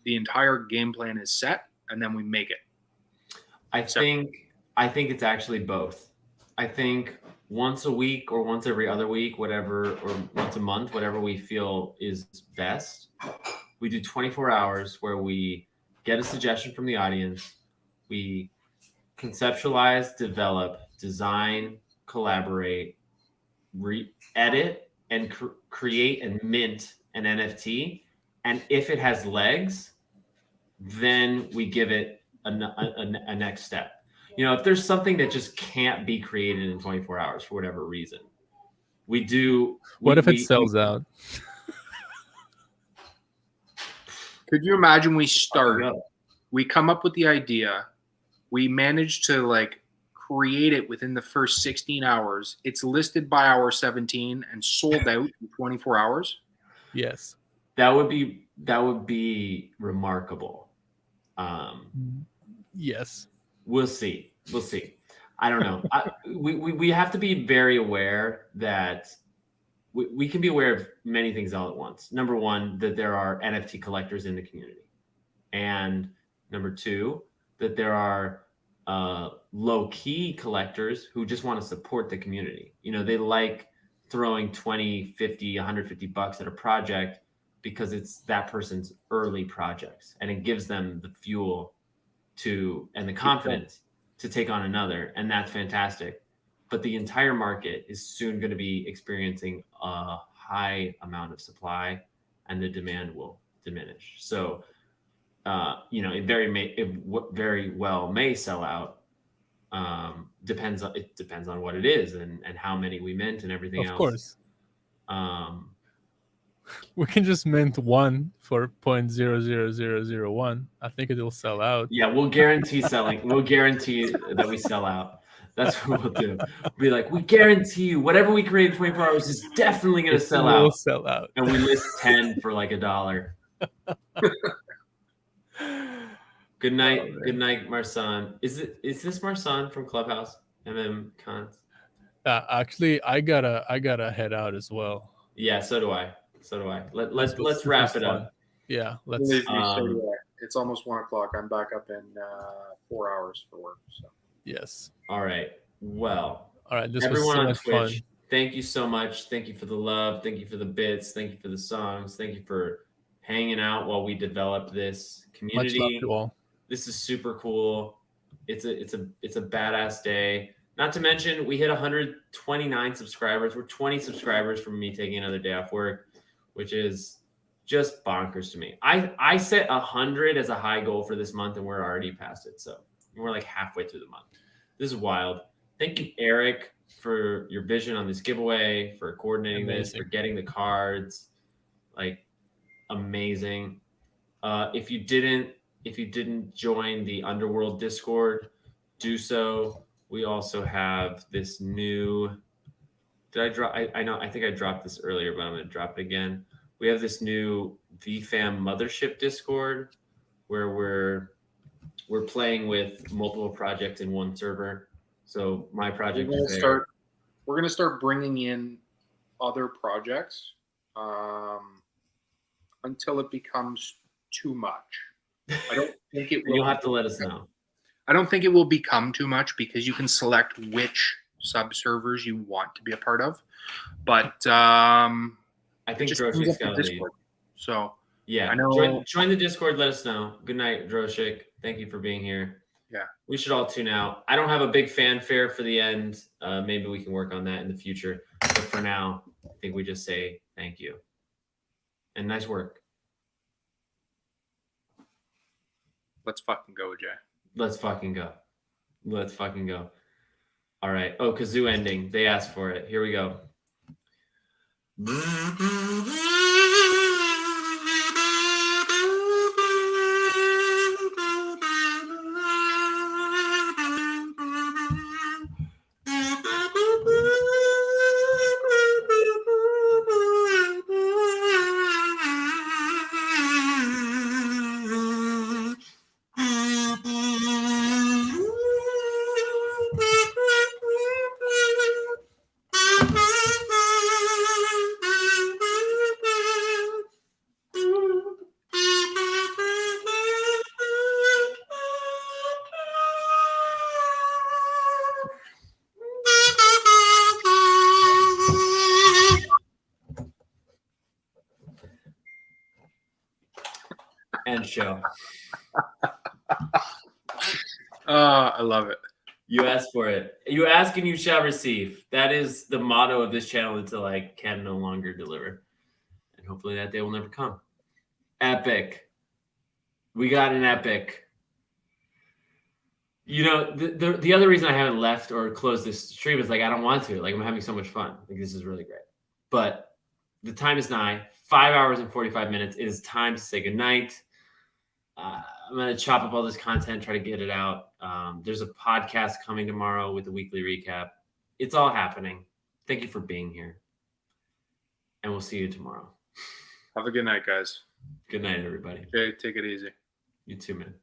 the entire game plan is set, and then we make it. I think it's actually both. I think once a week or once every other week, whatever, or once a month, whatever we feel is best. We do 24 hours where we get a suggestion from the audience. We conceptualize, develop, design, collaborate, edit, and create and mint an NFT. And if it has legs, then we give it a next step. You know, if there's something that just can't be created in 24 hours for whatever reason, we do. What if it sells out? Could you imagine we come up with the idea, we manage to like create it within the first 16 hours. It's listed by hour 17 and sold out in 24 hours. Yes. That would be remarkable. Yes. We'll see. I don't know. We have to be very aware that we can be aware of many things all at once. Number one, that there are NFT collectors in the community. And number two, that there are low-key collectors who just want to support the community. You know, they like throwing 20, 50, 150 bucks at a project because it's that person's early projects, and it gives them the fuel and the confidence to take on another, and that's fantastic. But the entire market is soon going to be experiencing a high amount of supply, and the demand will diminish. So, you know, it very well may sell out. It depends on what it is and how many we mint and everything else. Of course. We can just mint one for 0.00001. I think it'll sell out. Yeah, we'll guarantee selling. We'll guarantee that we sell out. That's what we'll do. We'll be like, we guarantee you, whatever we create in 24 hours is definitely going to sell out. Sell out. And we list 10 for like $1. Good night. Good night, Marsan. Is this Marsan from Clubhouse? Cons? Actually, I gotta head out as well. Yeah, so do I. Let's wrap it up. Yeah, let's. It's almost 1 o'clock. I'm back up in 4 hours for work. So. Yes. All right. Well. All right. This everyone was so on much Twitch, fun. thank you so much. Thank you for the love. Thank you for the bits. Thank you for the songs. Thank you for hanging out while we develop this community. Much love to all. This is super cool. It's a badass day. Not to mention, we hit 129 subscribers. We're 20 subscribers from me taking another day off work, which is just bonkers to me. I set 100 as a high goal for this month, and we're already past it. So we're like halfway through the month. This is wild. Thank you, Eric, for your vision on this giveaway, for coordinating this, for getting the cards. Like, amazing. If you didn't join the Underworld Discord, do so. We also have this new. Did I drop? I think I dropped this earlier, but I'm going to drop it again. We have this new VFam Mothership Discord where we're playing with multiple projects in one server. So my project is there. We're going to start bringing in other projects until it becomes too much. I don't think it will. You'll have to let us know. I don't think it will become too much because you can select which sub-servers you want to be a part of. But I think Droshik's got to lead. So yeah, I know. Join the Discord. Let us know. Good night, Droshik. Thank you for being here. Yeah, we should all tune out. I don't have a big fanfare for the end. Maybe we can work on that in the future. But for now, I think we just say thank you and nice work. Let's fucking go, Jay. Let's fucking go. All right. Oh, kazoo ending. They asked for it. Here we go. End show. I love it. You asked for it. You ask and you shall receive. That is the motto of this channel until I can no longer deliver. And hopefully that day will never come. Epic. We got an epic. You know, the other reason I haven't left or closed this stream is like I don't want to. Like I'm having so much fun. Like this is really great. But the time is nigh. 5 hours and 45 minutes. It is time to say goodnight. I'm going to chop up all this content, try to get it out. There's a podcast coming tomorrow with a weekly recap. It's all happening. Thank you for being here. And we'll see you tomorrow. Have a good night, guys. Good night, everybody. Okay, take it easy. You too, man.